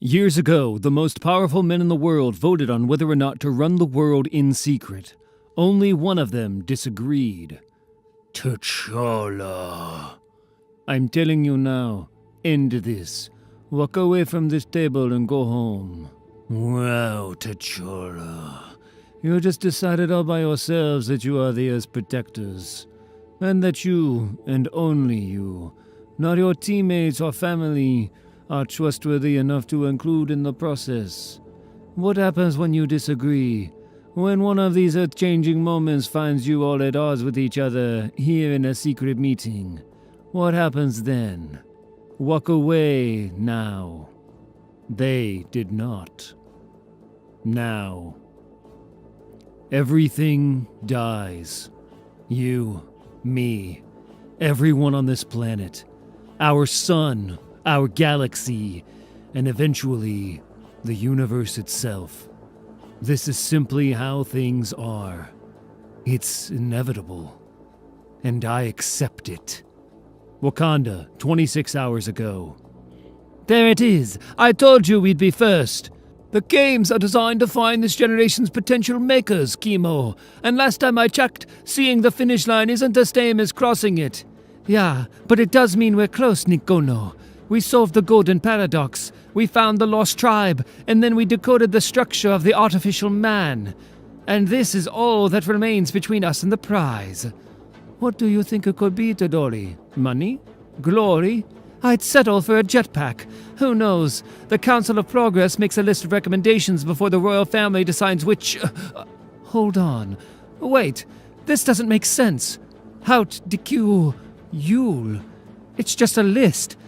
Years ago, the most powerful men in the world voted on whether or not to run the world in secret. Only one of them disagreed. T'Challa. I'm telling you now, end this. Walk away from this table and go home. Wow, T'Challa. You just decided all by yourselves that you are the Earth's protectors. And that you, and only you, not your teammates or family, are trustworthy enough to include in the process. What happens when you disagree? When one of these earth-changing moments finds you all at odds with each other here in a secret meeting? What happens then? Walk away now. They did not. Now. Everything dies. You, me, everyone on this planet, our sun, our galaxy, and eventually, the universe itself. This is simply how things are. It's inevitable. And I accept it. Wakanda, 26 hours ago. There it is! I told you we'd be first! The games are designed to find this generation's potential makers, Chemo. And last time I checked, seeing the finish line isn't the same as crossing it. Yeah, but it does mean we're close, Nikono. We solved the golden paradox, we found the lost tribe, and then we decoded the structure of the artificial man. And this is all that remains between us and the prize. What do you think it could be, Todori? Money? Glory? I'd settle for a jetpack. Who knows? The Council of Progress makes a list of recommendations before the royal family decides which... Hold on. Wait, this doesn't make sense. Haut DQ Yule. It's just a list.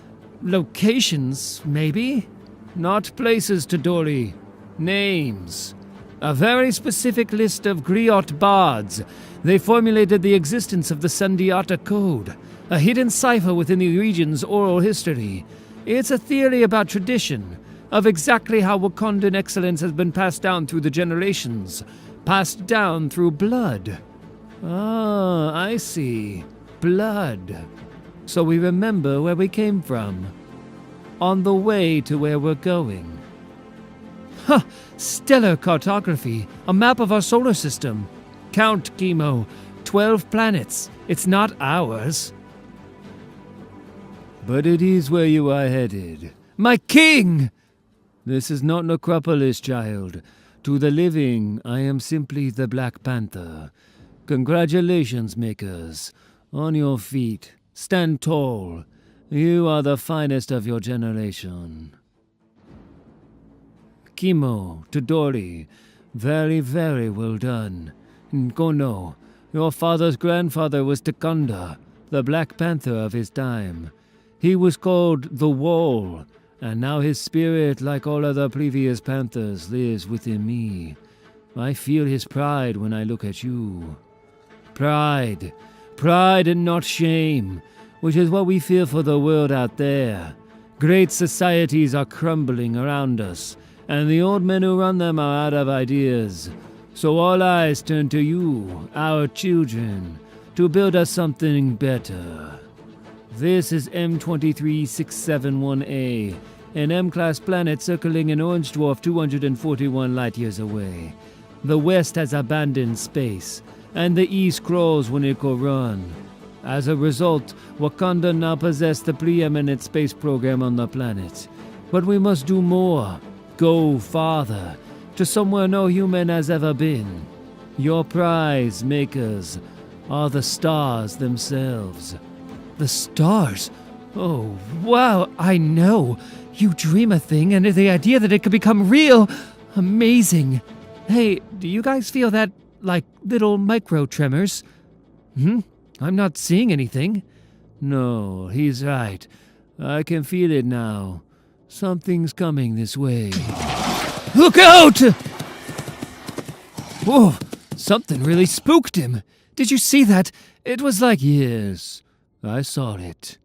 Locations, maybe? Not places, Todori. Names. A very specific list of griot bards. They formulated the existence of the Sandiata Code, a hidden cipher within the region's oral history. It's a theory about tradition, of exactly how Wakandan excellence has been passed down through the generations, passed down through blood. Ah, I see. Blood. So we remember where we came from. On the way to where we're going. Huh! Stellar cartography. A map of our solar system. Count, Chemo. 12 planets. It's not ours. But it is where you are headed. My king! This is not Necropolis, child. To the living, I am simply the Black Panther. Congratulations, makers. On your feet. Stand tall. You are the finest of your generation. Chemo, Todori, very, very well done. Nkono, your father's grandfather was T'Challa, the Black Panther of his time. He was called the Wall, and now his spirit, like all other previous Panthers, lives within me. I feel his pride when I look at you. Pride. Pride and not shame, which is what we feel for the world out there. Great societies are crumbling around us, and the old men who run them are out of ideas. So all eyes turn to you, our children, to build us something better. This is M23671A, an M-class planet circling an orange dwarf 241 light-years away. The west has abandoned space, and the east crawls when it could run. As a result, Wakanda now possess the preeminent space program on the planet. But we must do more. Go farther, to somewhere no human has ever been. Your prize, makers, are the stars themselves. The stars? Oh, wow, I know. You dream a thing, and the idea that it could become real, amazing. Hey, do you guys feel that, like, little micro-tremors? I'm not seeing anything. No, he's right. I can feel it now. Something's coming this way. Look out! Whoa, something really spooked him. Did you see that? It was like... Yes, I saw it.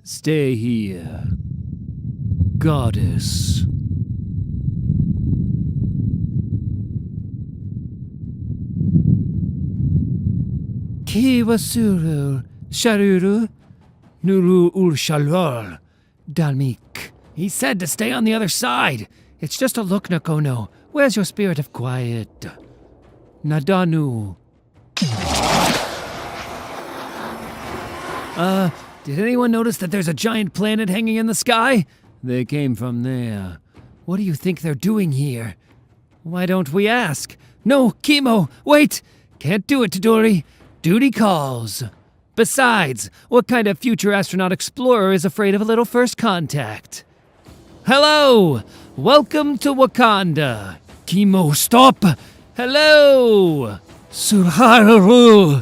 Stay here. Goddess. Kiwasuru, Sharuru, Nuru ul Shalwar, Dalmik. He said to stay on the other side. It's just a look, Nakono. Where's your spirit of quiet? Nadanu. Did anyone notice that there's a giant planet hanging in the sky? They came from there. What do you think they're doing here? Why don't we ask? No, Chemo, wait! Can't do it, Tadori. Duty calls. Besides, what kind of future astronaut explorer is afraid of a little first contact? Hello! Welcome to Wakanda. Chemo, stop! Hello! Surharu!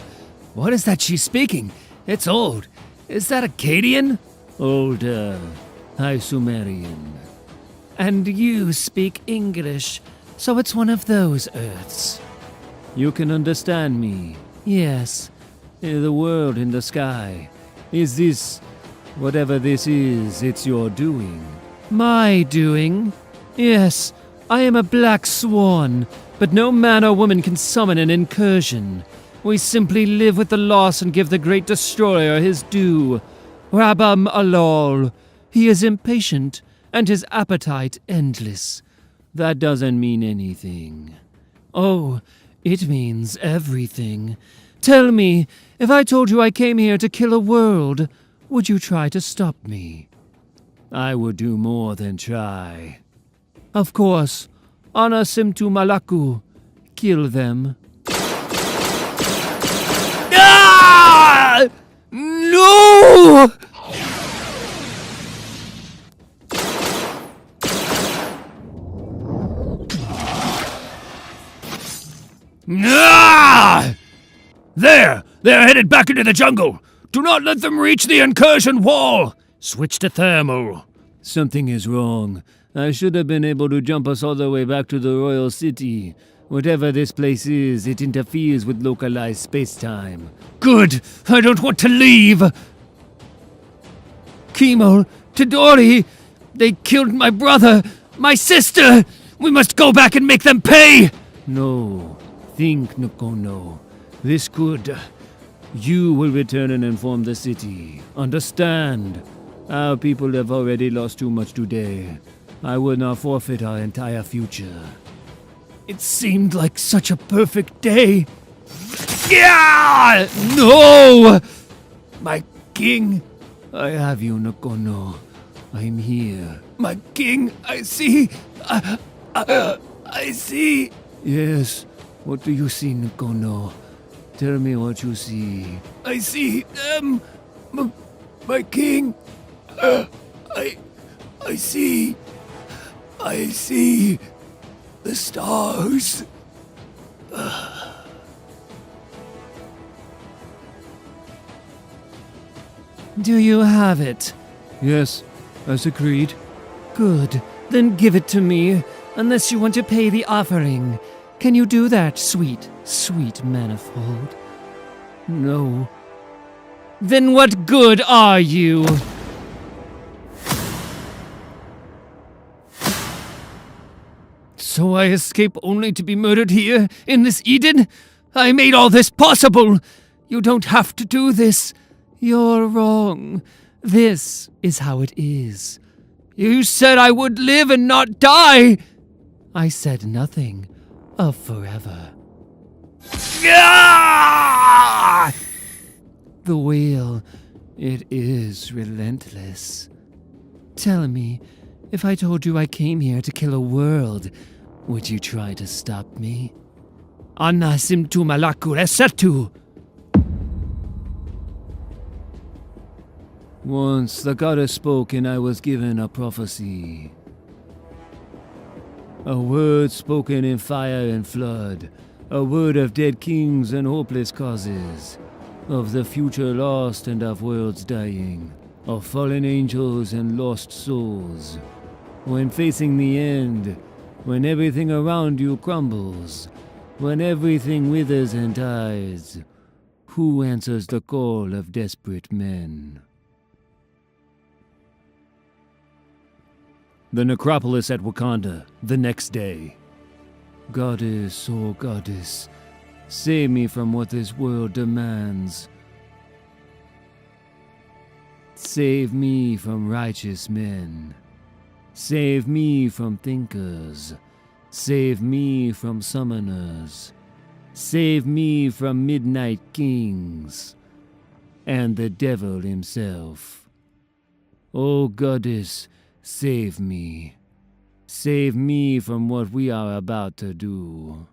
What is that she's speaking? It's old. Is that Akkadian? Older. High Sumerian. And you speak English, so it's one of those Earths. You can understand me. Yes. The world in the sky. Is this, whatever this is, it's your doing? My doing? Yes, I am a black swan, but no man or woman can summon an incursion. We simply live with the loss and give the great destroyer his due. Rabam Alol. He is impatient, and his appetite endless. That doesn't mean anything. Oh, it means everything. Tell me, if I told you I came here to kill a world, would you try to stop me? I would do more than try. Of course. Ana Simtu Malaku. Kill them. Ah! No! Ah! There! They're headed back into the jungle! Do not let them reach the incursion wall! Switch to thermal. Something is wrong. I should have been able to jump us all the way back to the royal city. Whatever this place is, it interferes with localized space-time. Good! I don't want to leave! Chemo, Tadori! They killed my brother! My sister! We must go back and make them pay! No. Think, Nakono. This could... You will return and inform the city. Understand? Our people have already lost too much today. I will not forfeit our entire future. It seemed like such a perfect day. Yeah! No! My king! I have you, Nakono. I'm here. My king, I see. I see. Yes. What do you see, Nakono? Tell me what you see. I see them. My king. I see. I see the stars. Do you have it? Yes, as agreed. Good. Then give it to me, unless you want to pay the offering. Can you do that, sweet, sweet manifold? No. Then what good are you? So I escape only to be murdered here, in this Eden? I made all this possible! You don't have to do this. You're wrong. This is how it is. You said I would live and not die! I said nothing of forever. Ah! The wheel, it is relentless. Tell me, if I told you I came here to kill a world, would you try to stop me? Anna simtu malaku resetu. Once the goddess spoke and I was given a prophecy. A word spoken in fire and flood. A word of dead kings and hopeless causes. Of the future lost and of worlds dying. Of fallen angels and lost souls. When facing the end, when everything around you crumbles, when everything withers and dies, who answers the call of desperate men? The necropolis at Wakanda, the next day. Goddess, oh goddess, save me from what this world demands. Save me from righteous men. Save me from thinkers. Save me from summoners. Save me from midnight kings. And the devil himself. O goddess, save me. Save me from what we are about to do.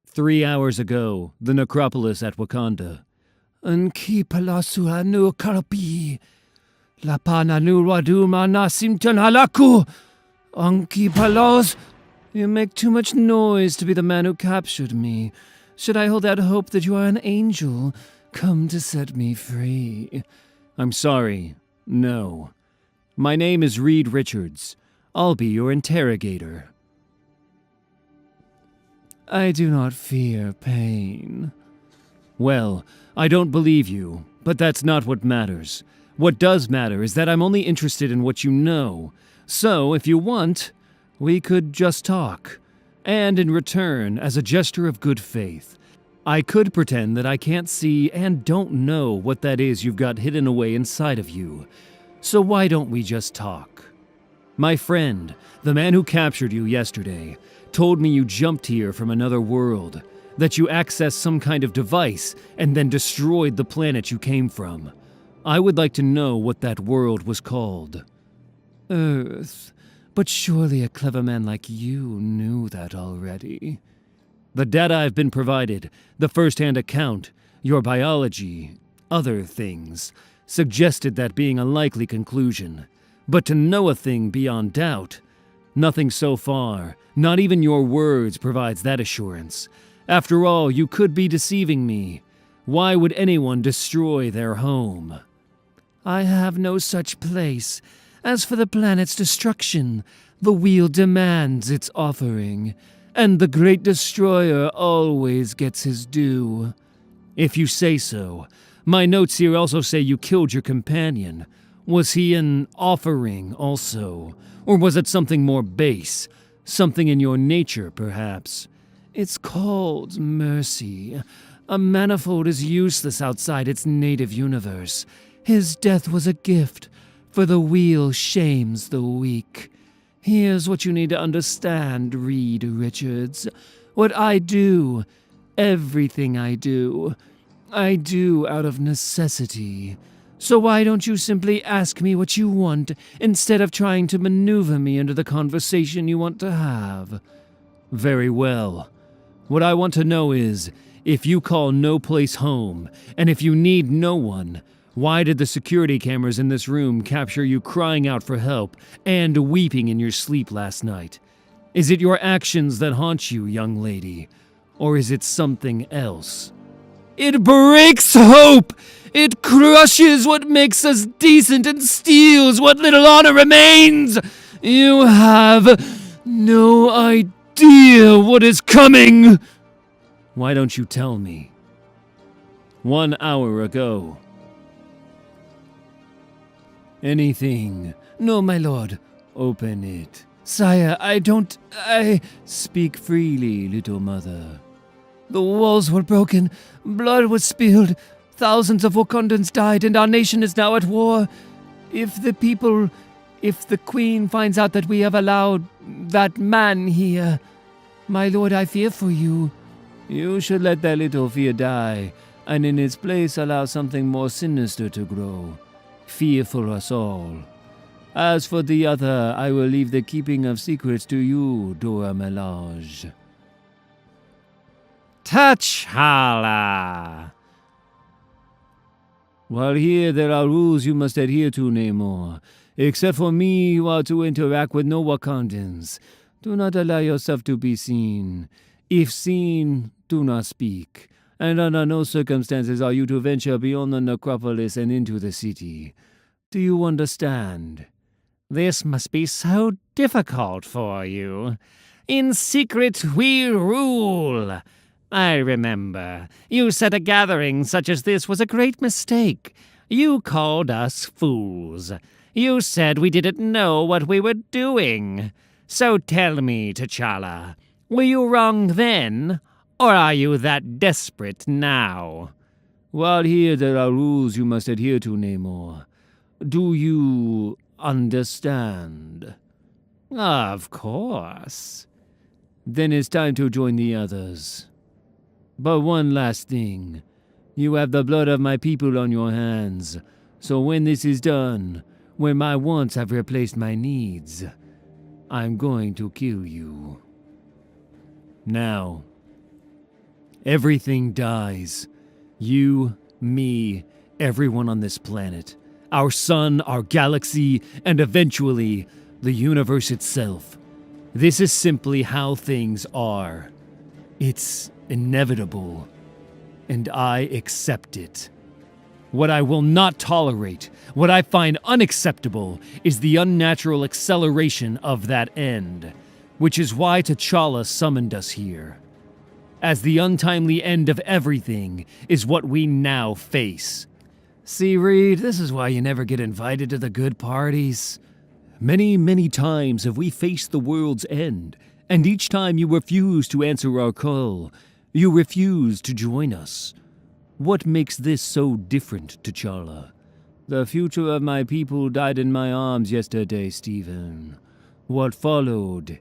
3 hours ago, the necropolis at Wakanda. Anki palasua nu karapi. Lapana nu waduma nasimtan halaku. Anki palos. You make too much noise to be the man who captured me. Should I hold out hope that you are an angel, come to set me free? I'm sorry. No. My name is Reed Richards. I'll be your interrogator. I do not fear pain. Well, I don't believe you, but that's not what matters. What does matter is that I'm only interested in what you know. So, if you want, we could just talk. And in return, as a gesture of good faith, I could pretend that I can't see and don't know what that is you've got hidden away inside of you. So why don't we just talk? My friend, the man who captured you yesterday, told me you jumped here from another world, that you accessed some kind of device and then destroyed the planet you came from. I would like to know what that world was called. Earth. But surely a clever man like you knew that already. The data I've been provided, the first-hand account, your biology, other things, suggested that being a likely conclusion. But to know a thing beyond doubt, nothing so far, not even your words, provides that assurance. After all, you could be deceiving me. Why would anyone destroy their home? I have no such place. As for the planet's destruction, the wheel demands its offering, and the great destroyer always gets his due. If you say so. My notes here also say you killed your companion. Was he an offering also? Or was it something more base? Something in your nature, perhaps? It's called mercy. A manifold is useless outside its native universe. His death was a gift, for the wheel shames the weak. Here's what you need to understand, Reed Richards. What I do, everything I do out of necessity. So why don't you simply ask me what you want, instead of trying to maneuver me into the conversation you want to have? Very well. What I want to know is, if you call no place home, and if you need no one, why did the security cameras in this room capture you crying out for help and weeping in your sleep last night? Is it your actions that haunt you, young lady? Or is it something else? It breaks hope! It crushes what makes us decent and steals what little honor remains! You have no idea what is coming! Why don't you tell me? 1 hour ago. Anything. No, my lord. Open it. Sire, I speak freely, little mother. The walls were broken. Blood was spilled. Thousands of Wakandans died, and our nation is now at war. If the queen finds out that we have allowed that man here, my lord, I fear for you. You should let that little fear die, and in its place allow something more sinister to grow. Fear for us all. As for the other, I will leave the keeping of secrets to you, Dora Milaje. T'Challa! While here, there are rules you must adhere to, Namor. Except for me, you are to interact with no Wakandans. Do not allow yourself to be seen. If seen, do not speak. And under no circumstances are you to venture beyond the necropolis and into the city. Do you understand? This must be so difficult for you. In secret we rule. I remember. You said a gathering such as this was a great mistake. You called us fools. You said we didn't know what we were doing. So tell me, T'Challa, were you wrong then, or are you that desperate now? While here there are rules you must adhere to, Namor. Do you understand? Of course. Then it's time to join the others. But one last thing. You have the blood of my people on your hands, so when this is done, when my wants have replaced my needs, I'm going to kill you. Now, everything dies. You, me, everyone on this planet. Our sun, our galaxy, and eventually, the universe itself. This is simply how things are. It's inevitable, and I accept it. What I will not tolerate, what I find unacceptable, is the unnatural acceleration of that end, which is why T'Challa summoned us here. As the untimely end of everything is what we now face. See, Reed, this is why you never get invited to the good parties. Many, many times have we faced the world's end, and each time you refuse to answer our call, you refuse to join us. What makes this so different, T'Challa? The future of my people died in my arms yesterday, Stephen. What followed,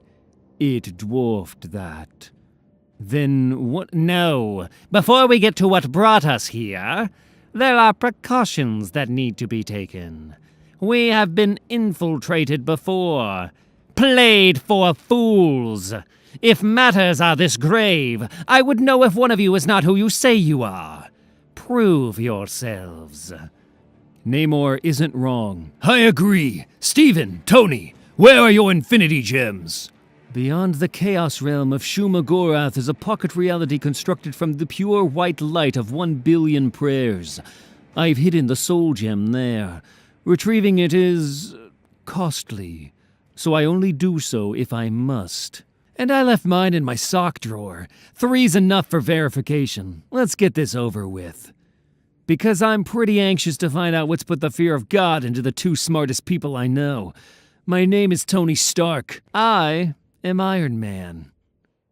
it dwarfed that. Then what? No. Before we get to what brought us here, there are precautions that need to be taken. We have been infiltrated before. Played for fools. If matters are this grave, I would know if one of you is not who you say you are. Prove yourselves. Namor isn't wrong. I agree. Stephen, Tony, where are your Infinity Gems? Beyond the Chaos Realm of Shumagorath is a pocket reality constructed from the pure white light of 1 billion prayers. I've hidden the Soul Gem there. Retrieving it is costly, so I only do so if I must. And I left mine in my sock drawer. 3's enough for verification. Let's get this over with. Because I'm pretty anxious to find out what's put the fear of God into the 2 smartest people I know. My name is Tony Stark. I am Iron Man.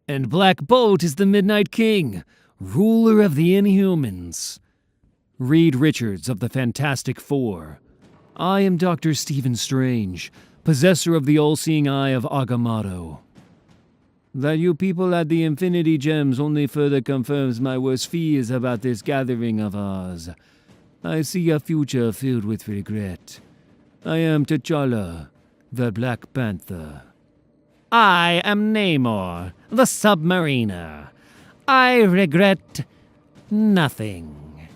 And Black Bolt is the Midnight King, ruler of the Inhumans. Reed Richards of the Fantastic Four. I am Dr. Stephen Strange, possessor of the all-seeing eye of Agamotto. That you people had the Infinity Gems only further confirms my worst fears about this gathering of ours. I see a future filled with regret. I am T'Challa, the Black Panther. I am Namor, the Submariner. I regret nothing.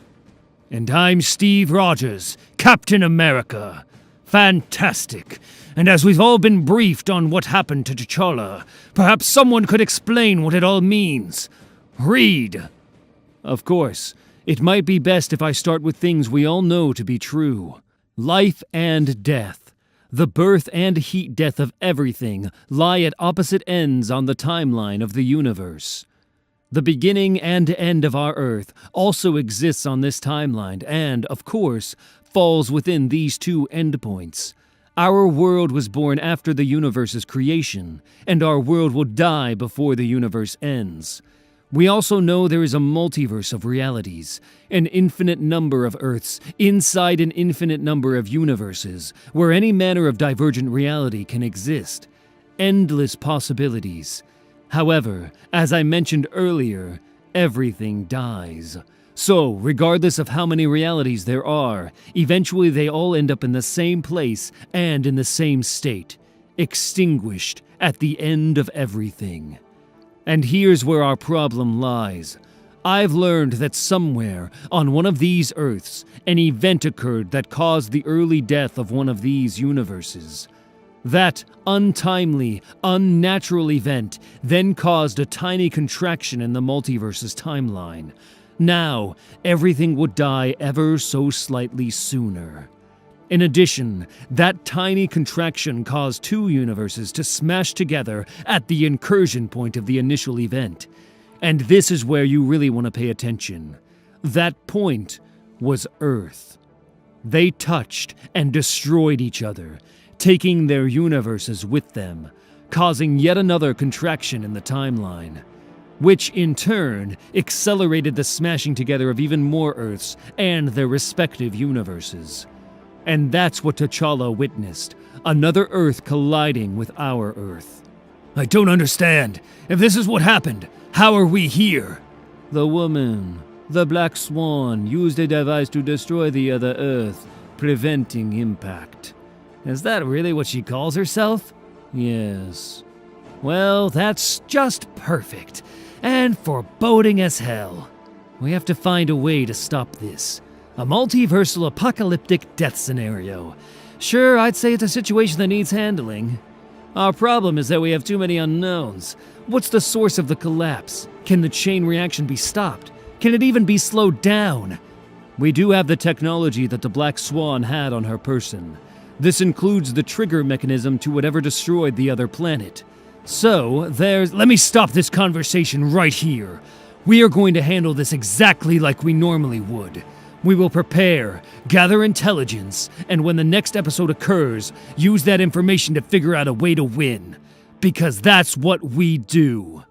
And I'm Steve Rogers, Captain America. Fantastic. And as we've all been briefed on what happened to T'Challa, perhaps someone could explain what it all means. Reed. Of course, it might be best if I start with things we all know to be true. Life and death, the birth and heat death of everything, lie at opposite ends on the timeline of the universe. The beginning and end of our Earth also exists on this timeline and, of course, falls within these 2 endpoints. Our world was born after the universe's creation, and our world will die before the universe ends. We also know there is a multiverse of realities, an infinite number of Earths inside an infinite number of universes, where any manner of divergent reality can exist. Endless possibilities. However, as I mentioned earlier, everything dies. So, regardless of how many realities there are, eventually they all end up in the same place and in the same state, extinguished at the end of everything. And here's where our problem lies. I've learned that somewhere on one of these Earths, an event occurred that caused the early death of one of these universes. That untimely, unnatural event then caused a tiny contraction in the multiverse's timeline. Now, everything would die ever so slightly sooner. In addition, that tiny contraction caused 2 universes to smash together at the incursion point of the initial event. And this is where you really want to pay attention. That point was Earth. They touched and destroyed each other, taking their universes with them, causing yet another contraction in the timeline, which in turn accelerated the smashing together of even more Earths and their respective universes. And that's what T'Challa witnessed, another Earth colliding with our Earth. I don't understand. If this is what happened, how are we here? The woman, the Black Swan, used a device to destroy the other Earth, preventing impact. Is that really what she calls herself? Yes. Well, that's just perfect, and foreboding as hell. We have to find a way to stop this. A multiversal apocalyptic death scenario. Sure, I'd say it's a situation that needs handling. Our problem is that we have too many unknowns. What's the source of the collapse? Can the chain reaction be stopped? Can it even be slowed down? We do have the technology that the Black Swan had on her person. This includes the trigger mechanism to whatever destroyed the other planet. So, let me stop this conversation right here. We are going to handle this exactly like we normally would. We will prepare, gather intelligence, and when the next episode occurs, use that information to figure out a way to win. Because that's what we do.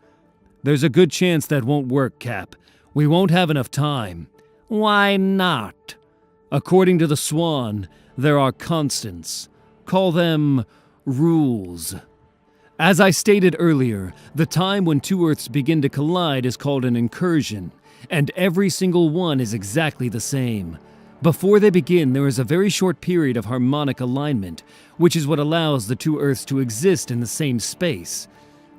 There's a good chance that won't work, Cap. We won't have enough time. Why not? According to the Swan, there are constants. Call them rules. As I stated earlier, the time when two Earths begin to collide is called an incursion, and every single one is exactly the same. Before they begin, there is a very short period of harmonic alignment, which is what allows the two Earths to exist in the same space.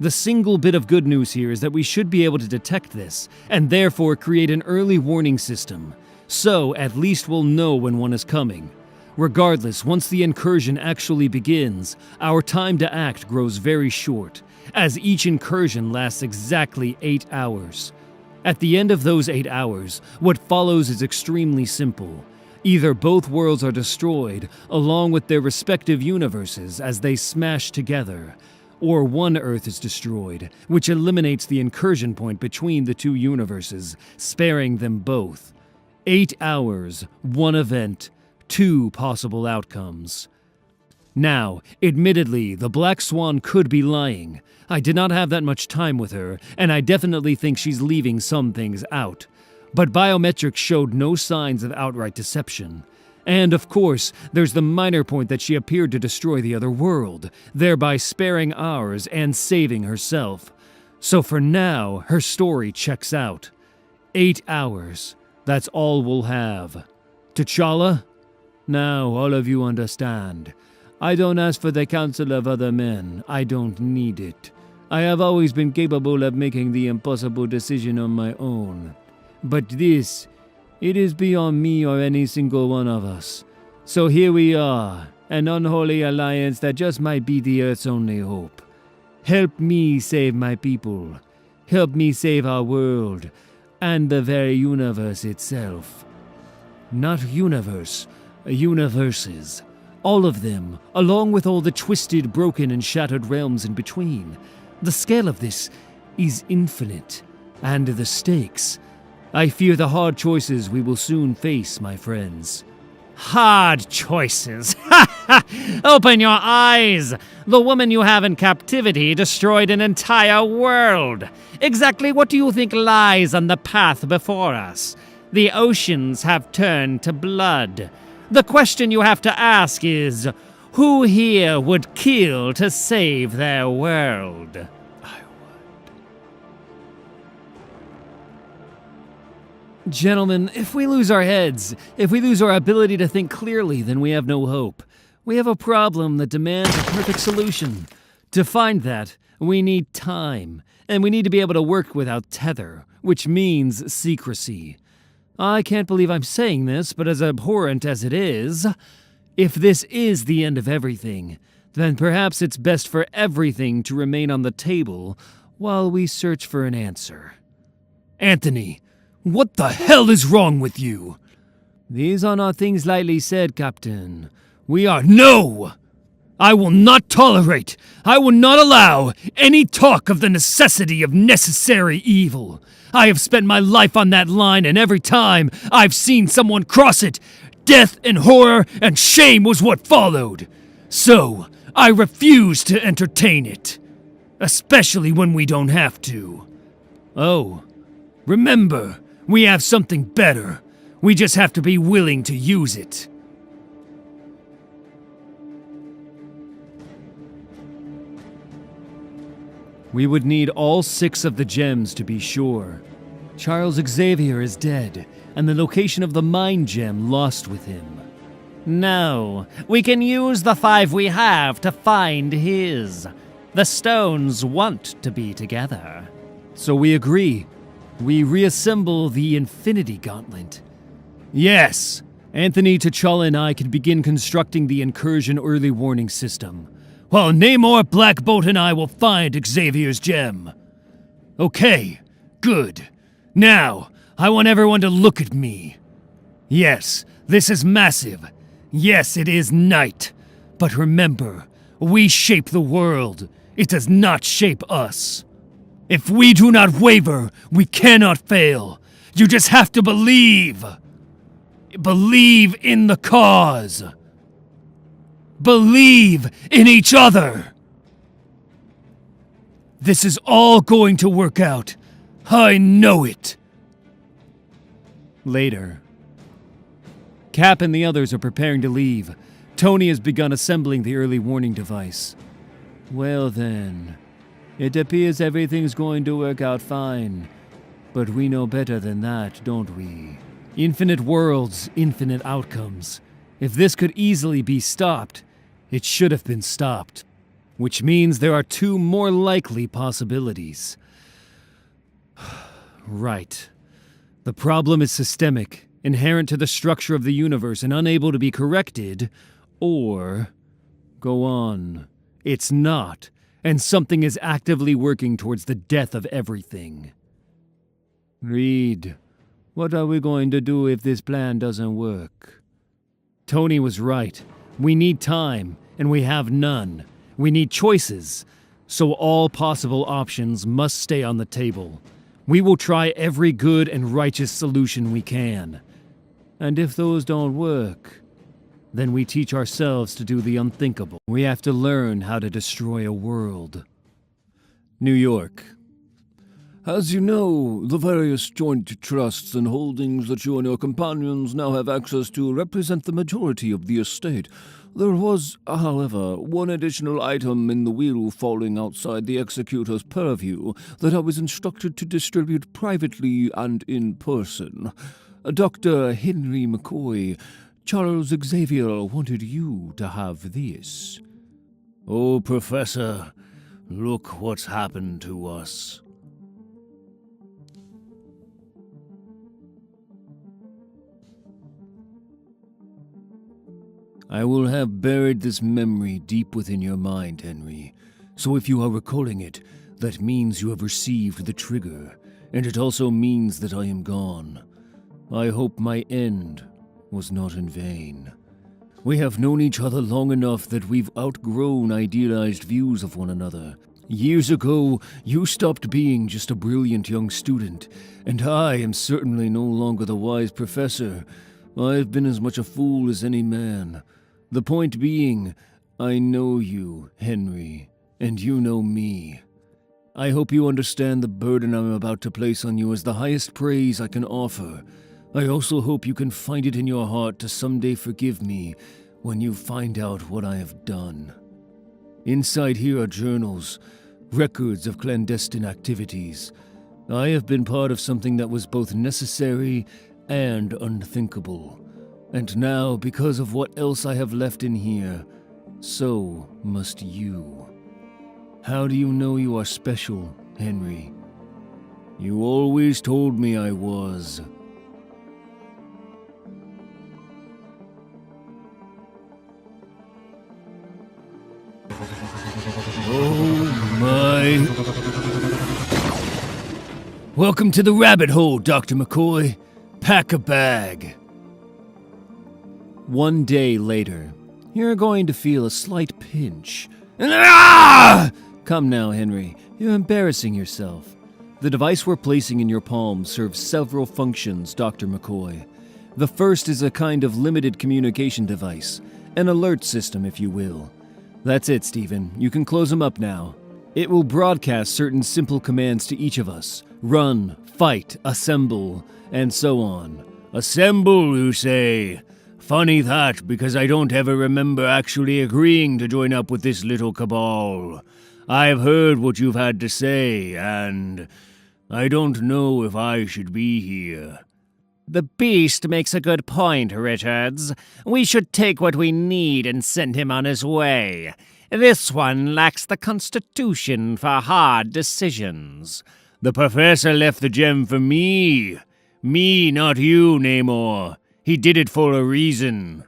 The single bit of good news here is that we should be able to detect this, and therefore create an early warning system. So, at least we'll know when one is coming. Regardless, once the incursion actually begins, our time to act grows very short, as each incursion lasts exactly 8 hours. At the end of those 8 hours, what follows is extremely simple. Either both worlds are destroyed, along with their respective universes as they smash together, or one Earth is destroyed, which eliminates the incursion point between the two universes, sparing them both. 8 hours, one event, 2 possible outcomes. Now, admittedly, the Black Swan could be lying. I did not have that much time with her, and I definitely think she's leaving some things out. But biometrics showed no signs of outright deception. And of course, there's the minor point that she appeared to destroy the other world, thereby sparing ours and saving herself. So for now, her story checks out. 8 hours. That's all we'll have. T'Challa? Now, all of you understand. I don't ask for the counsel of other men. I don't need it. I have always been capable of making the impossible decision on my own. But this, it is beyond me or any single one of us. So here we are, an unholy alliance that just might be the Earth's only hope. Help me save my people. Help me save our world, and the very universe itself. Not universe, universes. All of them, along with all the twisted, broken, and shattered realms in between. The scale of this is infinite, and the stakes. I fear the hard choices we will soon face, my friends. Hard choices? Open your eyes! The woman you have in captivity destroyed an entire world. Exactly what do you think lies on the path before us? The oceans have turned to blood. The question you have to ask is, who here would kill to save their world? I would. Gentlemen, if we lose our heads, if we lose our ability to think clearly, then we have no hope. We have a problem that demands a perfect solution. To find that, we need time, and we need to be able to work without tether, which means secrecy. I can't believe I'm saying this, but as abhorrent as it is, if this is the end of everything, then perhaps it's best for everything to remain on the table while we search for an answer. Anthony, what the hell is wrong with you? These are not things lightly said, Captain. We are— No! I will not tolerate, I will not allow any talk of the necessity of necessary evil. I have spent my life on that line, and every time I've seen someone cross it, death and horror and shame was what followed. So, I refuse to entertain it. Especially when we don't have to. Oh, remember, we have something better. We just have to be willing to use it. We would need all 6 of the gems to be sure. Charles Xavier is dead, and the location of the mind gem lost with him. No, we can use the 5 we have to find his. The stones want to be together. So we agree. We reassemble the Infinity Gauntlet. Yes! Anthony, T'Challa, and I can begin constructing the Incursion early warning system, while Namor, Black Bolt, and I will find Xavier's gem. Okay, good. Now, I want everyone to look at me. Yes, this is massive. Yes, it is night. But remember, we shape the world. It does not shape us. If we do not waver, we cannot fail. You just have to believe. Believe in the cause. Believe in each other. This is all going to work out. I know it. Later. Cap and the others are preparing to leave. Tony has begun assembling the early warning device. Well then, it appears everything's going to work out fine. But we know better than that, don't we? Infinite worlds, infinite outcomes. If this could easily be stopped, it should have been stopped. Which means there are 2 more likely possibilities. Right. The problem is systemic, inherent to the structure of the universe and unable to be corrected, or... Go on. It's not, and something is actively working towards the death of everything. Reed, what are we going to do if this plan doesn't work? Tony was right. We need time, and we have none. We need choices, so all possible options must stay on the table. We will try every good and righteous solution we can. And if those don't work, then we teach ourselves to do the unthinkable. We have to learn how to destroy a world. New York. As you know, the various joint trusts and holdings that you and your companions now have access to represent the majority of the estate. There was, however, one additional item in the will falling outside the executor's purview that I was instructed to distribute privately and in person. Dr. Henry McCoy, Charles Xavier wanted you to have this. Oh, Professor, look what's happened to us. I will have buried this memory deep within your mind, Henry. So if you are recalling it, that means you have received the trigger, and it also means that I am gone. I hope my end was not in vain. We have known each other long enough that we've outgrown idealized views of one another. Years ago, you stopped being just a brilliant young student, and I am certainly no longer the wise professor. I've been as much a fool as any man. The point being, I know you, Henry, and you know me. I hope you understand the burden I'm about to place on you as the highest praise I can offer. I also hope you can find it in your heart to someday forgive me when you find out what I have done. Inside here are journals, records of clandestine activities. I have been part of something that was both necessary and unthinkable. And now, because of what else I have left in here, so must you. How do you know you are special, Henry? You always told me I was. Oh my... Welcome to the rabbit hole, Dr. McCoy. Pack a bag. One day later, you're going to feel a slight pinch. Ah! Come now, Henry. You're embarrassing yourself. The device we're placing in your palm serves several functions, Dr. McCoy. The first is a kind of limited communication device, an alert system, if you will. That's it, Stephen. You can close them up now. It will broadcast certain simple commands to each of us. Run, fight, assemble, and so on. Assemble, you say? Funny that, because I don't ever remember actually agreeing to join up with this little cabal. I've heard what you've had to say, and I don't know if I should be here. The beast makes a good point, Richards. We should take what we need and send him on his way. This one lacks the constitution for hard decisions. The professor left the gem for me. Me, not you, Namor. He did it for a reason.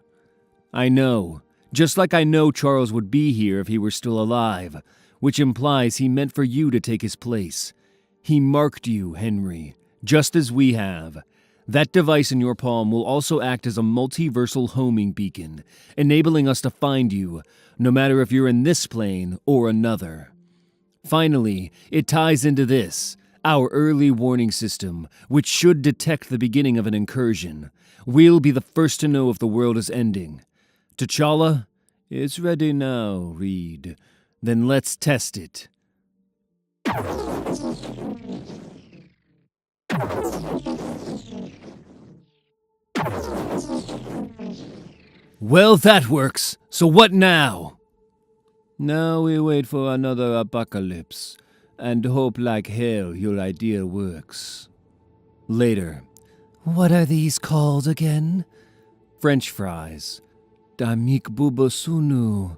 I know. Just like I know Charles would be here if he were still alive, which implies he meant for you to take his place. He marked you, Henry, just as we have. That device in your palm will also act as a multiversal homing beacon, enabling us to find you, no matter if you're in this plane or another. Finally, it ties into this, our early warning system, which should detect the beginning of an incursion. We'll be the first to know if the world is ending. T'Challa, it's ready now, Reed. Then let's test it. Well, that works. So what now? Now we wait for another apocalypse, and hope like hell your idea works. Later. What are these called again? French fries. Damik bubosunu.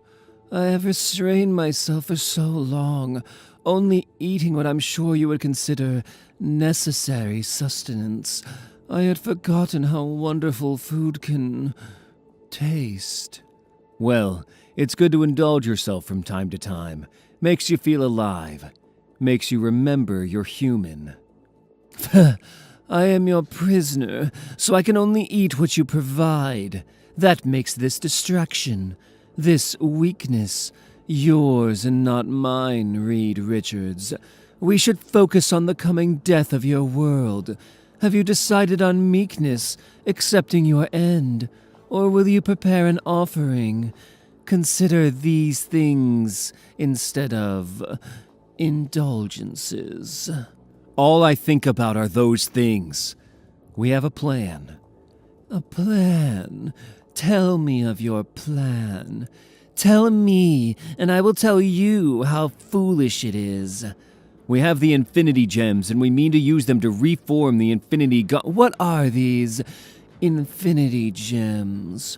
I have restrained myself for so long, only eating what I'm sure you would consider necessary sustenance. I had forgotten how wonderful food can taste. Well, it's good to indulge yourself from time to time. Makes you feel alive. Makes you remember you're human. I am your prisoner, so I can only eat what you provide. That makes this distraction, this weakness, yours and not mine, Reed Richards. We should focus on the coming death of your world. Have you decided on meekness, accepting your end? Or will you prepare an offering? Consider these things instead of indulgences. All I think about are those things. We have a plan. A plan? Tell me of your plan. Tell me, and I will tell you how foolish it is. We have the Infinity Gems, and we mean to use them to reform the Infinity What are these Infinity Gems?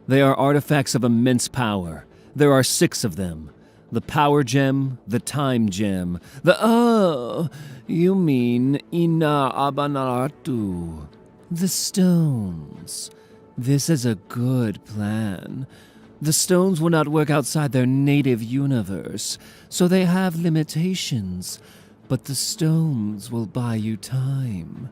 They are artifacts of immense power. There are 6 of them. The Power Gem, the Time Gem, Oh, you mean Ina Abanaratu. The stones. This is a good plan. The stones will not work outside their native universe, so they have limitations. But the stones will buy you time.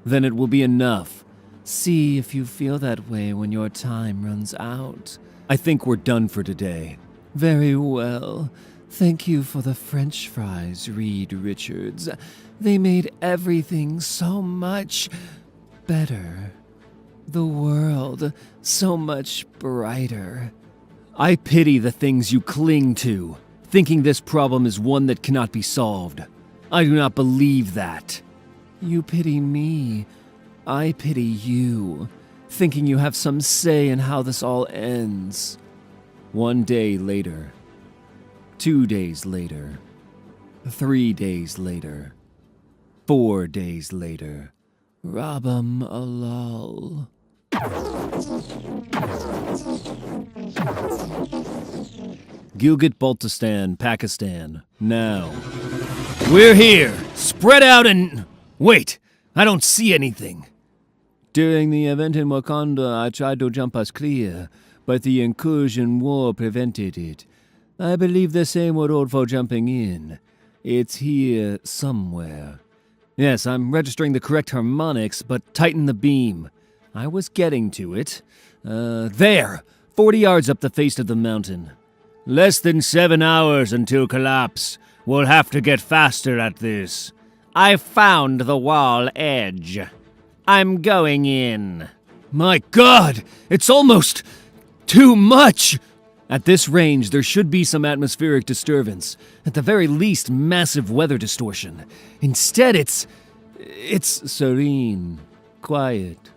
Then it will be enough. See if you feel that way when your time runs out. I think we're done for today. Very well. Thank you for the French fries, Reed Richards. They made everything so much better. The world so much brighter. I pity the things you cling to, thinking this problem is one that cannot be solved. I do not believe that. You pity me. I pity you, thinking you have some say in how this all ends. 1 day later. 2 days later. 3 days later. 4 days later. Rabam Alal. Gilgit-Baltistan, Pakistan. Now. We're here! Spread out and... Wait! I don't see anything. During the event in Wakanda, I tried to jump us clear, but the incursion war prevented it. I believe the same would hold for jumping in. It's here somewhere. Yes, I'm registering the correct harmonics, but tighten the beam. I was getting to it. There! 40 yards up the face of the mountain. Less than 7 hours until collapse. We'll have to get faster at this. I found the wall edge. I'm going in. My God! It's almost too much! At this range, there should be some atmospheric disturbance. At the very least, massive weather distortion. Instead, it's serene, quiet,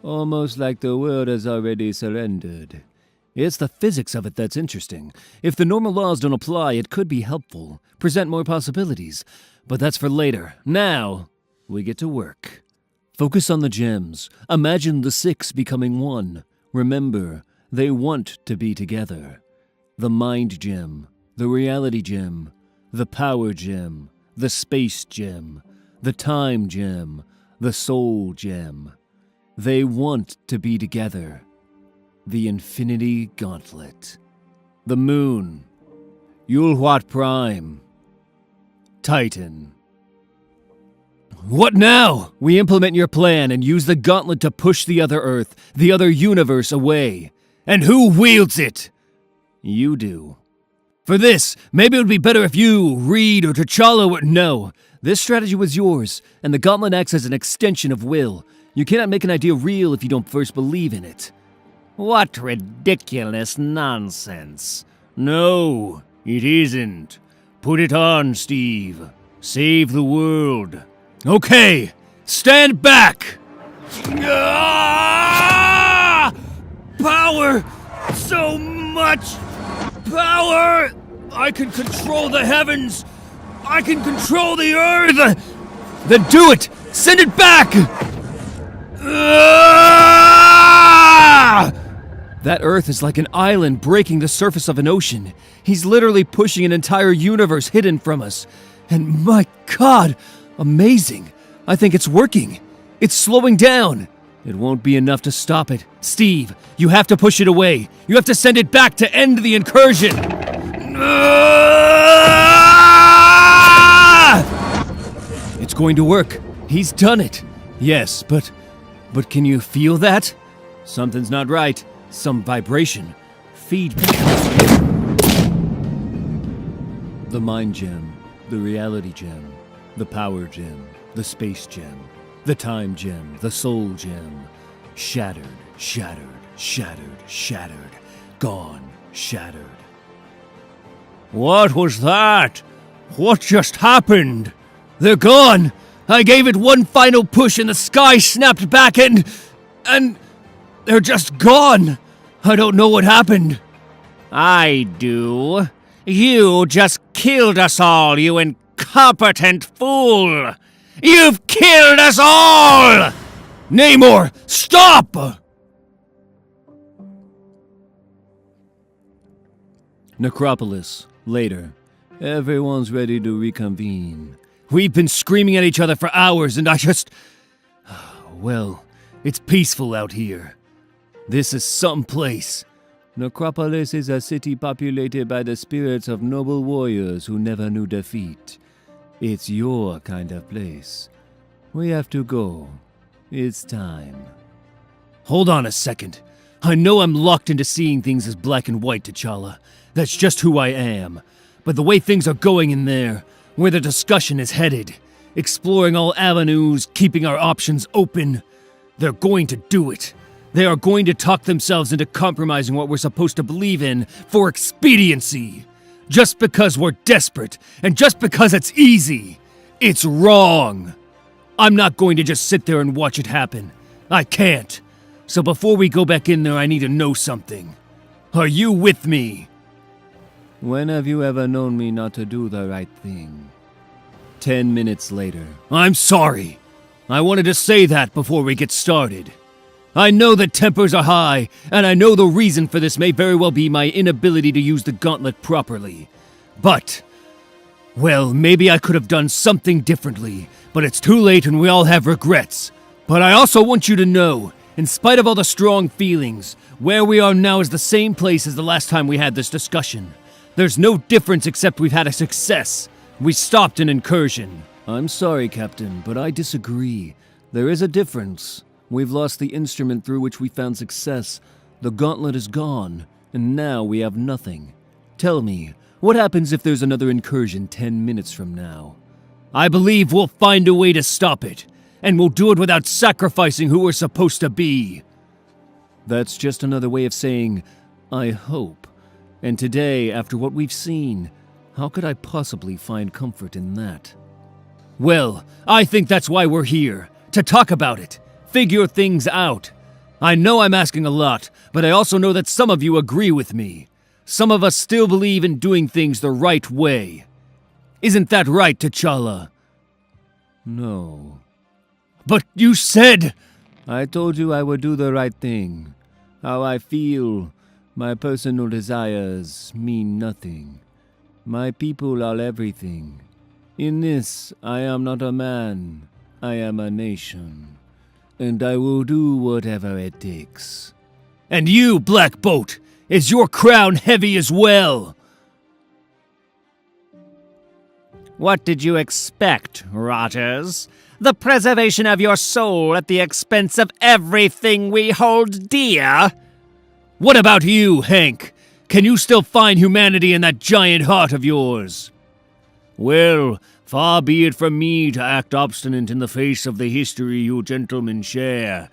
Almost like the world has already surrendered. It's the physics of it that's interesting. If the normal laws don't apply, it could be helpful, present more possibilities. But that's for later. Now, we get to work. Focus on the gems. Imagine the 6 becoming one. Remember, they want to be together. The mind gem, the reality gem, the power gem, the space gem, the time gem, the soul gem. They want to be together. The Infinity Gauntlet. The Moon. Yulhuat Prime. Titan. What now? We implement your plan and use the gauntlet to push the other Earth, the other universe away. And who wields it? You do. For this, maybe it would be better if you, Reed, or T'Challa would know. This strategy was yours, and the gauntlet acts as an extension of will. You cannot make an idea real if you don't first believe in it. What ridiculous nonsense. No, it isn't. Put it on, Steve. Save the world. Okay, stand back! Ah! Power! So much power! I can control the heavens! I can control the earth! Then do it! Send it back! Ah! That Earth is like an island breaking the surface of an ocean. He's literally pushing an entire universe hidden from us. And my God, amazing. I think it's working. It's slowing down. It won't be enough to stop it. Steve, you have to push it away. You have to send it back to end the incursion. Ah! It's going to work. He's done it. Yes, but can you feel that? Something's not right. Some vibration. Feedback. The mind gem, the reality gem, the power gem, the space gem, the time gem, the soul gem. Shattered, shattered, shattered, shattered. Gone, shattered. What was that? What just happened? They're gone! I gave it one final push and the sky snapped back and they're just gone! I don't know what happened. I do. You just killed us all, you incompetent fool! You've killed us all! Namor, stop! Necropolis, later. Everyone's ready to reconvene. We've been screaming at each other for hours and I just... Well, it's peaceful out here. This is some place. Necropolis is a city populated by the spirits of noble warriors who never knew defeat. It's your kind of place. We have to go. It's time. Hold on a second. I know I'm locked into seeing things as black and white, T'Challa. That's just who I am. But the way things are going in there, where the discussion is headed, exploring all avenues, keeping our options open, they're going to do it. They are going to talk themselves into compromising what we're supposed to believe in for expediency. Just because we're desperate, and just because it's easy. It's wrong. I'm not going to just sit there and watch it happen. I can't. So before we go back in there, I need to know something. Are you with me? When have you ever known me not to do the right thing? 10 minutes later. I'm sorry. I wanted to say that before we get started. I know that tempers are high, and I know the reason for this may very well be my inability to use the gauntlet properly. But, well, maybe I could have done something differently, but it's too late and we all have regrets. But I also want you to know, in spite of all the strong feelings, where we are now is the same place as the last time we had this discussion. There's no difference except we've had a success. We stopped an incursion. I'm sorry, Captain, but I disagree. There is a difference. We've lost the instrument through which we found success. The gauntlet is gone, and now we have nothing. Tell me, what happens if there's another incursion 10 minutes from now? I believe we'll find a way to stop it, and we'll do it without sacrificing who we're supposed to be. That's just another way of saying, I hope. And today, after what we've seen, how could I possibly find comfort in that? Well, I think that's why we're here, to talk about it. Figure things out. I know I'm asking a lot, but I also know that some of you agree with me. Some of us still believe in doing things the right way. Isn't that right, T'Challa? No. But you said... I told you I would do the right thing. How I feel, my personal desires mean nothing. My people are everything. In this, I am not a man. I am a nation. And I will do whatever it takes. And you, Black Bolt, is your crown heavy as well? What did you expect, rotters? The preservation of your soul at the expense of everything we hold dear? What about you, Hank? Can you still find humanity in that giant heart of yours? Well, far be it from me to act obstinate in the face of the history you gentlemen share.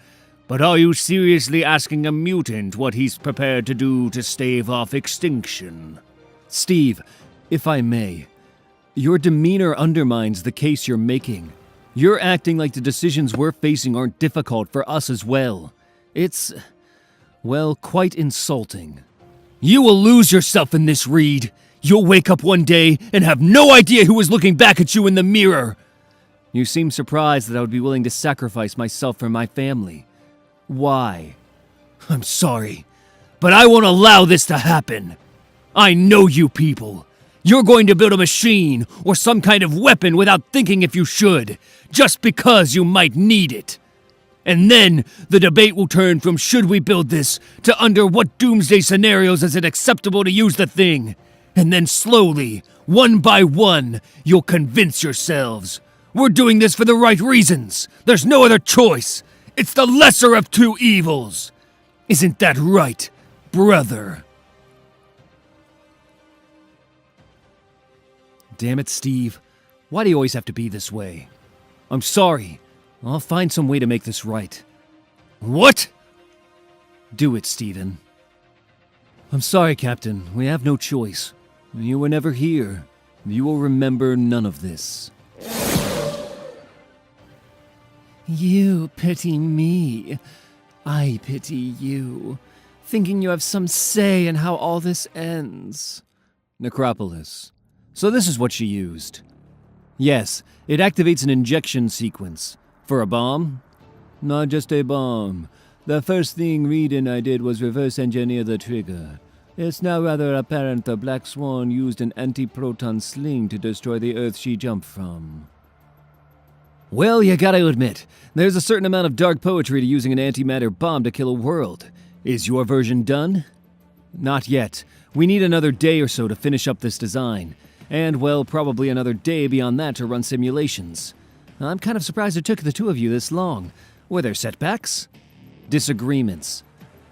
But are you seriously asking a mutant what he's prepared to do to stave off extinction? Steve, if I may, your demeanor undermines the case you're making. You're acting like the decisions we're facing aren't difficult for us as well. It's, well, quite insulting. You will lose yourself in this, Reed. You'll wake up one day and have no idea who was looking back at you in the mirror. You seem surprised that I would be willing to sacrifice myself for my family. Why? I'm sorry, but I won't allow this to happen. I know you people. You're going to build a machine or some kind of weapon without thinking if you should, just because you might need it. And then the debate will turn from should we build this to under what doomsday scenarios is it acceptable to use the thing. And then slowly, one by one, you'll convince yourselves. We're doing this for the right reasons. There's no other choice. It's the lesser of two evils. Isn't that right, brother? Damn it, Steve. Why do you always have to be this way? I'm sorry. I'll find some way to make this right. What? Do it, Steven. I'm sorry, Captain. We have no choice. You were never here. You will remember none of this. You pity me. I pity you. Thinking you have some say in how all this ends. Necropolis. So this is what she used. Yes, it activates an injection sequence. For a bomb? Not just a bomb. The first thing Reed and I did was reverse engineer the trigger. It's now rather apparent the Black Swan used an anti-proton sling to destroy the Earth she jumped from. Well, you gotta admit, there's a certain amount of dark poetry to using an antimatter bomb to kill a world. Is your version done? Not yet. We need another day or so to finish up this design. And, well, probably another day beyond that to run simulations. I'm kind of surprised it took the two of you this long. Were there setbacks? Disagreements.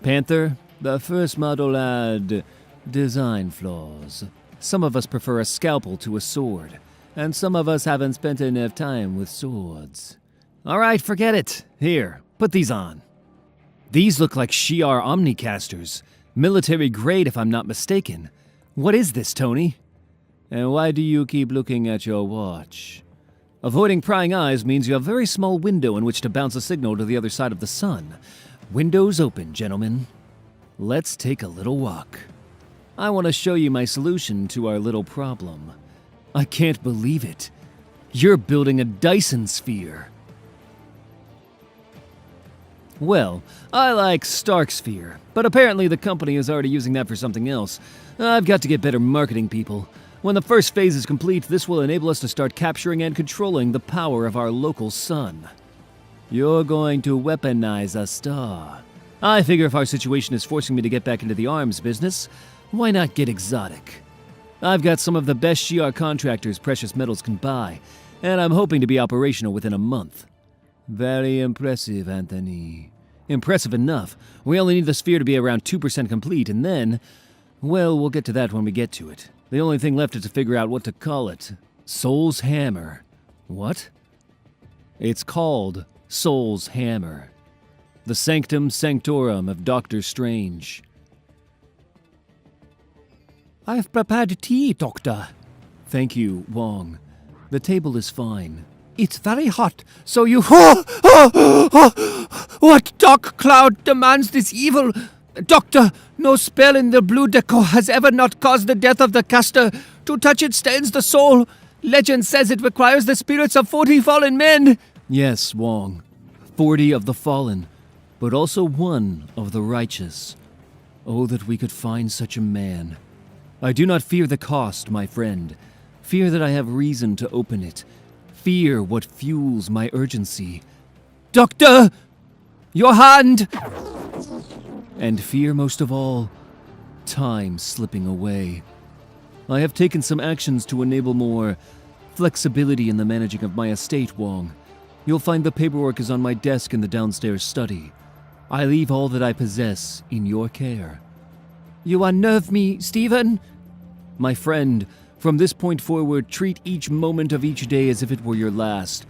Panther, the first model had design flaws. Some of us prefer a scalpel to a sword, and some of us haven't spent enough time with swords. All right, forget it. Here, put these on. These look like Shi'ar Omnicasters. Military grade, if I'm not mistaken. What is this, Tony? And why do you keep looking at your watch? Avoiding prying eyes means you have a very small window in which to bounce a signal to the other side of the sun. Windows open, gentlemen. Let's take a little walk. I want to show you my solution to our little problem. I can't believe it. You're building a Dyson sphere. Well, I like Stark Sphere, but apparently the company is already using that for something else. I've got to get better marketing people. When the first phase is complete, this will enable us to start capturing and controlling the power of our local sun. You're going to weaponize a star. I figure if our situation is forcing me to get back into the arms business, why not get exotic? I've got some of the best Shi'ar contractors precious metals can buy, and I'm hoping to be operational within a month. Very impressive, Anthony. Impressive enough. We only need the sphere to be around 2% complete, and then, well, we'll get to that when we get to it. The only thing left is to figure out what to call it. Soul's Hammer. What? It's called Soul's Hammer. The Sanctum Sanctorum of Doctor Strange. I've prepared tea, Doctor. Thank you, Wong. The table is fine. It's very hot, so you... What dark cloud demands this evil? Doctor, no spell in the blue deco has ever not caused the death of the caster. To touch it stains the soul. Legend says it requires the spirits of 40 fallen men. Yes, Wong. 40 of the fallen, but also one of the righteous. Oh, that we could find such a man. I do not fear the cost, my friend. Fear that I have reason to open it. Fear what fuels my urgency. Doctor! Your hand! And fear most of all, time slipping away. I have taken some actions to enable more flexibility in the managing of my estate, Wong. You'll find the paperwork is on my desk in the downstairs study. I leave all that I possess in your care. You unnerve me, Stephen. My friend, from this point forward, treat each moment of each day as if it were your last,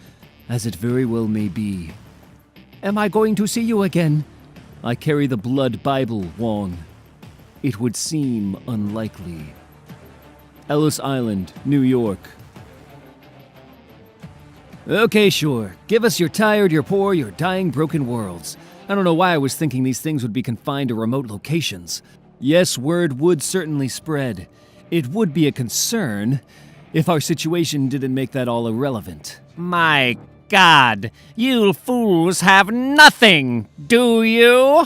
as it very well may be. Am I going to see you again? I carry the blood Bible, Wong. It would seem unlikely. Ellis Island, New York. Okay, sure. Give us your tired, your poor, your dying, broken worlds. I don't know why I was thinking these things would be confined to remote locations. Yes, word would certainly spread. It would be a concern if our situation didn't make that all irrelevant. My God, you fools have nothing, do you?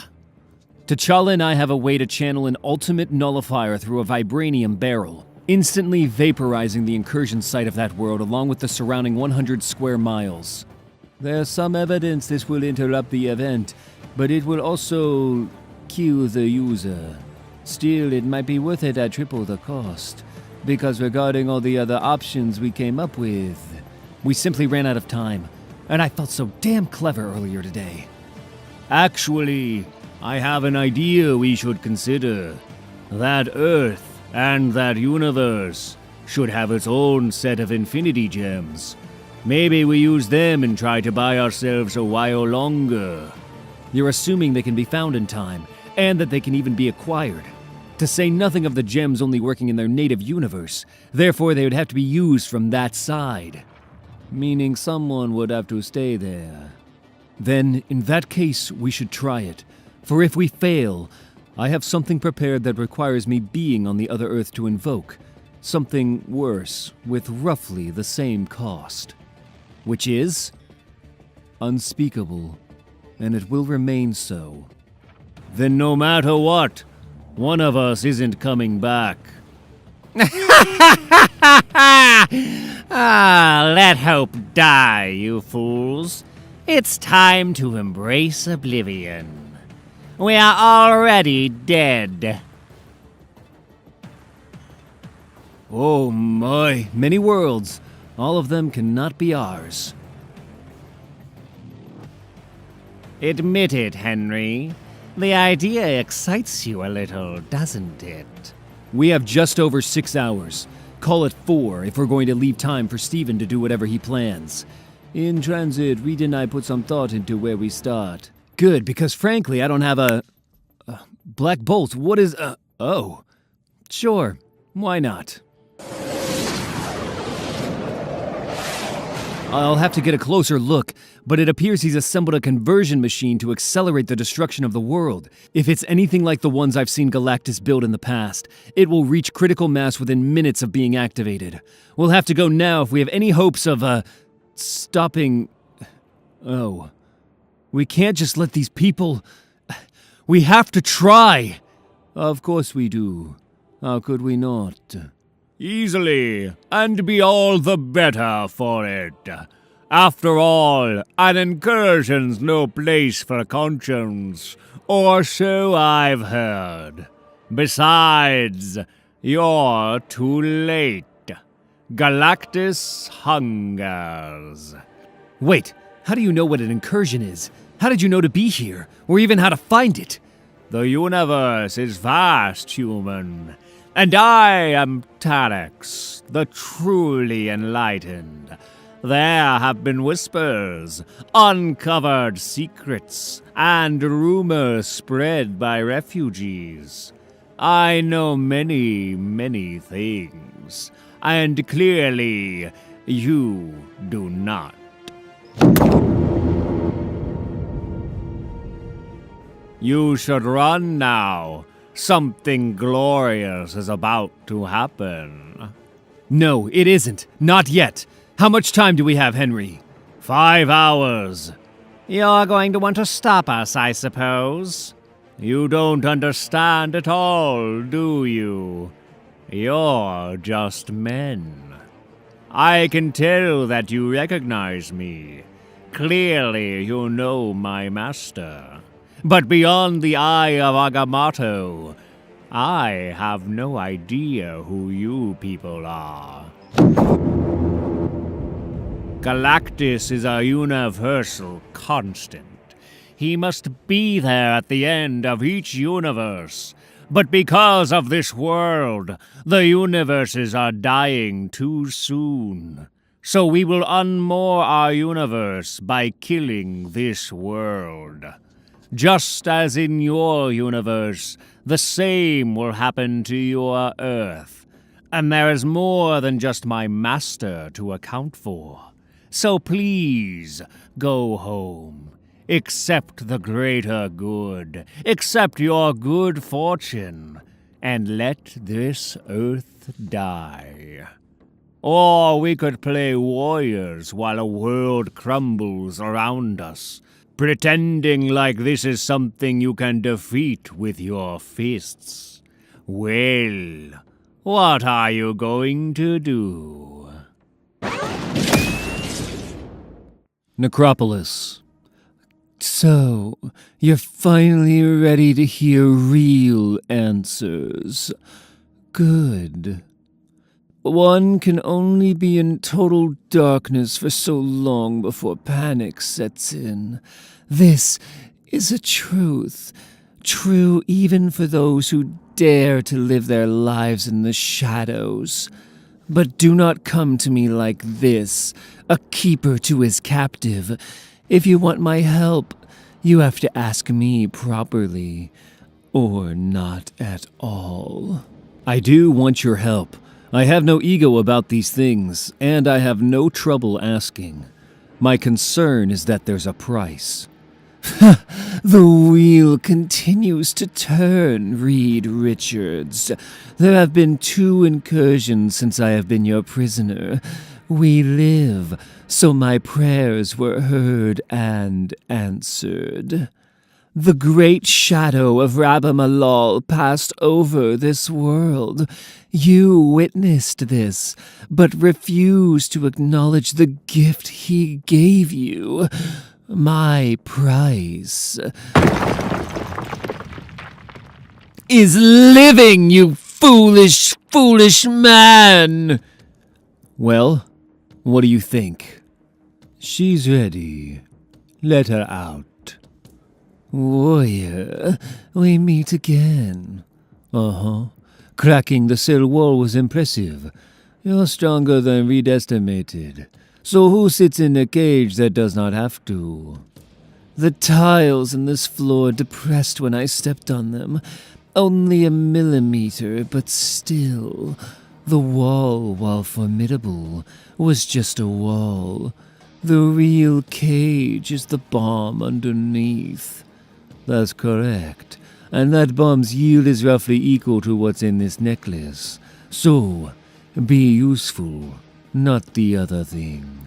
T'Challa and I have a way to channel an ultimate nullifier through a vibranium barrel, instantly vaporizing the incursion site of that world along with the surrounding 100 square miles. There's some evidence this will interrupt the event, but it will also kill the user. Still, it might be worth it at triple the cost, because regarding all the other options we came up with, we simply ran out of time, and I felt so damn clever earlier today. Actually, I have an idea we should consider. That Earth and that universe should have its own set of infinity gems. Maybe we use them and try to buy ourselves a while longer. You're assuming they can be found in time, and that they can even be acquired. To say nothing of the gems only working in their native universe. Therefore, they would have to be used from that side. Meaning someone would have to stay there. Then, in that case, we should try it. For if we fail, I have something prepared that requires me being on the other Earth to invoke. Something worse, with roughly the same cost. Which is unspeakable, and it will remain so. Then no matter what, one of us isn't coming back. Let hope die, you fools. It's time to embrace oblivion. We are already dead. Oh my, many worlds. All of them cannot be ours. Admit it, Henry. The idea excites you a little, doesn't it? We have just over 6 hours. Call it 4 if we're going to leave time for Steven to do whatever he plans. In transit, Reed and I put some thought into where we start. Good, because frankly, I don't have a Black Bolt, what is oh. Sure, why not? I'll have to get a closer look, but it appears he's assembled a conversion machine to accelerate the destruction of the world. If it's anything like the ones I've seen Galactus build in the past, it will reach critical mass within minutes of being activated. We'll have to go now if we have any hopes of, stopping... Oh. We can't just let these people... We have to try! Of course we do. How could we not? Easily, and be all the better for it. After all, an incursion's no place for conscience, or so I've heard. Besides, you're too late. Galactus hungers. Wait, how do you know what an incursion is? How did you know to be here, or even how to find it? The universe is vast, human. And I am Tarex, the truly enlightened. There have been whispers, uncovered secrets, and rumors spread by refugees. I know many, many things, and clearly you do not. You should run now. Something glorious is about to happen. No, it isn't. Not yet. How much time do we have, Henry? 5 hours. You're going to want to stop us, I suppose. You don't understand at all, do you? You're just men. I can tell that you recognize me. Clearly you know my master. But beyond the eye of Agamotto, I have no idea who you people are. Galactus is a universal constant. He must be there at the end of each universe. But because of this world, the universes are dying too soon. So we will unmoor our universe by killing this world. Just as in your universe, the same will happen to your Earth. And there is more than just my master to account for. So please, go home. Accept the greater good. Accept your good fortune. And let this Earth die. Or we could play warriors while a world crumbles around us, pretending like this is something you can defeat with your fists. Well, what are you going to do? Necropolis. So, you're finally ready to hear real answers. Good. One can only be in total darkness for so long before panic sets in. This is a truth. True even for those who dare to live their lives in the shadows. But do not come to me like this, a keeper to his captive. If you want my help, you have to ask me properly, or not at all. I do want your help. I have no ego about these things, and I have no trouble asking. My concern is that there's a price. The wheel continues to turn, Reed Richards. There have been 2 incursions since I have been your prisoner. We live, so my prayers were heard and answered. The great shadow of Rabamalal passed over this world. You witnessed this, but refused to acknowledge the gift he gave you. My price is living, you foolish, foolish man! Well, what do you think? She's ready. Let her out. Warrior, we meet again. Uh-huh. Cracking the cell wall was impressive. You're stronger than Reed estimated. So who sits in a cage that does not have to? The tiles in this floor depressed when I stepped on them. Only a millimeter, but still. The wall, while formidable, was just a wall. The real cage is the bomb underneath. That's correct. And that bomb's yield is roughly equal to what's in this necklace. So, be useful, not the other thing.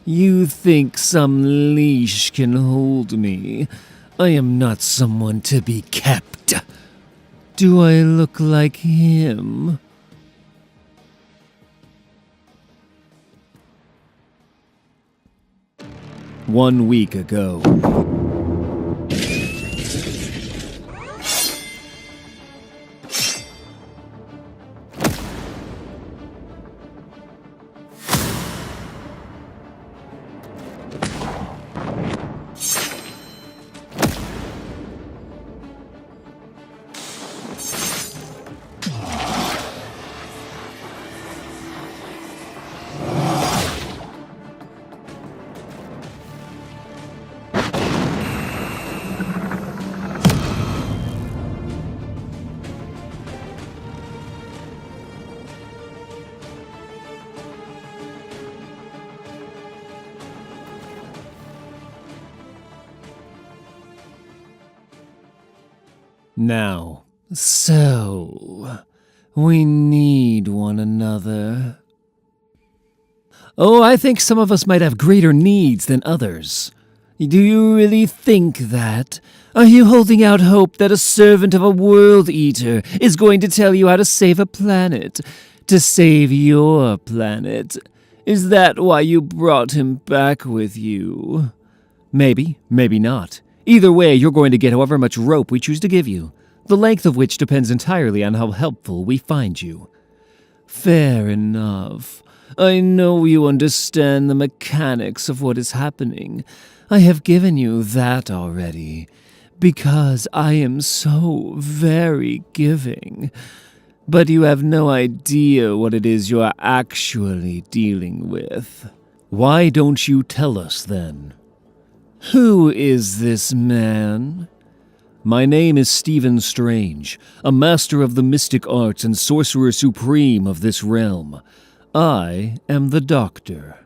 You think some leash can hold me? I am not someone to be kept. Do I look like him? One week ago. Now, so, we need one another. Oh, I think some of us might have greater needs than others. Do you really think that? Are you holding out hope that a servant of a world eater is going to tell you how to save a planet? To save your planet? Is that why you brought him back with you? Maybe, maybe not. Either way, you're going to get however much rope we choose to give you, the length of which depends entirely on how helpful we find you. Fair enough. I know you understand the mechanics of what is happening. I have given you that already, because I am so very giving. But you have no idea what it is you are actually dealing with. Why don't you tell us, then? Who is this man? My name is Stephen Strange, a master of the mystic arts and sorcerer supreme of this realm. I am the Doctor.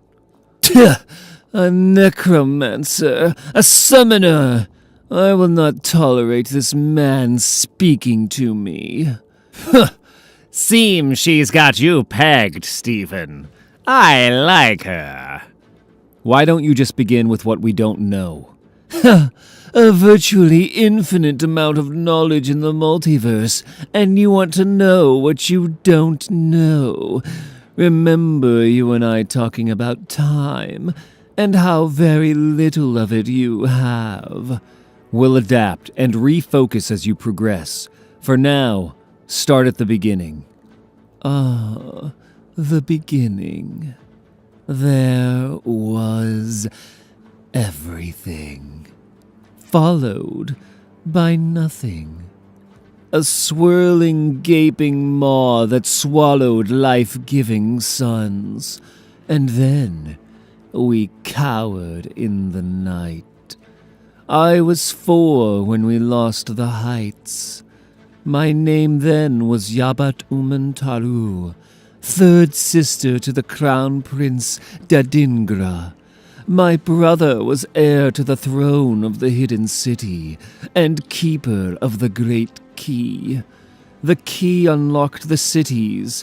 A necromancer, a summoner. I will not tolerate this man speaking to me. Seems she's got you pegged, Stephen. I like her. Why don't you just begin with what we don't know? A virtually infinite amount of knowledge in the multiverse, and you want to know what you don't know. Remember you and I talking about time, and how very little of it you have. We'll adapt and refocus as you progress. For now, start at the beginning. The beginning. There was everything, followed by nothing. A swirling, gaping maw that swallowed life-giving suns. And then we cowered in the night. I was 4 when we lost the heights. My name then was Yabat Taru, third sister to the Crown Prince Dadingra. My brother was heir to the throne of the Hidden City, and keeper of the Great Key. The key unlocked the cities,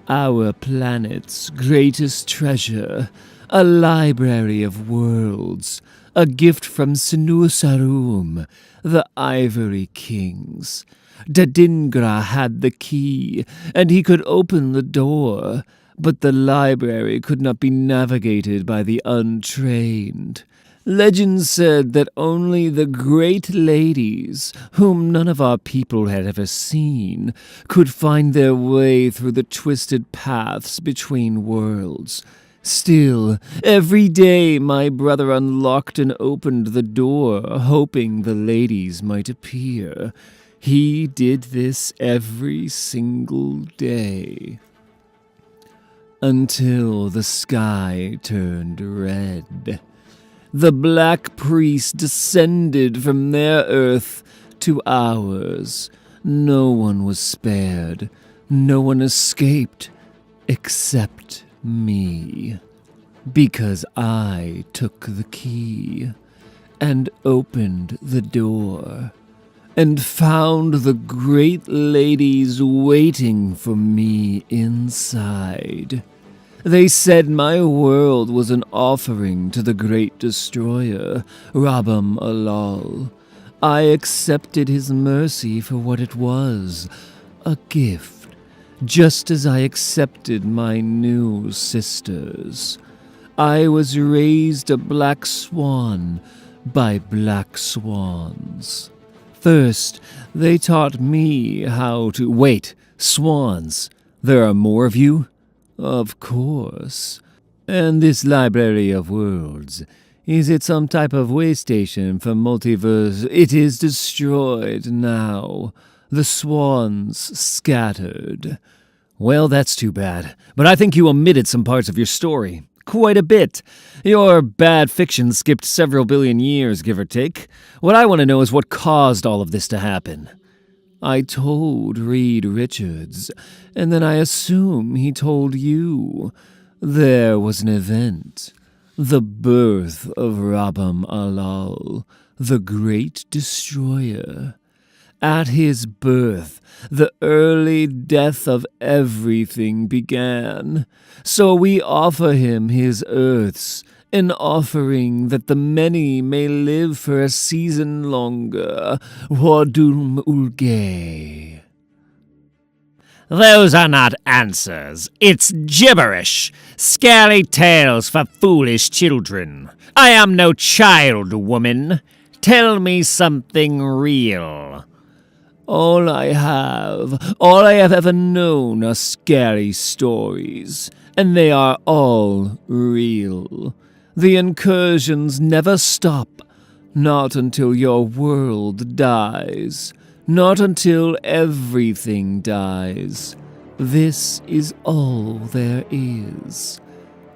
our planet's greatest treasure, a library of worlds, a gift from Sinusarum, the Ivory Kings. Dadingra had the key, and he could open the door, but the library could not be navigated by the untrained. Legend said that only the great ladies, whom none of our people had ever seen, could find their way through the twisted paths between worlds. Still, every day my brother unlocked and opened the door, hoping the ladies might appear. He did this every single day. Until the sky turned red. The Black Priest descended from their earth to ours. No one was spared. No one escaped, except me. Because I took the key and opened the door and found the great ladies waiting for me inside. They said my world was an offering to the great destroyer, Rabam Alal. I accepted his mercy for what it was, a gift, just as I accepted my new sisters. I was raised a black swan by black swans. First, they taught me how to— Wait, swans, there are more of you? Of course. And this Library of Worlds, is it some type of way station for multiverse? It is destroyed now. The swans scattered. Well, that's too bad. But I think you omitted some parts of your story. Quite a bit. Your bad fiction skipped several billion years, give or take. What I want to know is what caused all of this to happen. I told Reed Richards, and then I assume he told you. There was an event. The birth of Rabam Alal, the great destroyer. At his birth, the early death of everything began. So we offer him his earths, an offering that the many may live for a season longer. Wadum ulge. Those are not answers. It's gibberish. Scary tales for foolish children. I am no child, woman. Tell me something real. All I have ever known are scary stories, and they are all real. The incursions never stop, not until your world dies, not until everything dies. This is all there is.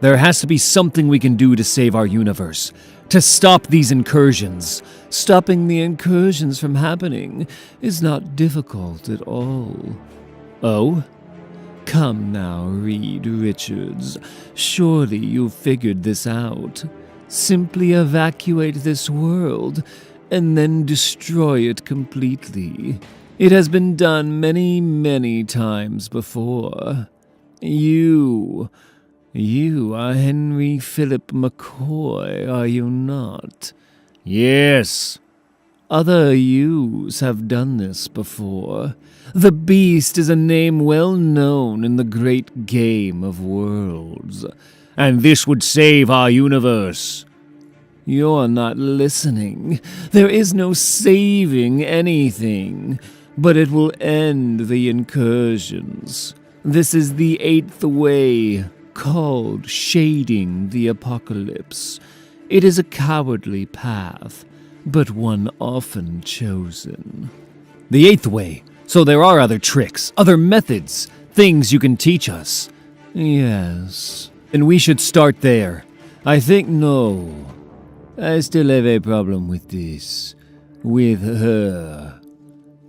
There has to be something we can do to save our universe, to stop these incursions. Stopping the incursions from happening is not difficult at all. Oh? Come now, Reed Richards. Surely you've figured this out. Simply evacuate this world, and then destroy it completely. It has been done many, many times before. You are Henry Philip McCoy, are you not? Yes. Other yous have done this before. The Beast is a name well known in the great game of worlds. And this would save our universe. You're not listening. There is no saving anything, but it will end the incursions. This is the 8th way, called shading the apocalypse. It is a cowardly path, but one often chosen. The 8th way. So there are other tricks, other methods, things you can teach us. Yes. And we should start there. I think no. I still have a problem with this. With her.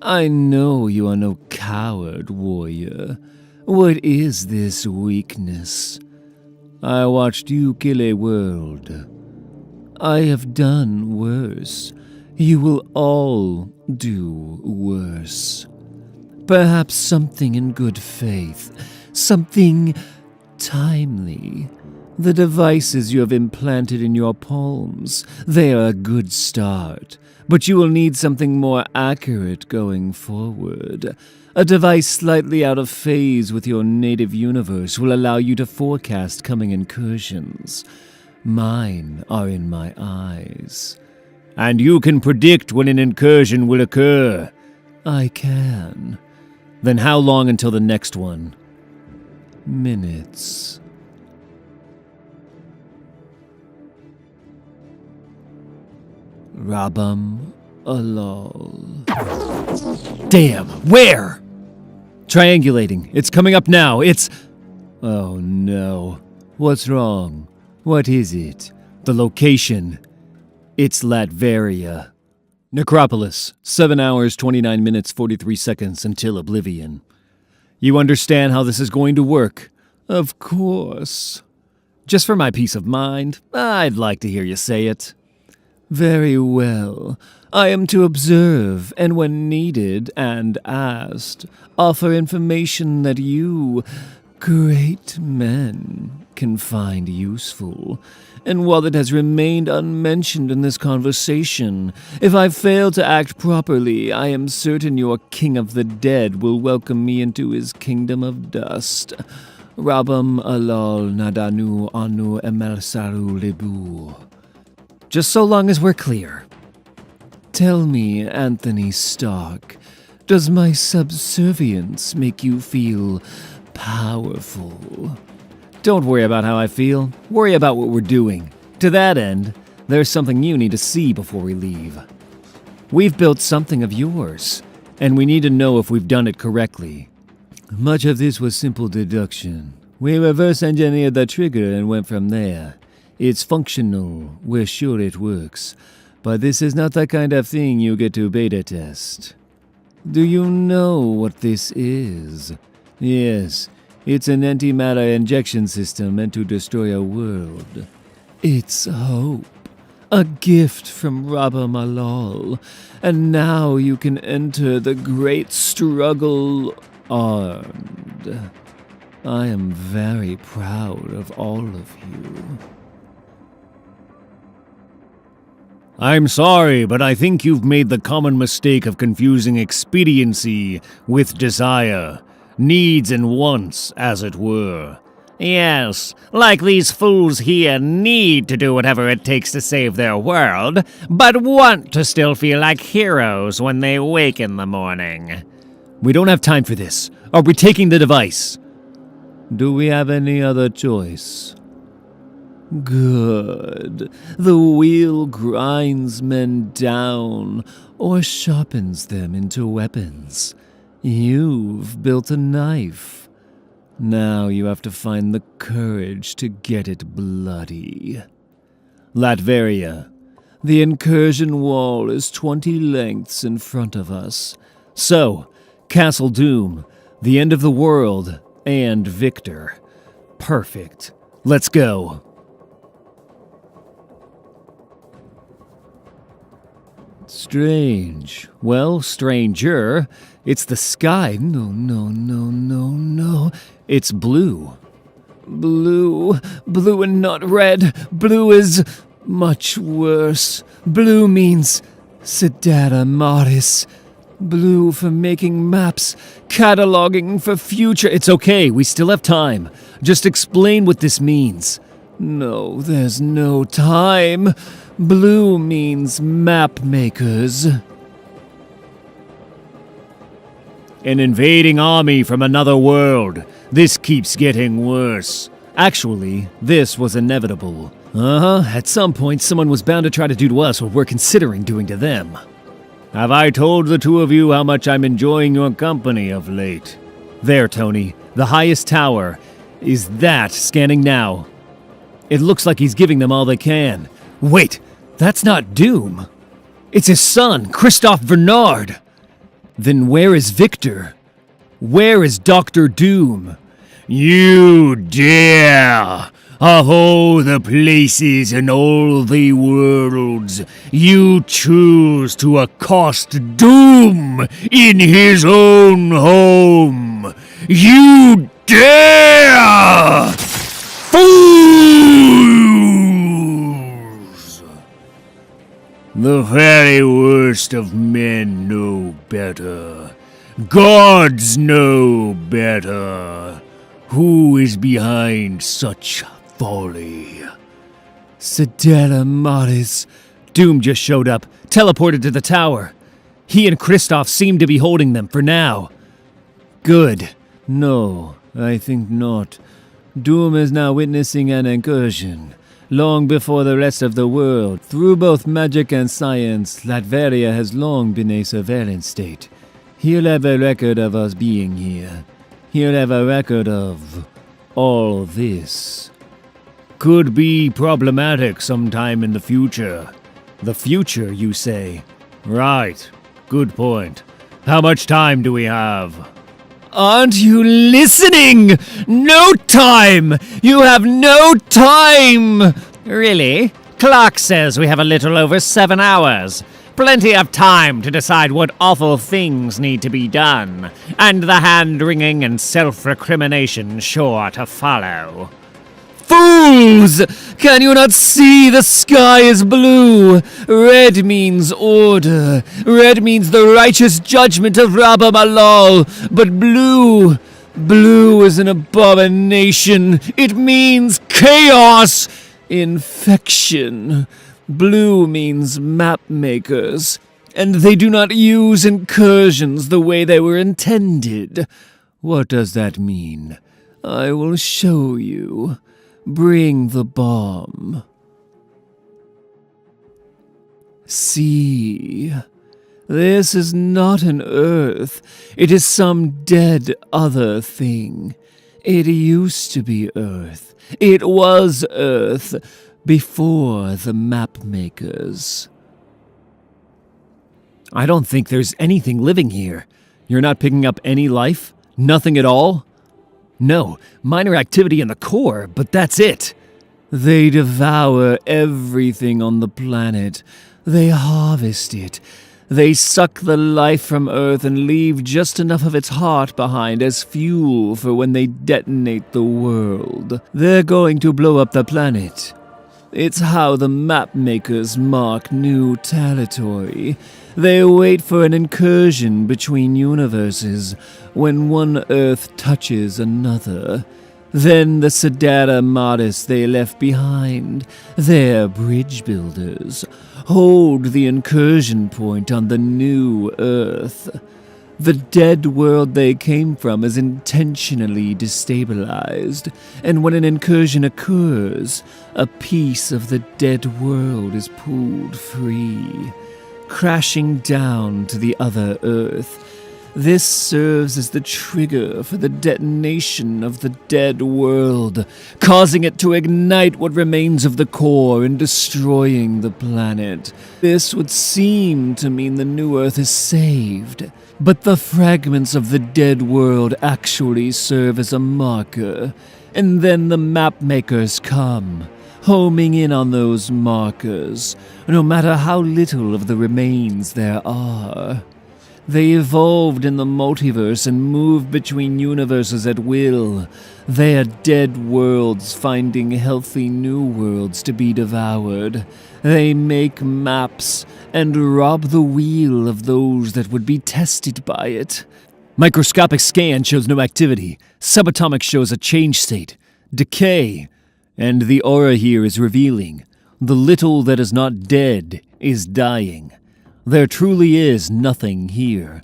I know you are no coward, warrior. What is this weakness? I watched you kill a world. I have done worse. You will all do worse. Perhaps something in good faith. Something timely. The devices you have implanted in your palms, they are a good start. But you will need something more accurate going forward. A device slightly out of phase with your native universe will allow you to forecast coming incursions. Mine are in my eyes. And you can predict when an incursion will occur. I can. Then how long until the next one? Minutes. Rabam Alal. Damn, where? Triangulating. It's coming up now. It's... Oh no. What's wrong? What is it? The location. It's Latveria. Necropolis. 7 hours, 29 minutes, 43 seconds until oblivion. You understand how this is going to work? Of course. Just for my peace of mind, I'd like to hear you say it. Very well. I am to observe, and when needed and asked, offer information that you, great men, can find useful. And while it has remained unmentioned in this conversation, if I fail to act properly, I am certain your king of the dead will welcome me into his kingdom of dust. Rabam alal nadanu anu emelsaru libu. Just so long as we're clear. Tell me, Anthony Stark, does my subservience make you feel powerful? Don't worry about how I feel. Worry about what we're doing. To that end, there's something you need to see before we leave. We've built something of yours, and we need to know if we've done it correctly. Much of this was simple deduction. We reverse engineered the trigger and went from there. It's functional. We're sure it works. But this is not the kind of thing you get to beta test. Do you know what this is? Yes, it's an antimatter injection system meant to destroy a world. It's hope. A gift from Rabba Malal, and now you can enter the great struggle armed. I am very proud of all of you. I'm sorry, but I think you've made the common mistake of confusing expediency with desire. Needs and wants, as it were. Yes, like these fools here need to do whatever it takes to save their world, but want to still feel like heroes when they wake in the morning. We don't have time for this. Are we taking the device? Do we have any other choice? Good. The wheel grinds men down or sharpens them into weapons. You've built a knife. Now you have to find the courage to get it bloody. Latveria. The incursion wall is 20 lengths in front of us. So, Castle Doom, the end of the world, and Victor. Perfect. Let's go. Strange. Well, stranger. It's the sky. No. It's blue. Blue and not red. Blue is much worse. Blue means Sedera Maris. Blue for making maps, cataloging for future. It's okay, we still have time. Just explain what this means. No, there's no time. Blue means map makers. An invading army from another world. This keeps getting worse. Actually, this was inevitable. At some point someone was bound to try to do to us what we're considering doing to them. Have I told the two of you how much I'm enjoying your company of late? There, Tony. The highest tower. Is that scanning now? It looks like he's giving them all they can. Wait, that's not Doom. It's his son, Christophe Bernard. Then where is Victor? Where is Dr. Doom? You dare! Of all the places in all the worlds, you choose to accost Doom in his own home! You dare! Fools! The very worst of men know better. Gods know better. Who is behind such folly? Sedera Maris. Doom just showed up, teleported to the tower. He and Christoph seem to be holding them for now. Good. No, I think not. Doom is now witnessing an incursion. Long before the rest of the world, through both magic and science, Latveria has long been a surveillance state. He'll have a record of us being here. He'll have a record of all this. Could be problematic sometime in the future. The future, you say? Right. Good point. How much time do we have? Aren't you listening? No time! You have no time! Really? Clock says we have a little over 7 hours. Plenty of time to decide what awful things need to be done, and the hand-wringing and self-recrimination sure to follow. Fools! Can you not see the sky is blue? Red means order. Red means the righteous judgment of Rabba Malal. But blue is an abomination. It means chaos. Infection. Blue means map makers. And they do not use incursions the way they were intended. What does that mean? I will show you. Bring the bomb. See, this is not an Earth. It is some dead other thing. It used to be Earth. It was Earth before the map makers. I don't think there's anything living here. You're not picking up any life? Nothing at all? No, minor activity in the core, but that's it. They devour everything on the planet. They harvest it. They suck the life from Earth and leave just enough of its heart behind as fuel for when they detonate the world. They're going to blow up the planet. It's how the map makers mark new territory. They wait for an incursion between universes when one Earth touches another. Then the Sidera Modis they left behind, their bridge builders, hold the incursion point on the new Earth. The dead world they came from is intentionally destabilized, and when an incursion occurs, a piece of the dead world is pulled free, crashing down to the other Earth. This serves as the trigger for the detonation of the dead world, causing it to ignite what remains of the core and destroying the planet. This would seem to mean the new Earth is saved, but the fragments of the dead world actually serve as a marker, and then the map makers come, homing in on those markers, no matter how little of the remains there are. They evolved in the multiverse and move between universes at will. They are dead worlds finding healthy new worlds to be devoured. They make maps and rob the wheel of those that would be tested by it. Microscopic scan shows no activity. Subatomic shows a change state, decay, and the aura here is revealing. The little that is not dead is dying. There truly is nothing here.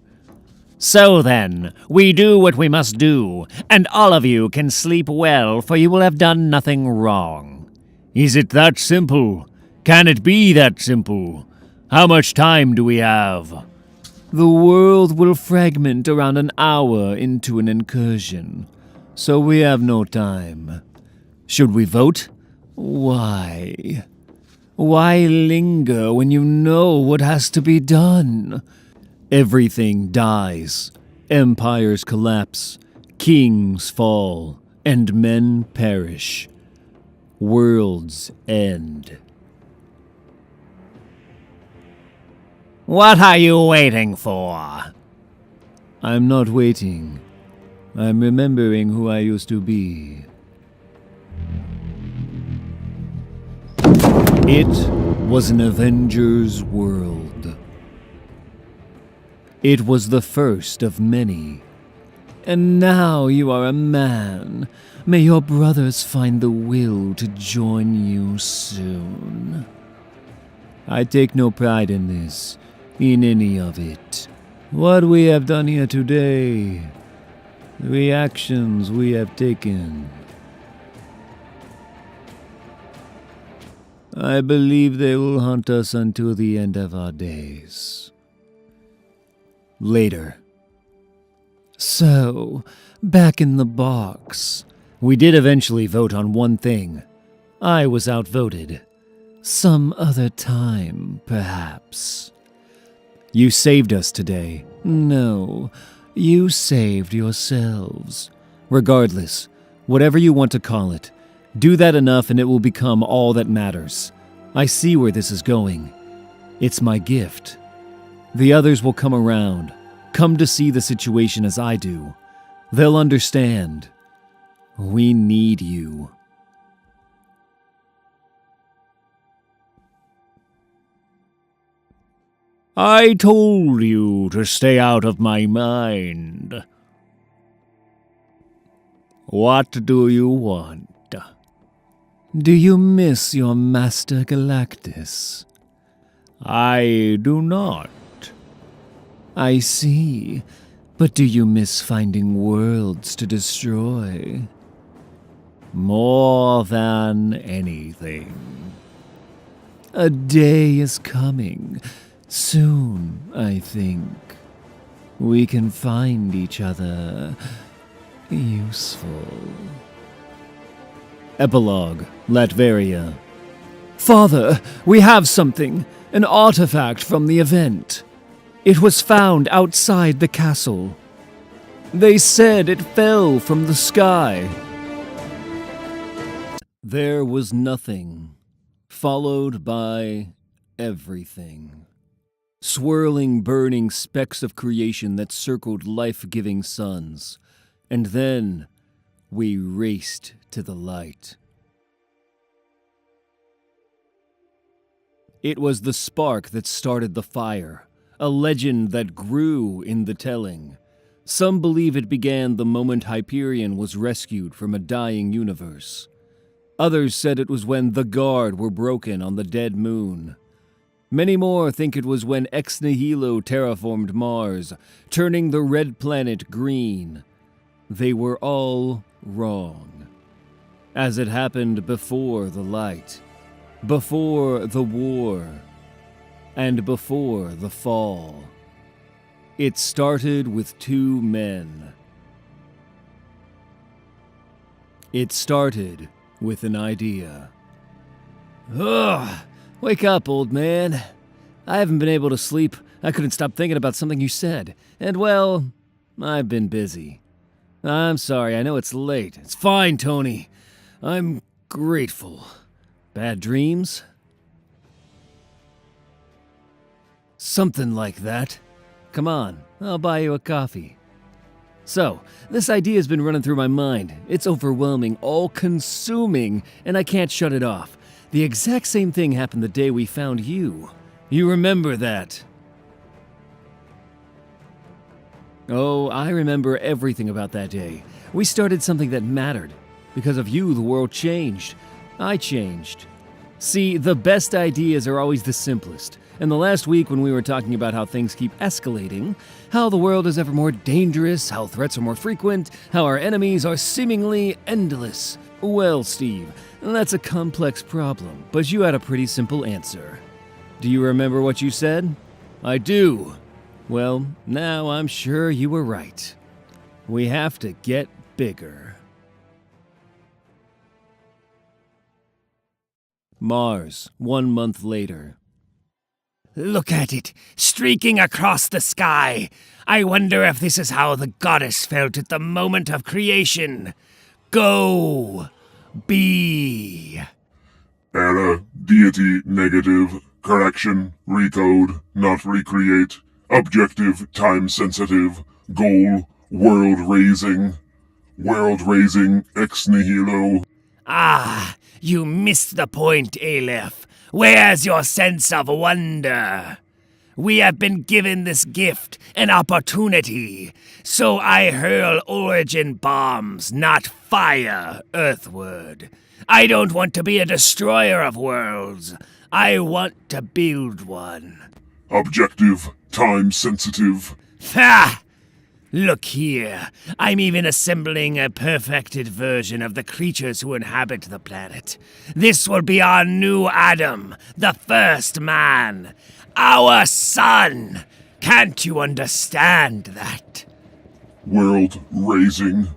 So then, we do what we must do, and all of you can sleep well, for you will have done nothing wrong. Is it that simple? Can it be that simple? How much time do we have? The world will fragment around an hour into an incursion, so we have no time. Should we vote? Why? Why linger when you know what has to be done? Everything dies. Empires collapse. Kings fall. And men perish. Worlds end. What are you waiting for? I'm not waiting. I'm remembering who I used to be. It was an Avengers world. It was the first of many. And now you are a man. May your brothers find the will to join you soon. I take no pride in this, in any of it. What we have done here today, the reactions we have taken, I believe they will haunt us until the end of our days. Later. So, back in the box. We did eventually vote on one thing. I was outvoted. Some other time, perhaps. You saved us today. No, you saved yourselves. Regardless, whatever you want to call it, do that enough and it will become all that matters. I see where this is going. It's my gift. The others will come around, come to see the situation as I do. They'll understand. We need you. I told you to stay out of my mind. What do you want? Do you miss your Master Galactus? I do not. I see. But do you miss finding worlds to destroy? More than anything. A day is coming. Soon, I think. We can find each other useful. Epilogue, Latveria. Father, we have something. An artifact from the event. It was found outside the castle. They said it fell from the sky. There was nothing, followed by everything. Swirling, burning specks of creation that circled life-giving suns. And then we raced to the light. It was the spark that started the fire, a legend that grew in the telling. Some believe it began the moment Hyperion was rescued from a dying universe. Others said it was when the Guard were broken on the dead moon. Many more think it was when Ex Nihilo terraformed Mars, turning the red planet green. They were all wrong. As it happened before the light, before the war, and before the fall. It started with two men. It started with an idea. Ugh! Wake up, old man. I haven't been able to sleep. I couldn't stop thinking about something you said. And, well, I've been busy. I'm sorry, I know it's late. It's fine, Tony. I'm grateful. Bad dreams? Something like that. Come on, I'll buy you a coffee. So, this idea's been running through my mind. It's overwhelming, all-consuming, and I can't shut it off. The exact same thing happened the day we found you. You remember that? Oh, I remember everything about that day. We started something that mattered. Because of you, the world changed. I changed. See, the best ideas are always the simplest. And the last week when we were talking about how things keep escalating, how the world is ever more dangerous, how threats are more frequent, how our enemies are seemingly endless. Well, Steve, that's a complex problem, but you had a pretty simple answer. Do you remember what you said? I do. Well, now I'm sure you were right. We have to get bigger. Mars, 1 month later. Look at it, streaking across the sky. I wonder if this is how the goddess felt at the moment of creation. Go. Be. Error, deity, negative, correction, recode, not recreate, objective, time sensitive, goal, world raising, ex nihilo. Ah, you missed the point, Aleph. Where's your sense of wonder? We have been given this gift, an opportunity, so I hurl origin bombs, not fire, earthward. I don't want to be a destroyer of worlds. I want to build one. Objective, time sensitive. Ha! Look here, I'm even assembling a perfected version of the creatures who inhabit the planet. This will be our new Adam, the first man, our son. Can't you understand that? World raising.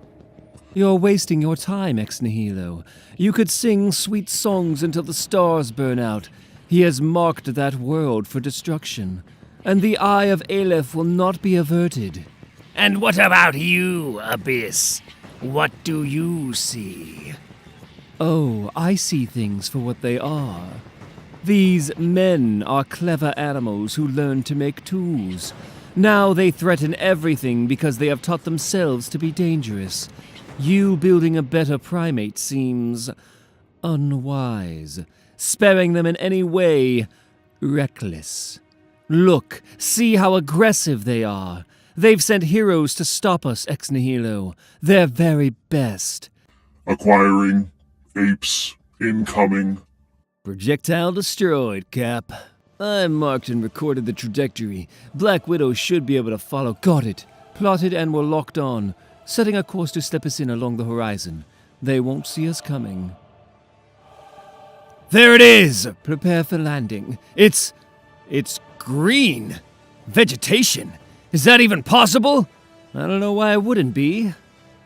You're wasting your time, Ex Nihilo. You could sing sweet songs until the stars burn out. He has marked that world for destruction, and the eye of Aleph will not be averted. And what about you, Abyss? What do you see? Oh, I see things for what they are. These men are clever animals who learn to make tools. Now they threaten everything because they have taught themselves to be dangerous. You building a better primate seems unwise. Sparing them in any way, reckless. Look, see how aggressive they are. They've sent heroes to stop us, Ex Nihilo. Their very best. Acquiring, apes, incoming. Projectile destroyed, Cap. I marked and recorded the trajectory. Black Widow should be able to follow. Got it. Plotted and we're locked on. Setting a course to step us in along the horizon. They won't see us coming. There it is! Prepare for landing. It's green. Vegetation. Is that even possible? I don't know why it wouldn't be.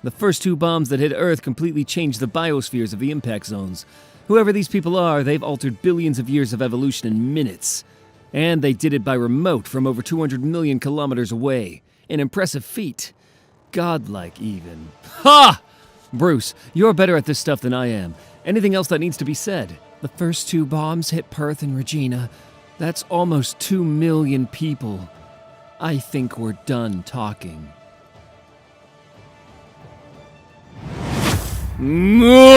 The first two bombs that hit Earth completely changed the biospheres of the impact zones. Whoever these people are, they've altered billions of years of evolution in minutes. And they did it by remote from over 200 million kilometers away. An impressive feat. Godlike, even. Ha! Bruce, you're better at this stuff than I am. Anything else that needs to be said? The first 2 bombs hit Perth and Regina. That's almost 2 million people. I think we're done talking. No!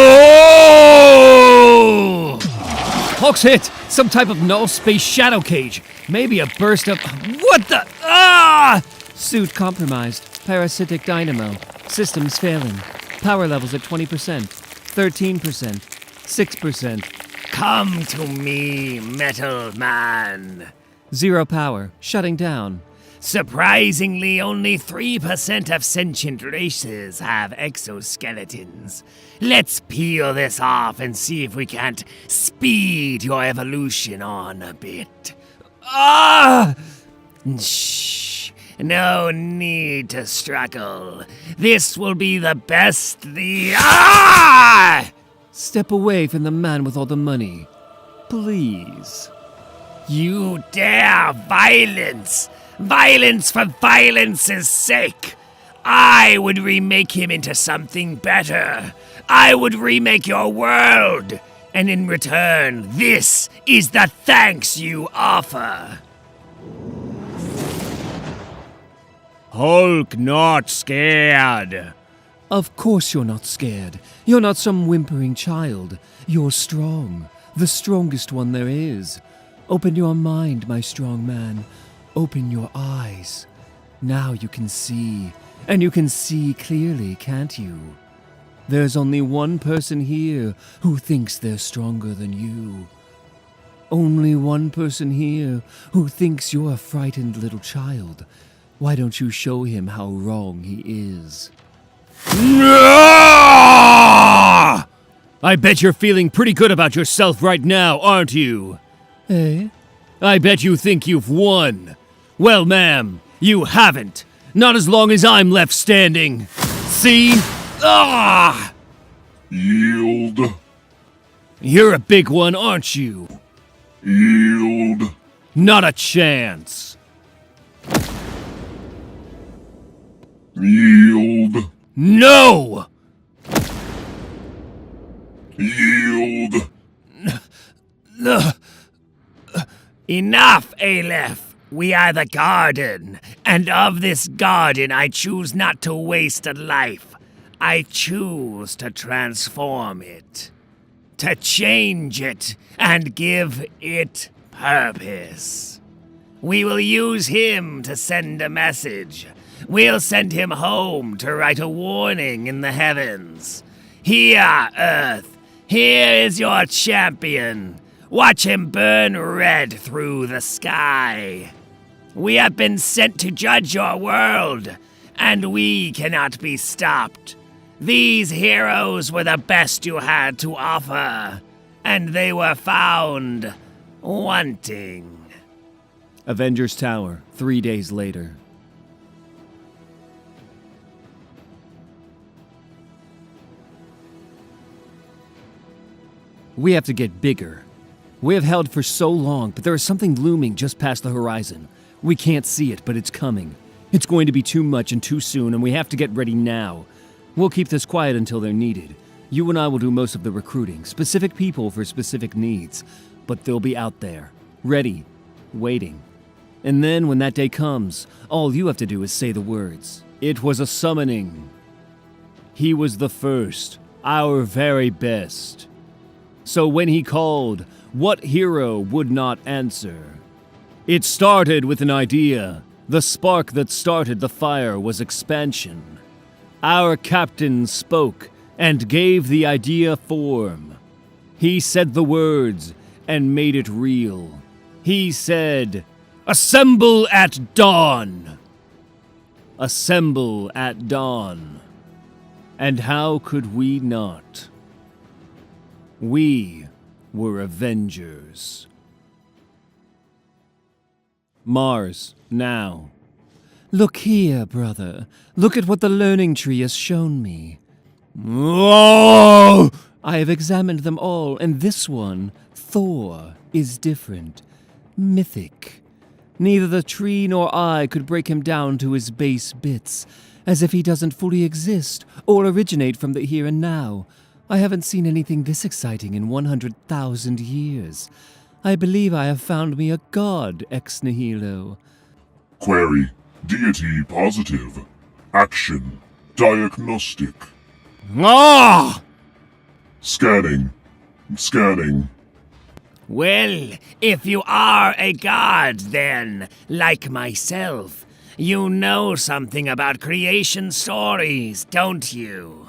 Hulk's hit! Some type of null space shadow cage. Maybe a burst of... What the... Ah! Suit compromised. Parasitic dynamo. Systems failing. Power levels at 20%. 13%. 6%. Come to me, Metal Man. 0 power. Shutting down. Surprisingly, only 3% of sentient races have exoskeletons. Let's peel this off and see if we can't speed your evolution on a bit. Ah! Shh. No need to struggle. This will be the best Ah! Step away from the man with all the money. Please. You dare violence! Violence for violence's sake! I would remake him into something better. I would remake your world. And in return, this is the thanks you offer. Hulk not scared. Of course you're not scared. You're not some whimpering child. You're strong. The strongest one there is. Open your mind, my strong man. Open your eyes. Now you can see. And you can see clearly, can't you? There's only one person here who thinks they're stronger than you. Only one person here who thinks you're a frightened little child. Why don't you show him how wrong he is? I bet you're feeling pretty good about yourself right now, aren't you? Eh? I bet you think you've won. Well, ma'am, you haven't. Not as long as I'm left standing. See? Ah! Yield. You're a big one, aren't you? Yield. Not a chance. Yield. No! Yield. Enough, Aleph. We are the garden, and of this garden I choose not to waste a life. I choose to transform it, to change it, and give it purpose. We will use him to send a message. We'll send him home to write a warning in the heavens. Here, Earth, here is your champion. Watch him burn red through the sky. We have been sent to judge your world, and we cannot be stopped. These heroes were the best you had to offer, and they were found wanting. Avengers Tower, 3 days later. We have to get bigger. We have held for so long, but there is something looming just past the horizon. We can't see it, but it's coming. It's going to be too much and too soon, and we have to get ready now. We'll keep this quiet until they're needed. You and I will do most of the recruiting, specific people for specific needs, but they'll be out there, ready, waiting. And then when that day comes, all you have to do is say the words. It was a summoning. He was the first, our very best. So when he called, what hero would not answer? It started with an idea. The spark that started the fire was expansion. Our captain spoke and gave the idea form. He said the words and made it real. He said, "Assemble at dawn!" Assemble at dawn. And how could we not? We were Avengers. Mars, now. Look here, brother. Look at what the learning tree has shown me. Oh! I have examined them all, and this one, Thor, is different. Mythic. Neither the tree nor I could break him down to his base bits, as if he doesn't fully exist or originate from the here and now. I haven't seen anything this exciting in 100,000 years. I believe I have found me a god, ex nihilo. Query. Deity positive. Action. Diagnostic. Ah! Scanning. Scanning. Well, if you are a god, then, like myself, you know something about creation stories, don't you?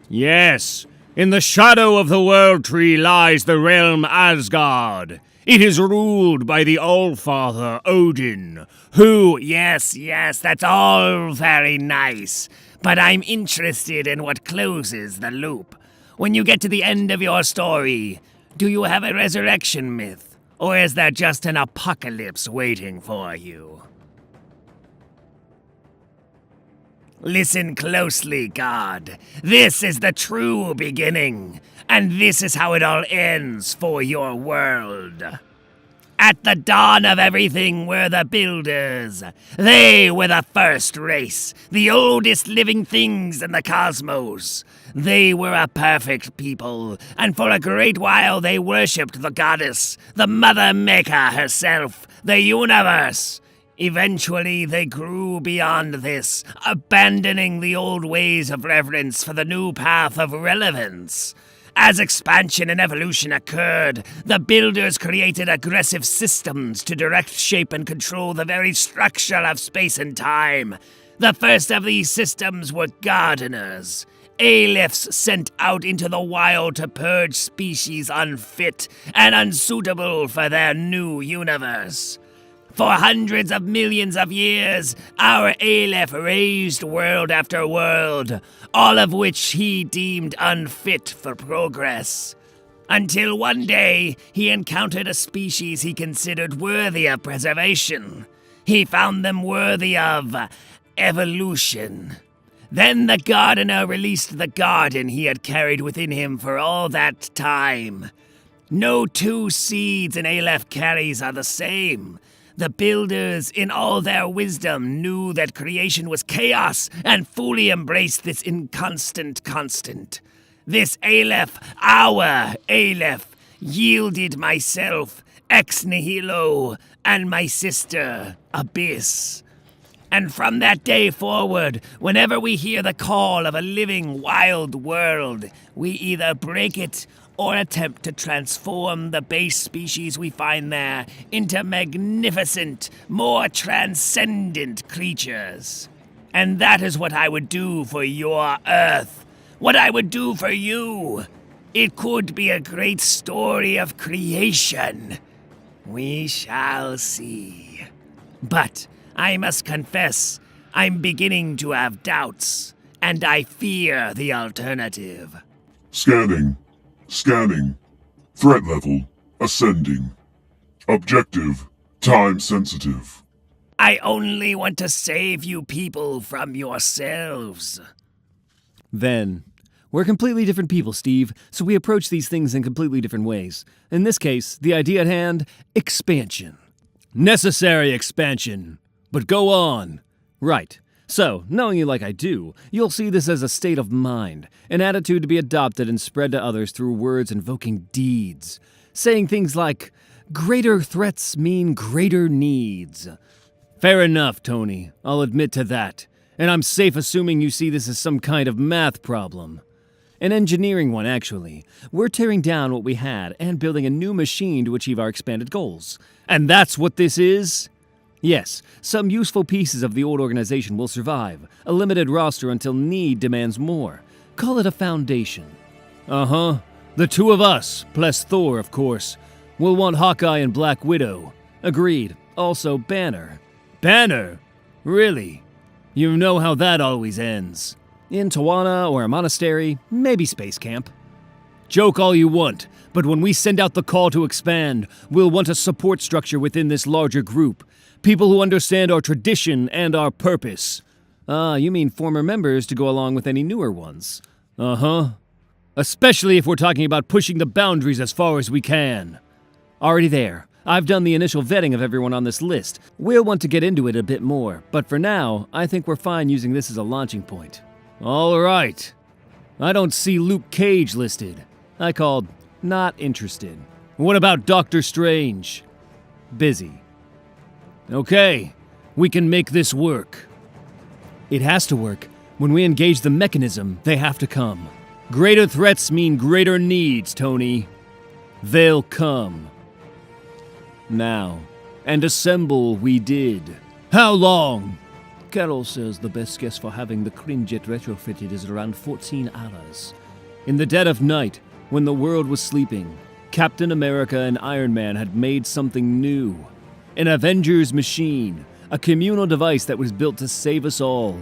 Yes, in the shadow of the World Tree lies the realm Asgard. It is ruled by the All-Father Odin, who... Yes, that's all very nice, but I'm interested in what closes the loop. When you get to the end of your story, do you have a resurrection myth, or is there just an apocalypse waiting for you? Listen closely, God. This is the true beginning, and this is how it all ends for your world. At the dawn of everything were the builders. They were the first race, the oldest living things in the cosmos. They were a perfect people, and for a great while they worshipped the goddess, the Mother Maker herself, the universe. Eventually, they grew beyond this, abandoning the old ways of reverence for the new path of relevance. As expansion and evolution occurred, the builders created aggressive systems to direct, shape, and control the very structure of space and time. The first of these systems were gardeners, Alephs sent out into the wild to purge species unfit and unsuitable for their new universe. For hundreds of millions of years, our Aleph raised world after world, all of which he deemed unfit for progress. Until one day, he encountered a species he considered worthy of preservation. He found them worthy of evolution. Then the gardener released the garden he had carried within him for all that time. No two seeds an Aleph carries are the same. The builders, in all their wisdom, knew that creation was chaos and fully embraced this inconstant constant. This Aleph, our Aleph, yielded myself, ex nihilo, and my sister, Abyss. And from that day forward, whenever we hear the call of a living, wild world, we either break it or attempt to transform the base species we find there into magnificent, more transcendent creatures. And that is what I would do for your Earth. What I would do for you. It could be a great story of creation. We shall see. But I must confess, I'm beginning to have doubts, and I fear the alternative. Scanning. Scanning. Threat level ascending. Objective time sensitive. I only want to save you people from yourselves. Then, we're completely different people, Steve, so we approach these things in completely different ways. In this case, the idea at hand, expansion. Necessary expansion. But go on. Right. So, knowing you like I do, you'll see this as a state of mind, an attitude to be adopted and spread to others through words invoking deeds. Saying things like, greater threats mean greater needs. Fair enough, Tony. I'll admit to that. And I'm safe assuming you see this as some kind of math problem. An engineering one, actually. We're tearing down what we had and building a new machine to achieve our expanded goals. And that's what this is? Yes, some useful pieces of the old organization will survive. A limited roster until need demands more. Call it a foundation. Uh-huh. The two of us, plus Thor, of course. We'll want Hawkeye and Black Widow. Agreed. Also Banner. Banner? Really? You know how that always ends. In Tawana or a monastery, maybe space camp. Joke all you want, but when we send out the call to expand, we'll want a support structure within this larger group. People who understand our tradition and our purpose. You mean former members to go along with any newer ones. Uh-huh. Especially if we're talking about pushing the boundaries as far as we can. Already there. I've done the initial vetting of everyone on this list. We'll want to get into it a bit more, but for now, I think we're fine using this as a launching point. All right. I don't see Luke Cage listed. I called not interested. What about Doctor Strange? Busy. Okay, we can make this work. It has to work. When we engage the mechanism, they have to come. Greater threats mean greater needs, Tony. They'll come. Now. And assemble we did. How long? Carol says the best guess for having the Crinjet retrofitted is around 14 hours. In the dead of night, when the world was sleeping, Captain America and Iron Man had made something new. An Avengers machine, a communal device that was built to save us all.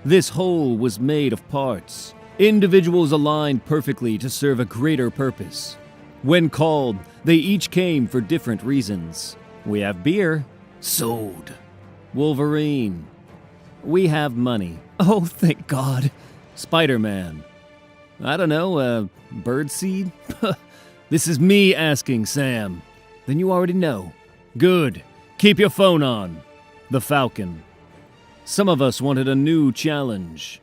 This whole was made of parts, individuals aligned perfectly to serve a greater purpose. When called, they each came for different reasons. We have beer. Sold. Wolverine. We have money. Oh, thank God. Spider-Man. I don't know, birdseed? This is me asking, Sam. Then you already know. Good. Keep your phone on. The Falcon. Some of us wanted a new challenge.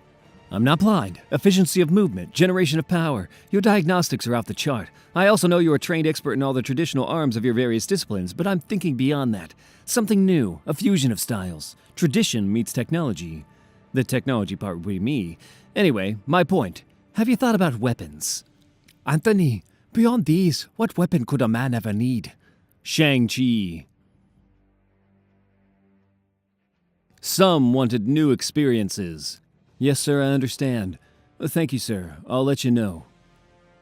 I'm not blind. Efficiency of movement, generation of power. Your diagnostics are off the chart. I also know you're a trained expert in all the traditional arms of your various disciplines, but I'm thinking beyond that. Something new, a fusion of styles. Tradition meets technology. The technology part would be me. Anyway, my point. Have you thought about weapons? Anthony, beyond these, what weapon could a man ever need? Shang-Chi. Some wanted new experiences. Yes, sir, I understand. Thank you, sir. I'll let you know.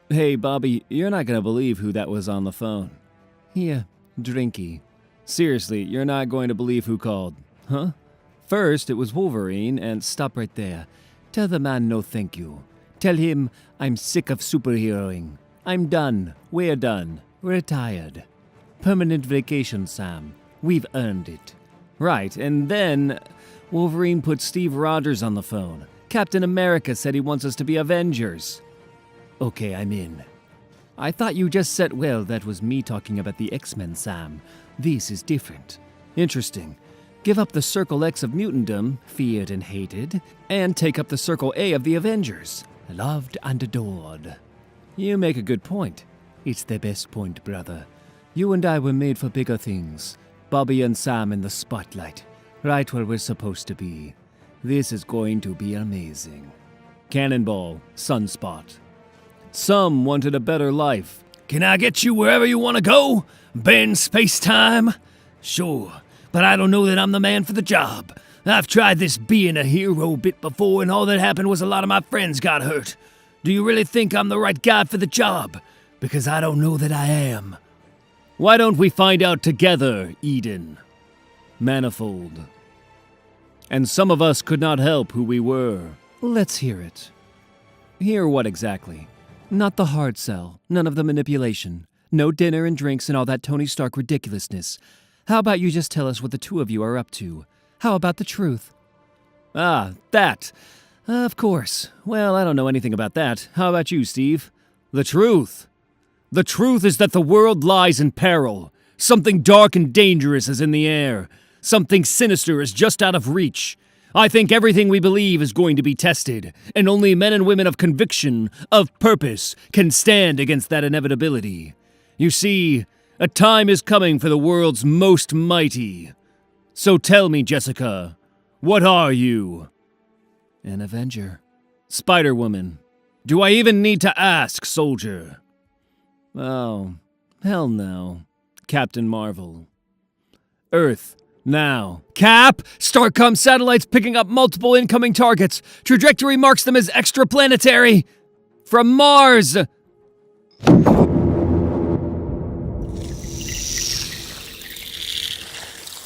Hey, Bobby, you're not gonna believe who that was on the phone. Here, drinky. Seriously, you're not going to believe who called. Huh? First, it was Wolverine, and stop right there. Tell the man no thank you. Tell him I'm sick of superheroing. I'm done. We're done. Retired. Permanent vacation, Sam. We've earned it. Right, and then Wolverine put Steve Rogers on the phone. Captain America said he wants us to be Avengers. Okay, I'm in. I thought you just said, well, that was me talking about the X-Men, Sam. This is different. Interesting. Give up the Circle X of mutantdom, feared and hated, and take up the Circle A of the Avengers, loved and adored. You make a good point. It's the best point, brother. You and I were made for bigger things. Bobby and Sam in the spotlight, right where we're supposed to be. This is going to be amazing. Cannonball, Sunspot. Some wanted a better life. Can I get you wherever you want to go? Bend space-time? Sure, but I don't know that I'm the man for the job. I've tried this being a hero bit before, and all that happened was a lot of my friends got hurt. Do you really think I'm the right guy for the job? Because I don't know that I am. Why don't we find out together, Eden? Manifold. And some of us could not help who we were. Let's hear it. Hear what exactly? Not the hard sell, none of the manipulation. No dinner and drinks and all that Tony Stark ridiculousness. How about you just tell us what the two of you are up to? How about the truth? Ah, that. Of course. Well, I don't know anything about that. How about you, Steve? The truth. The truth is that the world lies in peril. Something dark and dangerous is in the air. Something sinister is just out of reach. I think everything we believe is going to be tested, and only men and women of conviction, of purpose, can stand against that inevitability. You see, a time is coming for the world's most mighty. So tell me, Jessica, what are you? An Avenger. Spider-Woman. Do I even need to ask, soldier? Oh, hell no. Captain Marvel. Earth. Now. Cap! Starcom satellites picking up multiple incoming targets. Trajectory marks them as extraplanetary. From Mars!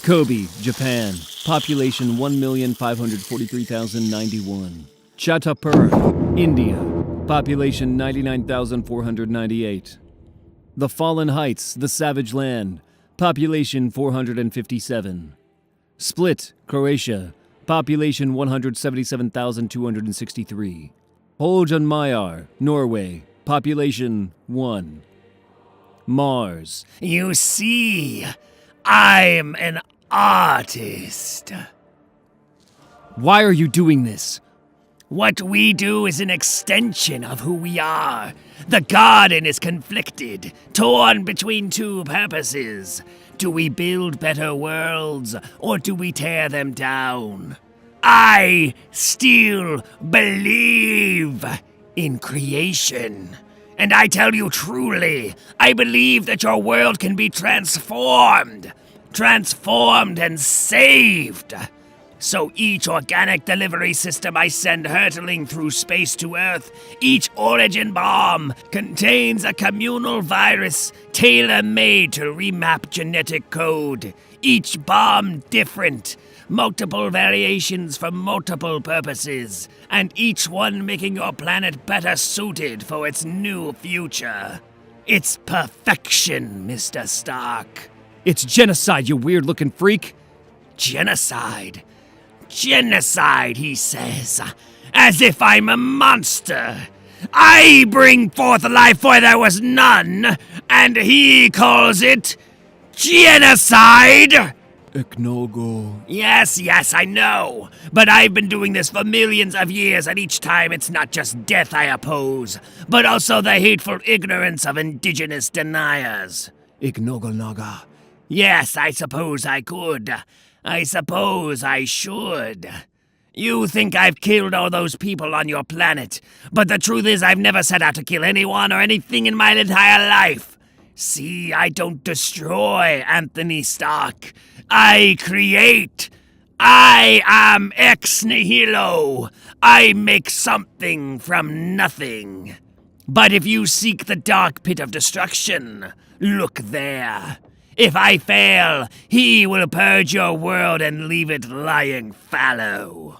Kobe, Japan. Population 1,543,091. Chhatarpur, India. Population 99,498. The Fallen Heights, the Savage Land. Population 457. Split, Croatia. Population 177,263. Holjan Mayar, Norway. Population 1. Mars. You see, I'm an artist. Why are you doing this? What we do is an extension of who we are. The garden is conflicted, torn between two purposes. Do we build better worlds, or do we tear them down? I still believe in creation. And I tell you truly, I believe that your world can be transformed and saved. So each organic delivery system I send hurtling through space to Earth, each origin bomb, contains a communal virus tailor-made to remap genetic code. Each bomb different, multiple variations for multiple purposes, and each one making your planet better suited for its new future. It's perfection, Mr. Stark. It's genocide, you weird-looking freak. Genocide? Genocide, he says, as if I'm a monster. I bring forth life where there was none, and he calls it genocide! Ignogo. Yes, I know. But I've been doing this for millions of years, and each time it's not just death I oppose, but also the hateful ignorance of indigenous deniers. Ignogonaga. Yes, I suppose I could. I suppose I should. You think I've killed all those people on your planet, but the truth is I've never set out to kill anyone or anything in my entire life. See, I don't destroy, Anthony Stark. I create. I am ex nihilo. I make something from nothing. But if you seek the dark pit of destruction, look there. If I fail, he will purge your world and leave it lying fallow.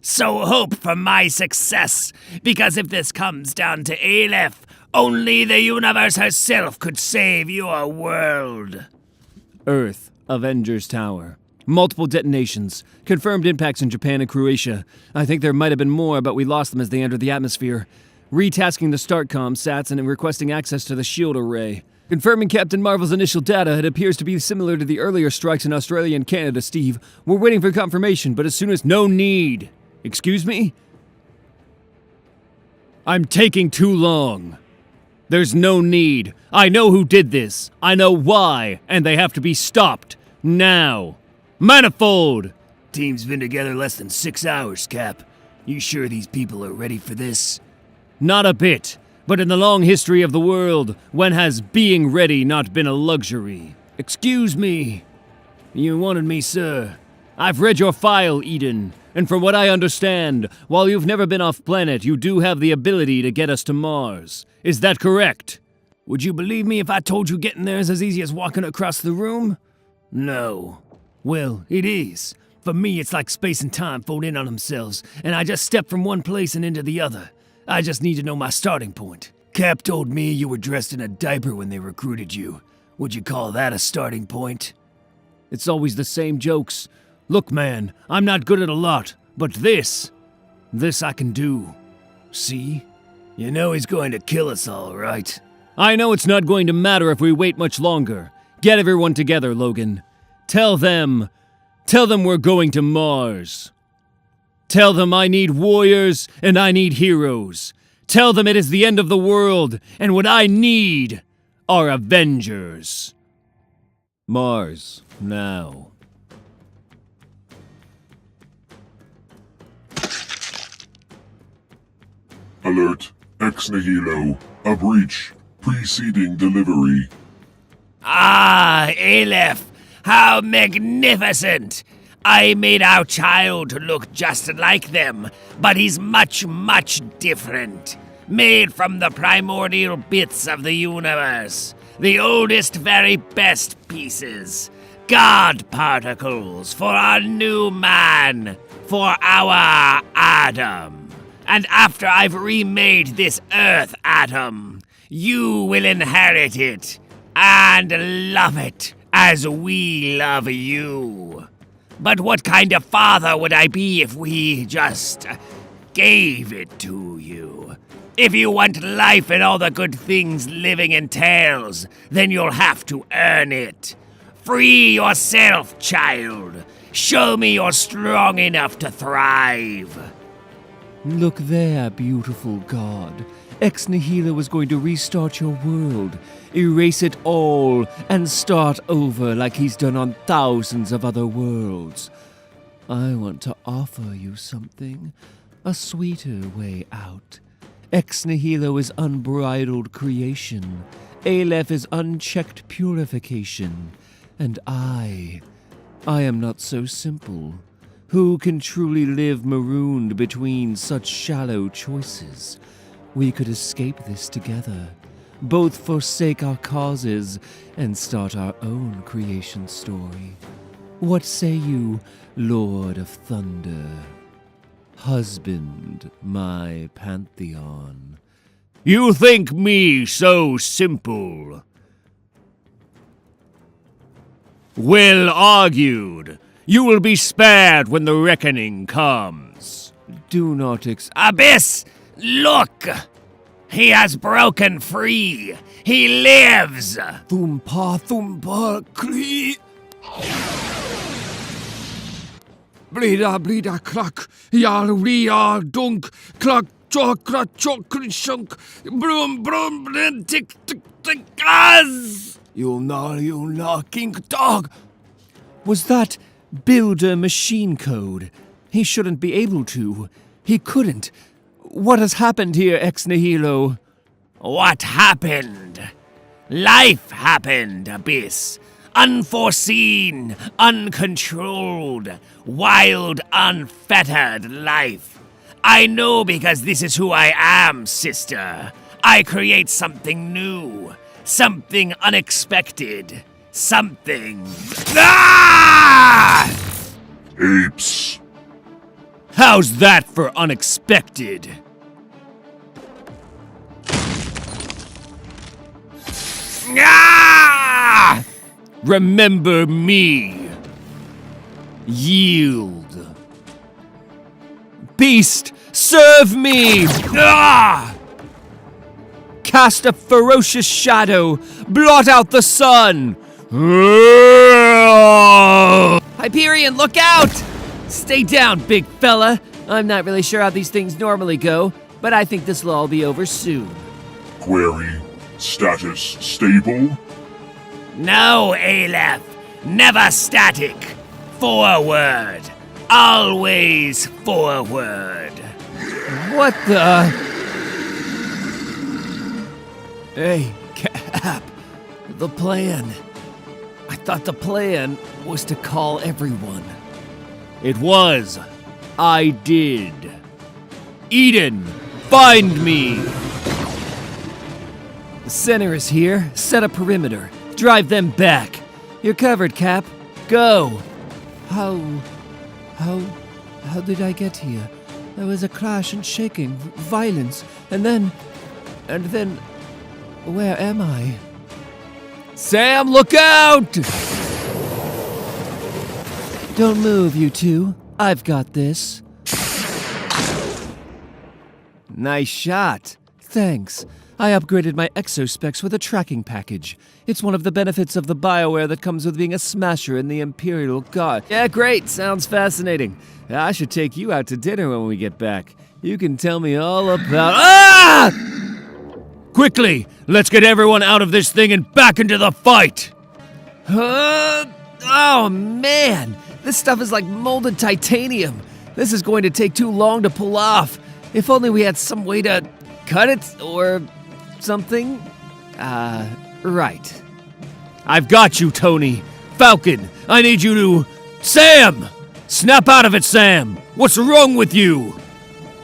So hope for my success, because if this comes down to Aleph, only the universe herself could save your world. Earth, Avengers Tower. Multiple detonations. Confirmed impacts in Japan and Croatia. I think there might have been more, but we lost them as they entered the atmosphere. Retasking the StartCom sats and requesting access to the shield array. Confirming Captain Marvel's initial data, it appears to be similar to the earlier strikes in Australia and Canada, Steve. We're waiting for confirmation, but as soon as no need. Excuse me? I'm taking too long. There's no need. I know who did this. I know why, and they have to be stopped. Now. Manifold! Team's been together less than 6 hours, Cap. You sure these people are ready for this? Not a bit. But in the long history of the world, when has being ready not been a luxury? Excuse me. You wanted me, sir. I've read your file, Eden, and from what I understand, while you've never been off planet, you do have the ability to get us to Mars. Is that correct? Would you believe me if I told you getting there is as easy as walking across the room? No. Well, it is. For me, it's like space and time fold in on themselves, and I just step from one place and into the other. I just need to know my starting point. Cap told me you were dressed in a diaper when they recruited you. Would you call that a starting point? It's always the same jokes. Look, man, I'm not good at a lot, but this I can do. See? You know he's going to kill us all, right? I know it's not going to matter if we wait much longer. Get everyone together, Logan. Tell them we're going to Mars. Tell them I need warriors and I need heroes. Tell them it is the end of the world, and what I need are Avengers. Mars, now. Alert. Ex nihilo. A breach. Preceding delivery. Ah, Aleph, how magnificent! I made our child to look just like them, but he's much, much different. Made from the primordial bits of the universe. The oldest, very best pieces. God particles for our new man. For our Adam. And after I've remade this Earth Atom, you will inherit it and love it as we love you. But what kind of father would I be if we just gave it to you? If you want life and all the good things living entails, then you'll have to earn it. Free yourself, child. Show me you're strong enough to thrive. Look there, beautiful god. Ex Nihilo is going to restart your world, erase it all, and start over like he's done on thousands of other worlds. I want to offer you something, a sweeter way out. Ex Nihilo is unbridled creation. Aleph is unchecked purification. And I am not so simple. Who can truly live marooned between such shallow choices? We could escape this together, both forsake our causes and start our own creation story. What say you, Lord of Thunder? Husband my pantheon. You think me so simple? Well argued. You will be spared when the reckoning comes. Do not Abyss! Look! He has broken free! He lives! Thumpa, kli. Blida, cluck. Ria, dunk, cluck, chok, shunk. Brum, tick, az! You'll not, king dog. Was that Builder machine code? He shouldn't be able to. He couldn't. What has happened here, Ex Nihilo? What happened? Life happened, Abyss. Unforeseen, uncontrolled, wild, unfettered life. I know because this is who I am, sister. I create something new, something unexpected, something... Ah! Apes. How's that for unexpected? Ah! Remember me. Yield. Beast, serve me! Ah! Cast a ferocious shadow, blot out the sun! Hyperion, look out! Stay down, big fella. I'm not really sure how these things normally go, but I think this'll all be over soon. Query. Status stable? No, Aleph. Never static. Forward. Always forward. What the... Hey, Cap. The plan. I thought the plan was to call everyone. It was. I did. Eden, find me. The center is here. Set a perimeter. Drive them back. You're covered, Cap. Go. How did I get here? There was a crash and shaking, violence, and then, where am I? Sam, look out! Don't move, you two. I've got this. Nice shot. Thanks. I upgraded my exospecs with a tracking package. It's one of the benefits of the BioWare that comes with being a smasher in the Imperial Guard. Yeah, great. Sounds fascinating. I should take you out to dinner when we get back. You can tell me all about... Ah! Quickly, let's get everyone out of this thing and back into the fight. Oh, man. This stuff is like molded titanium. This is going to take too long to pull off. If only we had some way to cut it or something. Right. I've got you, Tony. Falcon, I need you to... Sam! Snap out of it, Sam! What's wrong with you?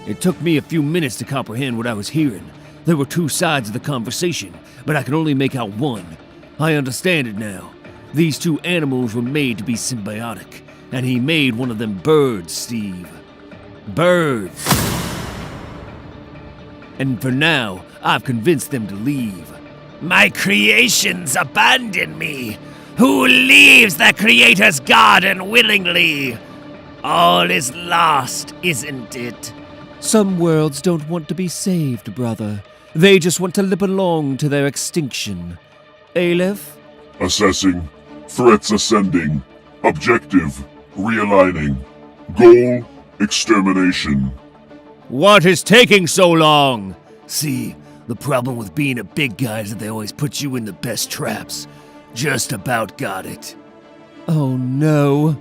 It took me a few minutes to comprehend what I was hearing. There were two sides of the conversation, but I could only make out one. I understand it now. These two animals were made to be symbiotic, and he made one of them birds, Steve. Birds. And for now, I've convinced them to leave. My creations abandon me. Who leaves the Creator's garden willingly? All is lost, isn't it? Some worlds don't want to be saved, brother. They just want to belong to their extinction. Aleph? Assessing. Threats ascending. Objective. Realigning. Goal. Extermination. What is taking so long? See, the problem with being a big guy is that they always put you in the best traps. Just about got it. Oh no.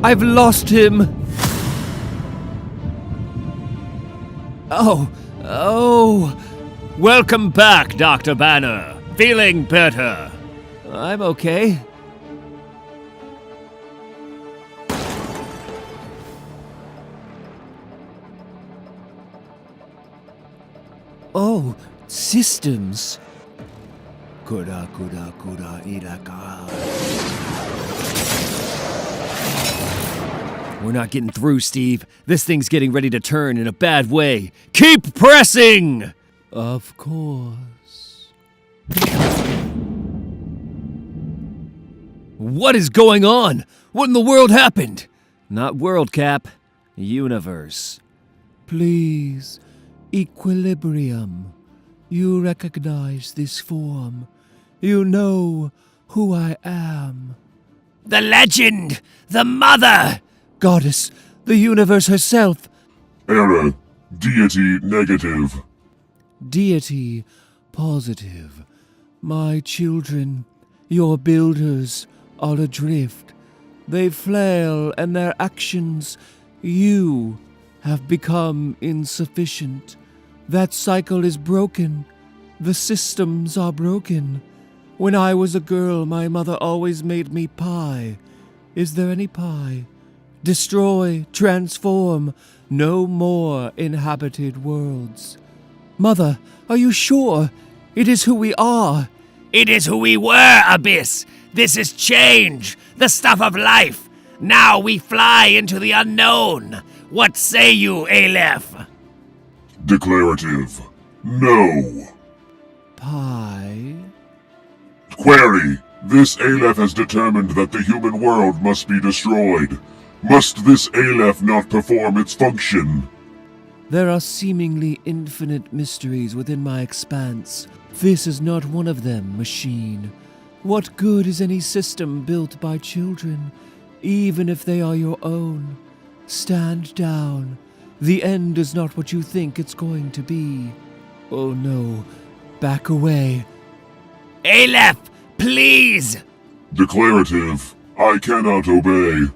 I've lost him! Oh! Welcome back, Dr. Banner. Feeling better? I'm okay. Oh, systems. Kura iraka. We're not getting through, Steve. This thing's getting ready to turn in a bad way. Keep pressing! Of course. What is going on? What in the world happened? Not world, Cap. Universe. Please, equilibrium. You recognize this form. You know who I am. The legend! The mother! Goddess, the universe herself. Error. Deity negative. Deity positive. My children, your builders, are adrift. They flail, and their actions, you, have become insufficient. That cycle is broken. The systems are broken. When I was a girl, my mother always made me pie. Is there any pie? Destroy, transform, no more inhabited worlds. Mother, are you sure? It is who we are. It is who we were, Abyss. This is change, the stuff of life. Now we fly into the unknown. What say you, Aleph? Declarative. No. Pie? Query. This Aleph has determined that the human world must be destroyed. Must this Aleph not perform its function? There are seemingly infinite mysteries within my expanse. This is not one of them, machine. What good is any system built by children, even if they are your own? Stand down. The end is not what you think it's going to be. Oh no, back away. Aleph, please! Declarative. I cannot obey.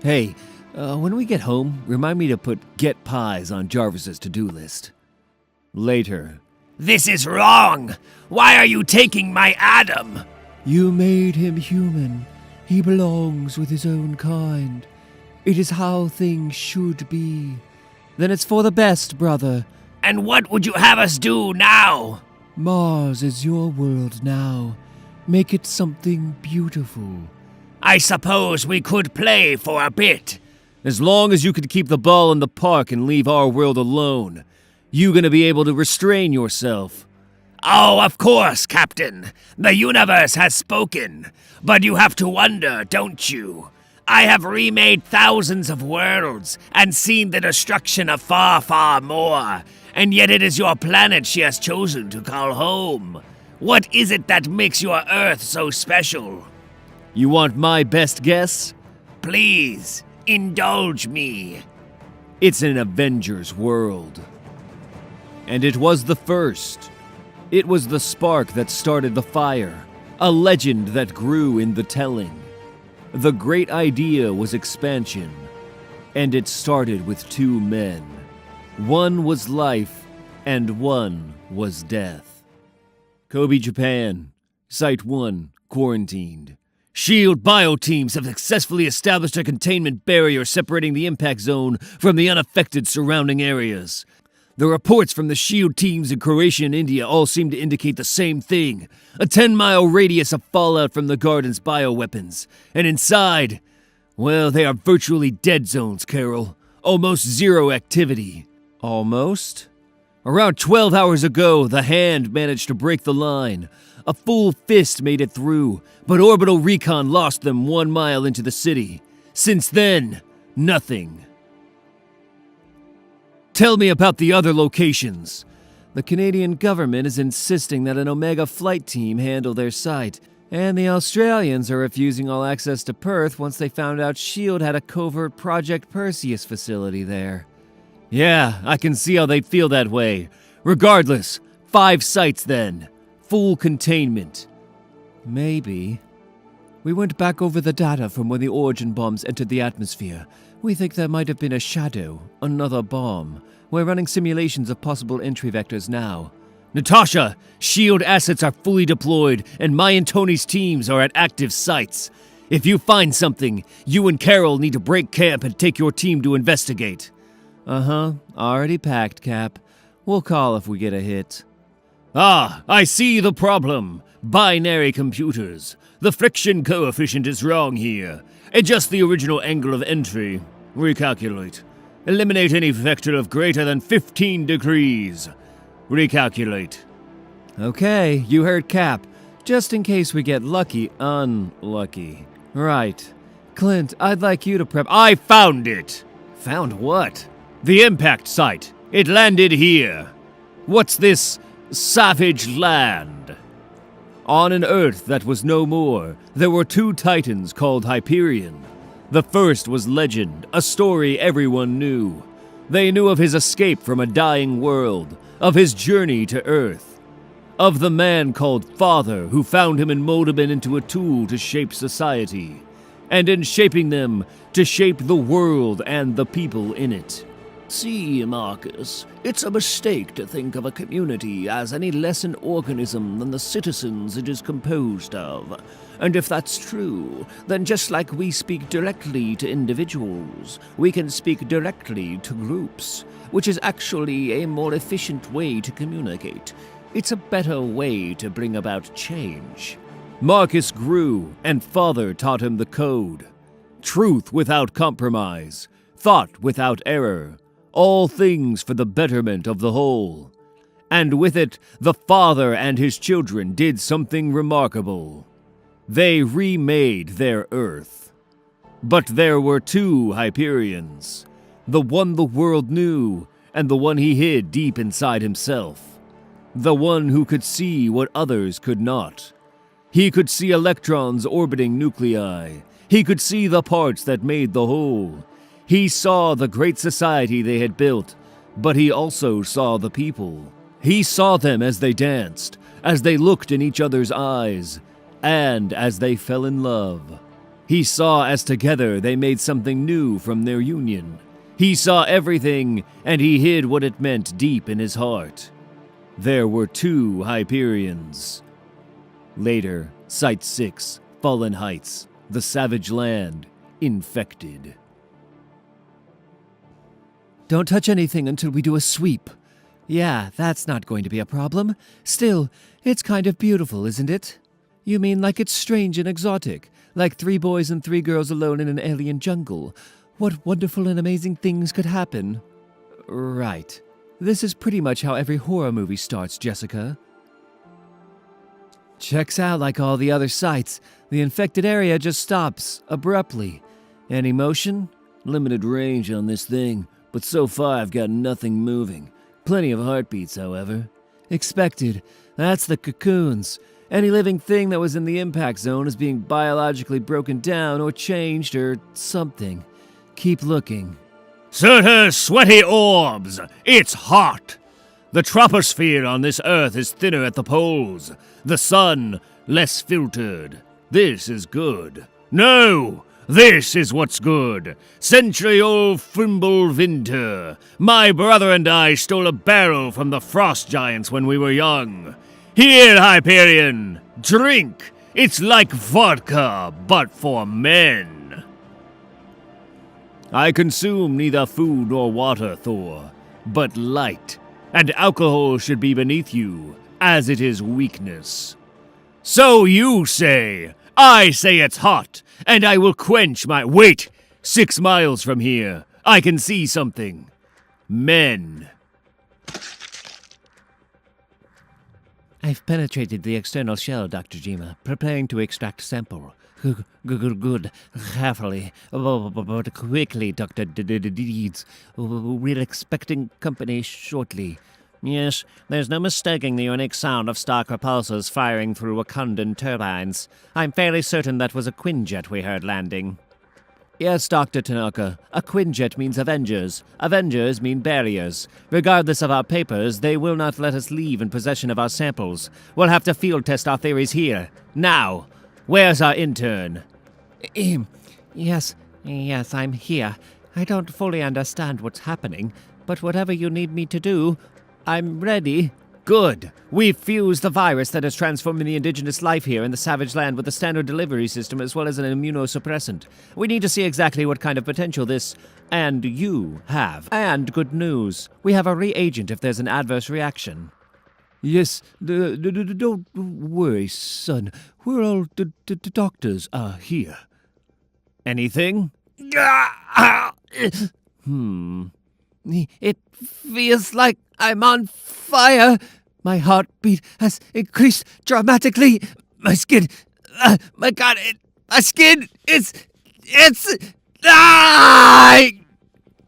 Hey, when we get home, remind me to put get pies on Jarvis's to-do list. Later. This is wrong! Why are you taking my Adam? You made him human. He belongs with his own kind. It is how things should be. Then it's for the best, brother. And what would you have us do now? Mars is your world now. Make it something beautiful. I suppose we could play for a bit. As long as you can keep the ball in the park and leave our world alone, you gonna be able to restrain yourself. Oh, of course, Captain. The universe has spoken. But you have to wonder, don't you? I have remade thousands of worlds and seen the destruction of far, far more. And yet it is your planet she has chosen to call home. What is it that makes your Earth so special? You want my best guess? Please, indulge me. It's an Avengers world. And it was the first. It was the spark that started the fire, a legend that grew in the telling. The great idea was expansion, and it started with two men. One was life, and one was death. Kobe, Japan. Site 1, quarantined. SHIELD bio teams have successfully established a containment barrier separating the impact zone from the unaffected surrounding areas. The reports from the SHIELD teams in Croatia and India all seem to indicate the same thing. A 10-mile radius of fallout from the Garden's bioweapons. And inside, well, they are virtually dead zones, Carol. Almost zero activity. Almost? Around 12 hours ago, the Hand managed to break the line. A full fist made it through, but orbital recon lost them 1 mile into the city. Since then, nothing. Tell me about the other locations. The Canadian government is insisting that an Omega flight team handle their site, and the Australians are refusing all access to Perth once they found out S.H.I.E.L.D. had a covert Project Perseus facility there. Yeah, I can see how they'd feel that way. Regardless, 5 sites then. Full containment. Maybe. We went back over the data from when the origin bombs entered the atmosphere. We think there might have been a shadow, another bomb. We're running simulations of possible entry vectors now. Natasha, S.H.I.E.L.D. assets are fully deployed, and my and Tony's teams are at active sites. If you find something, you and Carol need to break camp and take your team to investigate. Already packed, Cap. We'll call if we get a hit. Ah, I see the problem. Binary computers. The friction coefficient is wrong here. Adjust the original angle of entry. Recalculate. Eliminate any vector of greater than 15 degrees. Recalculate. Okay, you heard Cap. Just in case we get unlucky. Right. Clint, I'd like you to prep— I found it! Found what? The impact site. It landed here. What's this savage land? On an Earth that was no more, there were 2 titans called Hyperion. The first was legend, a story everyone knew. They knew of his escape from a dying world, of his journey to Earth, of the man called Father who found him and molded him into a tool to shape society, and in shaping them, to shape the world and the people in it. See, Marcus, it's a mistake to think of a community as any less an organism than the citizens it is composed of. And if that's true, then just like we speak directly to individuals, we can speak directly to groups, which is actually a more efficient way to communicate. It's a better way to bring about change. Marcus grew, and Father taught him the code. Truth without compromise, thought without error, all things for the betterment of the whole. And with it, the Father and his children did something remarkable. They remade their Earth. But there were 2 Hyperions, the one the world knew, and the one he hid deep inside himself. The one who could see what others could not. He could see electrons orbiting nuclei. He could see the parts that made the whole. He saw the great society they had built, but he also saw the people. He saw them as they danced, as they looked in each other's eyes, and as they fell in love. He saw as together they made something new from their union. He saw everything, and he hid what it meant deep in his heart. There were 2 Hyperions. Later, Site 6, Fallen Heights, the Savage Land, infected. Don't touch anything until we do a sweep. Yeah, that's not going to be a problem. Still, it's kind of beautiful, isn't it? You mean like it's strange and exotic, like 3 boys and 3 girls alone in an alien jungle. What wonderful and amazing things could happen. Right. This is pretty much how every horror movie starts, Jessica. Checks out like all the other sites. The infected area just stops, abruptly. Any motion? Limited range on this thing. But so far I've got nothing moving. Plenty of heartbeats, however. Expected. That's the cocoons. Any living thing that was in the impact zone is being biologically broken down or changed or something. Keep looking. Certain sweaty orbs! It's hot! The troposphere on this Earth is thinner at the poles. The sun, less filtered. This is good. No! This is what's good. Century-old Fimble Winter. My brother and I stole a barrel from the frost giants when we were young. Here, Hyperion, drink. It's like vodka, but for men. I consume neither food nor water, Thor, but light, and alcohol should be beneath you, as it is weakness. So you say. I say it's hot, and I will quench my— Wait! 6 miles from here, I can see something. Men. I've penetrated the external shell, Dr. Jima, preparing to extract sample. Good. Carefully, but quickly, Dr. Deeds. We're expecting company shortly. Yes, there's no mistaking the unique sound of star propulsors firing through Wakandan turbines. I'm fairly certain that was a Quinjet we heard landing. Yes, Dr. Tanaka. A Quinjet means Avengers. Avengers mean barriers. Regardless of our papers, they will not let us leave in possession of our samples. We'll have to field test our theories here. Now! Where's our intern? Yes, I'm here. I don't fully understand what's happening, but whatever you need me to do, I'm ready. Good. We've fused the virus that is transforming the indigenous life here in the savage land with a standard delivery system as well as an immunosuppressant. We need to see exactly what kind of potential this and you have. And good news. We have a reagent if there's an adverse reaction. Yes, don't worry, son. We're all the doctors are here. Anything? It feels like I'm on fire. My heartbeat has increased dramatically. My skin, my God, my skin, it's.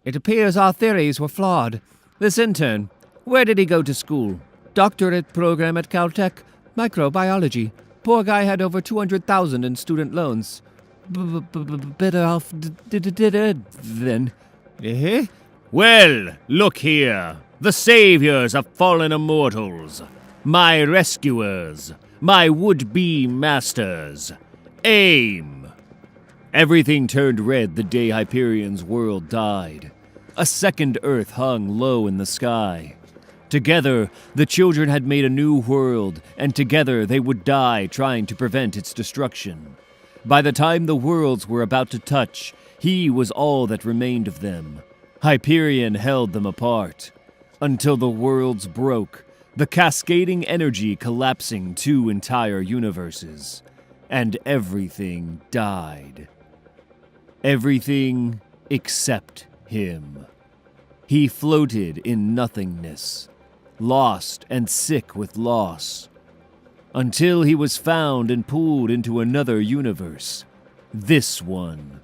It appears our theories were flawed. This intern, where did he go to school? Doctorate program at Caltech, microbiology. Poor guy had over 200,000 in student loans. Better off then. Eh? Well, look here. The saviors of fallen immortals. My rescuers. My would-be masters. Aim! Everything turned red the day Hyperion's world died. A second Earth hung low in the sky. Together, the children had made a new world, and together they would die trying to prevent its destruction. By the time the worlds were about to touch, he was all that remained of them. Hyperion held them apart, until the worlds broke, the cascading energy collapsing 2 entire universes, and everything died. Everything except him. He floated in nothingness, lost and sick with loss, until he was found and pulled into another universe. This one.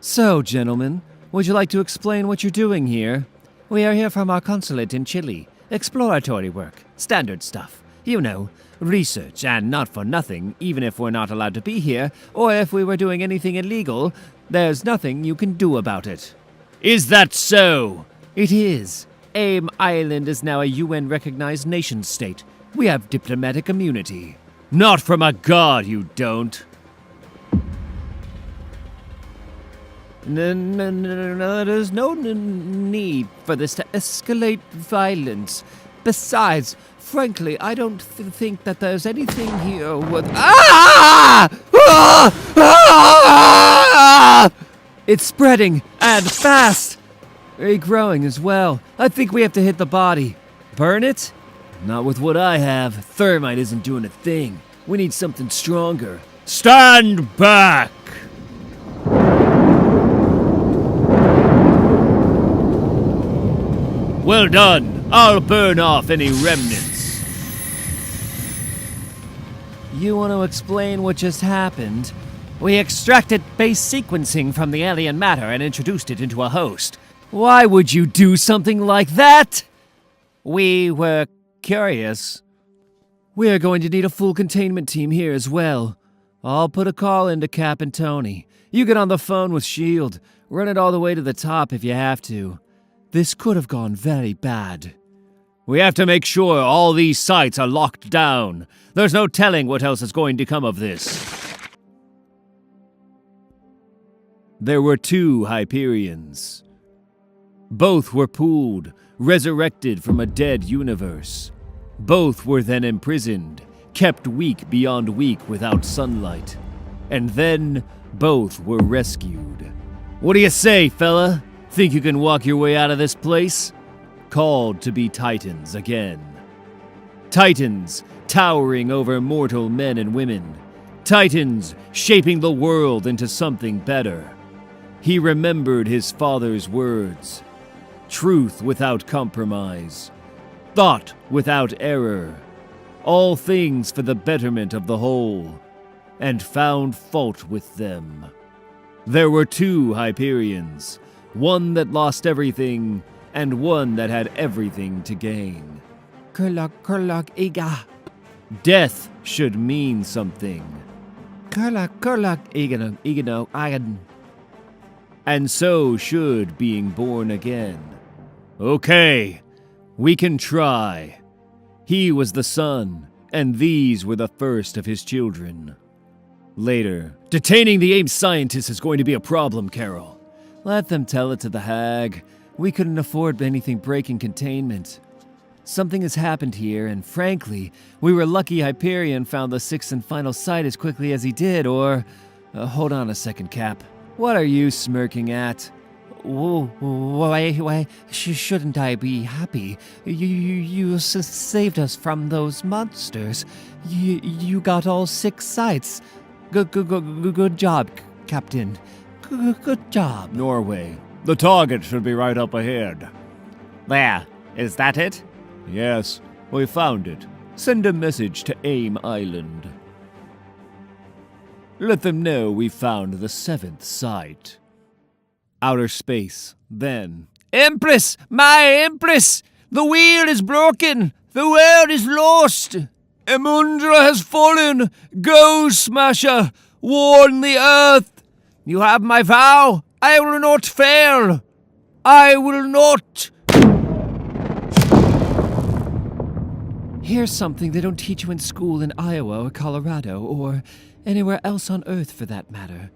So, gentlemen, would you like to explain what you're doing here? We are here from our consulate in Chile. Exploratory work. Standard stuff. You know, research, and not for nothing, even if we're not allowed to be here, or if we were doing anything illegal, there's nothing you can do about it. Is that so? It is. AIM Island is now a UN-recognized nation-state. We have diplomatic immunity. Not from a god, you don't. There's no need for this to escalate violence. Besides, frankly, I don't think that there's anything here worth... It's spreading, and fast! Regrowing as well. I think we have to hit the body. Burn it? Not with what I have. Thermite isn't doing a thing. We need something stronger. Stand back! Well done. I'll burn off any remnants. You want to explain what just happened? We extracted base sequencing from the alien matter and introduced it into a host. Why would you do something like that? We were curious. We're going to need a full containment team here as well. I'll put a call into Cap and Tony. You get on the phone with S.H.I.E.L.D. Run it all the way to the top if you have to. This could have gone very bad. We have to make sure all these sites are locked down. There's no telling what else is going to come of this. There were 2 Hyperions. Both were pooled, resurrected from a dead universe. Both were then imprisoned, kept week beyond week without sunlight. And then both were rescued. What do you say, fella? Think you can walk your way out of this place? Called to be Titans again. Titans towering over mortal men and women. Titans shaping the world into something better. He remembered his father's words. Truth without compromise. Thought without error. all things for the betterment of the whole, and found fault with them. There were 2 Hyperions, one that lost everything, and one that had everything to gain. Kurlok, iga. Death should mean something. Kurlok, igano, agan. And so should being born again. Okay, we can try. He was the son, and these were the first of his children. Later, detaining the AIM scientist is going to be a problem, Carol. Let them tell it to the hag. We couldn't afford anything breaking containment. Something has happened here, and frankly, we were lucky Hyperion found the 6th and final site as quickly as he did, or... hold on a second, Cap. What are you smirking at? Why shouldn't I be happy? You saved us from those monsters. You got all 6 sites. Good job, Captain. Good job. Norway. The target should be right up ahead. There. Is that it? Yes, we found it. Send a message to AIM Island. Let them know we found the 7th site. Outer space, then. Empress! My Empress! The wheel is broken! The world is lost! Emundra has fallen! Go, Smasher! Warn the Earth! You have my vow! I will not fail! I will not! Here's something they don't teach you in school in Iowa or Colorado, or anywhere else on Earth for that matter.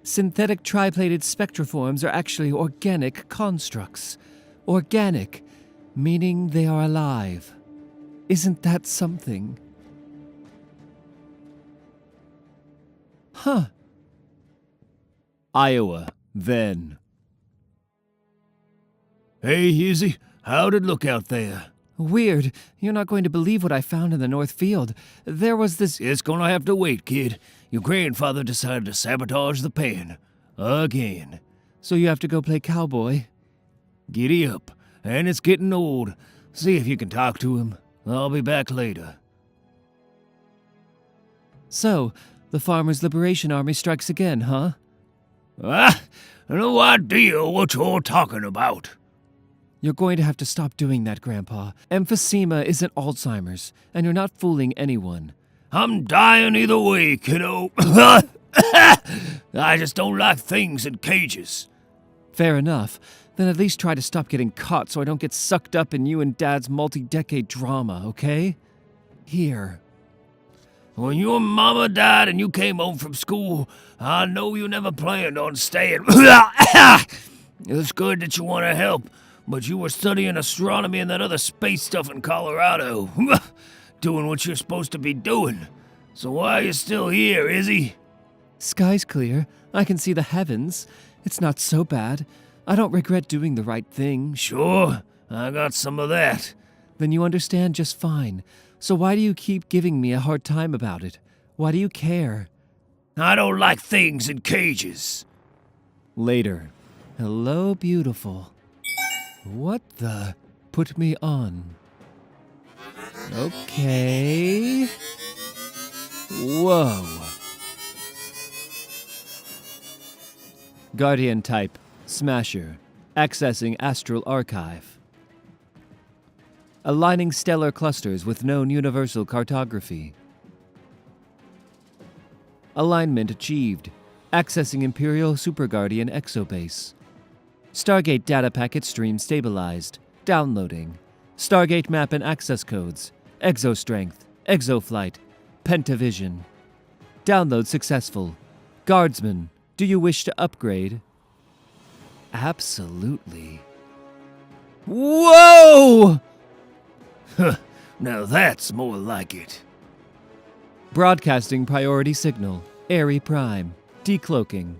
Synthetic triplated spectroforms are actually organic constructs. Organic, meaning they are alive. Isn't that something? Huh. Iowa, then. Hey, Izzy, how'd it look out there? Weird. You're not going to believe what I found in the North Field. There was this... It's gonna have to wait, kid. Your grandfather decided to sabotage the pen. Again. So you have to go play cowboy? Giddy up. And it's getting old. See if you can talk to him. I'll be back later. So, the Farmers' Liberation Army strikes again, huh? No idea what you're talking about. You're going to have to stop doing that, Grandpa. Emphysema isn't Alzheimer's, and you're not fooling anyone. I'm dying either way, kiddo. I just don't like things in cages. Fair enough. Then at least try to stop getting caught so I don't get sucked up in you and Dad's multi-decade drama, okay? Here. When your mama died and you came home from school, I know you never planned on staying. It's good that you want to help, but you were studying astronomy and that other space stuff in Colorado. Doing what you're supposed to be doing. So why are you still here, Izzy? Sky's clear. I can see the heavens. It's not so bad. I don't regret doing the right thing. Sure, I got some of that. Then you understand just fine. So why do you keep giving me a hard time about it? Why do you care? I don't like things in cages. Later. Hello, beautiful. What the? Put me on. Okay. Whoa. Guardian type. Smasher. Accessing Astral Archive. Aligning stellar clusters with known universal cartography. Alignment achieved. Accessing Imperial Super Guardian Exobase. Stargate data packet stream stabilized. Downloading. Stargate map and access codes. Exostrength. Exoflight. Pentavision. Download successful. Guardsman, do you wish to upgrade? Absolutely. Whoa! Now that's more like it. Broadcasting priority signal. Airy Prime. Decloaking.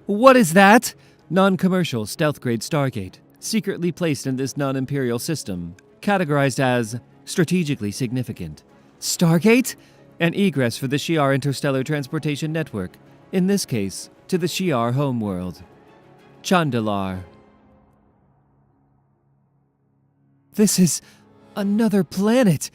What is that? Non-commercial stealth-grade Stargate. Secretly placed in this non-imperial system. Categorized as strategically significant. Stargate? An egress for the Shi'ar Interstellar Transportation Network. In this case, to the Shi'ar homeworld. Chandalar. This is another planet.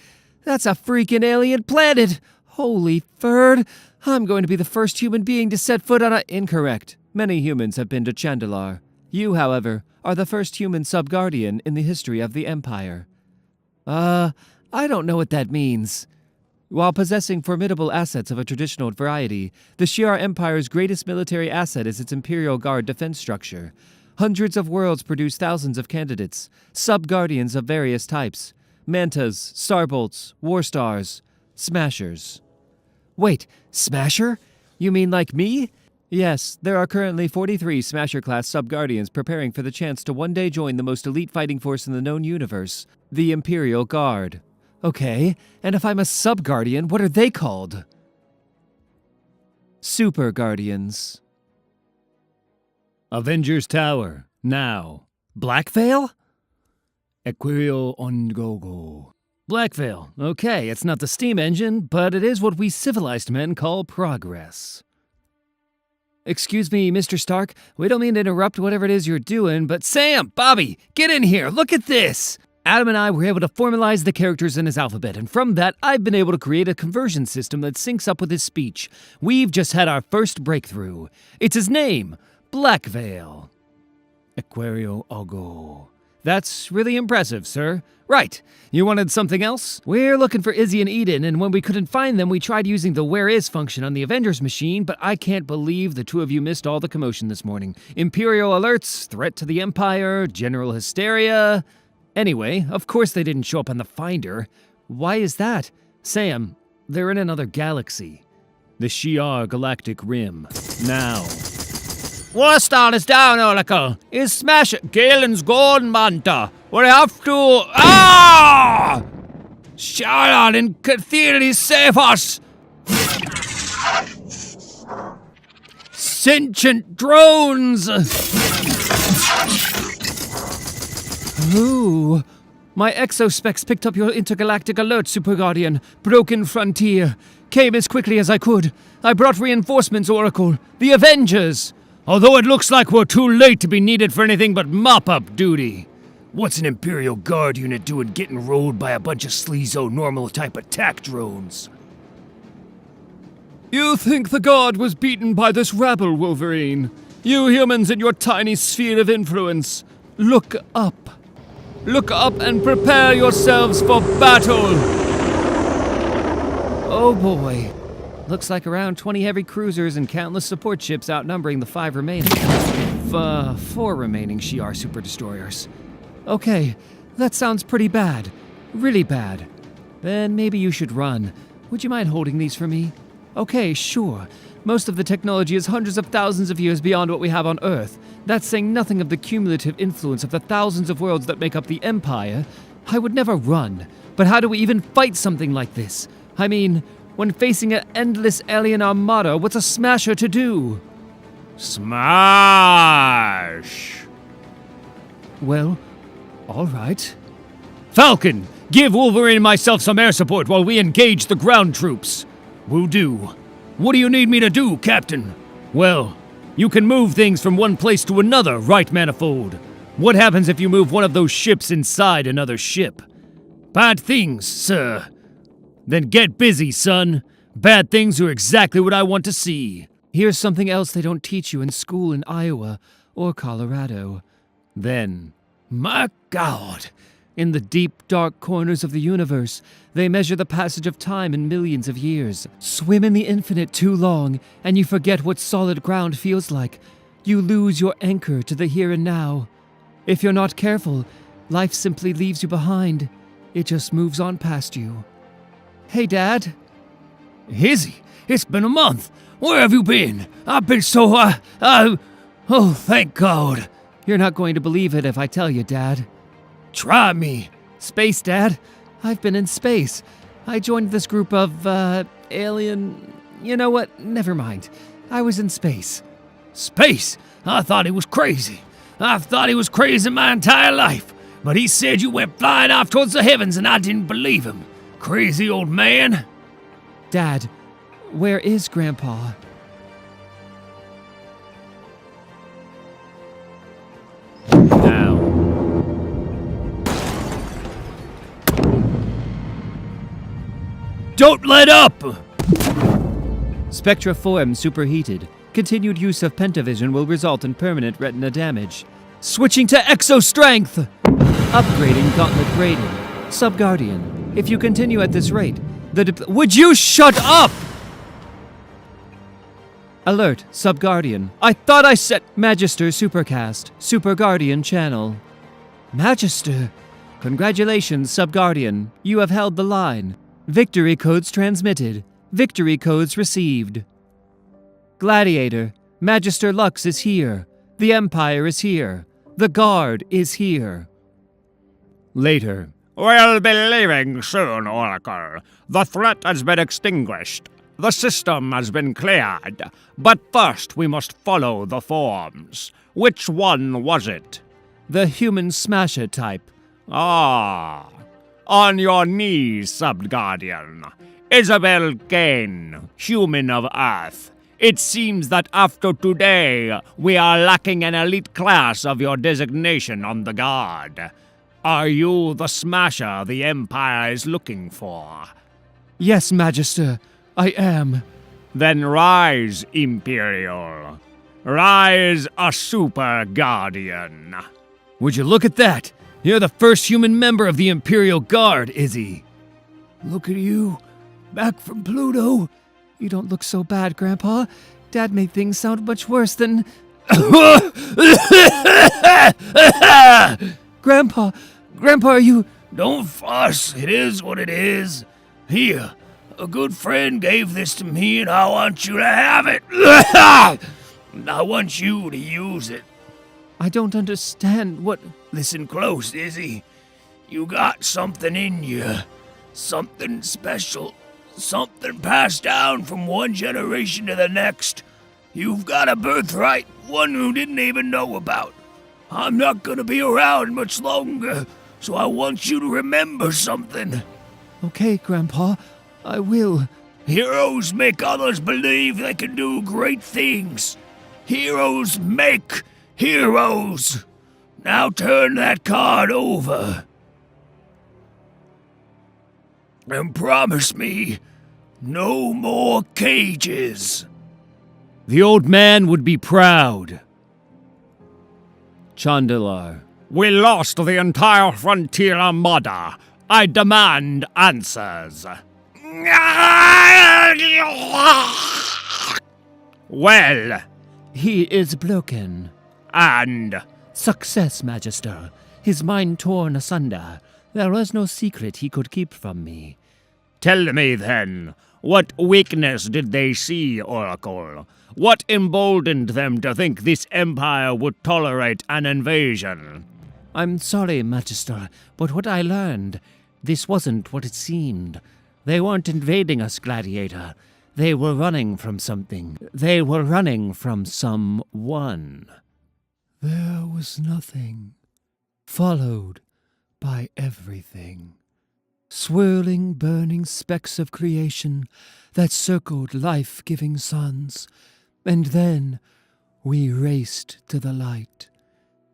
That's a freaking alien planet! Holy Ferd! I'm going to be the first human being to set foot on a— Incorrect. Many humans have been to Chandalar. You, however, are the first human sub-guardian in the history of the Empire. I don't know what that means. While possessing formidable assets of a traditional variety, the Shi'ar Empire's greatest military asset is its Imperial Guard defense structure. Hundreds of worlds produce thousands of candidates, sub-guardians of various types. Mantas, Starbolts, War Stars, Smashers. Wait, Smasher? You mean like me? Yes, there are currently 43 Smasher-class sub-guardians preparing for the chance to one day join the most elite fighting force in the known universe, the Imperial Guard. Okay, and if I'm a sub-guardian, what are they called? Super Guardians. Avengers Tower, now. Blackveil? Equirio Ongogo. Blackveil. Okay, it's not the steam engine, but it is what we civilized men call progress. Excuse me, Mr. Stark. We don't mean to interrupt whatever it is you're doing, but Sam, Bobby, get in here. Look at this. Adam and I were able to formalize the characters in his alphabet, and from that, I've been able to create a conversion system that syncs up with his speech. We've just had our first breakthrough. It's his name, Blackveil. Equirio Ogo. That's really impressive, sir. Right. You wanted something else? We're looking for Izzy and Eden, and when we couldn't find them, we tried using the Where Is function on the Avengers machine, but I can't believe the two of you missed all the commotion this morning. Imperial alerts, threat to the Empire, general hysteria. Anyway, of course they didn't show up on the Finder. Why is that? Sam, they're in another galaxy. The Shi'ar Galactic Rim. Now. Warstar is down, Oracle. Is Smash Galen's gone, Manta. We have to— Ah! Sharon and Cathedral save us! Sentient drones! Ooh. My exospecs picked up your intergalactic alert, Super Guardian. Broken frontier. Came as quickly as I could. I brought reinforcements, Oracle. The Avengers! Although it looks like we're too late to be needed for anything but mop-up duty. What's an Imperial Guard unit doing getting rolled by a bunch of sleazo normal-type attack drones? You think the Guard was beaten by this rabble, Wolverine? You humans in your tiny sphere of influence. Look up. Look up and prepare yourselves for battle! Oh boy. Looks like around 20 heavy cruisers and countless support ships outnumbering the 4 remaining Shi'ar super destroyers. Okay, that sounds pretty bad. Really bad. Then maybe you should run. Would you mind holding these for me? Okay, sure. Most of the technology is hundreds of thousands of years beyond what we have on Earth. That's saying nothing of the cumulative influence of the thousands of worlds that make up the Empire. I would never run. But how do we even fight something like this? I mean, when facing an endless alien armada, what's a Smasher to do? Smash! Well, all right. Falcon, give Wolverine and myself some air support while we engage the ground troops. Will do. What do you need me to do, Captain? Well, you can move things from one place to another, right, Manifold? What happens if you move one of those ships inside another ship? Bad things, sir. Then get busy, son. Bad things are exactly what I want to see. Here's something else they don't teach you in school in Iowa or Colorado. Then, my God, in the deep, dark corners of the universe, they measure the passage of time in millions of years. Swim in the infinite too long, and you forget what solid ground feels like. You lose your anchor to the here and now. If you're not careful, life simply leaves you behind. It just moves on past you. Hey, Dad. Izzy, it's been a month. Where have you been? I've been so, oh, thank God. You're not going to believe it if I tell you, Dad. Try me. Space, Dad. I've been in space. I joined this group of, alien... You know what? Never mind. I was in space. Space? I thought he was crazy. I've thought he was crazy my entire life. But he said you went flying off towards the heavens and I didn't believe him. Crazy old man. Dad, where is Grandpa? now. Don't let up! Spectra form superheated. Continued use of pentavision will result in permanent retina damage. Switching to exo strength! Upgrading gauntlet grading. Subguardian. If you continue at this rate, Would you shut up? Alert, Subguardian. I thought I said. Magister Supercast. Super Guardian channel. Magister. Congratulations, Subguardian. You have held the line. Victory codes transmitted. Victory codes received. Gladiator. Magister Lux is here. The Empire is here. The Guard is here. Later. We'll be leaving soon, Oracle. The threat has been extinguished. The system has been cleared. But first we must follow the forms. Which one was it? The human smasher type. Ah. On your knees, Subguardian. Isabel Kane, human of Earth. It seems that after today, we are lacking an elite class of your designation on the Guard. Are you the smasher the Empire is looking for? Yes, Magister, I am. Then rise, Imperial. Rise, a Super Guardian. Would you look at that? You're the first human member of the Imperial Guard, Izzy. Look at you. Back from Pluto. You don't look so bad, Grandpa. Dad made things sound much worse than... Grandpa, are you... Don't fuss. It is what it is. Here, a good friend gave this to me and I want you to have it. I want you to use it. I don't understand what... Listen close, Izzy. You got something in you. Something special. Something passed down from one generation to the next. You've got a birthright, one who didn't even know about. I'm not gonna be around much longer, so I want you to remember something. Okay, Grandpa, I will. Heroes make others believe they can do great things. Heroes make heroes. Now turn that card over. And promise me, no more cages. The old man would be proud. Chandalar. We lost the entire Frontier Armada. I demand answers. Well, He is broken. and Success, Magister. His mind torn asunder. There was no secret he could keep from me. tell me then, what weakness did they see, Oracle? What emboldened them to think this empire would tolerate an invasion? I'm sorry, Magister, but what I learned, this wasn't what it seemed. They weren't invading us, Gladiator. They were running from something. They were running from someone. There was nothing, followed by everything. Swirling, burning specks of creation that circled life-giving suns. And then we raced to the light.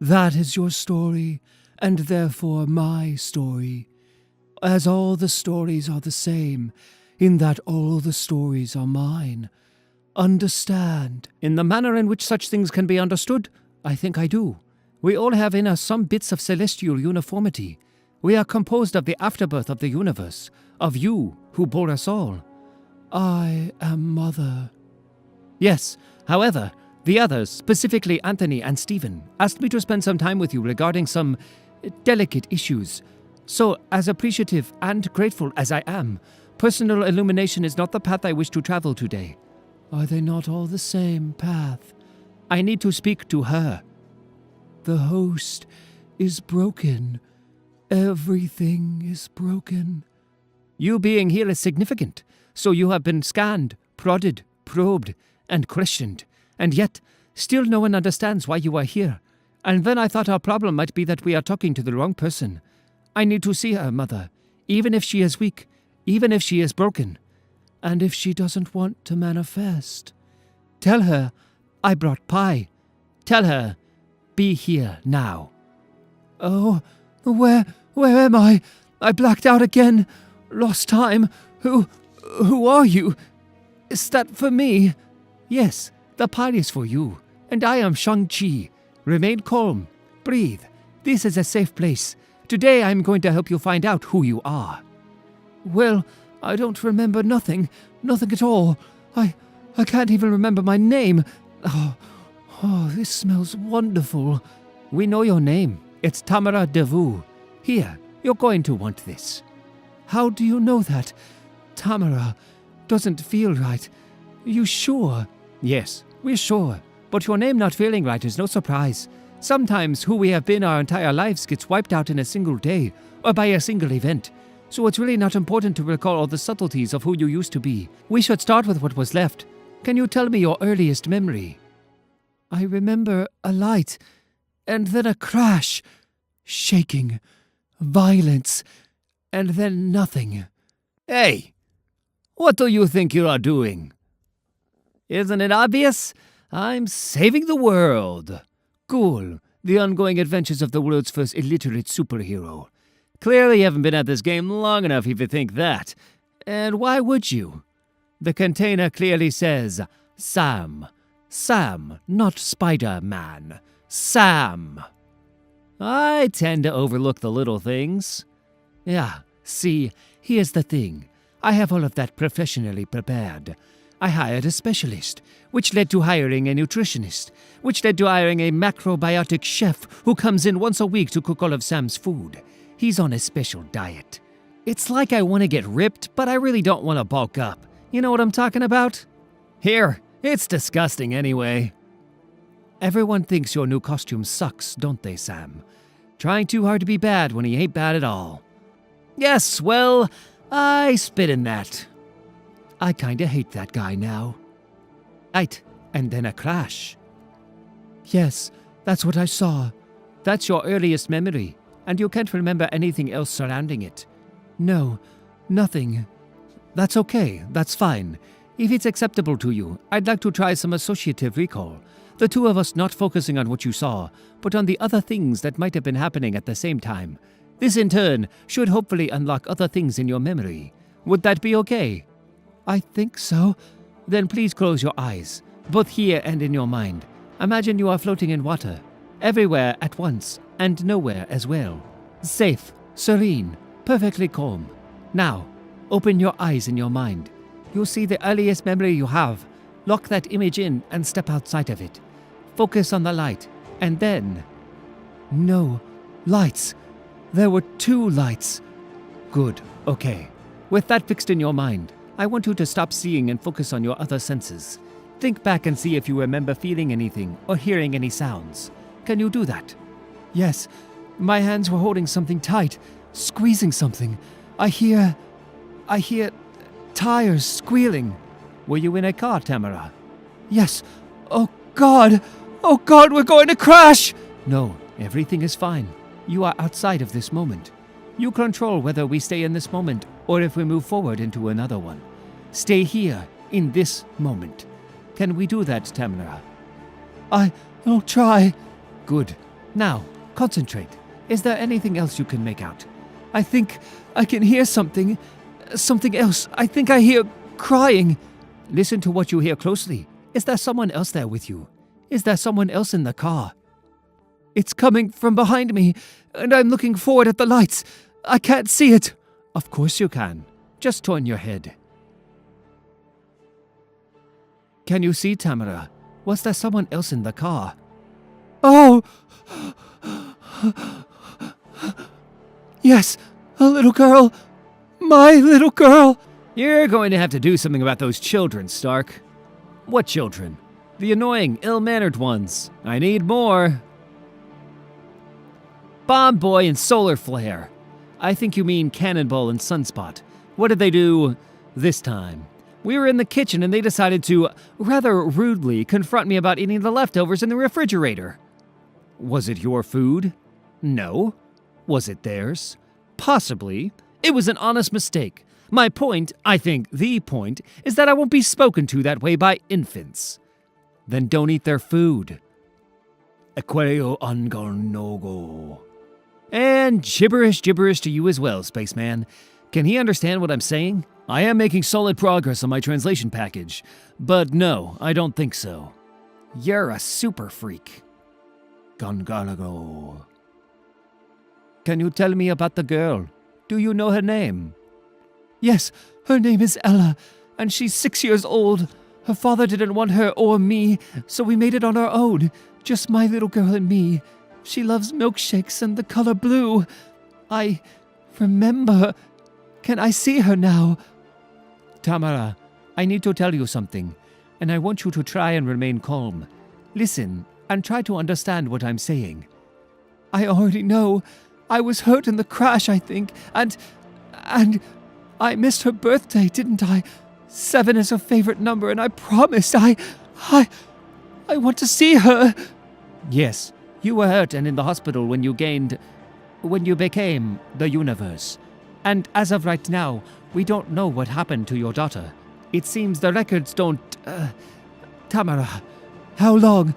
That is your story, and therefore my story. As all the stories are the same, in that all the stories are mine. Understand. In the manner in which such things can be understood, I think I do. We all have in us some bits of celestial uniformity. We are composed of the afterbirth of the universe, of you who bore us all. I am Mother. Yes, however, the others, specifically Anthony and Stephen, asked me to spend some time with you regarding some delicate issues. So, as appreciative and grateful as I am, personal illumination is not the path I wish to travel today. Are they not all the same path? I need to speak to her. The host is broken. Everything is broken. You being here is significant, so you have been scanned, prodded, probed, and questioned, and yet, still no one understands why you are here. And then I thought our problem might be that we are talking to the wrong person. I need to see her, Mother, even if she is weak, even if she is broken, and if she doesn't want to manifest. Tell her I brought pie. Tell her, be here now. Oh, where am I? I blacked out again. Lost time. Who Who are you? Is that for me? Yes, the party is for you. And I am Shang-Chi. Remain calm. Breathe. This is a safe place. Today I am going to help you find out who you are. Well, I don't remember nothing. Nothing at all. I can't even remember my name. Oh, this smells wonderful. We know your name. It's Tamara Devu. Here, you're going to want this. How do you know that? Tamara doesn't feel right. You sure? Yes, we're sure. But your name not feeling right is no surprise. Sometimes who we have been our entire lives gets wiped out in a single day, or by a single event. So it's really not important to recall all the subtleties of who you used to be. We should start with what was left. Can you tell me your earliest memory? I remember a light, and then a crash, shaking, violence, and then nothing. Hey, what do you think you are doing? Isn't it obvious? I'm saving the world. Cool. The ongoing adventures of the world's first illiterate superhero. Clearly you haven't been at this game long enough if you think that. And why would you? The container clearly says, Sam. Sam, not Spider-Man. Sam. I tend to overlook the little things. Yeah, see, here's the thing. I have all of that professionally prepared. I hired a specialist, which led to hiring a nutritionist, which led to hiring a macrobiotic chef who comes in once a week to cook all of Sam's food. He's on a special diet. It's like I want to get ripped, but I really don't want to bulk up. You know what I'm talking about? Here, it's disgusting anyway. Everyone thinks your new costume sucks, don't they, Sam? Trying too hard to be bad when he ain't bad at all. Yes, well, I spit in that. I kinda hate that guy now. Right, and then a crash. Yes, that's what I saw. That's your earliest memory, and you can't remember anything else surrounding it. No, nothing. That's okay, that's fine. If it's acceptable to you, I'd like to try some associative recall. The two of us not focusing on what you saw, but on the other things that might have been happening at the same time. This in turn should hopefully unlock other things in your memory. Would that be okay? I think so. Then please close your eyes, both here and in your mind. Imagine you are floating in water, everywhere at once, and nowhere as well. Safe, serene, perfectly calm. Now, open your eyes in your mind. You'll see the earliest memory you have. Lock that image in and step outside of it. Focus on the light, and then... No, lights. There were 2 lights. Good, okay. With that fixed in your mind, I want you to stop seeing and focus on your other senses. Think back and see if you remember feeling anything or hearing any sounds. Can you do that? Yes, my hands were holding something tight, squeezing something. I hear tires squealing. Were you in a car, Tamara? Yes. Oh God, we're going to crash! No, everything is fine. You are outside of this moment. You control whether we stay in this moment or if we move forward into another one. Stay here, in this moment. Can we do that, Tamara? I'll try. Good. Now, concentrate. Is there anything else you can make out? I think I can hear something. Something else. I think I hear crying. Listen to what you hear closely. Is there someone else there with you? Is there someone else in the car? It's coming from behind me, and I'm looking forward at the lights. I can't see it. Of course you can. Just turn your head. Can you see, Tamara? Was there someone else in the car? Oh! Yes, a little girl. My little girl. You're going to have to do something about those children, Stark. What children? The annoying, ill-mannered ones. I need more. Bomb Boy and Solar Flare. I think you mean Cannonball and Sunspot. What did they do this time? We were in the kitchen and they decided to, rather rudely, confront me about eating the leftovers in the refrigerator. Was it your food? No. Was it theirs? Possibly. It was an honest mistake. My point, I think the point, is that I won't be spoken to that way by infants. Then don't eat their food. Aquario Angarnogo. And gibberish to you as well, spaceman. Can he understand what I'm saying? I am making solid progress on my translation package, but no, I don't think so. You're a super freak. Gongalago. Can you tell me about the girl? Do you know her name? Yes, her name is Ella, and she's 6 years old. Her father didn't want her or me, so we made it on our own. Just my little girl and me. She loves milkshakes and the color blue. I remember. Can I see her now? Tamara, I need to tell you something, and I want you to try and remain calm. Listen, and try to understand what I'm saying. I already know. I was hurt in the crash, I think, and I missed her birthday, didn't I? 7 is her favorite number, and I promised I want to see her. Yes, you were hurt and in the hospital when you became the universe. And as of right now, we don't know what happened to your daughter. It seems the records don't... Tamara, how long?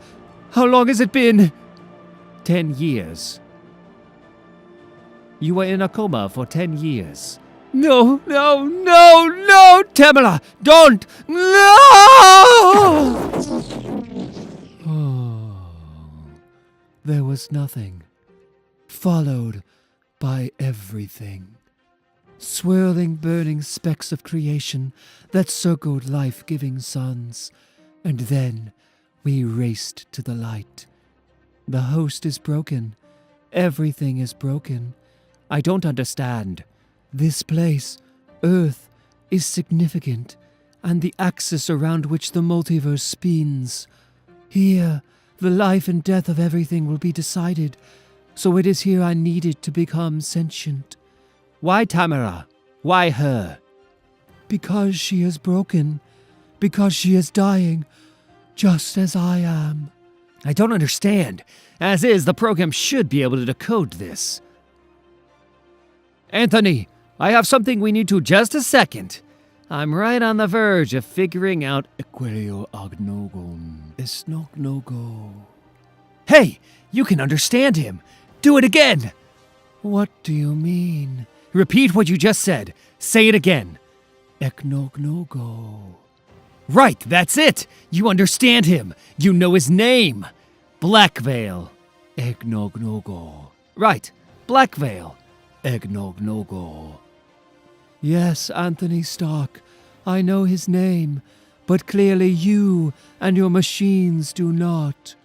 How long has it been? 10 years. You were in a coma for 10 years. No, Tamara, don't! No! Oh, there was nothing, followed by everything. Swirling, burning specks of creation that circled life-giving suns. And then we raced to the light. The host is broken. Everything is broken. I don't understand. This place, Earth, is significant, and the axis around which the multiverse spins. Here, the life and death of everything will be decided, so it is here I needed to become sentient. Why Tamara? Why her? Because she is broken. Because she is dying, just as I am. I don't understand. As is, the program should be able to decode this. Anthony, I have something we need to just a second. I'm right on the verge of figuring out Equilio agnogon esnognogo. Hey, you can understand him. Do it again. What do you mean? Repeat what you just said. Say it again. Eknognogo. Right, that's it. You understand him. You know his name. Blackveil. Egnognogo. Right, Blackveil. Egnognogo. Yes, Anthony Stark, I know his name, but clearly you and your machines do not.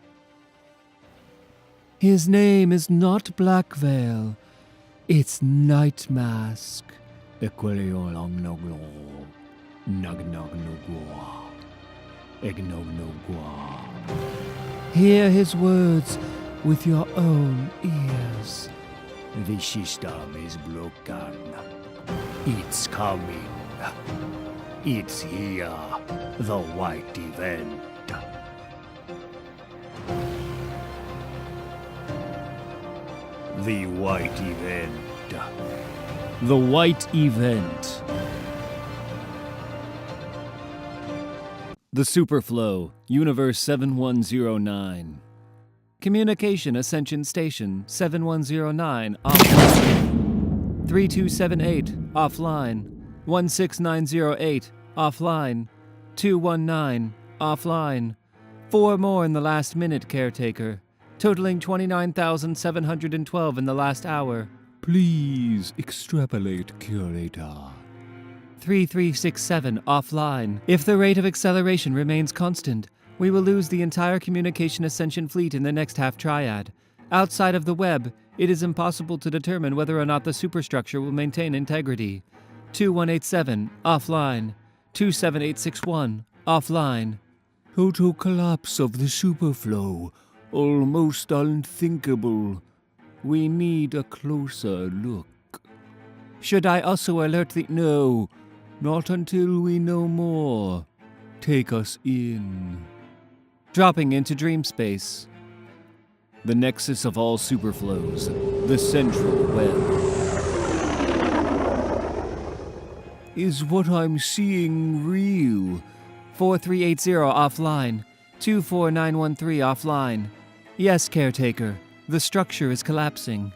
His name is not Blackveil, it's Night Mask. Equilio longnoglo, nugnognogua, egnognogua. Hear his words with your own ears. The system is broken. It's coming. It's here. The white event. The white event. The white event. The Superflow, Universe 7109. Communication Ascension Station 7109 offline. 3278 offline. 16908 offline. 219 offline. 4 more in the last minute, caretaker. Totaling 29,712 in the last hour. Please extrapolate, curator. 3367 offline. If the rate of acceleration remains constant, we will lose the entire Communication Ascension fleet in the next half triad. Outside of the web, it is impossible to determine whether or not the superstructure will maintain integrity. 2187 offline. 27861 offline. Total collapse of the superflow. Almost unthinkable. We need a closer look. Should I also alert the... No, not until we know more. Take us in. Dropping into dream space. The nexus of all superflows. The central web. Is what I'm seeing real? 4380 offline. 24913 offline. Yes, caretaker. The structure is collapsing.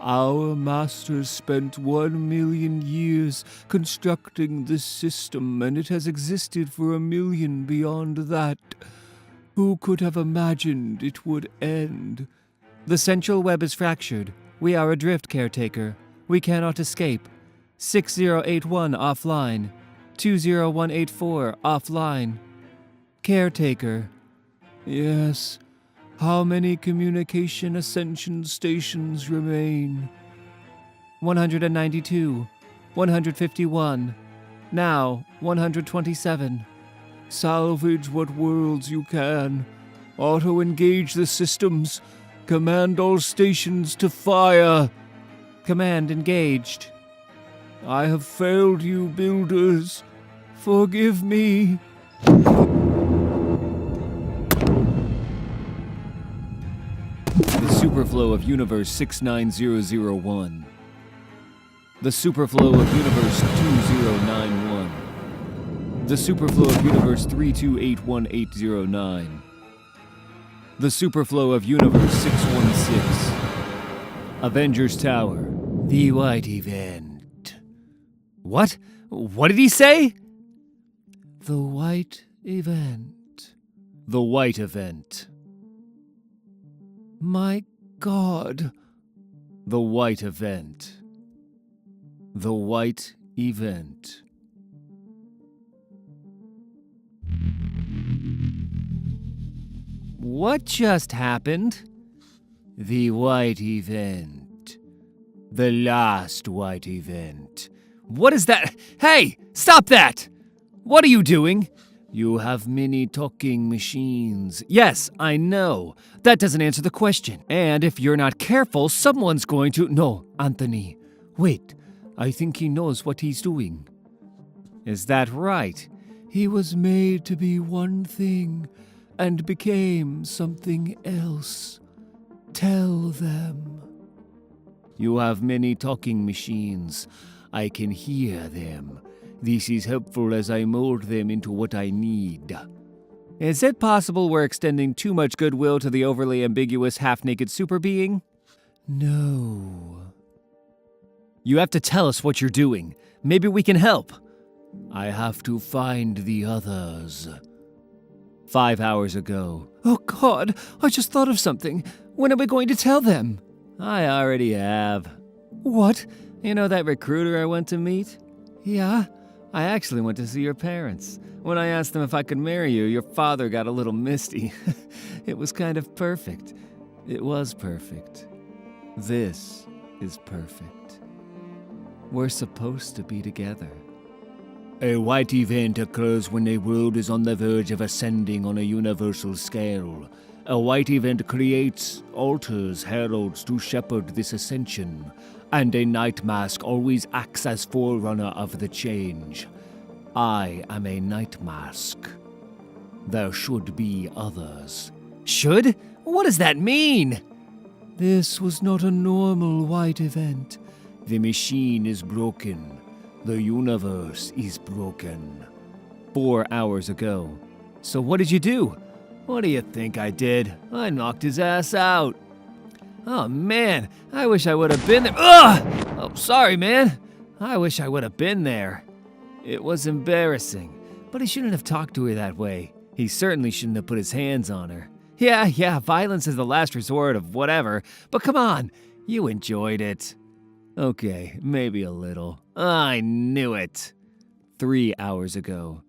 Our masters spent 1,000,000 years constructing this system, and it has existed for 1,000,000 beyond that. Who could have imagined it would end? The central web is fractured. We are adrift, caretaker. We cannot escape. 6081 offline. 20184 offline. Caretaker. Yes. How many communication ascension stations remain? 192. 151. Now 127. Salvage what worlds you can. Auto-engage the systems. Command all stations to fire. Command engaged. I have failed you, builders. Forgive me. The superflow of universe 69001. The superflow of universe 2091. The superflow of universe 3281809. The superflow of universe 616. Avengers Tower. The White Event. What? What did he say? The White Event. The White Event. My God. The White Event. The White Event. What just happened? The White Event. The last White Event. What is that? Hey! Stop that! What are you doing? You have many talking machines. Yes, I know. That doesn't answer the question. And if you're not careful, someone's going to... No, Anthony. Wait. I think he knows what he's doing. Is that right? He was made to be one thing and became something else. Tell them. You have many talking machines. I can hear them. This is helpful as I mold them into what I need. Is it possible we're extending too much goodwill to the overly ambiguous half-naked super being? No. You have to tell us what you're doing. Maybe we can help. I have to find the others. 5 hours ago. Oh God, I just thought of something. When are we going to tell them? I already have. What? You know that recruiter I went to meet? Yeah? I actually went to see your parents. When I asked them if I could marry you, your father got a little misty. It was kind of perfect. It was perfect. This is perfect. We're supposed to be together. A white event occurs when a world is on the verge of ascending on a universal scale. A white event creates, alters, heralds to shepherd this ascension, and a night mask always acts as forerunner of the change. I am a night mask. There should be others. Should? What does that mean? This was not a normal white event. The machine is broken. The universe is broken. 4 hours ago. So what did you do? What do you think I did? I knocked his ass out. Oh man, I wish I would have been there. Ugh! Oh, sorry man. I wish I would have been there. It was embarrassing, but he shouldn't have talked to her that way. He certainly shouldn't have put his hands on her. Yeah, violence is the last resort of whatever, but come on, you enjoyed it. Okay, maybe a little. I knew it. 3 hours ago.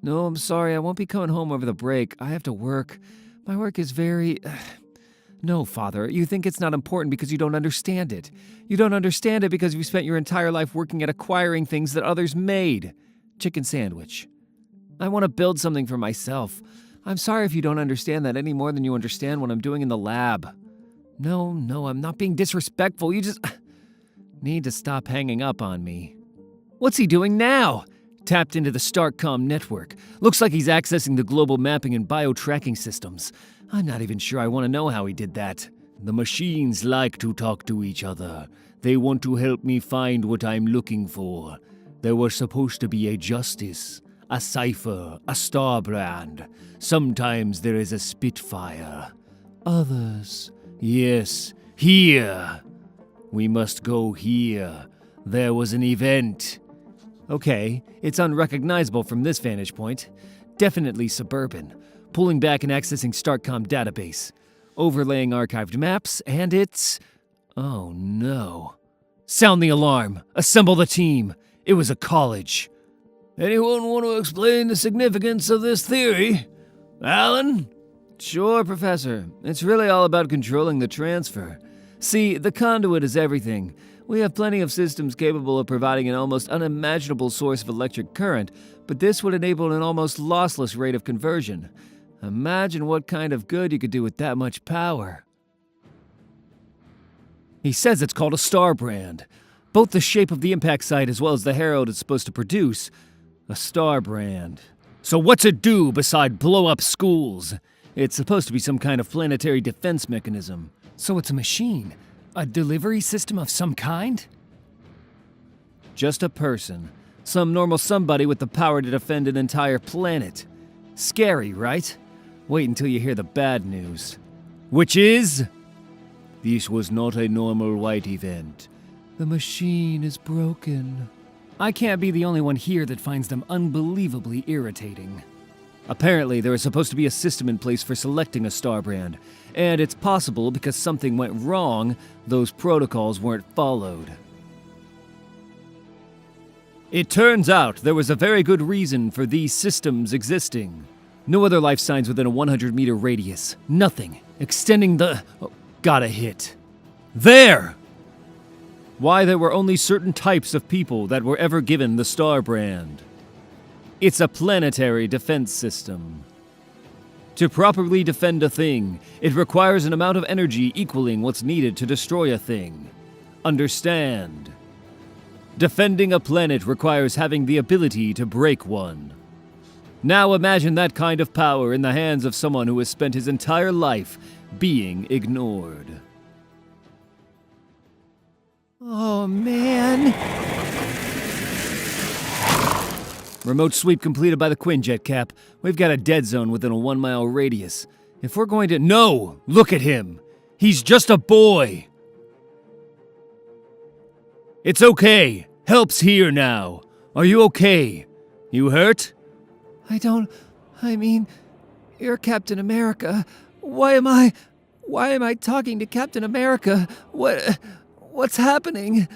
No, I'm sorry, I won't be coming home over the break. I have to work. My work is very... No, Father, you think it's not important because you don't understand it. You don't understand it because you spent your entire life working at acquiring things that others made. Chicken sandwich. I want to build something for myself. I'm sorry if you don't understand that any more than you understand what I'm doing in the lab. No, I'm not being disrespectful. You just need to stop hanging up on me. What's he doing now? Tapped into the StarCom network. Looks like he's accessing the global mapping and bio-tracking systems. I'm not even sure I want to know how he did that. The machines like to talk to each other. They want to help me find what I'm looking for. There was supposed to be a justice, a cipher, a star brand. Sometimes there is a Spitfire. Others. Yes, here. We must go here. There was an event. Okay, it's unrecognizable from this vantage point. Definitely suburban. Pulling back and accessing StartCom database. Overlaying archived maps, and it's... Oh no. Sound the alarm. Assemble the team. It was a college. Anyone want to explain the significance of this theory? Alan? Sure, Professor. It's really all about controlling the transfer. See, the conduit is everything. We have plenty of systems capable of providing an almost unimaginable source of electric current, but this would enable an almost lossless rate of conversion. Imagine what kind of good you could do with that much power. He says it's called a star brand. Both the shape of the impact site as well as the herald it's supposed to produce. A star brand. So what's it do beside blow up schools? It's supposed to be some kind of planetary defense mechanism. So it's a machine? A delivery system of some kind? Just a person. Some normal somebody with the power to defend an entire planet. Scary, right? Wait until you hear the bad news. Which is? This was not a normal white event. The machine is broken. I can't be the only one here that finds them unbelievably irritating. Apparently, there is supposed to be a system in place for selecting a star brand, and it's possible because something went wrong, those protocols weren't followed. It turns out there was a very good reason for these systems existing. No other life signs within a 100-meter radius. Nothing. Extending the... Oh, got a hit. There! Why there were only certain types of people that were ever given the star brand. It's a planetary defense system. To properly defend a thing, it requires an amount of energy equaling what's needed to destroy a thing. Understand? Defending a planet requires having the ability to break one. Now imagine that kind of power in the hands of someone who has spent his entire life being ignored. Oh, man. Remote sweep completed by the Quinjet, Cap. We've got a dead zone within a 1-mile radius. If we're going to... No! Look at him! He's just a boy! It's okay. Help's here now. Are you okay? You hurt? I mean, you're Captain America. Why am I talking to Captain America? What's happening?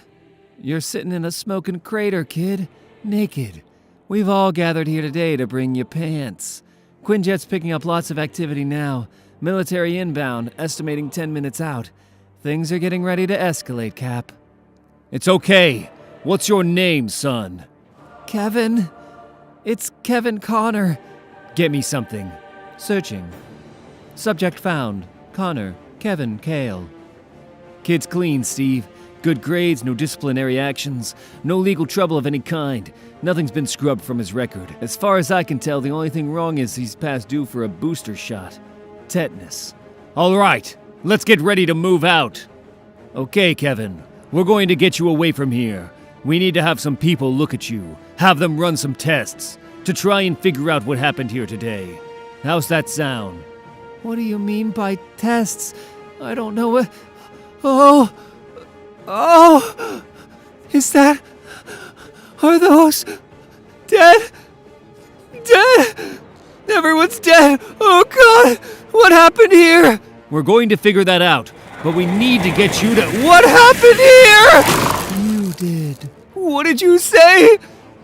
You're sitting in a smoking crater, kid. Naked. We've all gathered here today to bring you pants. Quinjet's picking up lots of activity now. Military inbound, estimating 10 minutes out. Things are getting ready to escalate, Cap. It's okay. What's your name, son? Kevin. It's Kevin Connor. Get me something. Searching. Subject found. Connor. Kevin Kale. Kid's clean, Steve. Good grades, no disciplinary actions, no legal trouble of any kind. Nothing's been scrubbed from his record. As far as I can tell, the only thing wrong is he's past due for a booster shot. Tetanus. All right, let's get ready to move out. Okay, Kevin, we're going to get you away from here. We need to have some people look at you, have them run some tests, to try and figure out what happened here today. How's that sound? What do you mean by tests? I don't know what... Oh! Is that... Are those... dead? Dead? Everyone's dead! Oh God! What happened here? We're going to figure that out, but we need to get you to... What happened here? You did. What did you say?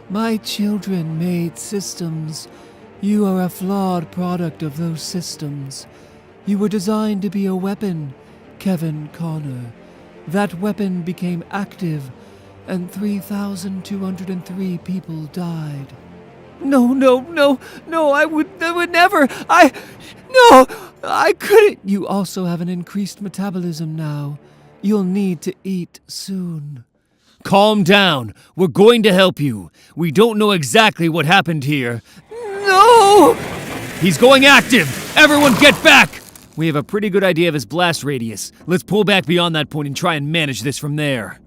My children made systems. You are a flawed product of those systems. You were designed to be a weapon, Kevin Connor. That weapon became active, and 3,203 people died. No, I would never, I couldn't. You also have an increased metabolism now. You'll need to eat soon. Calm down. We're going to help you. We don't know exactly what happened here. No! He's going active! Everyone get back! We have a pretty good idea of his blast radius. Let's pull back beyond that point and try and manage this from there.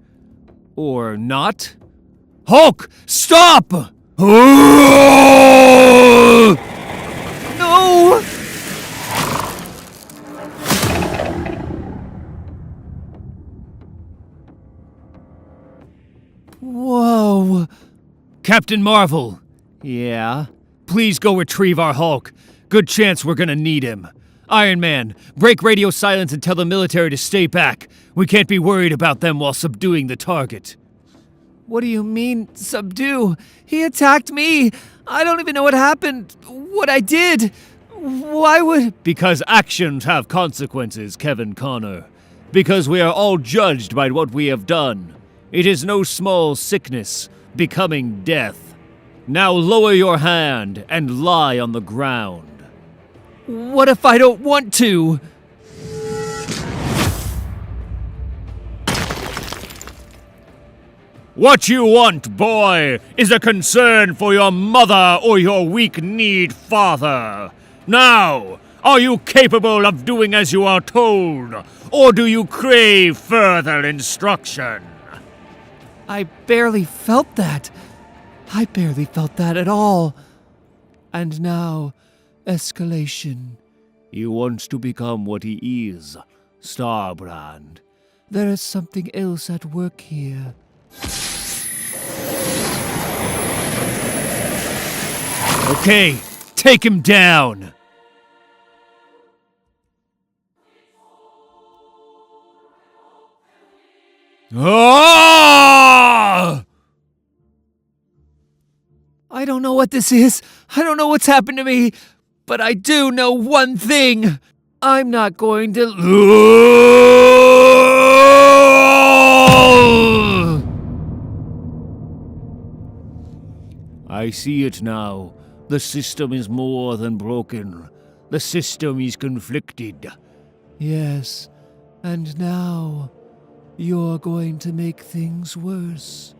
Or not? Hulk! Stop! No! Captain Marvel, Yeah? please go retrieve our Hulk. Good chance we're gonna need him. Iron Man, break radio silence and tell the military to stay back. We can't be worried about them while subduing the target. What do you mean, subdue? He attacked me! I don't even know what happened, what I did! Why would... Because actions have consequences, Kevin Connor. Because we are all judged by what we have done. It is no small sickness, becoming death. Now lower your hand and lie on the ground. What if I don't want to? What you want, boy, is a concern for your mother or your weak-kneed father. Now, are you capable of doing as you are told, or do you crave further instruction? I barely felt that. I barely felt that at all. And now, escalation. He wants to become what he is, Starbrand. There is something else at work here. Okay, take him down! Ah! I don't know what this is. I don't know what's happened to me. But I do know one thing. I'm not going to... I see it now. The system is more than broken. The system is conflicted. Yes, and now you're going to make things worse.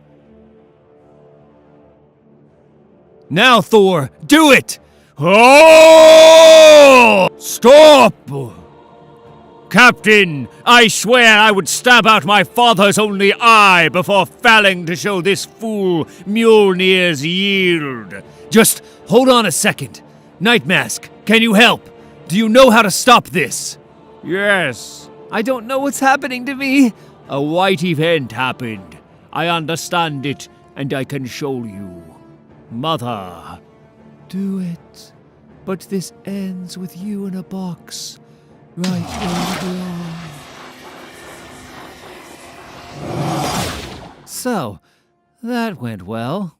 Now, Thor, do it! Oh! Stop! Captain, I swear I would stab out my father's only eye before failing to show this fool Mjolnir's yield. Just hold on a second. Night Mask, can you help? Do you know how to stop this? Yes, I don't know what's happening to me. a white event happened. I understand it, and I can show you. Mother. Do it. But this ends with you in a box. Right where you belong. So, that went well.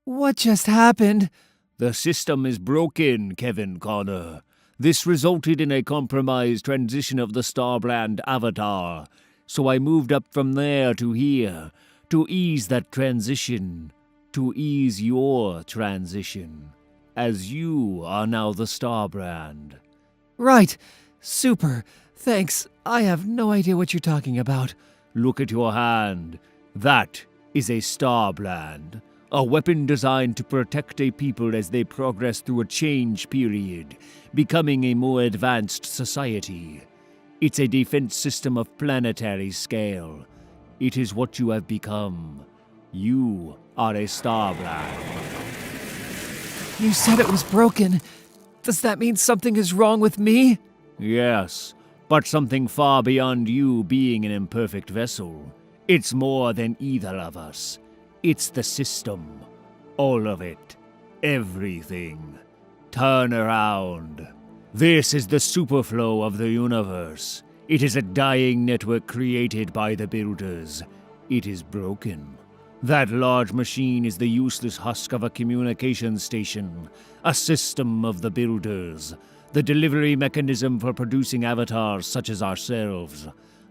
What just happened? The system is broken, Kevin Connor. This resulted in a compromised transition of the Starbrand avatar, so I moved up from there to here, to ease that transition, to ease your transition, as you are now the Starbrand. Right. Super. Thanks. I have no idea what you're talking about. Look at your hand. That is a Starbrand, a weapon designed to protect a people as they progress through a change period, becoming a more advanced society. It's a defense system of planetary scale. It is what you have become. You are a Starbrand. You said it was broken. Does that mean something is wrong with me? Yes, but something far beyond you being an imperfect vessel. It's more than either of us. It's the system. All of it. Everything. Turn around. This is the superflow of the universe. It is a dying network created by the builders. It is broken. That large machine is the useless husk of a communication station, a system of the builders, the delivery mechanism for producing avatars such as ourselves.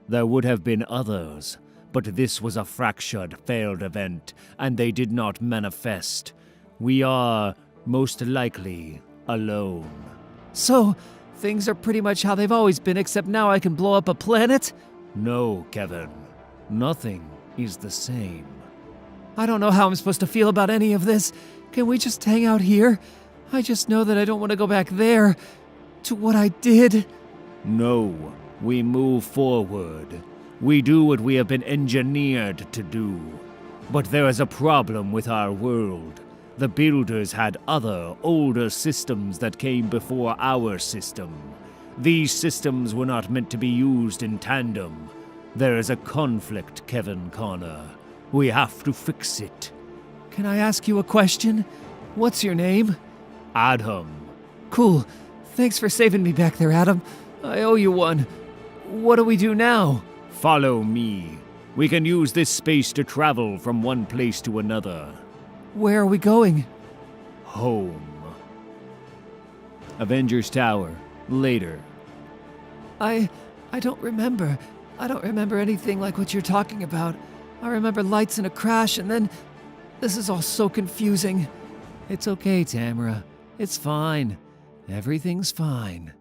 There would have been others, but this was a fractured, failed event, and they did not manifest. We are, most likely, alone. So, things are pretty much how they've always been, except now I can blow up a planet? No, Kevin. Nothing is the same. I don't know how I'm supposed to feel about any of this. Can we just hang out here? I just know that I don't want to go back there, to what I did. No, we move forward. We do what we have been engineered to do. But there is a problem with our world. The builders had other, older systems that came before our system. These systems were not meant to be used in tandem. There is a conflict, Kevin Connor. We have to fix it. Can I ask you a question? What's your name? Adam. Cool. Thanks for saving me back there, Adam. I owe you one. What do we do now? Follow me. We can use this space to travel from one place to another. Where are we going? Home. Avengers Tower. Later. I don't remember. I don't remember anything like what you're talking about. I remember lights and a crash, and then... This is all so confusing. It's okay, Tamara. It's fine. Everything's fine.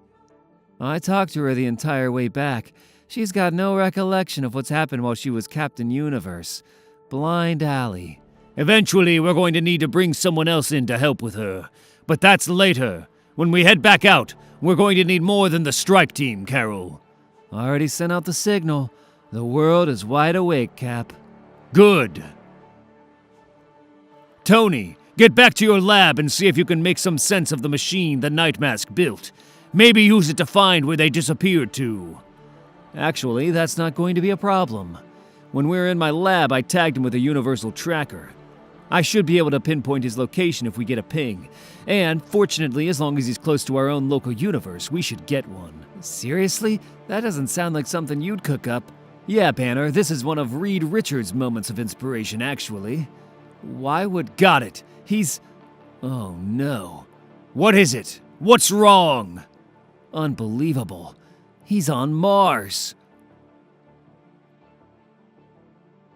I talked to her the entire way back. She's got no recollection of what's happened while she was Captain Universe. Blind alley. Eventually, we're going to need to bring someone else in to help with her. But that's later. When we head back out, we're going to need more than the strike team, Carol. Already sent out the signal. The world is wide awake, Cap. Good. Tony, get back to your lab and see if you can make some sense of the machine the Night Mask built. Maybe use it to find where they disappeared to. Actually, that's not going to be a problem. When we were in my lab, I tagged him with a universal tracker. I should be able to pinpoint his location if we get a ping. And, fortunately, as long as he's close to our own local universe, we should get one. Seriously? That doesn't sound like something you'd cook up. Yeah, Banner, this is one of Reed Richards' moments of inspiration, actually. Why would... Got it. He's... Oh, no. What is it? What's wrong? Unbelievable. He's on Mars.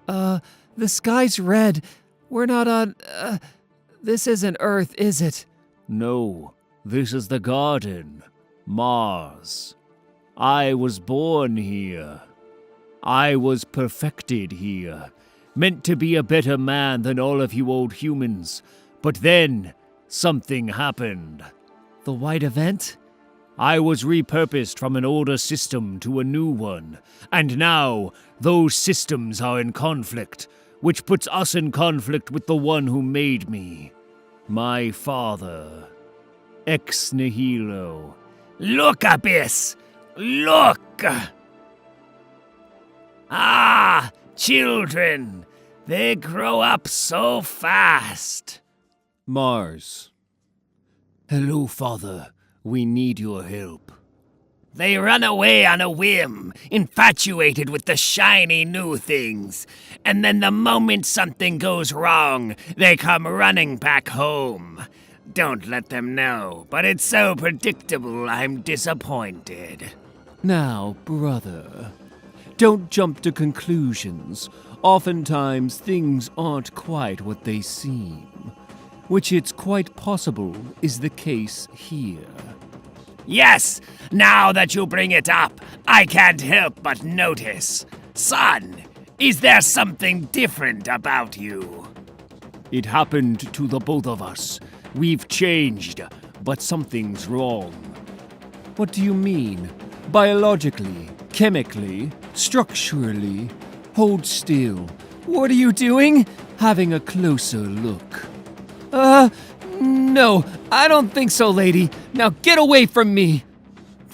The sky's red. We're not on... This isn't Earth, is it? No, this is the garden. Mars. I was born here. I was perfected here. Meant to be a better man than all of you old humans. But then, something happened. The White Event? I was repurposed from an older system to a new one. And now, those systems are in conflict, which puts us in conflict with the one who made me. My father. Ex nihilo. Look, Abyss! Look! Ah, children! They grow up so fast. Mars. Hello, Father. We need your help. They run away on a whim, infatuated with the shiny new things. And then the moment something goes wrong, they come running back home. Don't let them know, but it's so predictable I'm disappointed. Now, brother, don't jump to conclusions. Oftentimes, things aren't quite what they seem, which it's quite possible is the case here. Yes, now that you bring it up, I can't help but notice. Son, is there something different about you? It happened to the both of us. We've changed, but something's wrong. What do you mean? Biologically, chemically, structurally? Hold still. What are you doing? Having a closer look. No, I don't think so, lady. Now get away from me.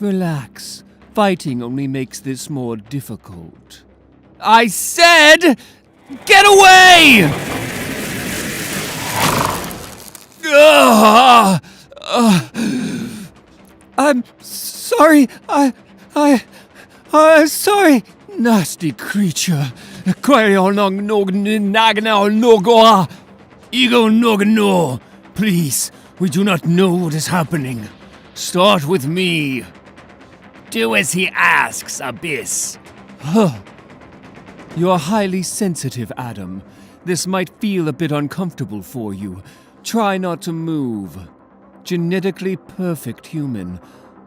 Relax. Fighting only makes this more difficult. I said, get away! I'm sorry. I'm sorry. Nasty creature. Ego Nogano, please, we do not know what is happening. Start with me. Do as he asks, Abyss. You're highly sensitive, Adam. This might feel a bit uncomfortable for you. Try not to move. Genetically perfect human.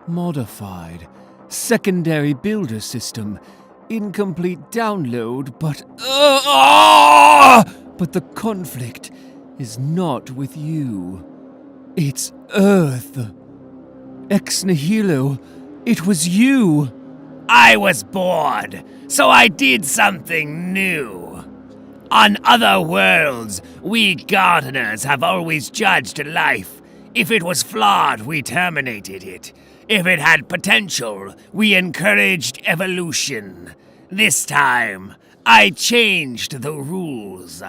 Modified. Secondary builder system. Incomplete download, but... But the conflict is not with you. It's Earth. Ex nihilo, it was you. I was bored, so I did something new. On other worlds, we gardeners have always judged life. If it was flawed, we terminated it. If it had potential, we encouraged evolution. This time, I changed the rules.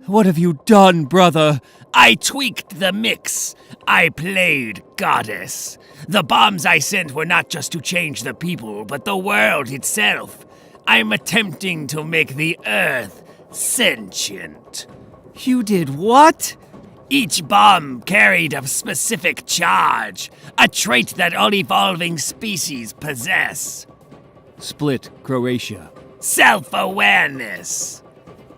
What have you done, brother? I tweaked the mix. I played goddess. The bombs I sent were not just to change the people, but the world itself. I'm attempting to make the Earth sentient. You did what? Each bomb carried a specific charge, a trait that all evolving species possess. Split, Croatia. Self-awareness.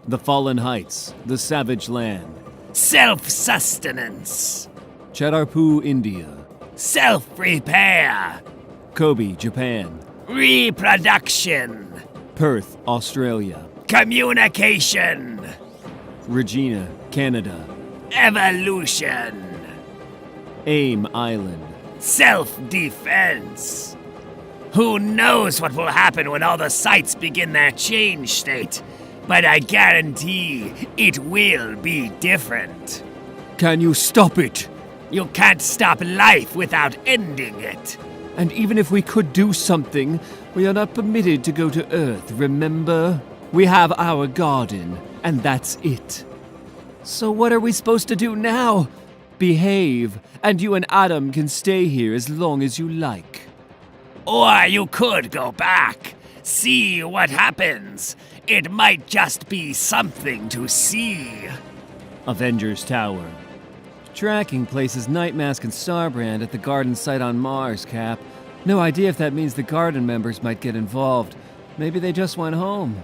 The Fallen Heights, the Savage Land. Self-sustenance. Chedarpur, India. Self-repair. Kobe, Japan. Reproduction. Perth, Australia. Communication. Regina, Canada. Evolution. Aim Island. Self-defense. Who knows what will happen when all the sites begin their change state? But I guarantee it will be different. Can you stop it? You can't stop life without ending it. And even if we could do something, we are not permitted to go to Earth, remember? We have our garden, and that's it. So what are we supposed to do now? Behave, and you and Adam can stay here as long as you like. Or you could go back, see what happens. It might just be something to see. Avengers Tower. Tracking places Nightmask and Starbrand at the garden site on Mars, Cap. No idea if that means the garden members might get involved. Maybe they just went home.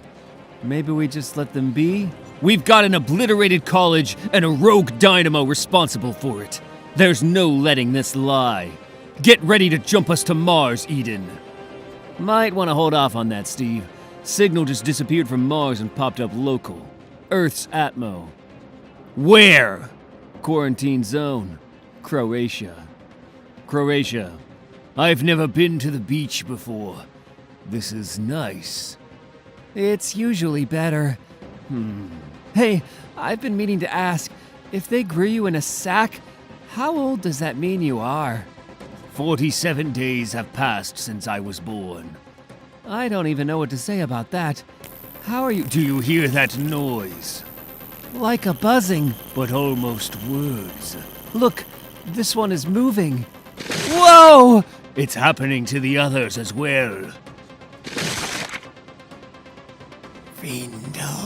Maybe we just let them be? We've got an obliterated college and a rogue dynamo responsible for it. There's no letting this lie. Get ready to jump us to Mars, Eden. Might want to hold off on that, Steve. Signal just disappeared from Mars and popped up local. Earth's Atmo. Where? Quarantine zone. Croatia. Croatia. I've never been to the beach before. This is nice. It's usually better. Hey, I've been meaning to ask, if they grew you in a sack, how old does that mean you are? 47 days have passed since I was born. I don't even know what to say about that. How are you? Do you hear that noise? Like a buzzing. But almost words. Look, this one is moving. Whoa! It's happening to the others as well. Findo.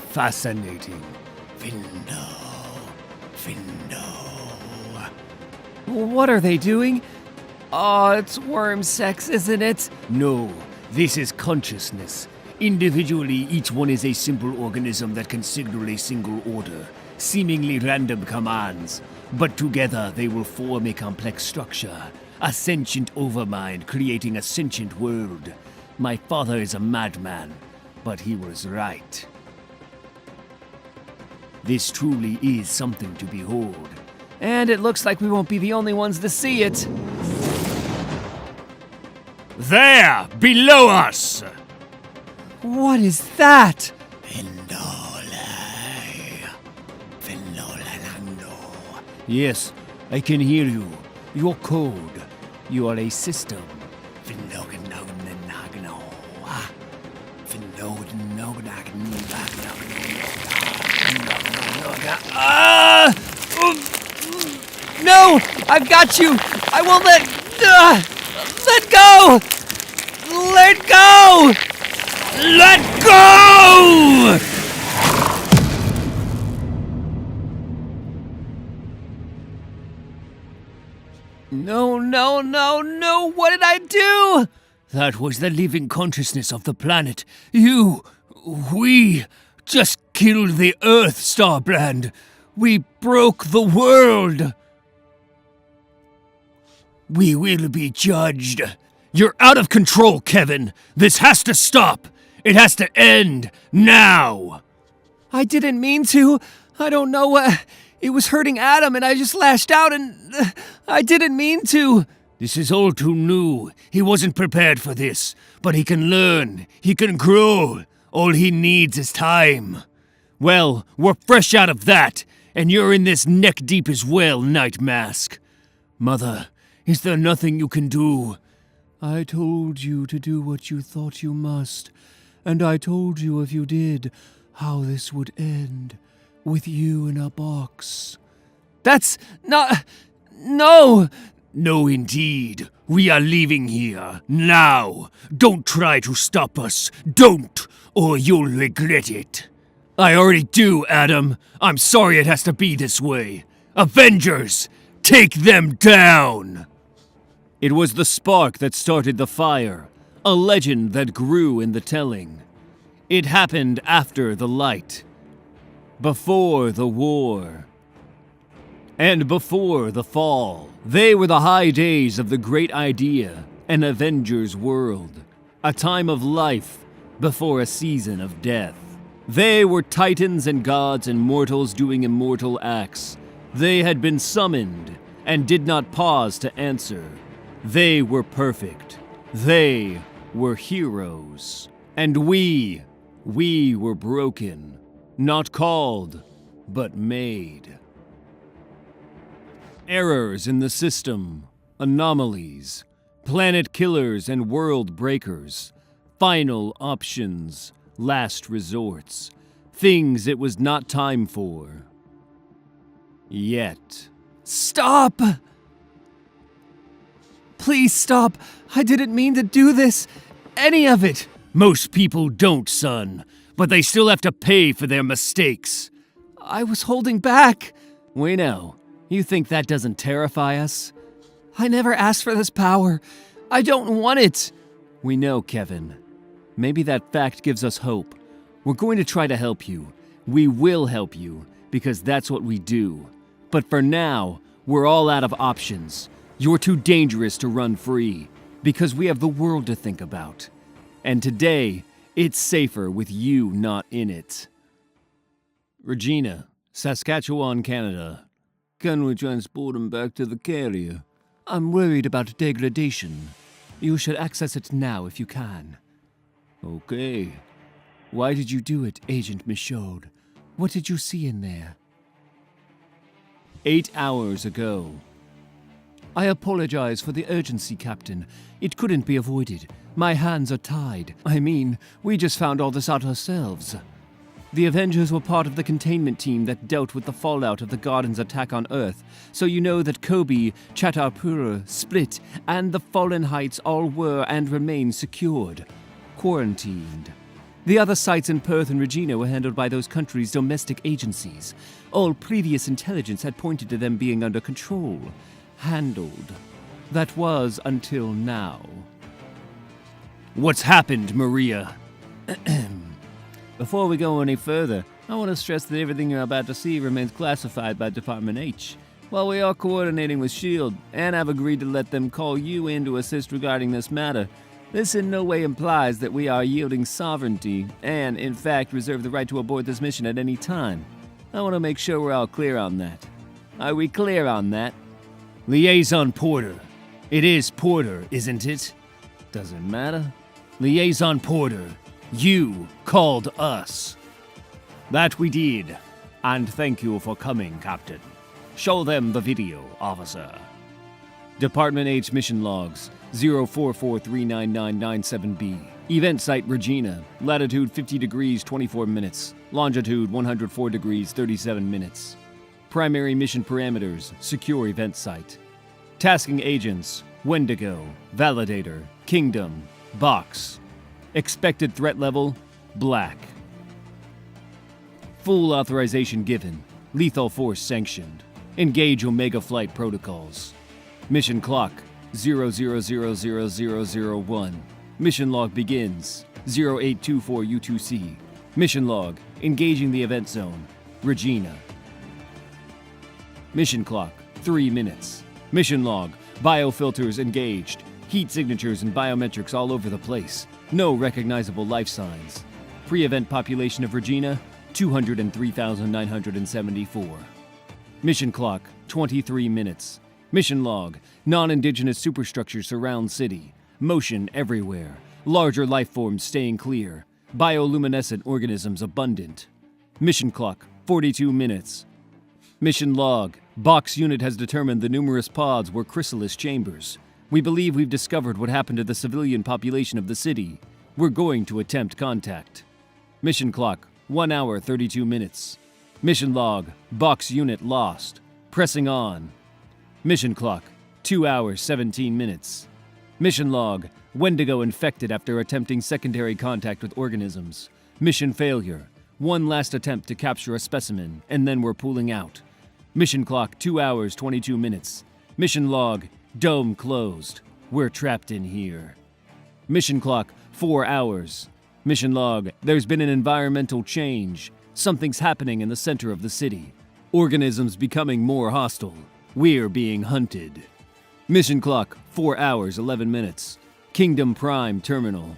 Fascinating. Findo. What are they doing? Oh, it's worm sex, isn't it? No, this is consciousness. Individually, each one is a simple organism that can signal a single order, seemingly random commands. But together they will form a complex structure, a sentient overmind creating a sentient world. My father is a madman, but he was right. This truly is something to behold. And it looks like we won't be the only ones to see it. There! Below us! What is that? Yes, I can hear you. Your code. You are a system. No! I've got you! I won't let go! Let go! Let go! No, what did I do? That was the living consciousness of the planet. We just killed the Earth, Starbrand. We broke the world. We will be judged. You're out of control, Kevin. This has to stop. It has to end now. I didn't mean to. I don't know. It was hurting Adam and I just lashed out and I didn't mean to. This is all too new. He wasn't prepared for this. But he can learn. He can grow. All he needs is time. Well, we're fresh out of that. And you're in this neck deep as well, Nightmask. Mother, is there nothing you can do? I told you to do what you thought you must, and I told you if you did, how this would end. With you in a box. That's not... No! No, indeed. We are leaving here, now. Don't try to stop us. Don't, or you'll regret it. I already do, Adam. I'm sorry it has to be this way. Avengers, take them down! It was the spark that started the fire, a legend that grew in the telling. It happened after the light, before the war, and before the fall. They were the high days of the great idea, an Avengers world, a time of life before a season of death. They were titans and gods and mortals doing immortal acts. They had been summoned and did not pause to answer. They were perfect. They were heroes. And we were broken. Not called, but made. Errors in the system, anomalies, planet killers and world breakers, final options, last resorts, things it was not time for. Yet. Stop! Please stop. I didn't mean to do this. Any of it. Most people don't, son, but they still have to pay for their mistakes. I was holding back. We know. You think that doesn't terrify us? I never asked for this power. I don't want it. We know, Kevin. Maybe that fact gives us hope. We're going to try to help you. We will help you, because that's what we do. But for now, we're all out of options. You're too dangerous to run free, because we have the world to think about. And today, it's safer with you not in it. Regina, Saskatchewan, Canada. Can we transport him back to the carrier? I'm worried about degradation. You should access it now if you can. Okay. Why did you do it, Agent Michaud? What did you see in there? 8 hours ago. I apologize for the urgency, Captain. It couldn't be avoided. My hands are tied. I mean, we just found all this out ourselves. The Avengers were part of the containment team that dealt with the fallout of the Garden's attack on Earth, so you know that Kobe, Chattarpura, Split, and the Fallen Heights all were and remain secured, quarantined. The other sites in Perth and Regina were handled by those countries' domestic agencies. All previous intelligence had pointed to them being under control, handled. That was until now. What's happened, Maria? Before we go any further, I want to stress that everything you're about to see remains classified by Department H. While we are coordinating with S.H.I.E.L.D. and have agreed to let them call you in to assist regarding this matter, this in no way implies that we are yielding sovereignty and, in fact, reserve the right to abort this mission at any time. I want to make sure we're all clear on that. Are we clear on that? Liaison Porter. It is Porter, isn't it? Doesn't matter. Liaison Porter, you called us. That we did. And thank you for coming, Captain. Show them the video, officer. Department H mission logs 044399997B. Event site Regina. Latitude 50 degrees 24 minutes. Longitude 104 degrees 37 minutes. Primary mission parameters, secure event site. Tasking agents, Wendigo, Validator, Kingdom, Box. Expected threat level, Black. Full authorization given. Lethal force sanctioned. Engage Omega flight protocols. Mission clock, 00000001. Mission log begins, 0824 U2C. Mission log, engaging the event zone, Regina. Mission clock, 3 minutes. Mission log, biofilters engaged. Heat signatures and biometrics all over the place. No recognizable life signs. Pre-event population of Regina, 203,974. Mission clock, 23 minutes. Mission log, non-indigenous superstructures surround city. Motion everywhere. Larger life forms staying clear. Bioluminescent organisms abundant. Mission clock, 42 minutes. Mission log, Box unit has determined the numerous pods were chrysalis chambers. We believe we've discovered what happened to the civilian population of the city. We're going to attempt contact. Mission clock, 1 hour 32 minutes. Mission log, box unit lost. Pressing on. Mission clock, 2 hours 17 minutes. Mission log, Wendigo infected after attempting secondary contact with organisms. Mission failure. One last attempt to capture a specimen, and then we're pulling out. Mission clock, 2 hours 22 minutes. Mission log, dome closed. We're trapped in here. Mission clock, 4 hours. Mission log, there's been an environmental change. Something's happening in the center of the city. Organisms becoming more hostile. We're being hunted. Mission clock, 4 hours 11 minutes. Kingdom Prime Terminal.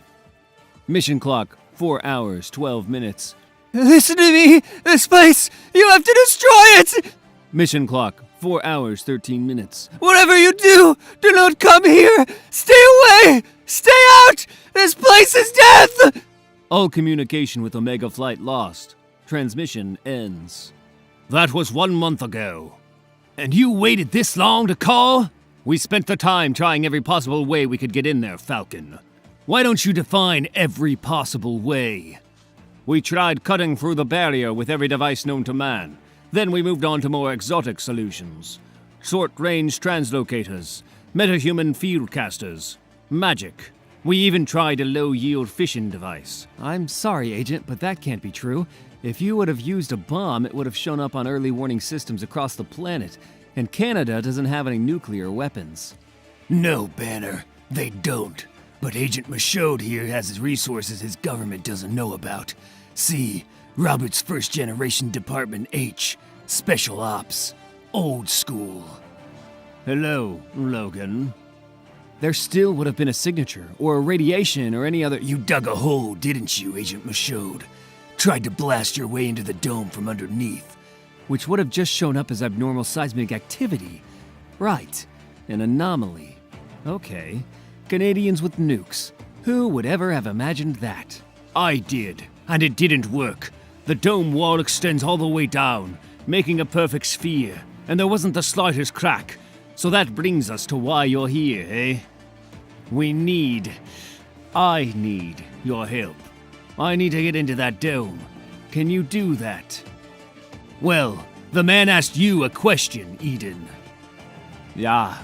Mission clock, 4 hours 12 minutes. Listen to me! This place! You have to destroy it! Mission clock, 4 hours 13 minutes. Whatever you do, do not come here! Stay away! Stay out! This place is death! All communication with Omega Flight lost. Transmission ends. That was 1 month ago. And you waited this long to call? We spent the time trying every possible way we could get in there, Falcon. Why don't you define every possible way? We tried cutting through the barrier with every device known to man. Then we moved on to more exotic solutions. Short-range translocators, metahuman fieldcasters, magic. We even tried a low-yield fission device. I'm sorry, Agent, but that can't be true. If you would have used a bomb, it would have shown up on early warning systems across the planet. And Canada doesn't have any nuclear weapons. No, Banner, they don't. But Agent Michaud here has his resources his government doesn't know about. See, Robert's first generation Department H. Special Ops. Old school. Hello, Logan. There still would have been a signature, or a radiation, or any other— You dug a hole, didn't you, Agent Michaud? Tried to blast your way into the dome from underneath. Which would have just shown up as abnormal seismic activity. Right, an anomaly. Okay, Canadians with nukes. Who would ever have imagined that? I did, and it didn't work. The dome wall extends all the way down, making a perfect sphere, and there wasn't the slightest crack. So that brings us to why you're here, eh? I need your help. I need to get into that dome. Can you do that? Well, the man asked you a question, Eden. Yeah,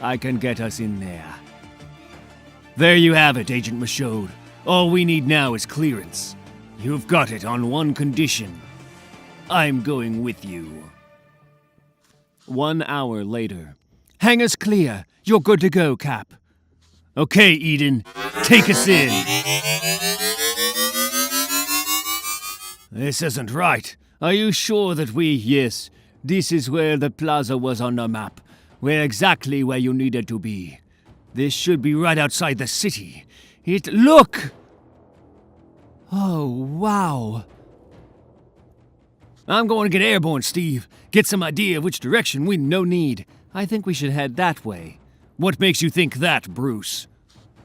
I can get us in there. There you have it, Agent Michaud. All we need now is clearance. You've got it on one condition. I'm going with you. 1 hour later. Hangar's clear. You're good to go, Cap. Okay, Eden. Take us in. This isn't right. Are you sure that Yes, this is where the plaza was on the map. We're exactly where you needed to be. This should be right outside the city. Look! Oh, wow. I'm going to get airborne, Steve. Get some idea of which direction we need. I think we should head that way. What makes you think that, Bruce?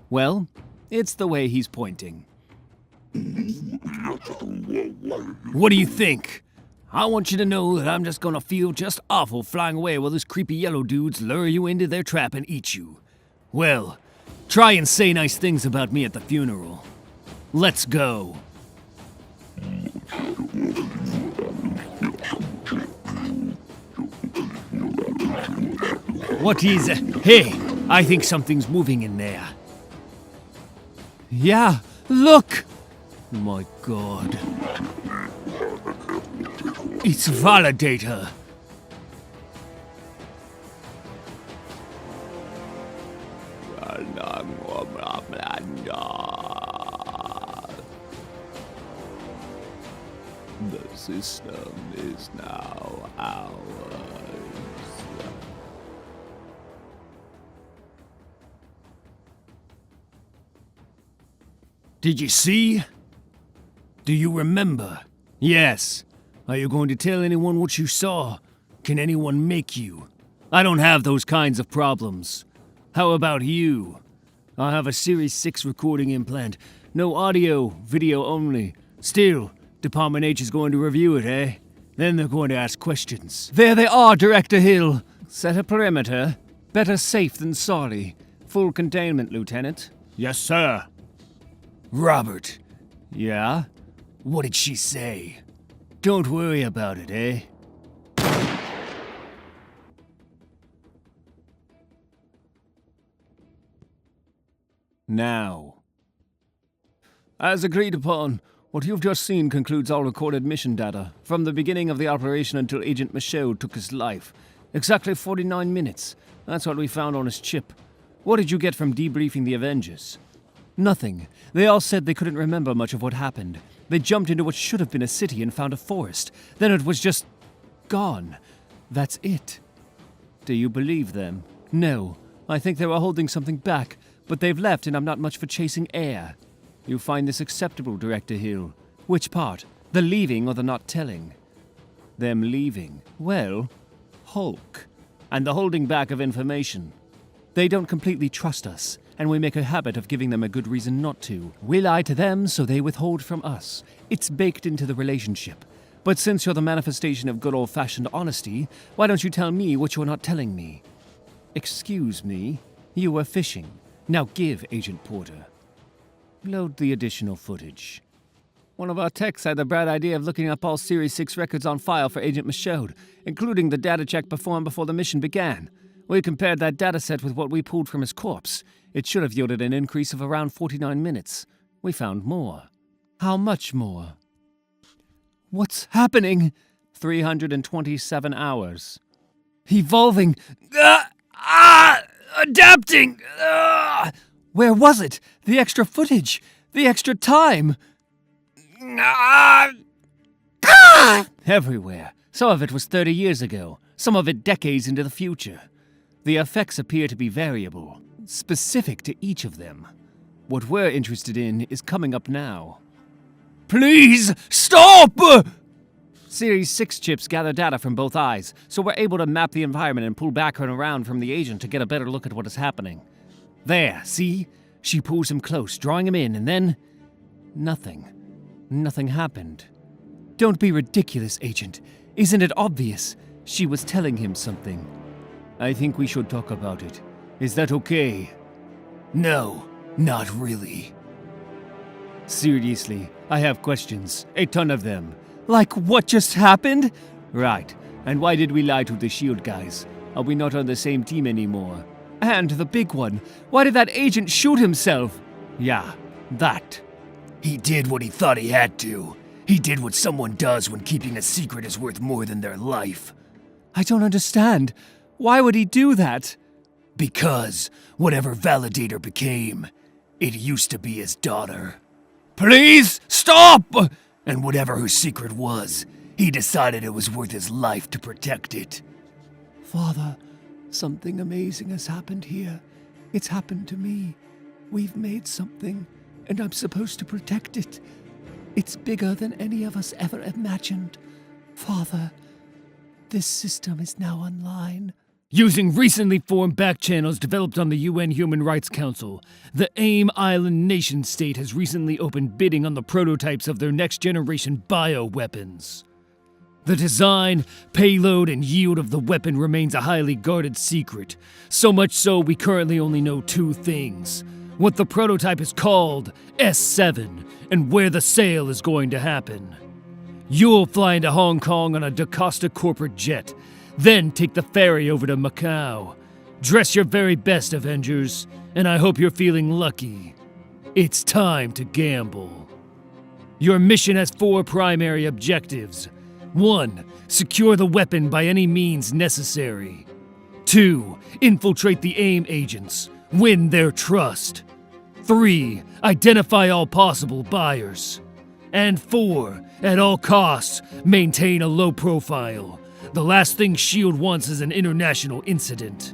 Well, it's the way he's pointing. What do you think? I want you to know that I'm just gonna feel just awful flying away while those creepy yellow dudes lure you into their trap and eat you. Well, try and say nice things about me at the funeral. Let's go. What is... Hey, I think something's moving in there. Yeah, look! My God. It's Validator. The system is now ours. Did you see? Do you remember? Yes. Are you going to tell anyone what you saw? Can anyone make you? I don't have those kinds of problems. How about you? I have a Series 6 recording implant. No audio, video only. Still, Department H is going to review it, eh? Then they're going to ask questions. There they are, Director Hill. Set a perimeter. Better safe than sorry. Full containment, Lieutenant. Yes, sir. Robert, Yeah? what did she say? Don't worry about it, eh? Now. As agreed upon, what you've just seen concludes all recorded mission data, from the beginning of the operation until Agent Michaud took his life. Exactly 49 minutes. That's what we found on his chip. What did you get from debriefing the Avengers? Nothing. They all said they couldn't remember much of what happened. They jumped into what should have been a city and found a forest. Then it was just gone. That's it. Do you believe them? No. I think they were holding something back, but they've left and I'm not much for chasing air. You find this acceptable, Director Hill? Which part? The leaving or the not telling? Them leaving. Well, Hulk. And the holding back of information. They don't completely trust us, and we make a habit of giving them a good reason not to. We lie to them, so they withhold from us. It's baked into the relationship. But since you're the manifestation of good old-fashioned honesty, why don't you tell me what you're not telling me? Excuse me? You were fishing. Now give, Agent Porter. Load the additional footage. One of our techs had the bright idea of looking up all Series 6 records on file for Agent Michaud, including the data check performed before the mission began. We compared that dataset with what we pulled from his corpse. It should have yielded an increase of around 49 minutes. We found more. How much more? What's happening? 327 hours. Evolving. Adapting. Where was it? The extra footage. The extra time. Everywhere. Some of it was 30 years ago. Some of it decades into the future. The effects appear to be variable, specific to each of them. What we're interested in is coming up now. Please, stop! Series 6 chips gather data from both eyes, so we're able to map the environment and pull back and around from the agent to get a better look at what is happening. There, see? She pulls him close, drawing him in, and then... nothing. Nothing happened. Don't be ridiculous, Agent. Isn't it obvious? She was telling him something. I think we should talk about it. Is that okay? No, not really. Seriously, I have questions. A ton of them. Like what just happened? Right. And why did we lie to the S.H.I.E.L.D. guys? Are we not on the same team anymore? And the big one. Why did that agent shoot himself? Yeah, that. He did what he thought he had to. He did what someone does when keeping a secret is worth more than their life. I don't understand. Why would he do that? Because whatever Validator became, it used to be his daughter. Please, stop! And whatever her secret was, he decided it was worth his life to protect it. Father, something amazing has happened here. It's happened to me. We've made something, and I'm supposed to protect it. It's bigger than any of us ever imagined. Father, this system is now online. Using recently formed back channels developed on the UN Human Rights Council, the AIM Island nation-state has recently opened bidding on the prototypes of their next-generation bioweapons. The design, payload, and yield of the weapon remains a highly guarded secret, so much so we currently only know two things. What the prototype is called, S7, and where the sale is going to happen. You'll fly into Hong Kong on a DaCosta corporate jet, then take the ferry over to Macau. Dress your very best, Avengers, and I hope you're feeling lucky. It's time to gamble. Your mission has 4 primary objectives. 1. Secure the weapon by any means necessary. 2. Infiltrate the AIM agents. Win their trust. 3. Identify all possible buyers. And 4. At all costs, maintain a low profile. The last thing S.H.I.E.L.D. wants is an international incident.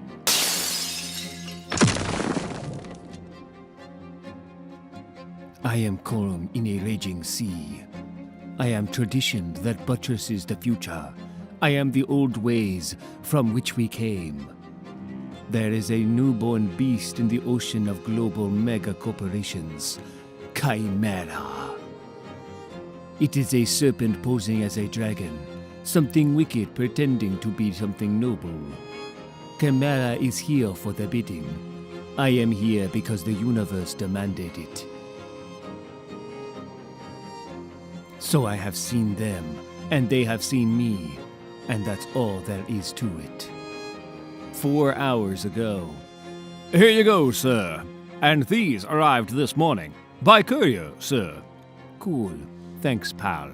I am calm in a raging sea. I am tradition that buttresses the future. I am the old ways from which we came. There is a newborn beast in the ocean of global mega corporations, Chimera. It is a serpent posing as a dragon, something wicked pretending to be something noble. Chimera is here for the bidding. I am here because the universe demanded it. So I have seen them, and they have seen me, and that's all there is to it. 4 hours ago. Here you go, sir. And these arrived this morning. By courier, sir. Cool. Thanks, pal.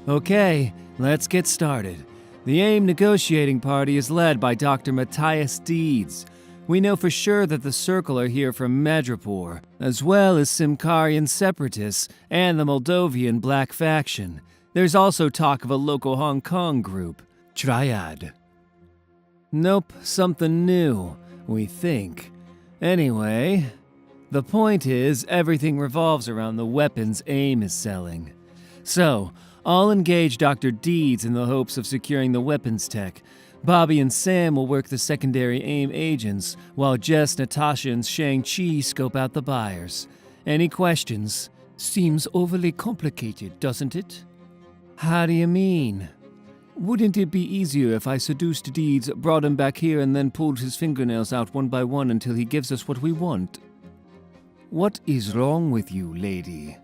Okay, let's get started. The AIM negotiating party is led by Dr. Matthias Deeds. We know for sure that the Circle are here from Madripoor, as well as Simkarian separatists and the Moldovan Black Faction. There's also talk of a local Hong Kong group, Triad. Nope, something new, we think. Anyway, the point is everything revolves around the weapons AIM is selling. So, I'll engage Dr. Deeds in the hopes of securing the weapons tech. Bobby and Sam will work the secondary AIM agents, while Jess, Natasha, and Shang-Chi scope out the buyers. Any questions? Seems overly complicated, doesn't it? How do you mean? Wouldn't it be easier if I seduced Deeds, brought him back here, and then pulled his fingernails out one by one until he gives us what we want? What is wrong with you, lady?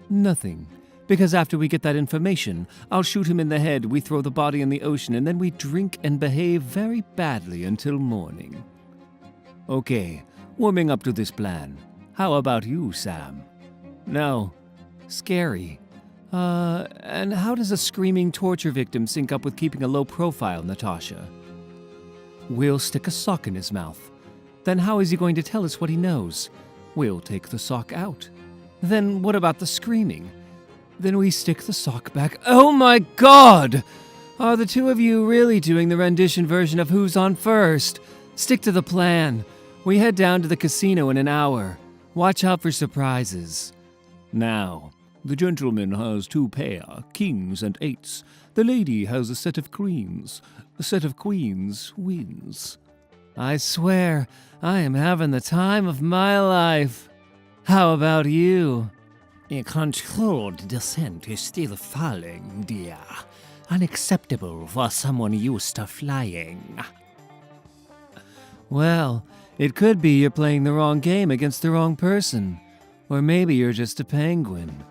Nothing. Because after we get that information, I'll shoot him in the head, we throw the body in the ocean, and then we drink and behave very badly until morning. Okay, warming up to this plan. How about you, Sam? No. Scary. And how does a screaming torture victim sync up with keeping a low profile, Natasha? We'll stick a sock in his mouth. Then how is he going to tell us what he knows? We'll take the sock out. Then what about the screaming? Then we stick the sock back. Oh my god! Are the two of you really doing the rendition version of Who's On First? Stick to the plan. We head down to the casino in an hour. Watch out for surprises. Now, the gentleman has 2 pair, kings and eights. The lady has a set of queens. A set of queens wins. I swear, I am having the time of my life. How about you? A controlled descent is still falling, dear. Unacceptable for someone used to flying. Well, it could be you're playing the wrong game against the wrong person. Or maybe you're just a penguin.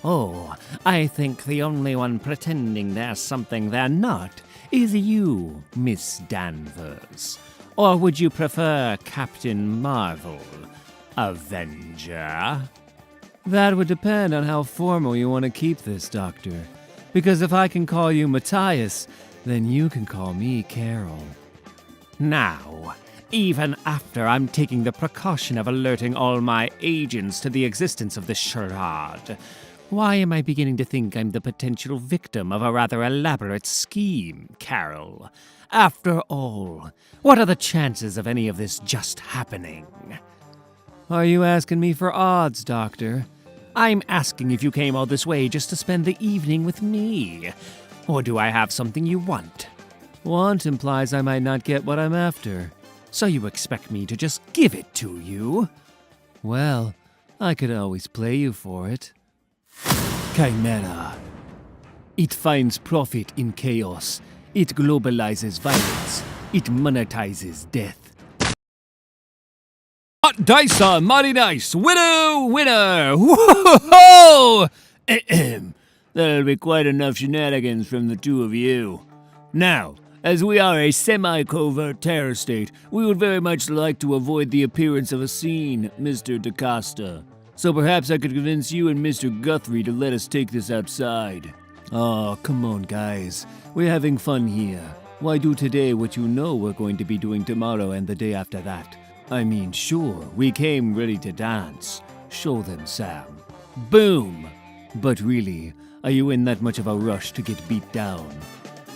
Oh, I think the only one pretending there's something they're not is you, Miss Danvers. Or would you prefer Captain Marvel, Avenger? That would depend on how formal you want to keep this, Doctor. Because if I can call you Matthias, then you can call me Carol. Now, even after I'm taking the precaution of alerting all my agents to the existence of this charade, why am I beginning to think I'm the potential victim of a rather elaborate scheme, Carol? After all, what are the chances of any of this just happening? Are you asking me for odds, Doctor? I'm asking if you came all this way just to spend the evening with me. Or do I have something you want? Want implies I might not get what I'm after. So you expect me to just give it to you? Well, I could always play you for it. Chimera. It finds profit in chaos. It globalizes violence. It monetizes death. Hot dice on mighty dice. Winner! Whoa! That'll be quite enough shenanigans from the two of you. Now, as we are a semi-covert terror state, we would very much like to avoid the appearance of a scene, Mr. DaCosta. So perhaps I could convince you and Mr. Guthrie to let us take this outside. Oh, come on, guys. We're having fun here. Why do today what you know we're going to be doing tomorrow and the day after that? I mean, sure, we came ready to dance. Show them, Sam. Boom! But really, are you in that much of a rush to get beat down?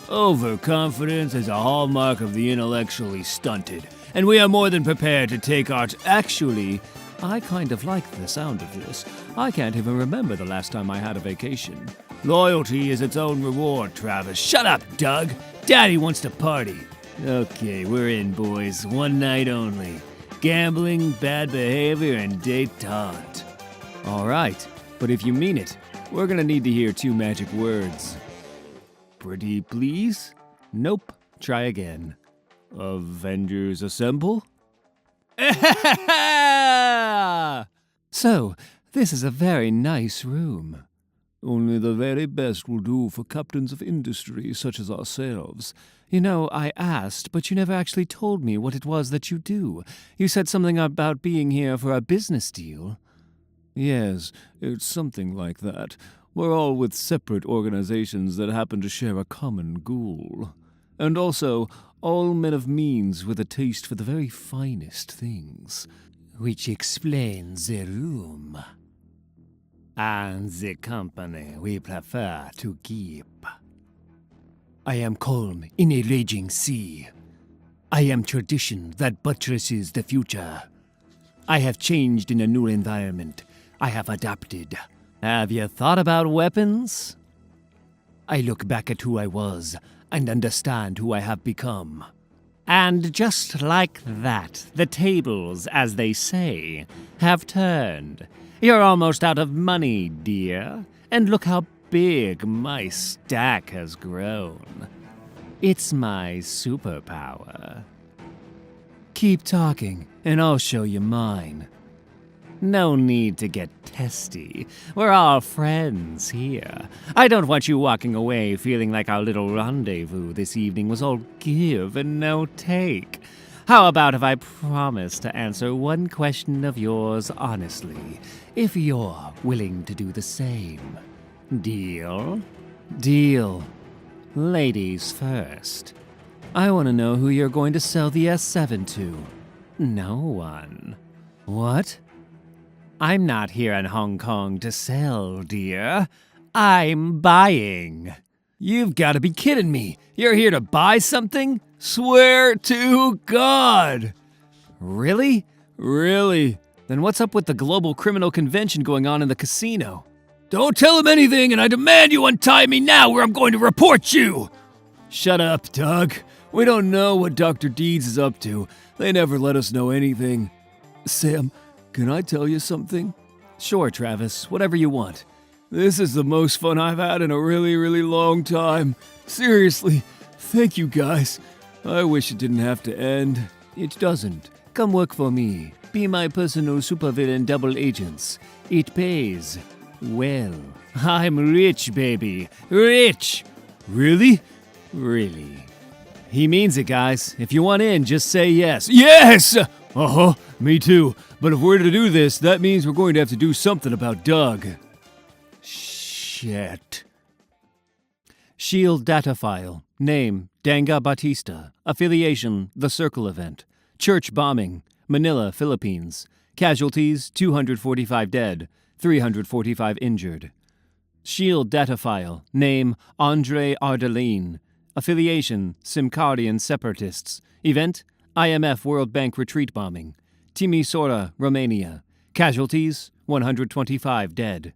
Overconfidence is a hallmark of the intellectually stunted, and we are more than prepared to take our... Actually, I kind of like the sound of this. I can't even remember the last time I had a vacation. Loyalty is its own reward, Travis. Shut up, Doug! Daddy wants to party. Okay, we're in, boys. One night only. Gambling, bad behavior, and détente. All right, but if you mean it, we're gonna need to hear 2 magic words. Pretty please? Nope. Try again. Avengers assemble? So, this is a very nice room. Only the very best will do for captains of industry such as ourselves. You know, I asked, but you never actually told me what it was that you do. You said something about being here for a business deal. Yes, it's something like that. We're all with separate organizations that happen to share a common goal. And also, all men of means with a taste for the very finest things. Which explains the room. And the company we prefer to keep. I am calm in a raging sea. I am tradition that buttresses the future. I have changed in a new environment. I have adapted. Have you thought about weapons? I look back at who I was and understand who I have become. And just like that, the tables, as they say, have turned. You're almost out of money, dear. And look how big my stack has grown. It's my superpower. Keep talking, and I'll show you mine. No need to get testy. We're all friends here. I don't want you walking away feeling like our little rendezvous this evening was all give and no take. How about if I promise to answer one question of yours honestly, if you're willing to do the same? Deal? Deal. Ladies first. I want to know who you're going to sell the S7 to. No one. What? I'm not here in Hong Kong to sell, dear. I'm buying. You've got to be kidding me. You're here to buy something? Swear to God. Really? Really? Then what's up with the global criminal convention going on in the casino? Don't tell him anything, and I demand you untie me now or I'm going to report you! Shut up, Doug. We don't know what Dr. Deeds is up to. They never let us know anything. Sam, can I tell you something? Sure, Travis. Whatever you want. This is the most fun I've had in a really, really long time. Seriously, thank you guys. I wish it didn't have to end. It doesn't. Come work for me. Be my personal supervillain double agents. It pays. Well, I'm rich, baby. Rich! Really? Really. He means it, guys. If you want in, just say yes. Yes! Uh-huh, me too. But if we're to do this, that means we're going to have to do something about Doug. Shit. Shield data file. Name, Danga Batista. Affiliation, The Circle Event. Church bombing, Manila, Philippines. Casualties, 245 dead, 345 injured. Shield data file. Name, Andre Ardelin. Affiliation, Simcardian Separatists. Event, IMF World Bank retreat bombing. Timisoara, Romania. Casualties, 125 dead.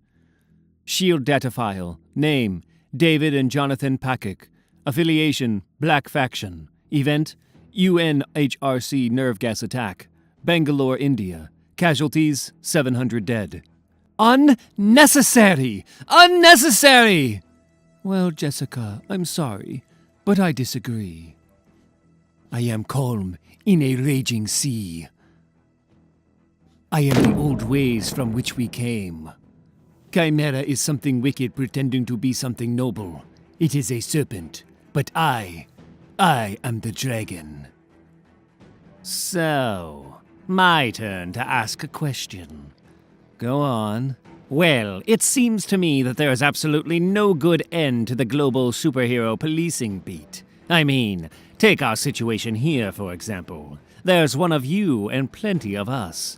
Shield data file. Name, David and Jonathan Pakic. Affiliation, Black Faction. Event, UNHRC nerve gas attack. Bangalore, India. Casualties, 700 dead. Unnecessary! Unnecessary! Well, Jessica, I'm sorry, but I disagree. I am calm in a raging sea. I am the old ways from which we came. Chimera is something wicked pretending to be something noble. It is a serpent, but I am the dragon. So, my turn to ask a question. Go on. Well, it seems to me that there is absolutely no good end to the global superhero policing beat. I mean, take our situation here, for example. There's one of you and plenty of us.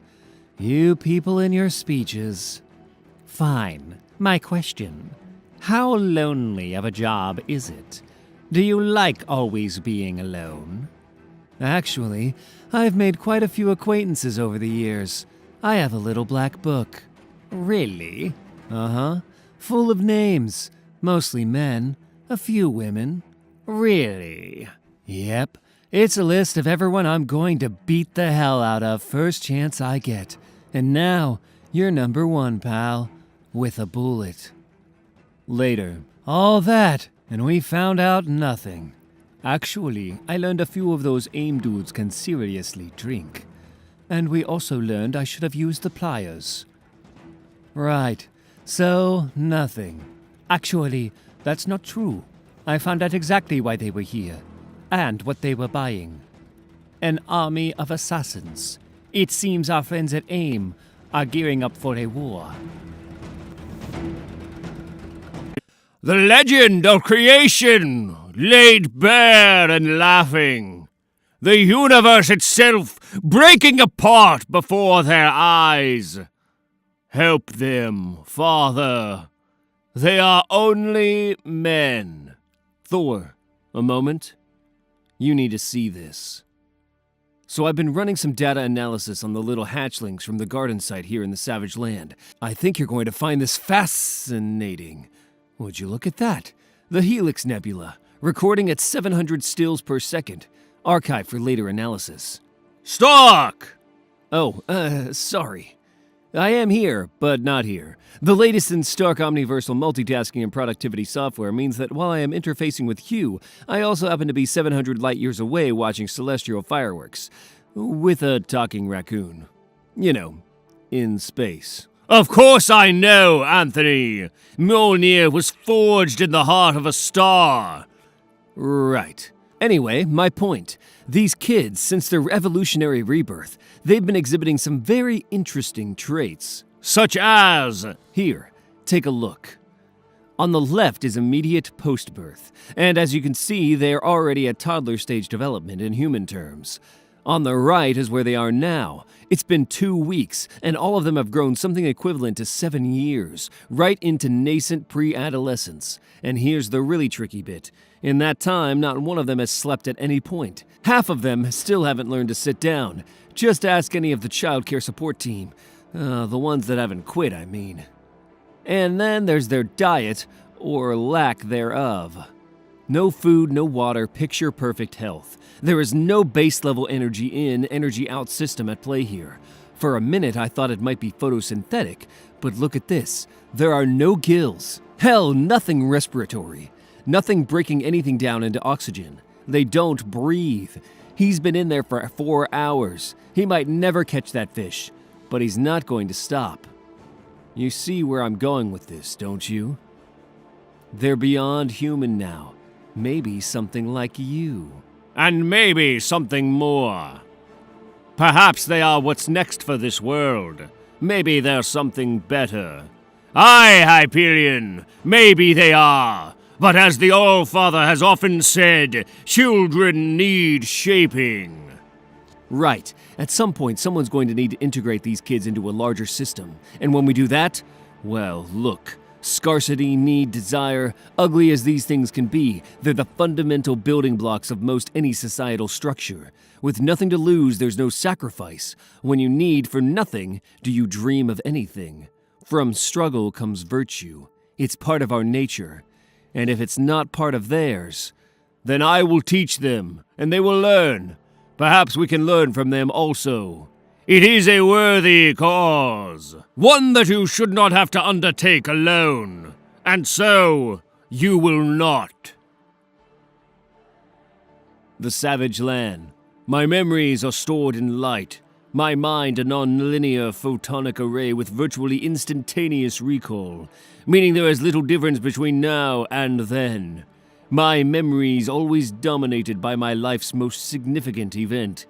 You people in your speeches. Fine. My question. How lonely of a job is it? Do you like always being alone? Actually, I've made quite a few acquaintances over the years. I have a little black book. Really? Uh-huh. Full of names. Mostly men. A few women. Really? Yep. It's a list of everyone I'm going to beat the hell out of first chance I get. And now, you're number one, pal. With a bullet. Later. All that, and we found out nothing. Actually, I learned a few of those AIM dudes can seriously drink. And we also learned I should have used the pliers. Right. So, nothing. Actually, that's not true. I found out exactly why they were here, and what they were buying. An army of assassins. It seems our friends at AIM are gearing up for a war. The legend of creation, laid bare and laughing. The universe itself breaking apart before their eyes. Help them, Father. They are only men. Thor, a moment. You need to see this. So I've been running some data analysis on the little hatchlings from the garden site here in the Savage Land. I think you're going to find this fascinating. Would you look at that? The Helix Nebula, recording at 700 stills per second. Archived for later analysis. Stark! Oh, sorry. I am here, but not here. The latest in Stark Omniversal multitasking and productivity software means that while I am interfacing with Hugh, I also happen to be 700 light years away watching celestial fireworks. With a talking raccoon. You know, in space. Of course I know, Anthony. Mjolnir was forged in the heart of a star. Right. Anyway, my point. These kids, since their evolutionary rebirth, they've been exhibiting some very interesting traits. Such as... Here, take a look. On the left is immediate post-birth, and as you can see, they are already at toddler stage development in human terms. On the right is where they are now. It's been 2 weeks, and all of them have grown something equivalent to 7 years, right into nascent pre-adolescence. And here's the really tricky bit. In that time, not one of them has slept at any point. Half of them still haven't learned to sit down. Just ask any of the childcare support team. The ones that haven't quit, I mean. And then there's their diet, or lack thereof. No food, no water, picture-perfect health. There is no base-level energy in, energy out system at play here. For a minute, I thought it might be photosynthetic, but look at this. There are no gills. Hell, nothing respiratory. Nothing breaking anything down into oxygen. They don't breathe. He's been in there for 4 hours. He might never catch that fish, but he's not going to stop. You see where I'm going with this, don't you? They're beyond human now. Maybe something like you. And maybe something more. Perhaps they are what's next for this world. Maybe they're something better. Aye, Hyperion, maybe they are. But as the All-Father has often said, children need shaping. Right. At some point, someone's going to need to integrate these kids into a larger system. And when we do that, well, look. Scarcity, need, desire, ugly as these things can be, they're the fundamental building blocks of most any societal structure. With nothing to lose, there's no sacrifice. When you need for nothing, do you dream of anything? From struggle comes virtue. It's part of our nature. And if it's not part of theirs, then I will teach them, and they will learn. Perhaps we can learn from them also. It is a worthy cause, one that you should not have to undertake alone, and so you will not. The Savage Land. My memories are stored in light. My mind a non-linear photonic array with virtually instantaneous recall, meaning there is little difference between now and then. My memories always dominated by my life's most significant event.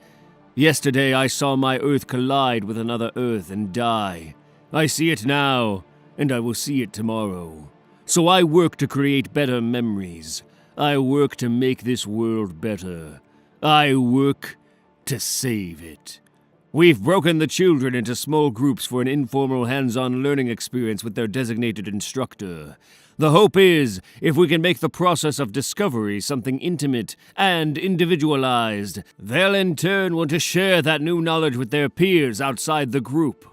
Yesterday I saw my Earth collide with another Earth and die. I see it now, and I will see it tomorrow. So I work to create better memories. I work to make this world better. I work to save it. We've broken the children into small groups for an informal hands-on learning experience with their designated instructor. The hope is, if we can make the process of discovery something intimate and individualized, they'll in turn want to share that new knowledge with their peers outside the group.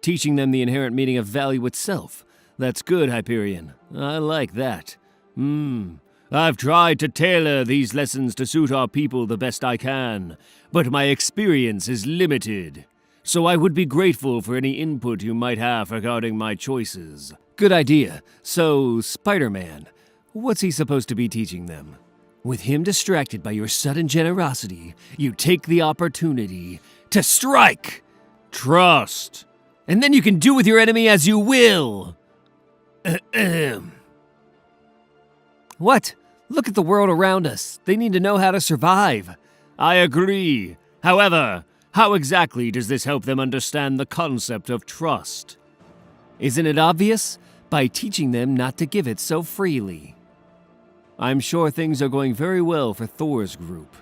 Teaching them the inherent meaning of value itself. That's good, Hyperion. I like that. I've tried to tailor these lessons to suit our people the best I can, but my experience is limited. So I would be grateful for any input you might have regarding my choices. Good idea. So, Spider-Man, what's he supposed to be teaching them? With him distracted by your sudden generosity, you take the opportunity to strike! Trust! And then you can do with your enemy as you will! What? Look at the world around us. They need to know how to survive. I agree. However, how exactly does this help them understand the concept of trust? Isn't it obvious? By teaching them not to give it so freely. I'm sure things are going very well for Thor's group.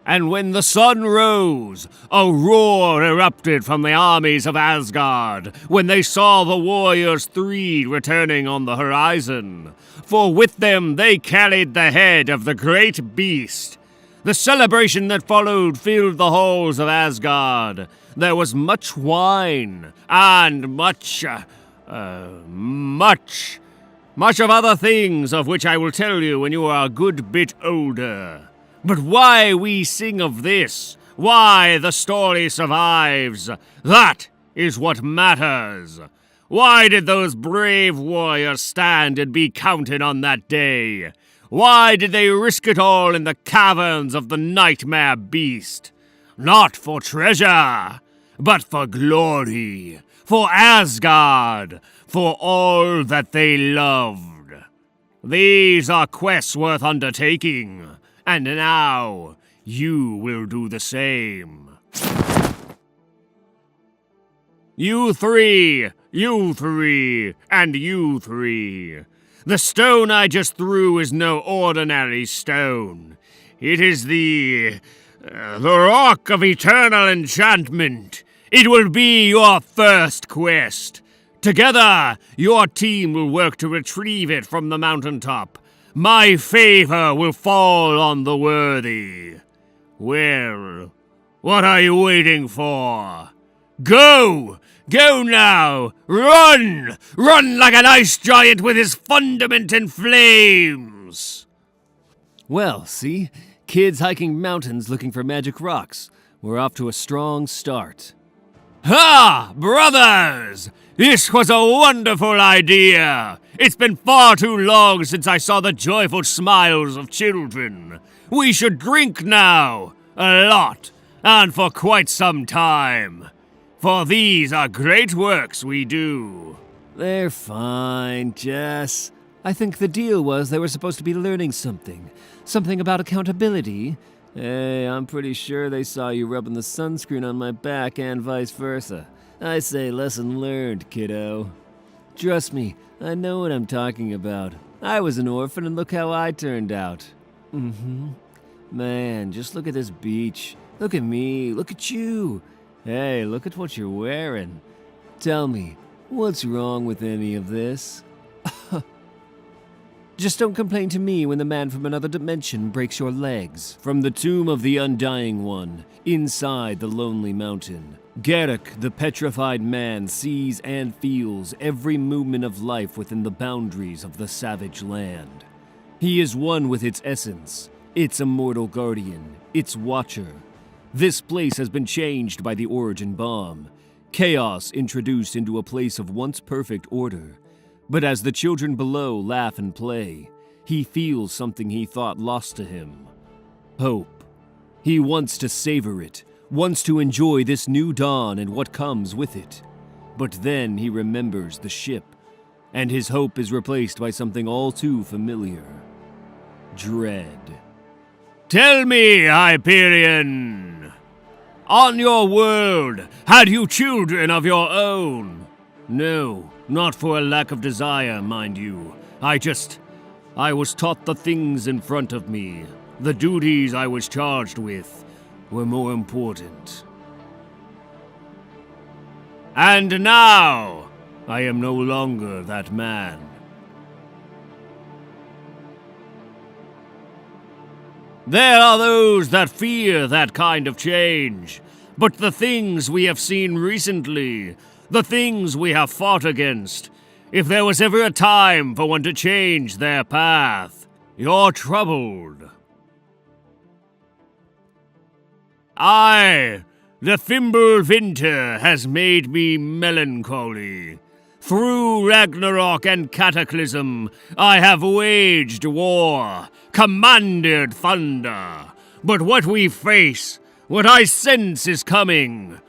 And when the sun rose, a roar erupted from the armies of Asgard when they saw the warriors three returning on the horizon. For with them they carried the head of the great beast. The celebration that followed filled the halls of Asgard. There was much wine and much of other things of which I will tell you when you are a good bit older. But why we sing of this, why the story survives, that is what matters. Why did those brave warriors stand and be counted on that day? Why did they risk it all in the caverns of the nightmare beast? Not for treasure, but for glory, for Asgard, for all that they loved. These are quests worth undertaking. And now, you will do the same. You three, and you three. The stone I just threw is no ordinary stone. It is the rock of eternal enchantment. It will be your first quest. Together, your team will work to retrieve it from the mountaintop. My favor will fall on the worthy. Well, what are you waiting for? Go! Go now! Run! Run like an ice giant with his fundament in flames! Well, see? Kids hiking mountains looking for magic rocks. We're off to a strong start. Ha! Brothers! This was a wonderful idea! It's been far too long since I saw the joyful smiles of children. We should drink now, a lot, and for quite some time. For these are great works we do. They're fine, Jess. I think the deal was they were supposed to be learning something. Something about accountability. Hey, I'm pretty sure they saw you rubbing the sunscreen on my back and vice versa. I say lesson learned, kiddo. Trust me, I know what I'm talking about. I was an orphan and look how I turned out. Man, just look at this beach. Look at me, look at you. Hey, look at what you're wearing. Tell me, what's wrong with any of this? Just don't complain to me when the man from another dimension breaks your legs. From the tomb of the Undying One, inside the Lonely Mountain, Garrick, the petrified man, sees and feels every movement of life within the boundaries of the savage land. He is one with its essence, its immortal guardian, its watcher. This place has been changed by the origin bomb. Chaos introduced into a place of once perfect order. But as the children below laugh and play, he feels something he thought lost to him. Hope. He wants to savor it, wants to enjoy this new dawn and what comes with it. But then he remembers the ship, and his hope is replaced by something all too familiar. Dread. Tell me, Hyperion! On your world, had you children of your own? No, not for a lack of desire, mind you. I was taught the things in front of me. The duties I was charged with were more important. And now, I am no longer that man. There are those that fear that kind of change, but the things we have seen recently, the things we have fought against, if there was ever a time for one to change their path, you're troubled. The Fimbulvinter has made me melancholy. Through Ragnarok and Cataclysm, I have waged war, commanded thunder. But what we face, what I sense is coming,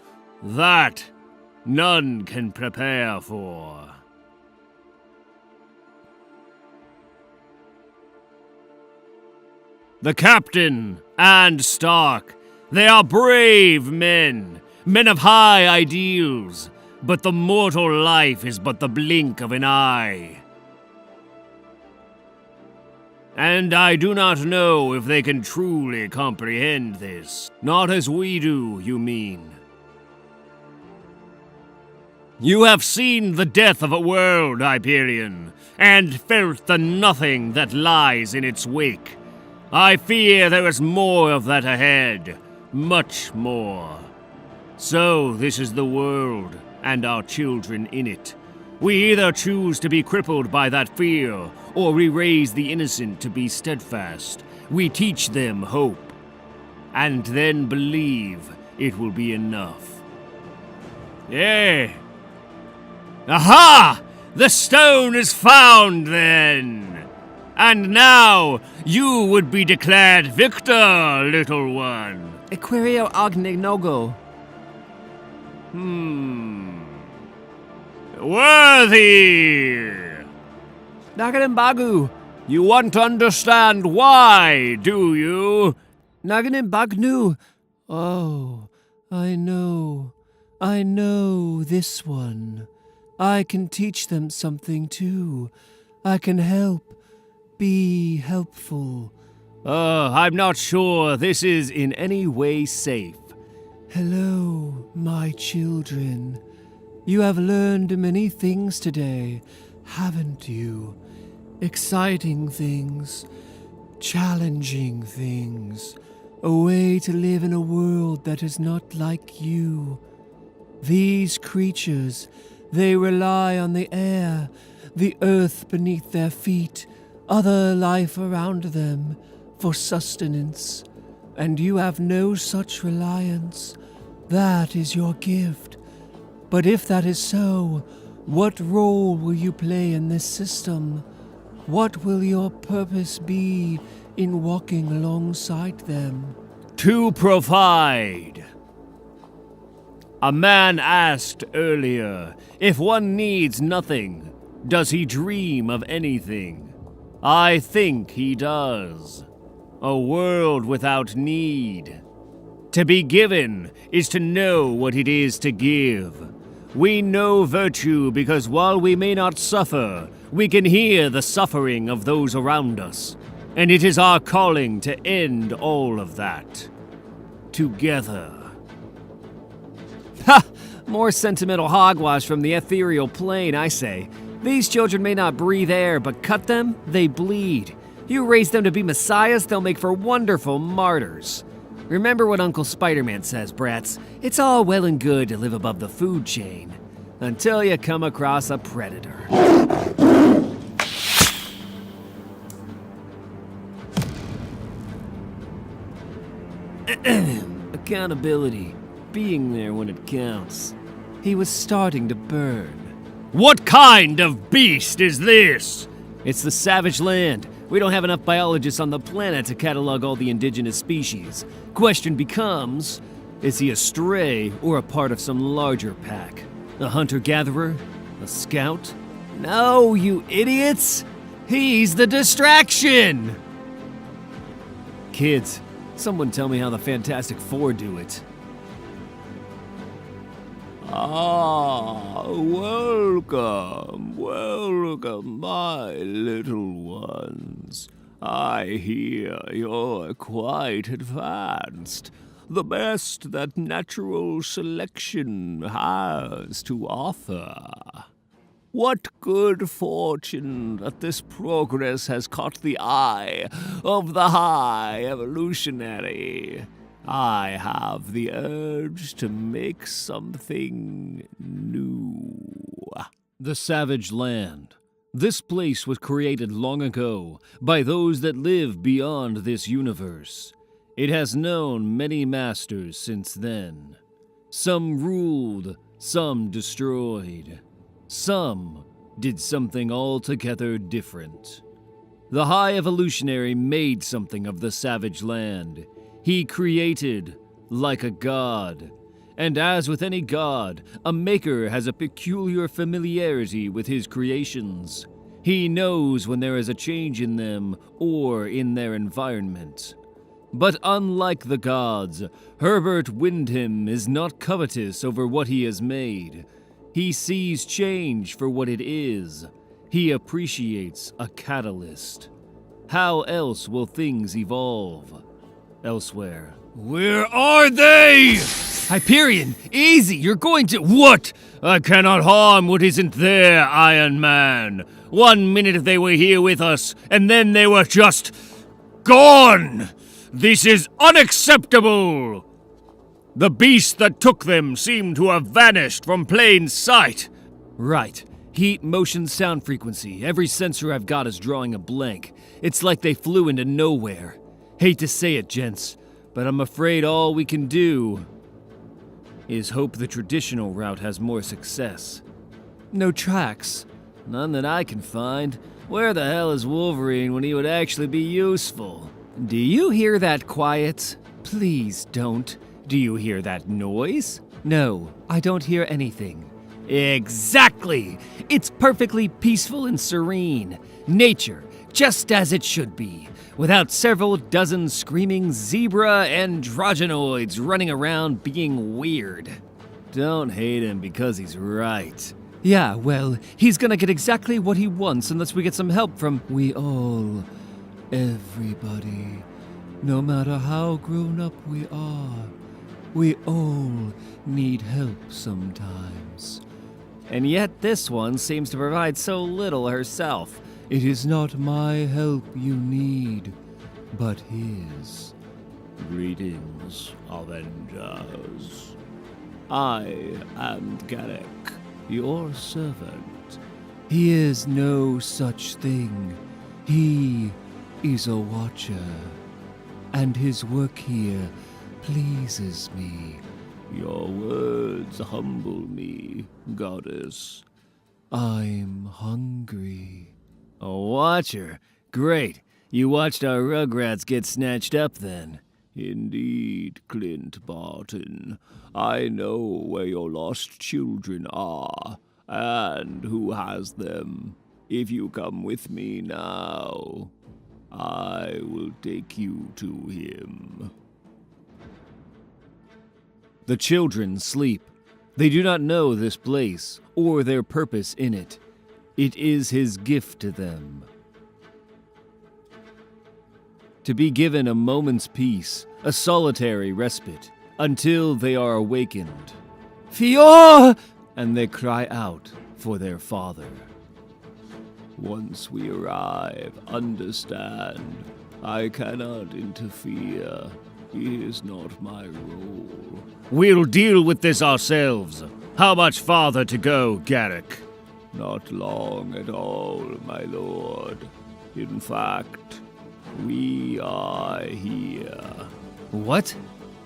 that none can prepare for. the captain, and Stark. They are brave men, men of high ideals, but the mortal life is but the blink of an eye. And I do not know if they can truly comprehend this. Not as we do, you mean. You have seen the death of a world, Hyperion, and felt the nothing that lies in its wake. I fear there is more of that ahead, much more. So this is the world, and our children in it. We either choose to be crippled by that fear, or we raise the innocent to be steadfast. We teach them hope, and then believe it will be enough. Yeah. Aha! The stone is found, then! And now, you would be declared victor, little one. Equirio Agnignogo. Worthy! Naganimbagu. You want to understand why, do you? Naganimbagnu. Oh, I know this one. I can teach them something too. I can help, be helpful. I'm not sure this is in any way safe. Hello, my children. You have learned many things today, haven't you? Exciting things, challenging things, a way to live in a world that is not like you. These creatures, they rely on the air, the earth beneath their feet, other life around them, for sustenance. And you have no such reliance. That is your gift. But if that is so, what role will you play in this system? What will your purpose be in walking alongside them? To provide. A man asked earlier, if one needs nothing, does he dream of anything? I think he does. A world without need. To be given is to know what it is to give. We know virtue because while we may not suffer, we can hear the suffering of those around us. And it is our calling to end all of that. Together. Ha! More sentimental hogwash from the ethereal plane, I say. These children may not breathe air, but cut them, they bleed. You raise them to be messiahs, they'll make for wonderful martyrs. Remember what Uncle Spider-Man says, brats. It's all well and good to live above the food chain, until you come across a predator. Accountability. Being there when it counts. He was starting to burn. What kind of beast is this? It's the savage land. We don't have enough biologists on the planet to catalog all the indigenous species. Question becomes, is he a stray or a part of some larger pack? A hunter-gatherer? A scout? No, you idiots! He's the distraction! Kids, someone tell me how the Fantastic Four do it. Ah, welcome, welcome, my little ones. I hear you're quite advanced. The best that natural selection has to offer. What good fortune that this progress has caught the eye of the high evolutionary. I have the urge to make something new. The Savage Land. This place was created long ago by those that live beyond this universe. It has known many masters since then. Some ruled, some destroyed. Some did something altogether different. The High Evolutionary made something of the Savage Land. He created like a god. And as with any god, a maker has a peculiar familiarity with his creations. He knows when there is a change in them or in their environment. But unlike the gods, Herbert Wyndham is not covetous over what he has made. He sees change for what it is. He appreciates a catalyst. How else will things evolve? Elsewhere. Where are they? Hyperion, easy, you're going to— What? I cannot harm what isn't there, Iron Man. 1 minute they were here with us, and then they were just gone. This is unacceptable. The beast that took them seemed to have vanished from plain sight. Right. Heat, motion, sound frequency. Every sensor I've got is drawing a blank. It's like they flew into nowhere. Hate to say it, gents, but I'm afraid all we can do is hope the traditional route has more success. No tracks. None that I can find. Where the hell is Wolverine when he would actually be useful? Do you hear that quiet? Please don't. Do you hear that noise? No, I don't hear anything. Exactly! It's perfectly peaceful and serene. Nature, just as it should be, without several dozen screaming zebra androgynoids running around being weird. Don't hate him because he's right. Yeah, well, he's gonna get exactly what he wants unless we get some help from everybody. No matter how grown up we all need help sometimes. And yet this one seems to provide so little herself. It is not my help you need, but his. Greetings, Avengers. I am Garrick, your servant. He is no such thing. He is a watcher, and his work here pleases me. Your words humble me, goddess. I'm hungry. A watcher? Great. You watched our Rugrats get snatched up then. Indeed, Clint Barton. I know where your lost children are, and who has them. If you come with me now, I will take you to him. The children sleep. They do not know this place or their purpose in it. It is his gift to them. To be given a moment's peace, a solitary respite, until they are awakened. Fior! And they cry out for their father. Once we arrive, understand, I cannot interfere. It is not my role. We'll deal with this ourselves. How much farther to go, Garrick? Not long at all, my lord. In fact, we are here. What?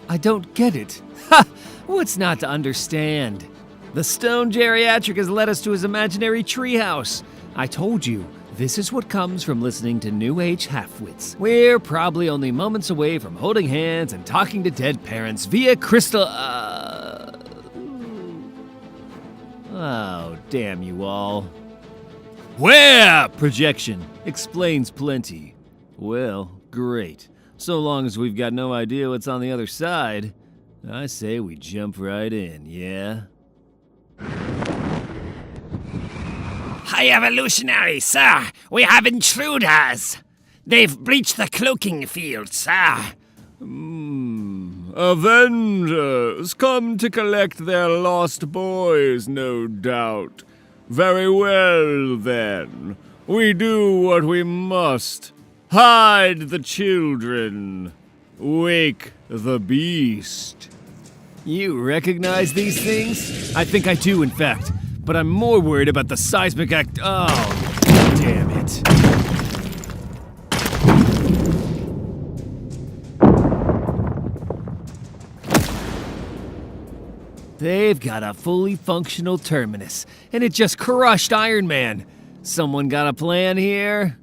I don't get it. Ha! What's not to understand? The stone geriatric has led us to his imaginary treehouse. I told you, this is what comes from listening to New Age halfwits. We're probably only moments away from holding hands and talking to dead parents via crystal. Oh, damn you all. Where? Projection explains plenty. Well, great. So long as we've got no idea what's on the other side, I say we jump right in, yeah? High Evolutionary, sir! We have intruders! They've breached the cloaking field, sir! Avengers, come to collect their lost boys, no doubt. Very well, then. We do what we must. Hide the children. Wake the beast. You recognize these things? I think I do, in fact. But I'm more worried about the seismic act. Oh, damn it. They've got a fully functional terminus, and it just crushed Iron Man. Someone got a plan here?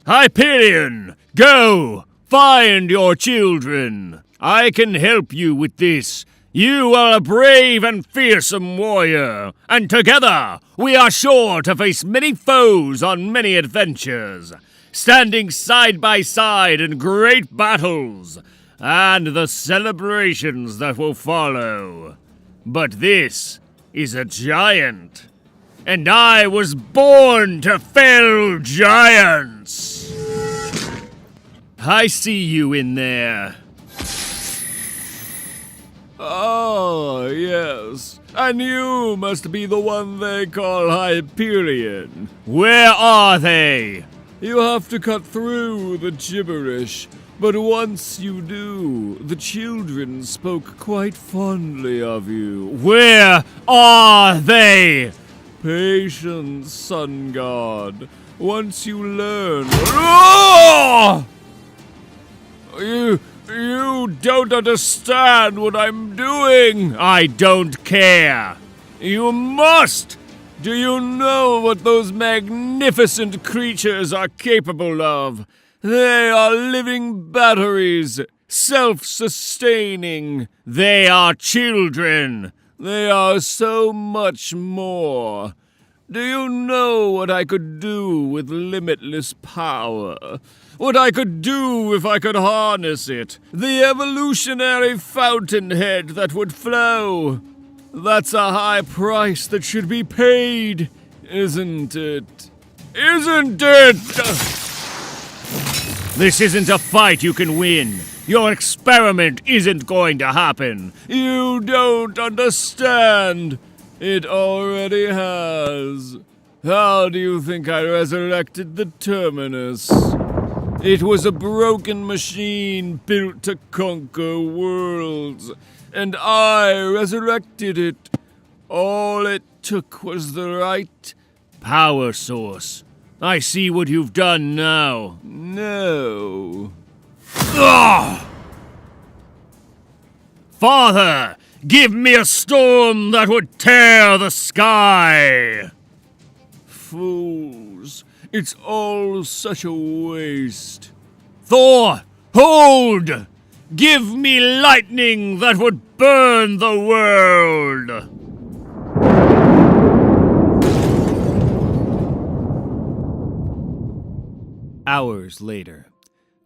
Hyperion, go! Find your children! I can help you with this. You are a brave and fearsome warrior, and together we are sure to face many foes on many adventures, standing side by side in great battles, and the celebrations that will follow. But this is a giant, and I was born to fell giants. I see you in there. Ah, yes. And you must be the one they call Hyperion. Where are they? You have to cut through the gibberish, but once you do, the children spoke quite fondly of you. Where are they? Patience, sun god. Once you learn... Oh! You don't understand what I'm doing! I don't care. You must! Do you know what those magnificent creatures are capable of? They are living batteries, self-sustaining. They are children. They are so much more. Do you know what I could do with limitless power? What I could do if I could harness it? The evolutionary fountainhead that would flow. That's a high price that should be paid, isn't it? Isn't it? This isn't a fight you can win. Your experiment isn't going to happen. You don't understand. It already has. How do you think I resurrected the Terminus? It was a broken machine built to conquer worlds, and I resurrected it. All it took was the right Power source. I see what you've done now. No. Ugh! Father, give me a storm that would tear the sky! Fools. It's all such a waste. Thor, hold! Give me lightning that would burn the world! Hours later.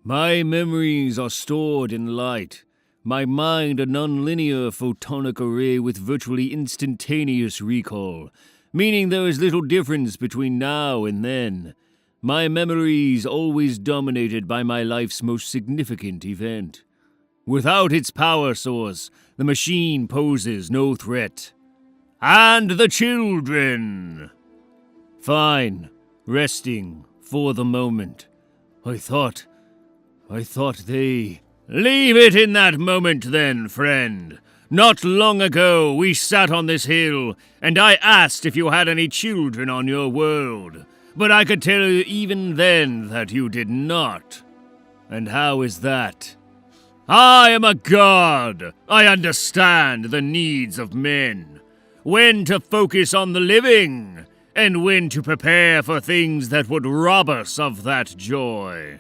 My memories are stored in light. My mind a nonlinear photonic array with virtually instantaneous recall, meaning there is little difference between now and then. My memories always dominated by my life's most significant event. Without its power source, the machine poses no threat. And the children! Fine, resting for the moment. I thought they... Leave it in that moment then, friend. Not long ago we sat on this hill, and I asked if you had any children on your world. But I could tell even then that you did not. And how is that? I am a god. I understand the needs of men. When to focus on the living, and when to prepare for things that would rob us of that joy.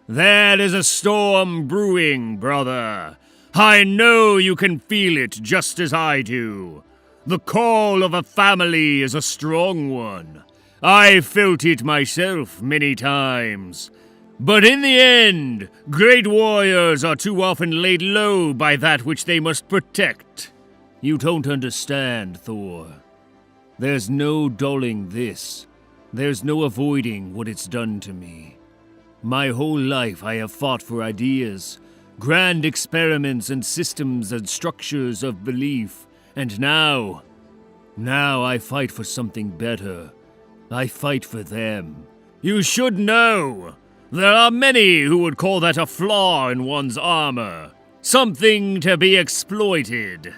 There is a storm brewing, brother. I know you can feel it just as I do. The call of a family is a strong one. I felt it myself many times. But in the end, great warriors are too often laid low by that which they must protect. You don't understand, Thor. There's no dulling this. There's no avoiding what it's done to me. My whole life I have fought for ideas, grand experiments and systems and structures of belief. And now I fight for something better. I fight for them. You should know. There are many who would call that a flaw in one's armor. Something to be exploited.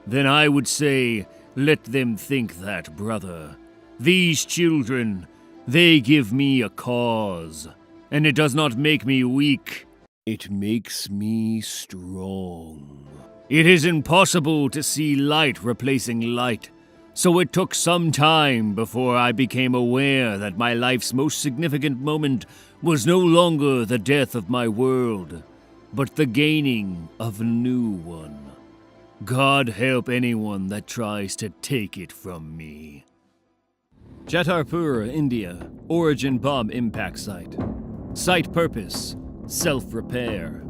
Then I would say, let them think that, brother. These children, they give me a cause. And it does not make me weak. It makes me strong. It is impossible to see light replacing light. So it took some time before I became aware that my life's most significant moment was no longer the death of my world, but the gaining of a new one. God help anyone that tries to take it from me. Chetarpur, India. Origin bomb impact site. Site purpose: self-repair.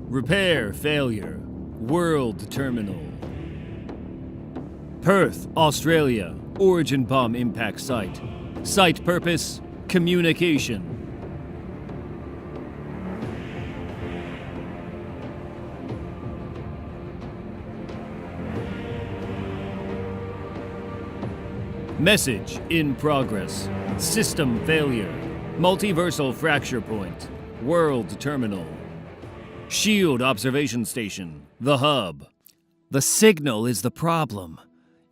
Repair failure. World terminal. Perth, Australia. Origin bomb impact site. Site purpose: communication. Message in progress. System failure. Multiversal fracture point. World terminal. Shield observation station. The hub. The signal is the problem.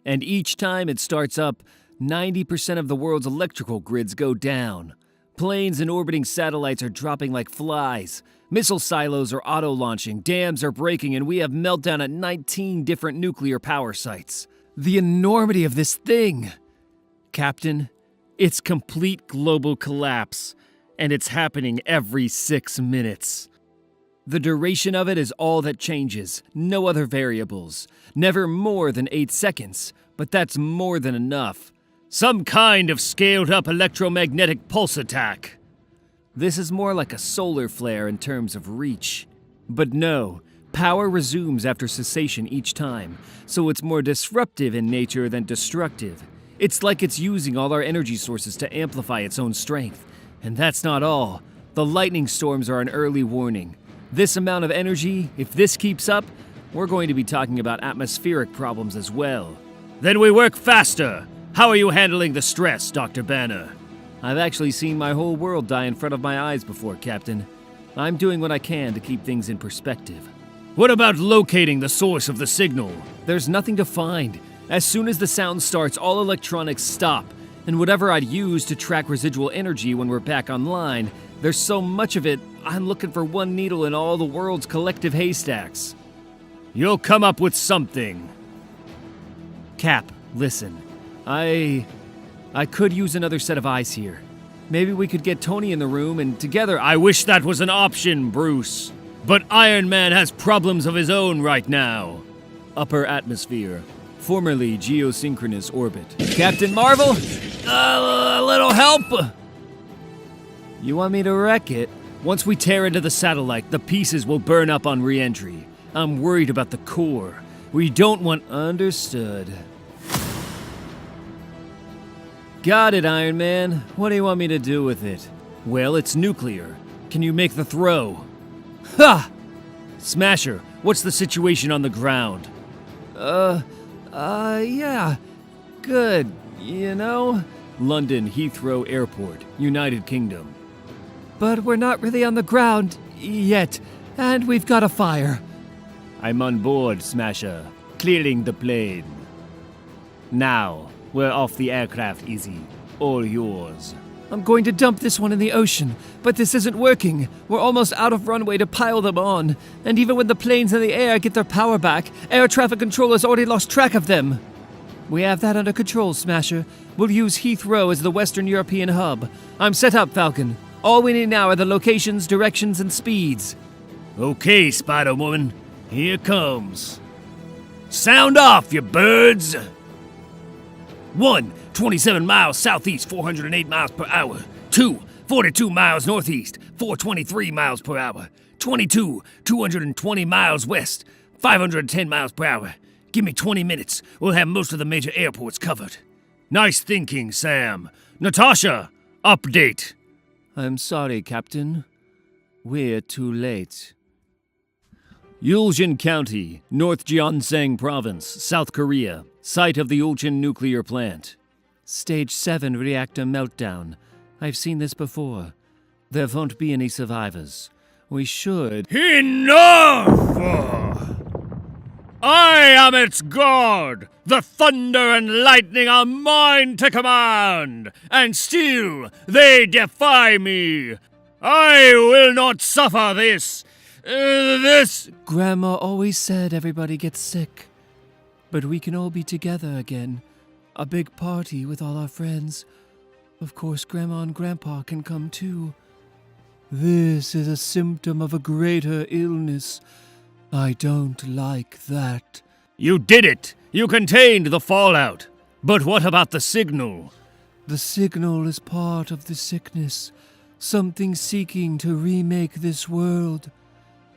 And each time it starts up, 90% of the world's electrical grids go down. Planes and orbiting satellites are dropping like flies. Missile silos are auto-launching, dams are breaking, and we have meltdown at 19 different nuclear power sites. The enormity of this thing! Captain, it's complete global collapse, and it's happening every 6 minutes. The duration of it is all that changes, no other variables. Never more than 8 seconds, but that's more than enough. Some kind of scaled-up electromagnetic pulse attack. This is more like a solar flare in terms of reach. But no, power resumes after cessation each time, so it's more disruptive in nature than destructive. It's like it's using all our energy sources to amplify its own strength. And that's not all. The lightning storms are an early warning. This amount of energy, if this keeps up, we're going to be talking about atmospheric problems as well. Then we work faster! How are you handling the stress, Dr. Banner? I've actually seen my whole world die in front of my eyes before, Captain. I'm doing what I can to keep things in perspective. What about locating the source of the signal? There's nothing to find. As soon as the sound starts, all electronics stop. And whatever I'd use to track residual energy when we're back online, there's so much of it, I'm looking for one needle in all the world's collective haystacks. You'll come up with something. Cap, listen. I could use another set of eyes here. Maybe we could get Tony in the room and together. I wish that was an option, Bruce. But Iron Man has problems of his own right now. Upper atmosphere. Formerly geosynchronous orbit. Captain Marvel? A little help? You want me to wreck it? Once we tear into the satellite, the pieces will burn up on re-entry. I'm worried about the core. We don't want... Understood. Got it, Iron Man. What do you want me to do with it? Well, it's nuclear. Can you make the throw? Ha! Smasher, what's the situation on the ground? Yeah. Good, you know? London Heathrow Airport, United Kingdom. But we're not really on the ground yet, and we've got a fire. I'm on board, Smasher. Clearing the plane. Now, we're off the aircraft, Easy. All yours. I'm going to dump this one in the ocean, but this isn't working. We're almost out of runway to pile them on. And even when the planes in the air get their power back, air traffic controllers already lost track of them. We have that under control, Smasher. We'll use Heathrow as the Western European hub. I'm set up, Falcon. All we need now are the locations, directions, and speeds. Okay, Spider-Woman. Here comes. Sound off, you birds! 1, 27 miles southeast, 408 miles per hour. 2, 42 miles northeast, 423 miles per hour. 22, 220 miles west, 510 miles per hour. Give me 20 minutes. We'll have most of the major airports covered. Nice thinking, Sam. Natasha, update. I'm sorry, Captain. We're too late. Yulchon County, North Gyeongsang Province, South Korea. Site of the Yulchon nuclear plant. Stage 7 reactor meltdown. I've seen this before. There won't be any survivors. We should... Enough! I am its god! The thunder and lightning are mine to command! And still they defy me! I will not suffer this! Grandma always said everybody gets sick. But we can all be together again. A big party with all our friends. Of course, Grandma and Grandpa can come too. This is a symptom of a greater illness. I don't like that. You did it! You contained the fallout! But what about the signal? The signal is part of the sickness. Something seeking to remake this world.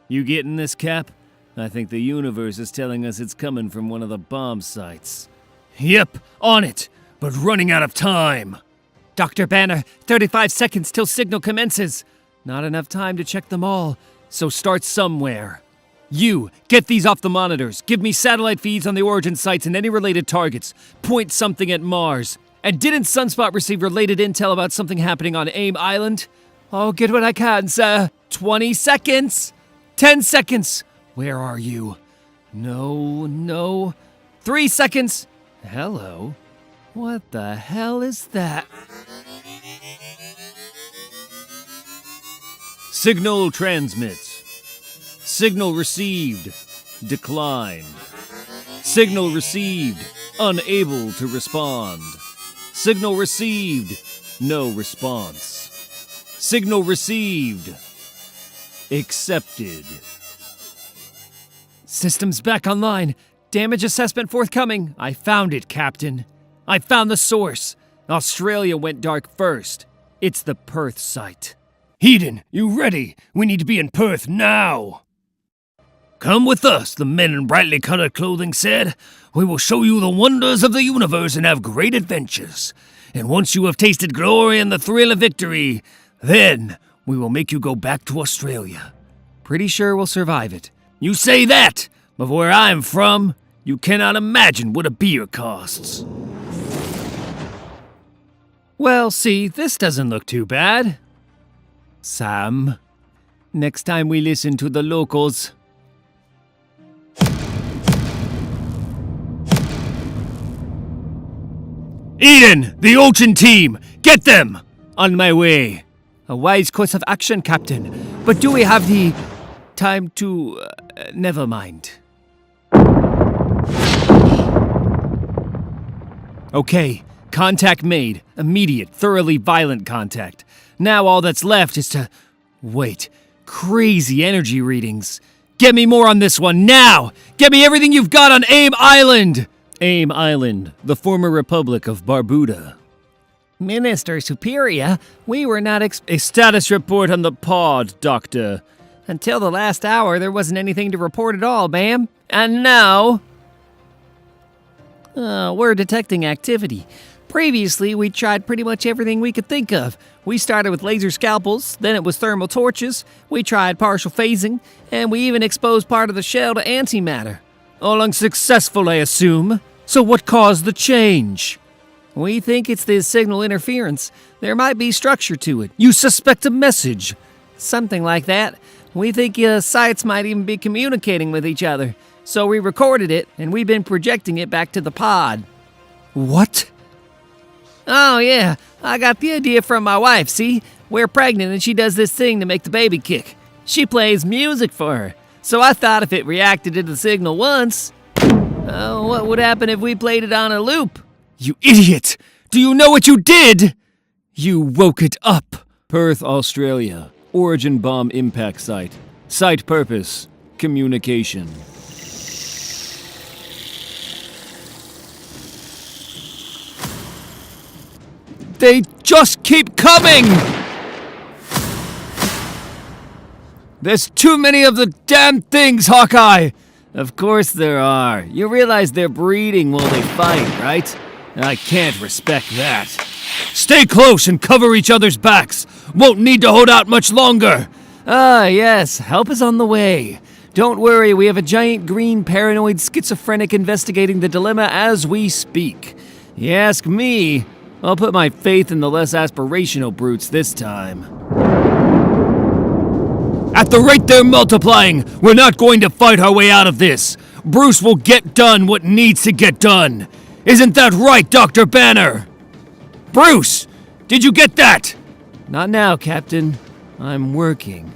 You getting this, Cap? I think the universe is telling us it's coming from one of the bomb sites. Yep, on it, but running out of time. Dr. Banner, 35 seconds till signal commences. Not enough time to check them all, so start somewhere. You, get these off the monitors. Give me satellite feeds on the origin sites and any related targets. Point something at Mars. And didn't Sunspot receive related intel about something happening on AIM Island? I'll get what I can, sir. 20 seconds. 10 seconds. Where are you? No. 3 seconds. Hello. What the hell is that? Signal transmits. Signal received. Decline. Signal received. Unable to respond. Signal received. No response. Signal received. Accepted. Systems back online. Damage assessment forthcoming. I found it, Captain. I found the source. Australia went dark first. It's the Perth site. Eden, you ready? We need to be in Perth now. Come with us, the men in brightly colored clothing said. We will show you the wonders of the universe and have great adventures. And once you have tasted glory and the thrill of victory, then we will make you go back to Australia. Pretty sure we'll survive it. You say that, but where I'm from, you cannot imagine what a beer costs. Well, see, this doesn't look too bad. Sam, next time we listen to the locals. Eden, the Ocean team, get them! On my way. A wise course of action, Captain. But do we have the time to... never mind. Okay, contact made. Immediate, thoroughly violent contact. Now all that's left is to... wait. Crazy energy readings. Get me more on this one, now! Get me everything you've got on AIM Island! AIM Island, the former Republic of Barbuda. Minister Superior, we were not A status report on the pod, Doctor. Until the last hour, there wasn't anything to report at all, ma'am. And now... we're detecting activity. Previously, we tried pretty much everything we could think of. We started with laser scalpels, then it was thermal torches, we tried partial phasing, and we even exposed part of the shell to antimatter. All unsuccessful, I assume. So what caused the change? We think it's the signal interference. There might be structure to it. You suspect a message? Something like that. We think sites might even be communicating with each other. So we recorded it, and we've been projecting it back to the pod. What? Oh, yeah. I got the idea from my wife, see? We're pregnant, and she does this thing to make the baby kick. She plays music for her. So I thought if it reacted to the signal once, what would happen if we played it on a loop? You idiot! Do you know what you did? You woke it up. Perth, Australia. Origin bomb impact site. Site purpose: communication. They just keep coming! There's too many of the damn things, Hawkeye! Of course there are. You realize they're breeding while they fight, right? I can't respect that. Stay close and cover each other's backs. Won't need to hold out much longer. Ah, yes. Help is on the way. Don't worry, we have a giant green paranoid schizophrenic investigating the dilemma as we speak. You ask me, I'll put my faith in the less aspirational brutes this time. At the rate they're multiplying, we're not going to fight our way out of this. Bruce will get done what needs to get done. Isn't that right, Dr. Banner? Bruce, did you get that? Not now, Captain. I'm working.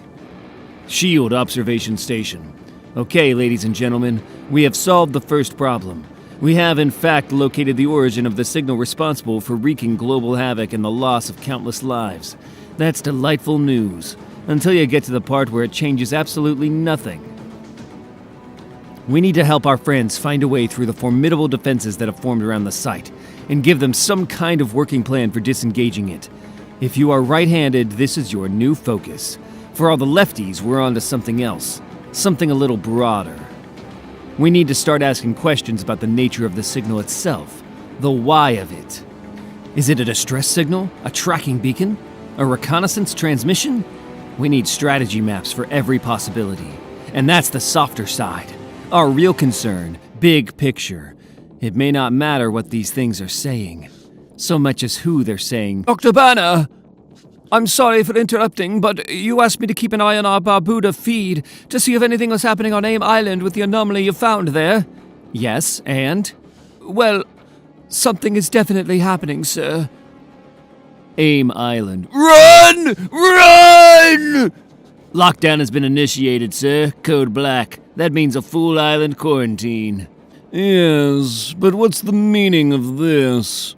Shield observation station. Okay, ladies and gentlemen, we have solved the first problem. We have, in fact, located the origin of the signal responsible for wreaking global havoc and the loss of countless lives. That's delightful news, until you get to the part where it changes absolutely nothing. We need to help our friends find a way through the formidable defenses that have formed around the site, and give them some kind of working plan for disengaging it. If you are right-handed, this is your new focus. For all the lefties, we're on to something else. Something a little broader. We need to start asking questions about the nature of the signal itself. The why of it. Is it a distress signal? A tracking beacon? A reconnaissance transmission? We need strategy maps for every possibility. And that's the softer side. Our real concern, big picture. It may not matter what these things are saying, so much as who they're saying. Dr. Banner! I'm sorry for interrupting, but you asked me to keep an eye on our Barbuda feed to see if anything was happening on AIM Island with the anomaly you found there. Yes, and? Well, something is definitely happening, sir. AIM Island. Run! Run! Lockdown has been initiated, sir. Code Black. That means a full island quarantine. Yes, but what's the meaning of this?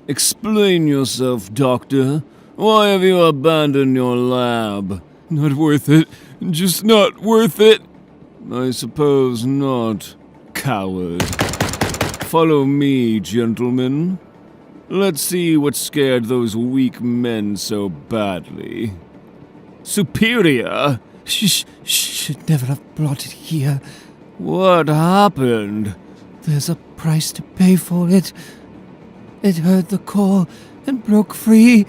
Explain yourself, Doctor. Why have you abandoned your lab? Not worth it. Just not worth it. I suppose not. Coward. Follow me, gentlemen. Let's see what scared those weak men so badly. Superior? Should never have brought it here. What happened? There's a price to pay for it. It heard the call and broke free.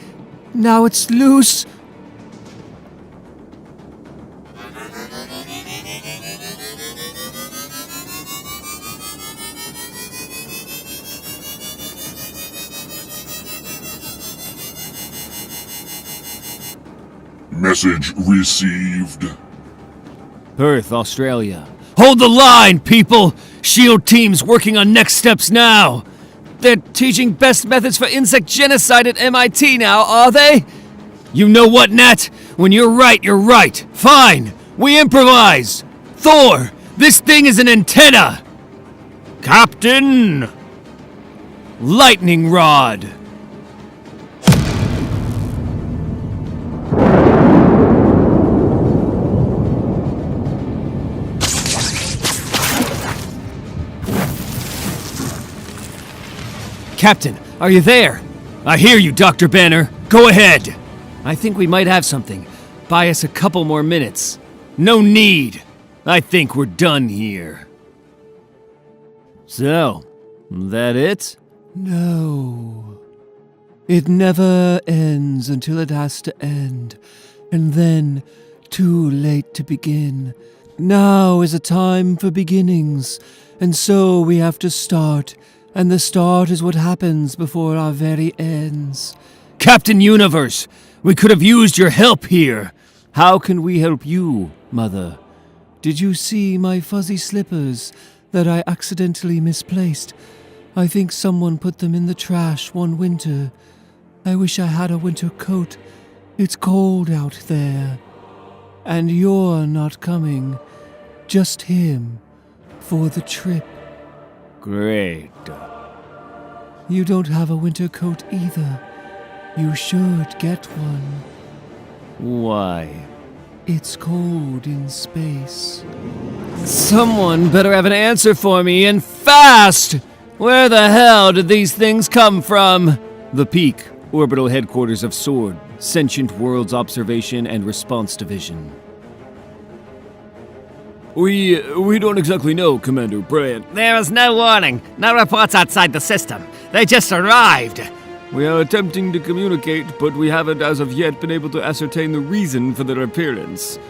Now it's loose. Message received. Perth, Australia. Hold the line, people! SHIELD team's working on next steps now! They're teaching best methods for insect genocide at MIT now, are they? You know what, Nat? When you're right, you're right. Fine! We improvise! Thor! This thing is an antenna! Captain! Lightning rod! Captain, are you there? I hear you, Dr. Banner. Go ahead. I think we might have something. Buy us a couple more minutes. No need. I think we're done here. So, that it? No. It never ends until it has to end. And then, too late to begin. Now is a time for beginnings. And so we have to start. And the start is what happens before our very ends. Captain Universe, we could have used your help here. How can we help you, Mother? Did you see my fuzzy slippers that I accidentally misplaced? I think someone put them in the trash one winter. I wish I had a winter coat. It's cold out there. And you're not coming. Just him. For the trip. Great. You don't have a winter coat either. You should get one. Why? It's cold in space. Someone better have an answer for me, and fast! Where the hell did these things come from? The Peak, orbital headquarters of SWORD, Sentient Worlds Observation and Response Division. We don't exactly know, Commander Brand. There is no warning, no reports outside the system. They just arrived. We are attempting to communicate, but we haven't as of yet been able to ascertain the reason for their appearance.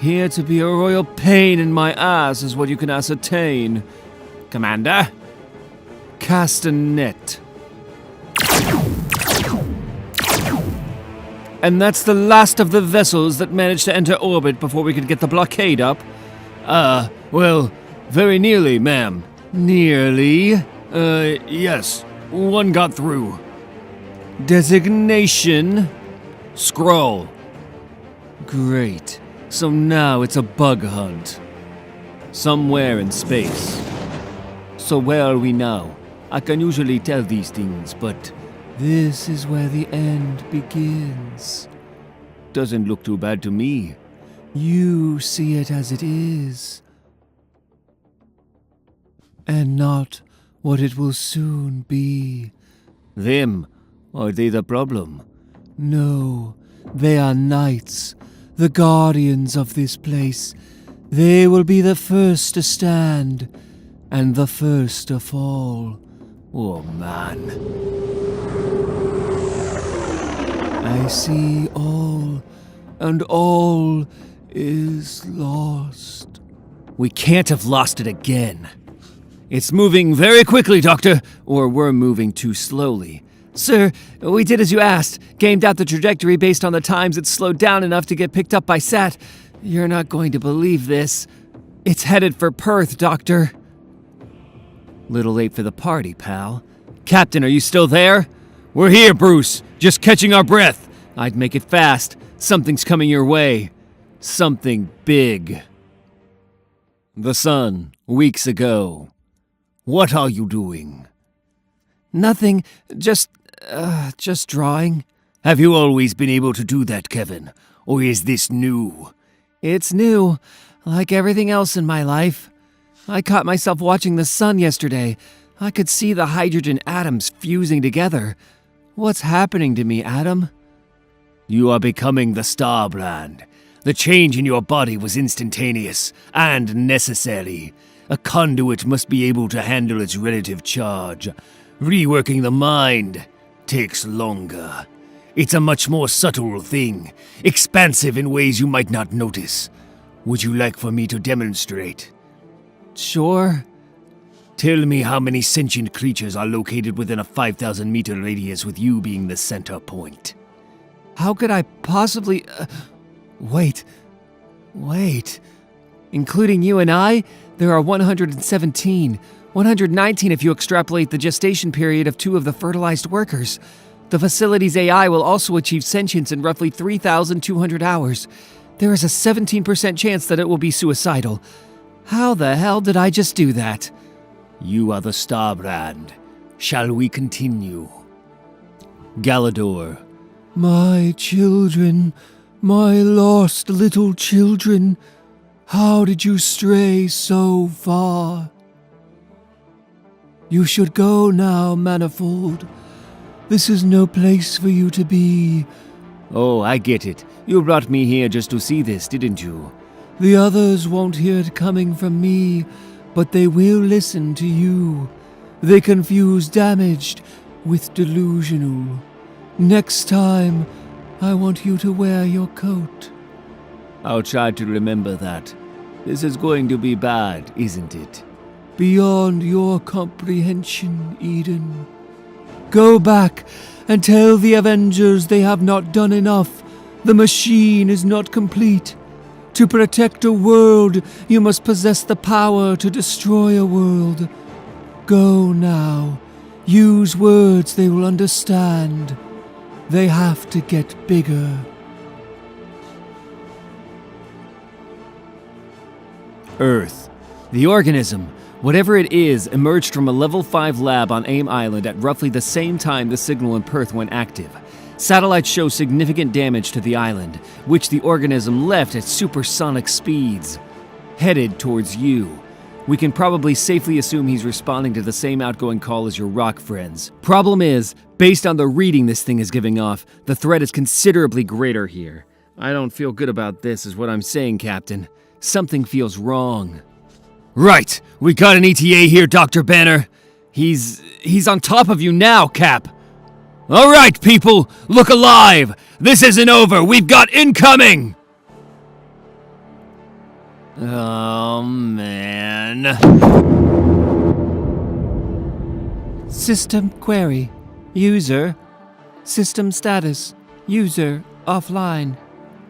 Here to be a royal pain in my ass is what you can ascertain. Commander? Cast a net. And that's the last of the vessels that managed to enter orbit before we could get the blockade up. Well, Very nearly, ma'am. Nearly? Yes. One got through. Designation? Scroll. Great. So now it's a bug hunt. Somewhere in space. So where are we now? I can usually tell these things, but This is where the end begins. doesn't look too bad to me. You see it as it is, and not what it will soon be. Them, are they the problem? No, they are knights, the guardians of this place. They will be the first to stand, and the first to fall. Oh man. I see all, and all is lost. We can't have lost it again. It's moving very quickly, Doctor, or we're moving too slowly. Sir, we did as you asked. Gamed out the trajectory based on the times it slowed down enough to get picked up by SAT. You're not going to believe this. It's headed for Perth, Doctor. Little late for the party, pal. Captain, are you still there? We're here, Bruce. Just catching our breath. I'd make it fast. Something's coming your way. Something big. The sun, weeks ago. What are you doing? Nothing. Just drawing. Have you always been able to do that, Kevin? Or is this new? It's new, like everything else in my life. I caught myself watching the sun yesterday. I could see the hydrogen atoms fusing together. What's happening to me, Adam? You are becoming the Starbrand. The change in your body was instantaneous and necessary. A conduit must be able to handle its relative charge. Reworking the mind takes longer. It's a much more subtle thing, expansive in ways you might not notice. Would you like for me to demonstrate? Sure. Tell me how many sentient creatures are located within a 5,000 meter radius with you being the center point. How could I possibly... Wait. Including you and I, there are 117. 119 if you extrapolate the gestation period of 2 of the fertilized workers. The facility's AI will also achieve sentience in roughly 3,200 hours. There is a 17% chance that it will be suicidal. How the hell did I just do that? You are the Starbrand. Shall we continue? Galador. My children, my lost little children, how did you stray so far? You should go now, Manifold. This is no place for you to be. Oh, I get it. You brought me here just to see this, didn't you? The others won't hear it coming from me, but they will listen to you. They confuse damaged with delusional. Next time, I want you to wear your coat. I'll try to remember that. This is going to be bad, isn't it? Beyond your comprehension, Eden. Go back and tell the Avengers they have not done enough. The machine is not complete. To protect a world, you must possess the power to destroy a world. Go now. Use words they will understand. They have to get bigger. Earth. The organism, whatever it is, emerged from a level 5 lab on AIM Island at roughly the same time the signal in Perth went active. Satellites show significant damage to the island, which the organism left at supersonic speeds. Headed towards you. We can probably safely assume he's responding to the same outgoing call as your rock friends. Problem is, based on the reading this thing is giving off, the threat is considerably greater here. I don't feel good about this, is what I'm saying, Captain. Something feels wrong. Right! We got an ETA here, Dr. Banner. He's on top of you now, Cap. All right, people, look alive. This isn't over. We've got incoming. Oh, man. System query. User. System status. User offline.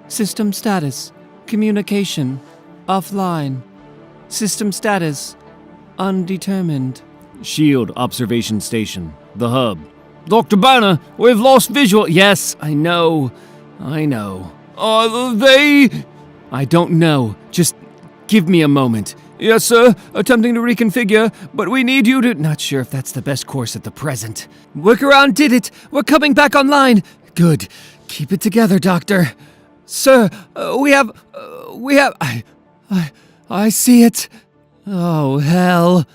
System status. Communication offline. System status undetermined. Shield Observation Station, the hub. Dr. Banner, we've lost visual. Yes, I know. Are they? I don't know. Just give me a moment. Yes, sir. Attempting to reconfigure, but we need you to. Not sure if that's the best course at the present. Workaround did it. We're coming back online. Good. Keep it together, Doctor. Sir, we have. I see it. Oh, hell.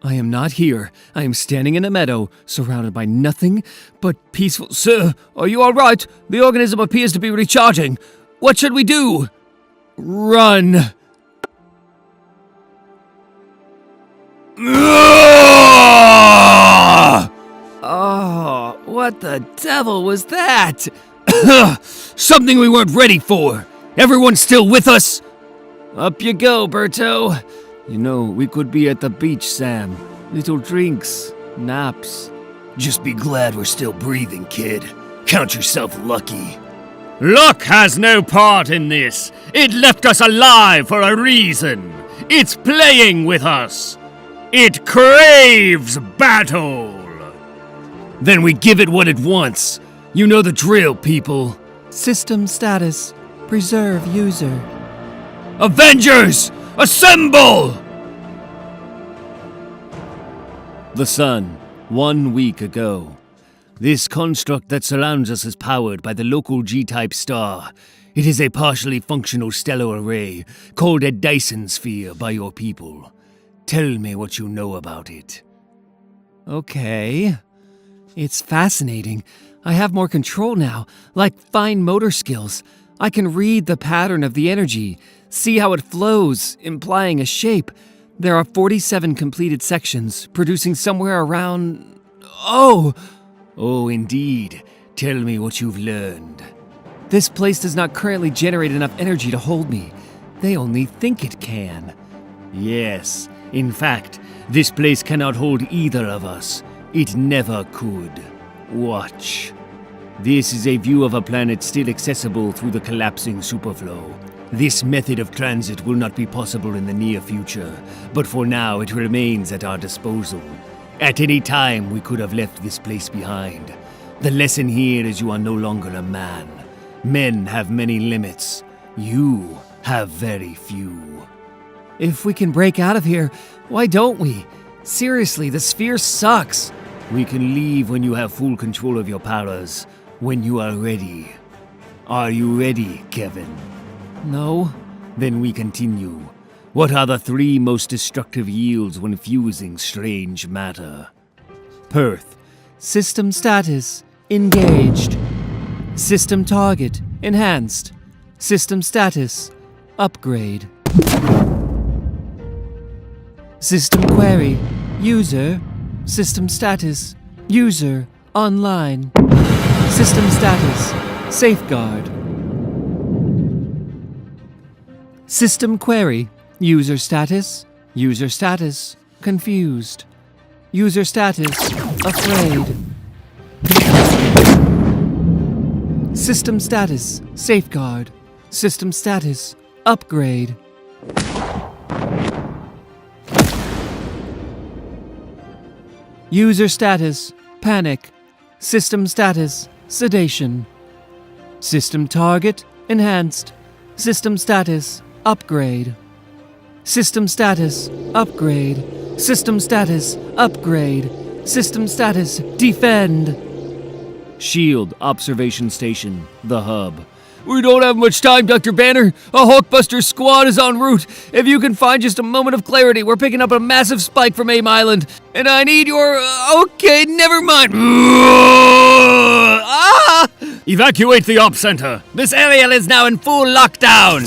I am not here. I am standing in a meadow, surrounded by nothing but peaceful. Sir, are you all right? The organism appears to be recharging. What should we do? Run. Oh, what the devil was that? Something we weren't ready for. Everyone still with us? Up you go, Berto. You know, we could be at the beach, Sam. Little drinks, naps. Just be glad we're still breathing, kid. Count yourself lucky. Luck has no part in this. It left us alive for a reason. It's playing with us. It craves battle. Then we give it what it wants. You know the drill, people. System status. Preserve user. Avengers! Assemble! The sun, 1 week ago. This construct that surrounds us is powered by the local G-type star. It is a partially functional stellar array called a Dyson sphere by your people. Tell me what you know about it. Okay. It's fascinating. I have more control now, like fine motor skills. I can read the pattern of the energy, see how it flows, implying a shape. There are 47 completed sections, producing somewhere around... Oh, indeed. Tell me what you've learned. This place does not currently generate enough energy to hold me. They only think it can. Yes. In fact, this place cannot hold either of us. It never could. Watch. This is a view of a planet still accessible through the collapsing superflow. This method of transit will not be possible in the near future, but for now it remains at our disposal. At any time we could have left this place behind. The lesson here is you are no longer a man. Men have many limits. You have very few. If we can break out of here, why don't we? Seriously, the sphere sucks. We can leave when you have full control of your powers, when you are ready. Are you ready, Kevin? No. Then we continue. What are the 3 most destructive yields when fusing strange matter? Perth. System status. Engaged. System target. Enhanced. System status. Upgrade. System query. User. System status. User. Online. System status. Safeguard. System query. User status. User status. Confused. User status. Afraid. System status. Safeguard. System status. Upgrade. User status. Panic. System status. Sedation. System target. Enhanced. System status. Upgrade. System status. Upgrade. System status. Upgrade. System status. Defend. Shield Observation Station, the hub. We don't have much time, Dr. Banner. A Hulkbuster squad is en route. If you can find just a moment of clarity, we're picking up a massive spike from AIM Island. And I need your... okay, never mind. Evacuate the op center. This area is now in full lockdown.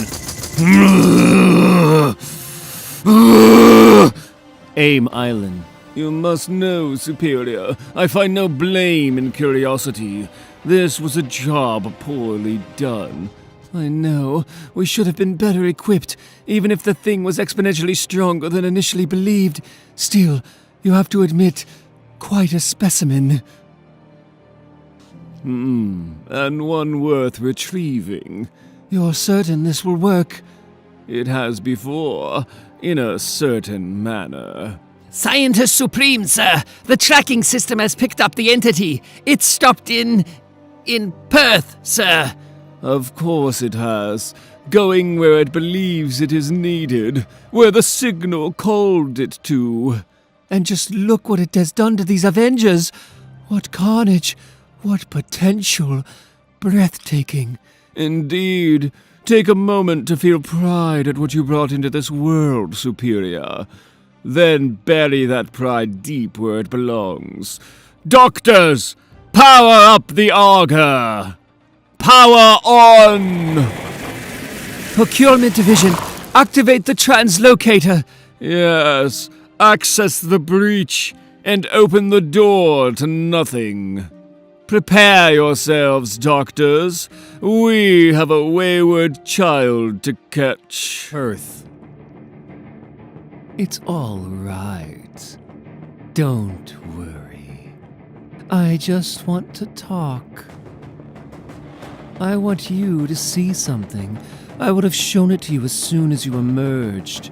AIM Island. You must know, Superior, I find no blame in curiosity. This was a job poorly done. I know. We should have been better equipped, even if the thing was exponentially stronger than initially believed. Still, you have to admit, quite a specimen. And one worth retrieving. You're certain this will work? It has before. in a certain manner. Scientist Supreme, sir. The tracking system has picked up the entity. It stopped in Perth, sir. Of course it has. Going where it believes it is needed, where the signal called it to. And just look what it has done to these Avengers. What carnage. What potential. Breathtaking. Indeed. Take a moment to feel pride at what you brought into this world, Superior. Then bury that pride deep where it belongs. Doctors, power up the auger! Power on! Procurement Division, activate the translocator. Yes, access the breach and open the door to nothing. Prepare yourselves, doctors. We have a wayward child to catch. Earth. It's all right. Don't worry. I just want to talk. I want you to see something. I would have shown it to you as soon as you emerged.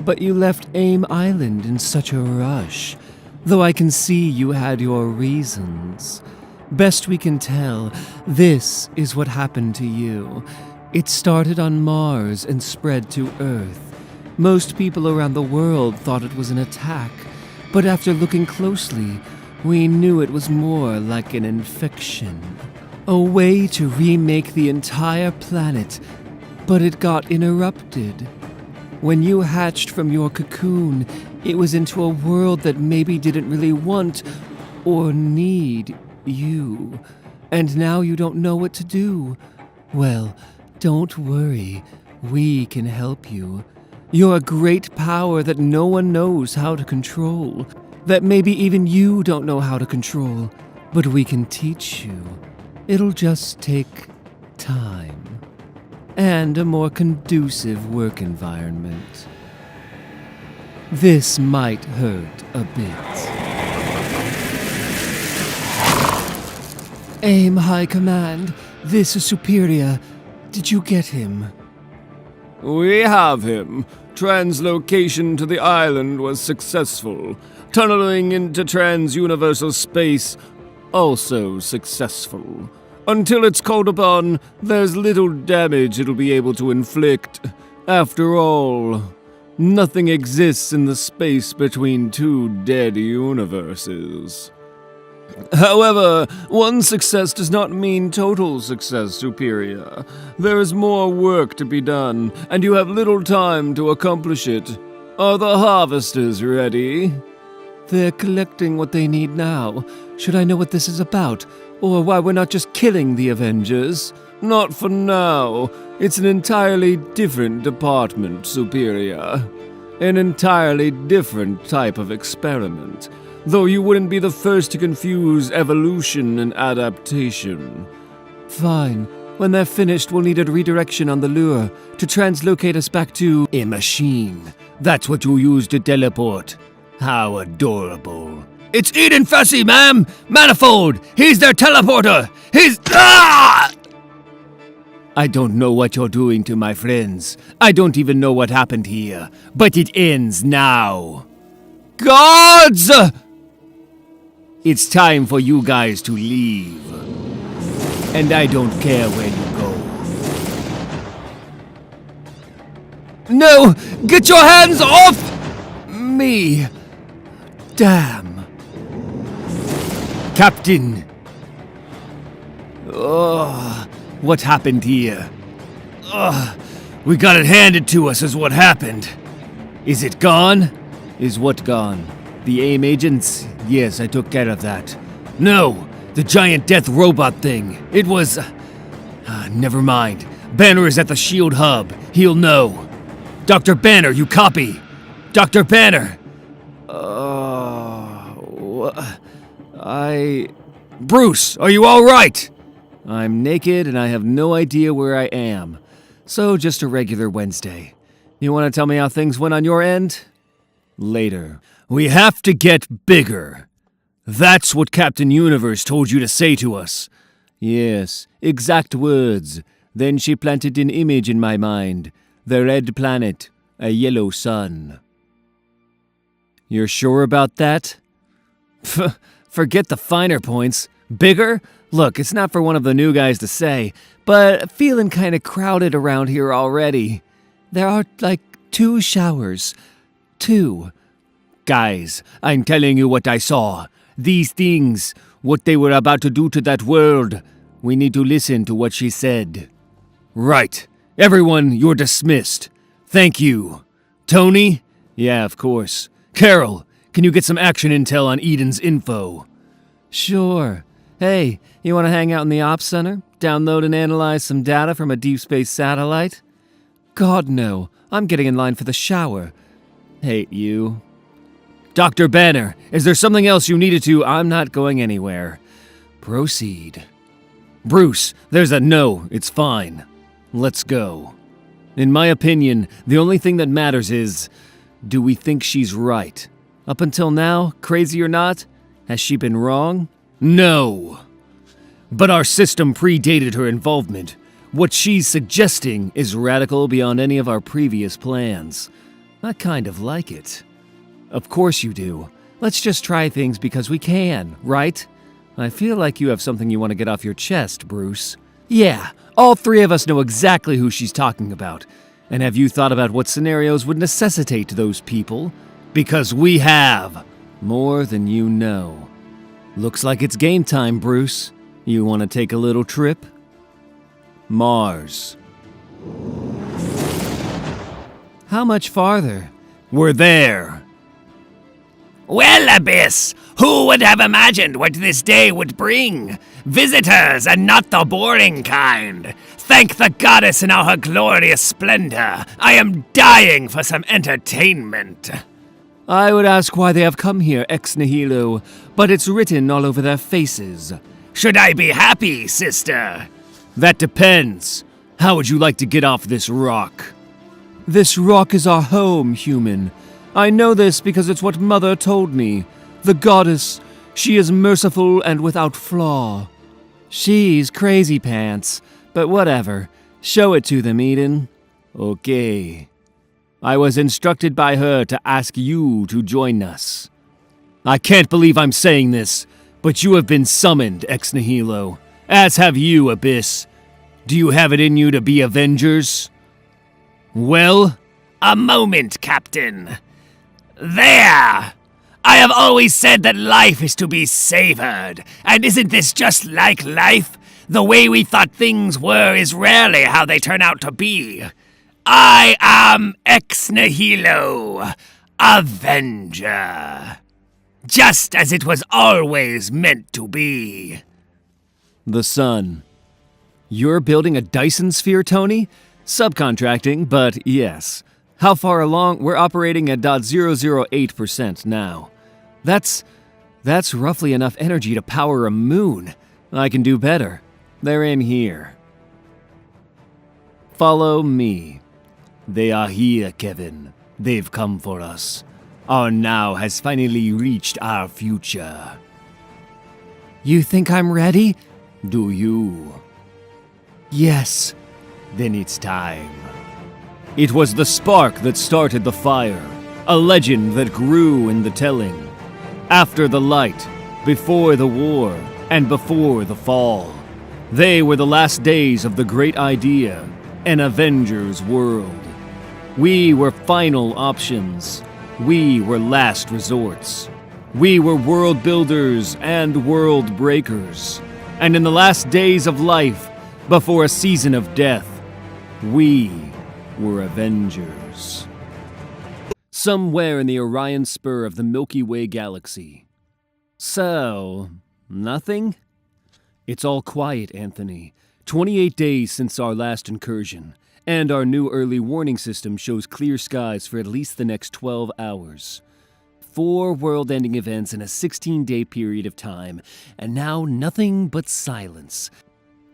But you left Aim Island in such a rush, though I can see you had your reasons. Best we can tell, this is what happened to you. It started on Mars and spread to Earth. Most people around the world thought it was an attack, but after looking closely, we knew it was more like an infection. A way to remake the entire planet, but it got interrupted. When you hatched from your cocoon, it was into a world that maybe didn't really want or need you. And now you don't know what to do. Well, don't worry. We can help you. You're a great power that no one knows how to control. That maybe even you don't know how to control. But we can teach you. It'll just take time. And a more conducive work environment. This might hurt a bit. Aim High Command, this is Superior. Did you get him? We have him. Translocation to the island was successful. Tunneling into trans-universal space, also successful. Until it's called upon, there's little damage it'll be able to inflict. After all, nothing exists in the space between two dead universes. However, one success does not mean total success, Superior. There is more work to be done, and you have little time to accomplish it. Are the harvesters ready? They're collecting what they need now. Should I know what this is about? Or why we're not just killing the Avengers? Not for now. It's an entirely different department, Superior. An entirely different type of experiment. Though you wouldn't be the first to confuse evolution and adaptation. Fine. When they're finished, we'll need a redirection on the lure to translocate us back to A machine. That's what you use to teleport. How adorable. It's Eden Fussy, ma'am! Manifold! He's their teleporter! He's... Ah! I don't know what you're doing to my friends. I don't even know what happened here. But it ends now. Gods! It's time for you guys to leave. And I don't care where you go. No! Get your hands off me! Damn. Captain! Ugh, what happened here? Ugh, we got it handed to us is what happened. Is it gone? Is what gone? The AIM agents? Yes, I took care of that. No, the giant death robot thing. It was... never mind. Banner is at the SHIELD hub. He'll know. Dr. Banner, you copy? Dr. Banner! Bruce, are you all right? I'm naked and I have no idea where I am. So just a regular Wednesday. You want to tell me how things went on your end? Later. We have to get bigger. That's what Captain Universe told you to say to us. Yes, exact words. Then she planted an image in my mind. The red planet, a yellow sun. You're sure about that? Forget the finer points. Bigger? Look, it's not for one of the new guys to say, but feeling kind of crowded around here already. There are, like, 2 showers. 2. Guys, I'm telling you what I saw. These things, what they were about to do to that world. We need to listen to what she said. Right. Everyone, you're dismissed. Thank you. Tony? Yeah, of course. Carol, can you get some action intel on Eden's info? Sure. Hey, you want to hang out in the Ops Center? Download and analyze some data from a deep space satellite? God, no. I'm getting in line for the shower. Hate you. Dr. Banner, is there something else you needed to? I'm not going anywhere. Proceed. Bruce, there's a no. It's fine. Let's go. In my opinion, the only thing that matters is, do we think she's right? Up until now, crazy or not, has she been wrong? No. But our system predated her involvement. What she's suggesting is radical beyond any of our previous plans. I kind of like it. Of course you do. Let's just try things because we can, right? I feel like you have something you want to get off your chest, Bruce. Yeah, all 3 of us know exactly who she's talking about. And have you thought about what scenarios would necessitate those people? Because we have. More than you know. Looks like it's game time, Bruce. You want to take a little trip? Mars. How much farther? We're there. Well, Abyss, who would have imagined what this day would bring? Visitors, and not the boring kind. Thank the goddess in all her glorious splendor. I am dying for some entertainment. I would ask why they have come here, ex nihilo, but it's written all over their faces. Should I be happy, sister? That depends. How would you like to get off this rock? This rock is our home, human. I know this because it's what Mother told me. The goddess, she is merciful and without flaw. She's crazy pants, but whatever. Show it to them, Eden. Okay. I was instructed by her to ask you to join us. I can't believe I'm saying this, but you have been summoned, ex nihilo. As have you, Abyss. Do you have it in you to be Avengers? Well? A moment, Captain. There! I have always said that life is to be savored, and isn't this just like life? The way we thought things were is rarely how they turn out to be. I am ex nihilo, Avenger. Just as it was always meant to be. The sun. You're building a Dyson sphere, Tony? Subcontracting, but yes. How far along? We're operating at 0.008% now. That's roughly enough energy to power a moon. I can do better. They're in here. Follow me. They are here, Kevin. They've come for us. Our now has finally reached our future. You think I'm ready? Do you? Yes. Then it's time. It was the spark that started the fire, a legend that grew in the telling. After the light, before the war, and before the fall. They were the last days of the great idea, an Avengers world. We were final options. We were last resorts. We were world builders and world breakers. And in the last days of life, before a season of death, we were Avengers. Somewhere in the Orion spur of the Milky Way galaxy. So, nothing? It's all quiet, Anthony. 28 days since our last incursion, and our new early warning system shows clear skies for at least the next 12 hours. 4 world-ending events in a 16-day period of time, and now nothing but silence.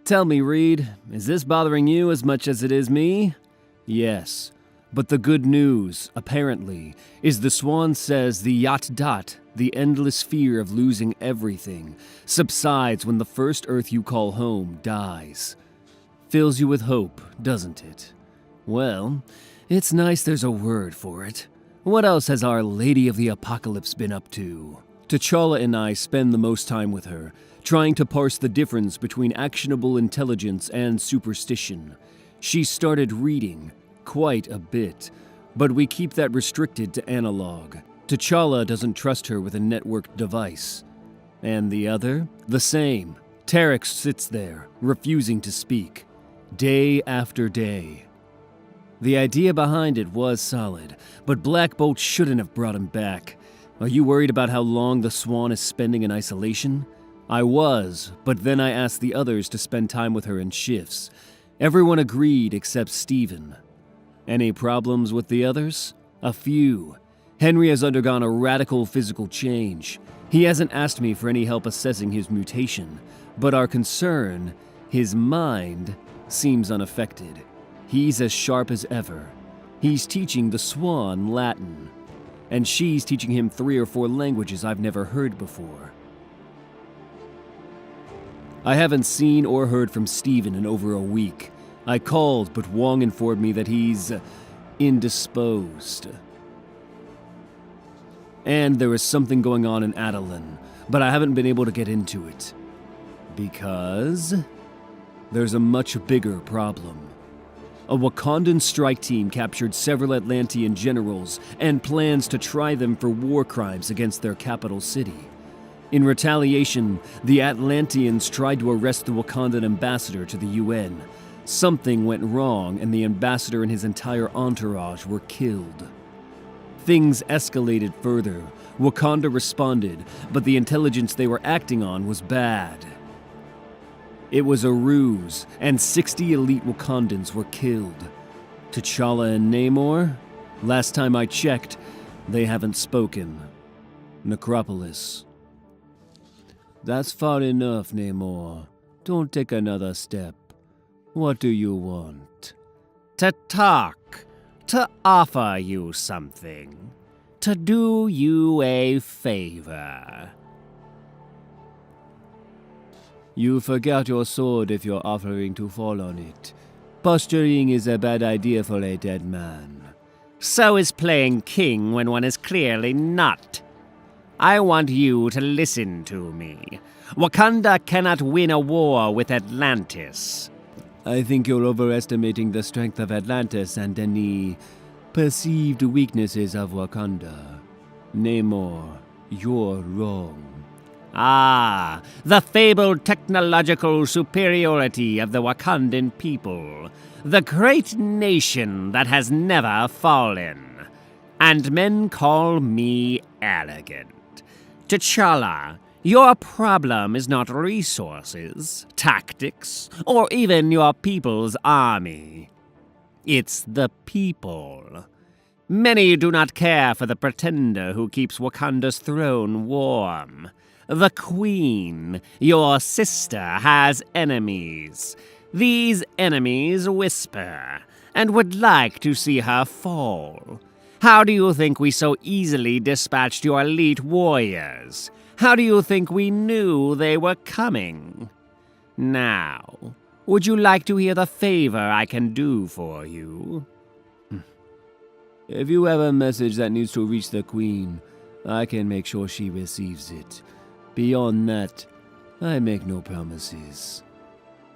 Tell me, Reed, is this bothering you as much as it is me? Yes, but the good news, apparently, is the Swan says the yacht dot, the endless fear of losing everything, subsides when the first Earth you call home dies. Fills you with hope, doesn't it? Well, it's nice there's a word for it. What else has our Lady of the Apocalypse been up to? T'Challa and I spend the most time with her, trying to parse the difference between actionable intelligence and superstition. She started reading, quite a bit, but we keep that restricted to analog. T'Challa doesn't trust her with a networked device. And the other? The same. Tarek sits there, refusing to speak, day after day. The idea behind it was solid, but Black Bolt shouldn't have brought him back. Are you worried about how long the Swan is spending in isolation? I was, but then I asked the others to spend time with her in shifts. Everyone agreed except Steven. Any problems with the others? A few. Henry has undergone a radical physical change. He hasn't asked me for any help assessing his mutation, but our concern, his mind, seems unaffected. He's as sharp as ever. He's teaching the Swan Latin, and she's teaching him 3 or 4 languages I've never heard before. I haven't seen or heard from Steven in over a week. I called, but Wong informed me that he's indisposed. And there is something going on in Adelan, but I haven't been able to get into it. Because there's a much bigger problem. A Wakandan strike team captured several Atlantean generals and plans to try them for war crimes against their capital city. In retaliation, the Atlanteans tried to arrest the Wakandan ambassador to the UN. Something went wrong and the ambassador and his entire entourage were killed. Things escalated further. Wakanda responded, but the intelligence they were acting on was bad. It was a ruse, and 60 elite Wakandans were killed. T'Challa and Namor? Last time I checked, they haven't spoken. Necropolis. That's far enough, Namor. Don't take another step. What do you want? To talk. To offer you something. To do you a favor. You forgot your sword if you're offering to fall on it. Posturing is a bad idea for a dead man. So is playing king when one is clearly not. I want you to listen to me. Wakanda cannot win a war with Atlantis. I think you're overestimating the strength of Atlantis and any perceived weaknesses of Wakanda. Namor, you're wrong. Ah, the fabled technological superiority of the Wakandan people. The great nation that has never fallen. And men call me arrogant. T'Challa, your problem is not resources, tactics, or even your people's army. It's the people. Many do not care for the pretender who keeps Wakanda's throne warm. The Queen, your sister, has enemies. These enemies whisper, and would like to see her fall. How do you think we so easily dispatched your elite warriors? How do you think we knew they were coming? Now, would you like to hear the favor I can do for you? If you have a message that needs to reach the Queen, I can make sure she receives it. Beyond that, I make no promises.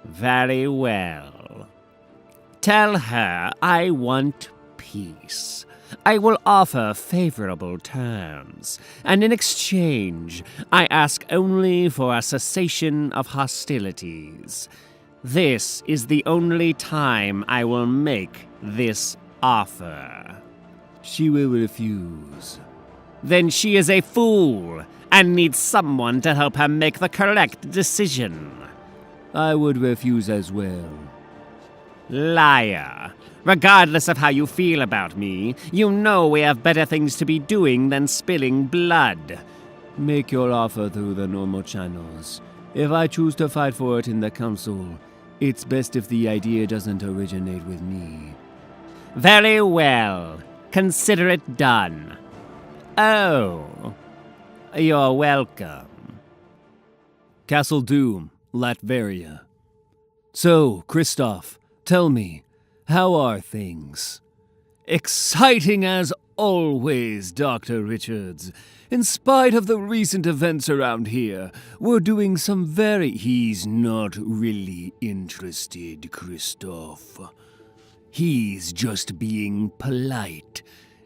Very well. Tell her I want peace. I will offer favorable terms, and in exchange, I ask only for a cessation of hostilities. This is the only time I will make this offer. She will refuse. Then she is a fool, and needs someone to help her make the correct decision. I would refuse as well. Liar. Regardless of how you feel about me, you know we have better things to be doing than spilling blood. Make your offer through the normal channels. If I choose to fight for it in the council, it's best if the idea doesn't originate with me. Very well. Consider it done. Oh, you're welcome. Castle Doom, Latveria. So, Kristoff, tell me, How are things? Exciting as always, Dr. Richards. In spite of the recent events around here, we're doing some very... He's not really interested, Christoph. He's just being polite.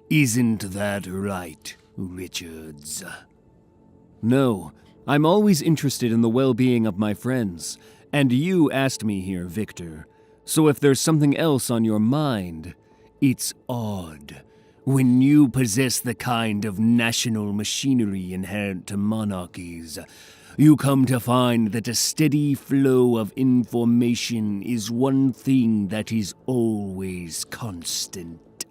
Isn't that right, Richards? No, I'm always interested in the well-being of my friends. And you asked me here, Victor. So if there's something else on your mind, it's odd. When you possess the kind of national machinery inherent to monarchies, you come to find that a steady flow of information is one thing that is always constant.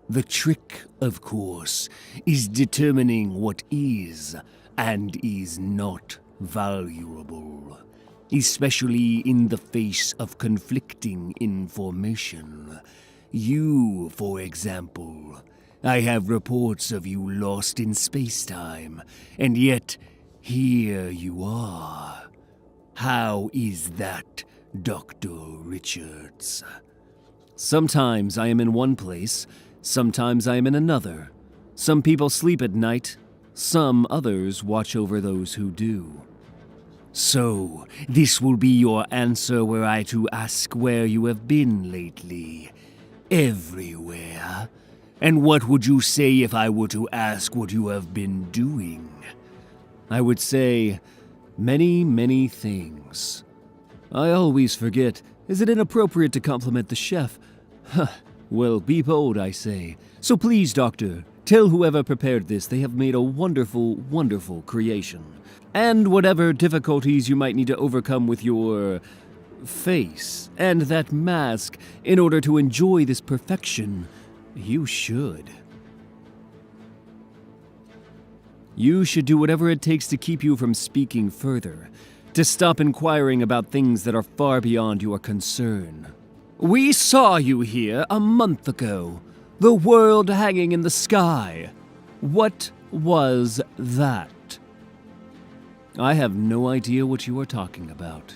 The trick, of course, is determining what is and is not valuable, especially in the face of conflicting information. You, for example. I have reports of you lost in space-time, and yet here you are. How is that, Dr. Richards? Sometimes I am in one place, sometimes I am in another. Some people sleep at night, some others watch over those who do. So, this will be your answer were I to ask where you have been lately. Everywhere. And what would you say if I were to ask what you have been doing? I would say many, many things. I always forget. Is it inappropriate to compliment the chef? Well, be bold, I say. So please, Doctor, tell whoever prepared this they have made a wonderful, wonderful creation. And whatever difficulties you might need to overcome with your face and that mask in order to enjoy this perfection, you should. You should do whatever it takes to keep you from speaking further, to stop inquiring about things that are far beyond your concern. We saw you here a month ago, the world hanging in the sky. What was that? I have no idea what you are talking about.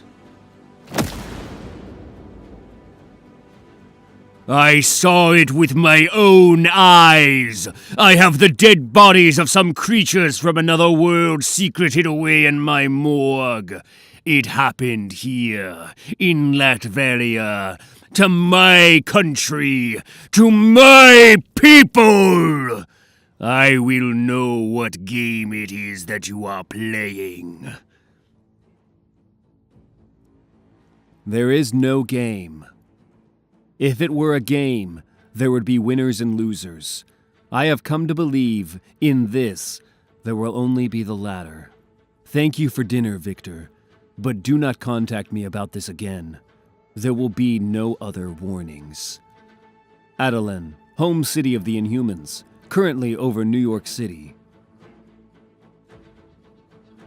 I saw it with my own eyes. I have the dead bodies of some creatures from another world secreted away in my morgue. It happened here, in Latveria, to my country, to my people. I will know what game it is that you are playing. There is no game. If it were a game, there would be winners and losers. I have come to believe, in this, there will only be the latter. Thank you for dinner, Victor, but do not contact me about this again. There will be no other warnings. Adelaide, home city of the Inhumans, currently over New York City.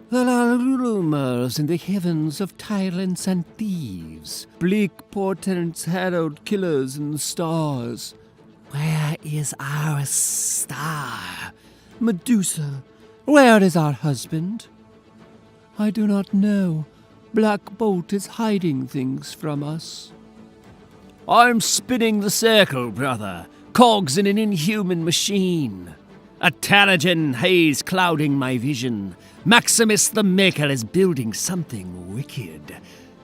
There are rumors in the heavens of tyrants and thieves. Bleak portents herald killers in the stars. Where is our star? Medusa, where is our husband? I do not know. Black Bolt is hiding things from us. I'm spinning the circle, brother. Cogs in an inhuman machine. A Terrigen haze clouding my vision. Maximus the Maker is building something wicked.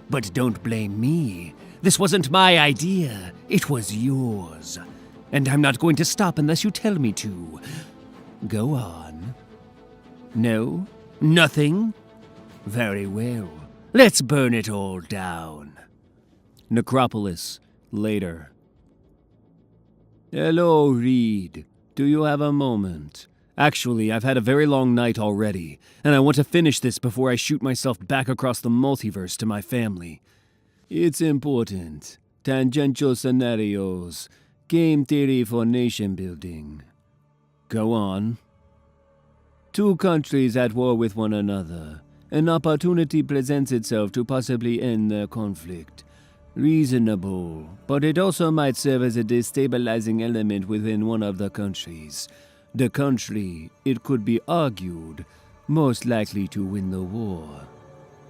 But don't blame me. This wasn't my idea. It was yours. And I'm not going to stop unless you tell me to. Go on. No? Nothing? Very well. Let's burn it all down. Necropolis. Later. Hello, Reed. Do you have a moment? Actually, I've had a very long night already, and I want to finish this before I shoot myself back across the multiverse to my family. It's important. Tangential scenarios. Game theory for nation building. Go on. Two countries at war with one another. An opportunity presents itself to possibly end their conflict. Reasonable, but it also might serve as a destabilizing element within one of the countries. The country, it could be argued, most likely to win the war.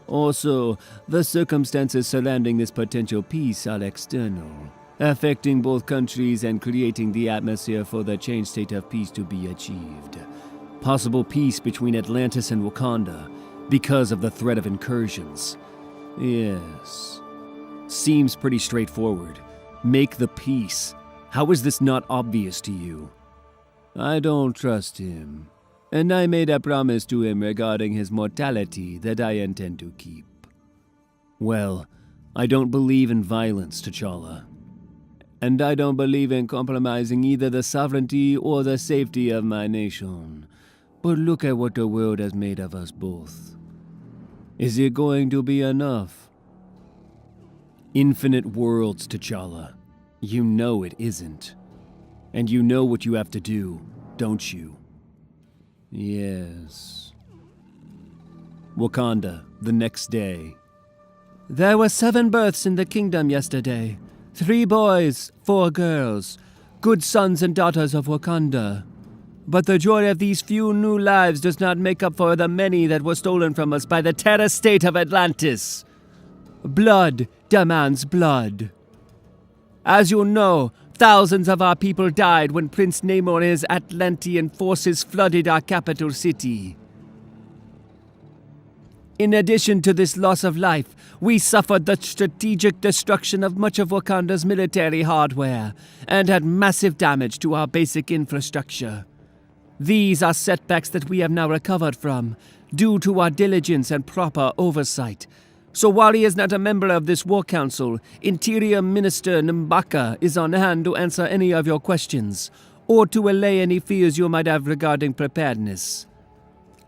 Also, the circumstances surrounding this potential peace are external. affecting both countries and creating the atmosphere for the changed state of peace to be achieved. Possible peace between Atlantis and Wakanda because of the threat of incursions. Yes. Seems pretty straightforward. Make the peace. How is this not obvious to you? I don't trust him, and I made a promise to him regarding his mortality that I intend to keep. Well, I don't believe in violence, T'Challa. And I don't believe in compromising either the sovereignty or the safety of my nation. But look at what the world has made of us both. Is it going to be enough? Infinite worlds, T'Challa. You know it isn't. And you know what you have to do, don't you? Yes. Wakanda, the next day. There were 7 births in the kingdom yesterday. 3 boys, 4 girls. Good sons and daughters of Wakanda. But the joy of these few new lives does not make up for the many that were stolen from us by the terror state of Atlantis. Blood demands blood. As you know, thousands of our people died when Prince Namor and his Atlantean forces flooded our capital city. In addition to this loss of life, we suffered the strategic destruction of much of Wakanda's military hardware and had massive damage to our basic infrastructure. These are setbacks that we have now recovered from, due to our diligence and proper oversight. So while he is not a member of this war council, Interior Minister M'Baka is on hand to answer any of your questions, or to allay any fears you might have regarding preparedness.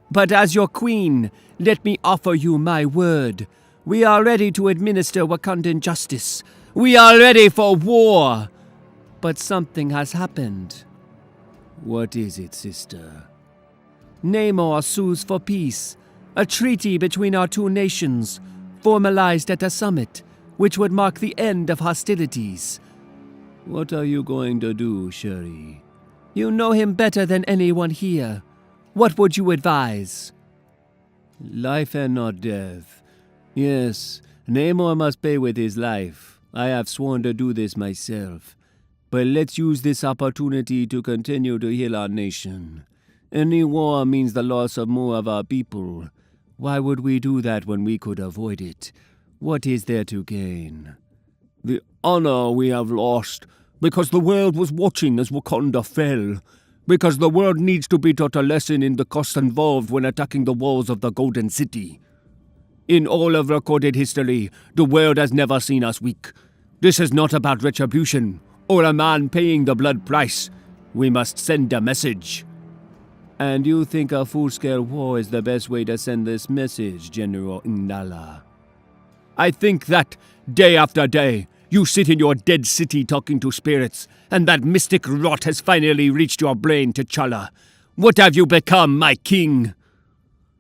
But as your queen, let me offer you my word. We are ready to administer Wakandan justice. We are ready for war. But something has happened. What is it, sister? Namor sues for peace, a treaty between our 2 nations, formalized at a summit, which would mark the end of hostilities. What are you going to do, Shuri? You know him better than anyone here. What would you advise? Life and not death. Yes, Namor must pay with his life. I have sworn to do this myself. But let's use this opportunity to continue to heal our nation. Any war means the loss of more of our people. Why would we do that when we could avoid it? What is there to gain? The honor we have lost, because the world was watching as Wakanda fell. Because the world needs to be taught a lesson in the costs involved when attacking the walls of the Golden City. In all of recorded history, the world has never seen us weak. This is not about retribution, or a man paying the blood price. We must send a message. And you think a full-scale war is the best way to send this message, General N'Nala? I think that, day after day, you sit in your dead city talking to spirits, and that mystic rot has finally reached your brain, T'Challa. What have you become, my king?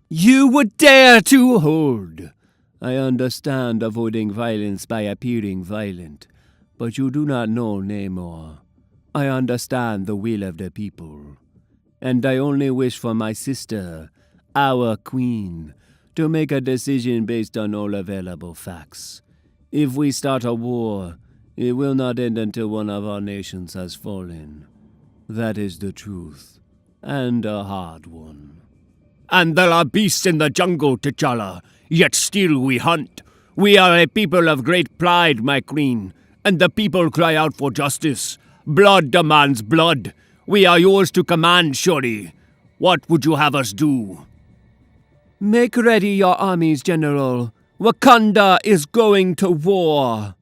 You would dare to hold. I understand avoiding violence by appearing violent, but you do not know Namor. I understand the will of the people, and I only wish for my sister, our queen, to make a decision based on all available facts. If we start a war, it will not end until one of our nations has fallen. That is the truth, and a hard one. And there are beasts in the jungle, T'Challa, yet still we hunt. We are a people of great pride, my queen, and the people cry out for justice. Blood demands blood. We are yours to command, Shuri. What would you have us do? Make ready your armies, General. Wakanda is going to war.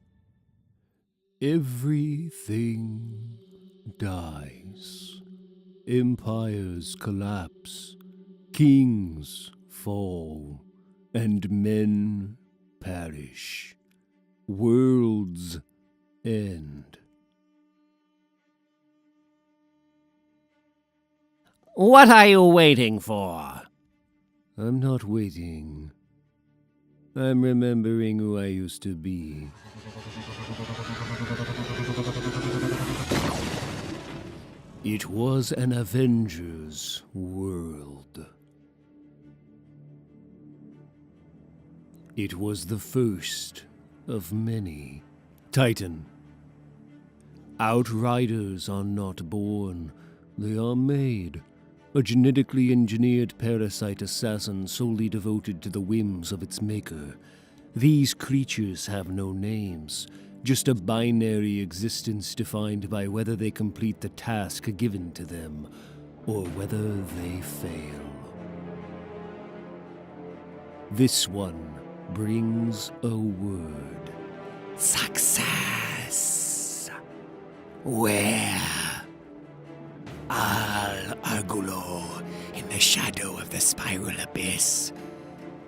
Everything dies. Empires collapse. Kings fall. And men perish. Worlds end. What are you waiting for? I'm not waiting. I'm remembering who I used to be. It was an Avengers world. It was the first of many. Titan, Outriders are not born, they are made. A genetically engineered parasite assassin solely devoted to the whims of its maker. These creatures have no names, just a binary existence defined by whether they complete the task given to them, or whether they fail. This one brings a word. Success. Where? Al Agulo in the shadow of the spiral abyss.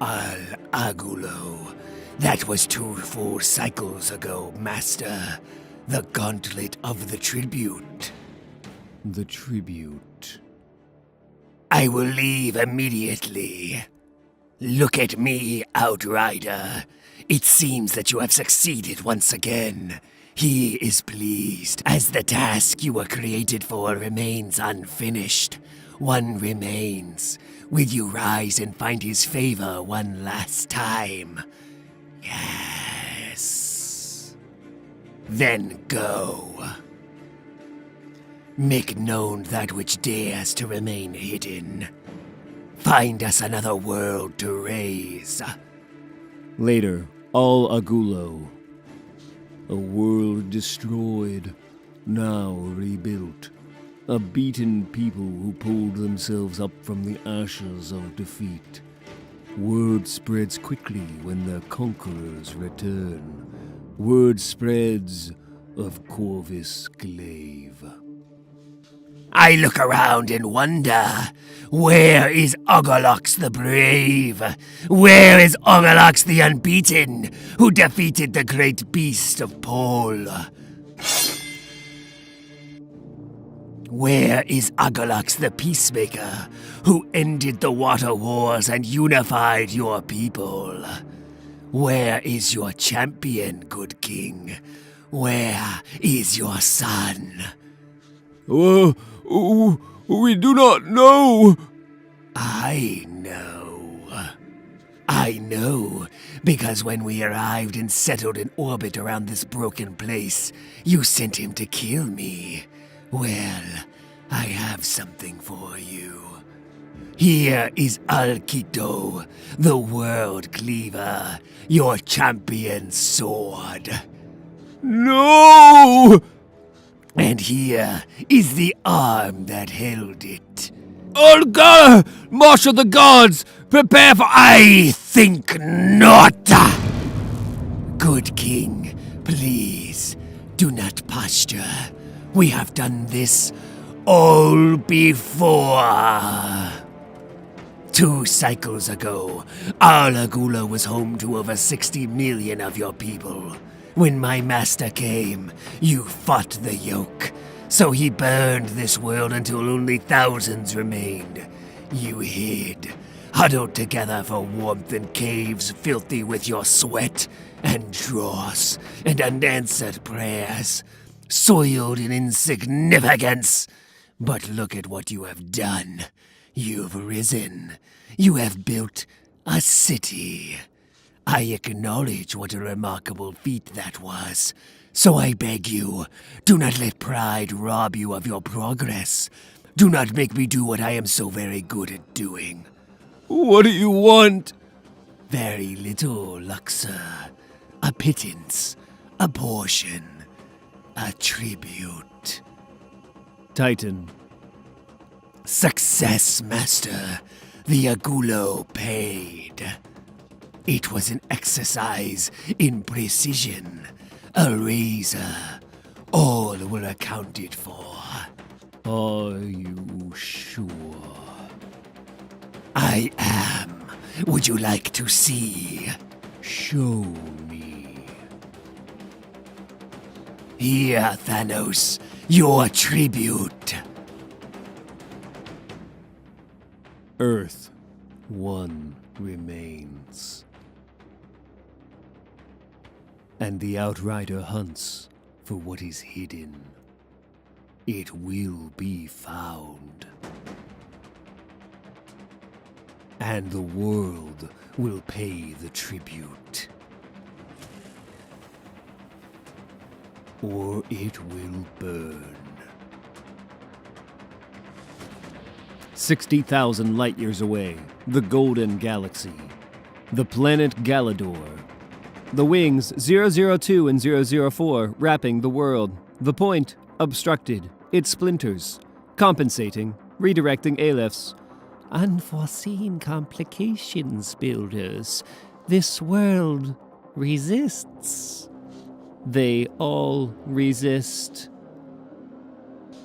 Al Agulo. That was 2 full cycles ago, Master. The gauntlet of the tribute. The tribute. I will leave immediately. Look at me, Outrider. It seems that you have succeeded once again. He is pleased, as the task you were created for remains unfinished. One remains. Will you rise and find his favor one last time? Yes. Then go. Make known that which dares to remain hidden. Find us another world to raise. Later, Al Agulo. A world destroyed, now rebuilt. A beaten people who pulled themselves up from the ashes of defeat. Word spreads quickly when the conquerors return. Word spreads of Corvus Glaive. I look around and wonder, where is Ogolox the Brave? Where is Ogolox the Unbeaten, who defeated the great beast of Pol? Where is Ogolox the Peacemaker, who ended the water wars and unified your people? Where is your champion, good king? Where is your son? We do not know. I know, because when we arrived and settled in orbit around this broken place, you sent him to kill me. Well, I have something for you. Here is Alkito, the World Cleaver, your champion sword. No! And here is the arm that held it. Olga! March of the gods! Prepare for... I think not! Good king, please, do not posture. We have done this all before. 2 cycles ago, Alagula was home to over 60 million of your people. When my master came, you fought the yoke, so he burned this world until only thousands remained. You hid, huddled together for warmth in caves filthy with your sweat and dross and unanswered prayers, soiled in insignificance. But look at what you have done. You've risen. You have built a city. I acknowledge what a remarkable feat that was. So I beg you, do not let pride rob you of your progress. Do not make me do what I am so very good at doing. What do you want? Very little, Luxor. A pittance, a portion, a tribute. Titan. Success, Master. The Agulo paid. It was an exercise in precision. A razor. All were accounted for. Are you sure? I am. Would you like to see? Show me. Here, Thanos, your tribute. Earth, one remains. And the Outrider hunts for what is hidden. It will be found. And the world will pay the tribute. or it will burn. 60,000 light years away, the Golden Galaxy. The planet Galador. The wings 002 and 004 wrapping the world. The point obstructed. It splinters. Compensating. Redirecting Alephs. Unforeseen complications, builders. This world resists. They all resist.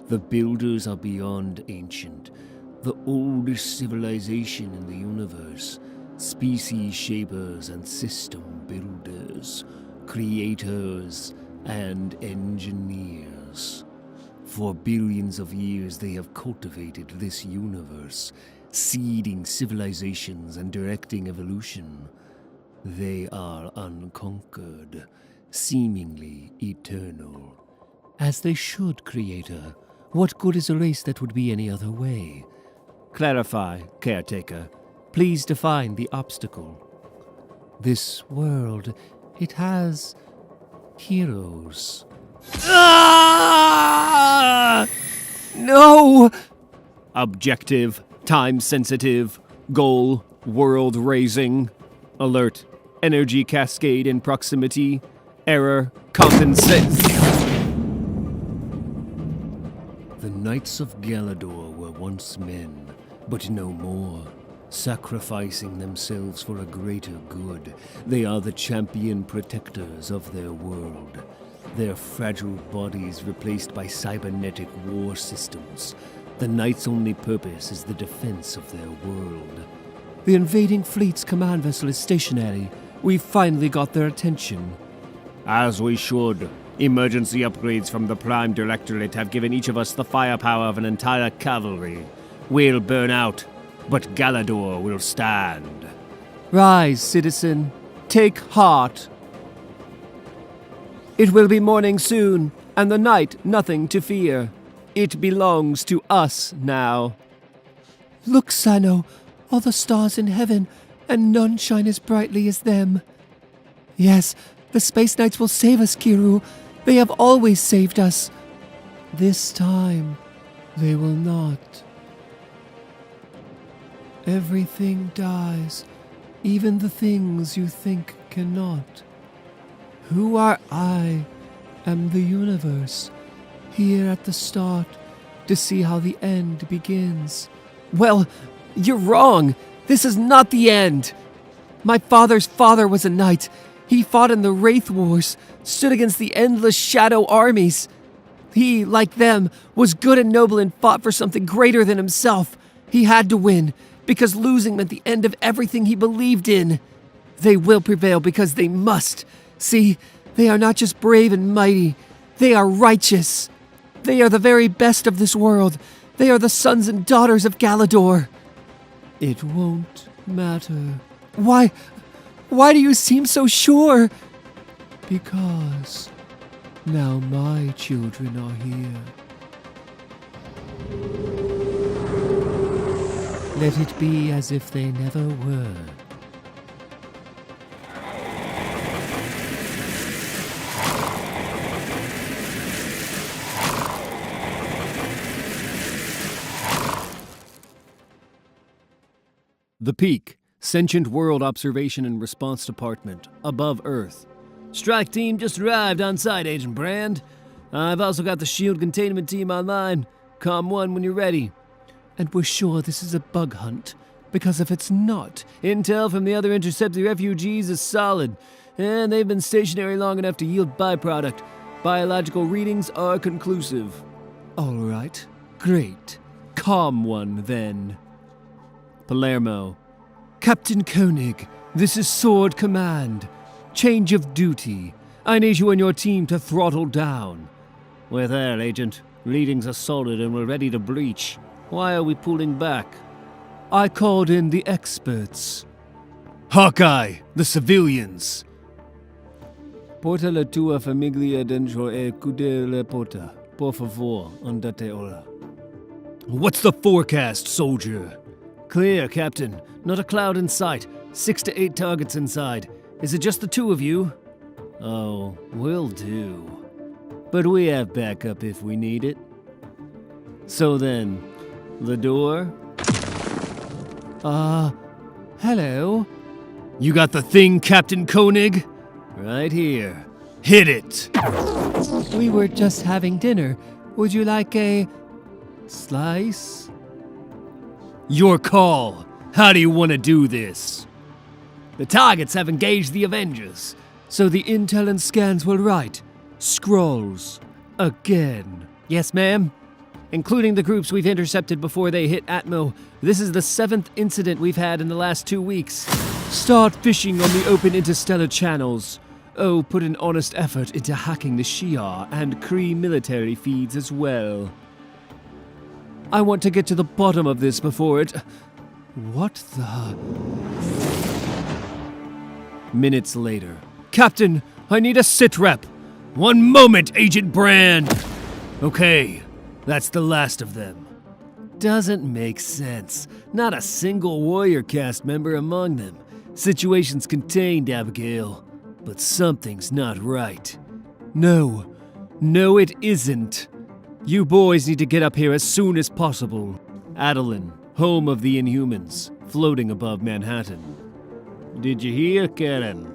The builders are beyond ancient, the oldest civilization in the universe. Species shapers and system builders, creators and engineers. For billions of years they have cultivated this universe, seeding civilizations and directing evolution. They are unconquered, seemingly eternal. As they should, Creator. What good is a race that would be any other way? Clarify, Caretaker. Please define the obstacle. This world, it has heroes. Ah! No! Objective, time-sensitive, goal, world-raising. Alert, energy cascade in proximity. Error, compensate. The Knights of Galador were once men, but no more. Sacrificing themselves for a greater good, they are the champion protectors of their world. Their fragile bodies replaced by cybernetic war systems. The Knights' only purpose is the defense of their world. The invading fleet's command vessel is stationary. We've finally got their attention. As we should. Emergency upgrades from the Prime Directorate have given each of us the firepower of an entire cavalry. We'll burn out, but Galador will stand. Rise, citizen. Take heart. It will be morning soon, and the night nothing to fear. It belongs to us now. Look, Sano, all the stars in heaven, and none shine as brightly as them. Yes, the Space Knights will save us, Kiru. They have always saved us. This time, they will not. Everything dies, even the things you think cannot. Who are I? Am the universe, here at the start, to see how the end begins. Well, you're wrong. This is not the end. My father's father was a knight. He fought in the Wraith Wars, stood against the endless shadow armies. He, like them, was good and noble and fought for something greater than himself. He had to win, because losing meant the end of everything he believed in. They will prevail because they must. See, they are not just brave and mighty. They are righteous. They are the very best of this world. They are the sons and daughters of Galador. It won't matter. Why do you seem so sure? Because now my children are here. Let it be as if they never were. The Peak, Sentient World Observation and Response Department, above Earth. Strike team just arrived on site, Agent Brand. I've also got the SHIELD containment team online. Com 1 when you're ready. And we're sure this is a bug hunt, because if it's not, intel from the other intercepted refugees is solid, and they've been stationary long enough to yield byproduct. Biological readings are conclusive. All right, great. Com 1 then. Palermo. Captain Koenig, this is Sword Command. Change of duty. I need you and your team to throttle down. We're there, Agent. Readings are solid and we're ready to breach. Why are we pulling back? I called in the experts. Hawkeye, the civilians. Porta la tua famiglia dentro e cude la porta. Por favor, andate ora. What's the forecast, soldier? Clear, Captain. Not a cloud in sight. 6 to 8 targets inside. Is it just the two of you? Oh, will do. but we have backup if we need it. So then, the door? Hello? You got the thing, Captain Koenig? Right here. Hit it! We were just having dinner. Would you like a slice? Your call. How do you want to do this? The targets have engaged the Avengers. So the intel and scans were right. Scrolls. Again. Yes, ma'am. Including the groups we've intercepted before they hit Atmo. This is the 7th incident we've had in the last 2 weeks. Start fishing on the open interstellar channels. Oh, put an honest effort into hacking the Shi'ar and Kree military feeds as well. I want to get to the bottom of this before it... What the... Minutes later. Captain, I need a sit rep. One moment, Agent Brand! Okay, that's the last of them. Doesn't make sense. Not a single warrior cast member among them. Situation's contained, Abigail. But something's not right. No, it isn't. You boys need to get up here as soon as possible. Adeline, home of the Inhumans, floating above Manhattan. Did you hear, Karen?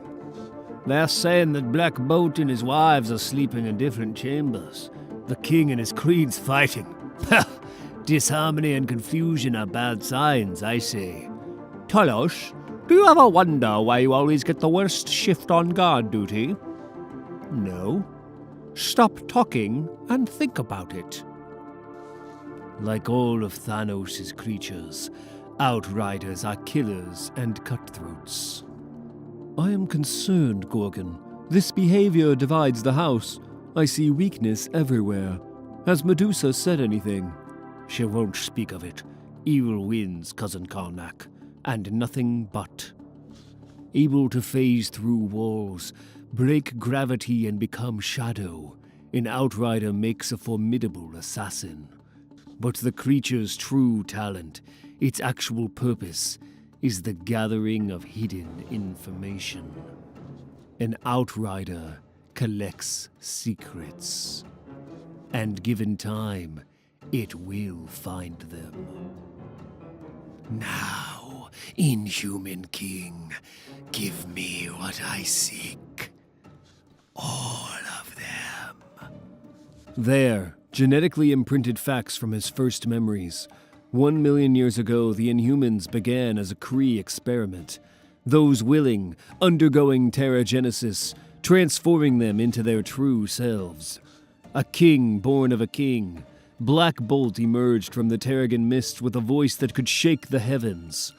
They're saying that Black Bolt and his wives are sleeping in different chambers. The king and his queen's fighting. Disharmony and confusion are bad signs, I say. Talos, do you ever wonder why you always get the worst shift on guard duty? No? Stop talking and think about it. Like all of Thanos' creatures, Outriders are killers and cutthroats. I am concerned, Gorgon. This behavior divides the house. I see weakness everywhere. Has Medusa said anything? She won't speak of it. Evil wins, Cousin Karnak, and nothing but. Able to phase through walls, break gravity and become shadow, an Outrider makes a formidable assassin. But the creature's true talent, its actual purpose, is the gathering of hidden information. An Outrider collects secrets, and given time, it will find them. Now, Inhuman King, give me what I seek. All of them. There, genetically imprinted facts from his first memories. 1 million years ago, the Inhumans began as a Kree experiment. Those willing, undergoing Terragenesis, transforming them into their true selves. A king born of a king, Black Bolt emerged from the Terrigan mist with a voice that could shake the heavens.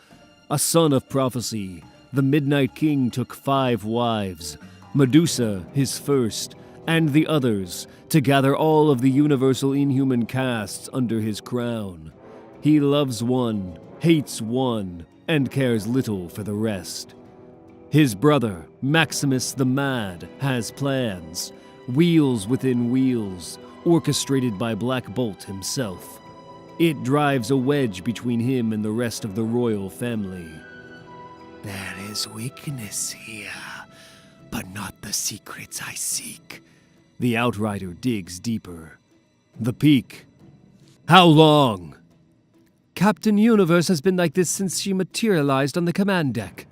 A son of prophecy, the Midnight King took 5 wives, Medusa, his first, and the others, to gather all of the universal Inhuman castes under his crown. He loves one, hates one, and cares little for the rest. His brother, Maximus the Mad, has plans, wheels within wheels, orchestrated by Black Bolt himself. It drives a wedge between him and the rest of the royal family. There is weakness here, but not the secrets I seek. The Outrider digs deeper. The Peak. How long? Captain Universe has been like this since she materialized on the command deck.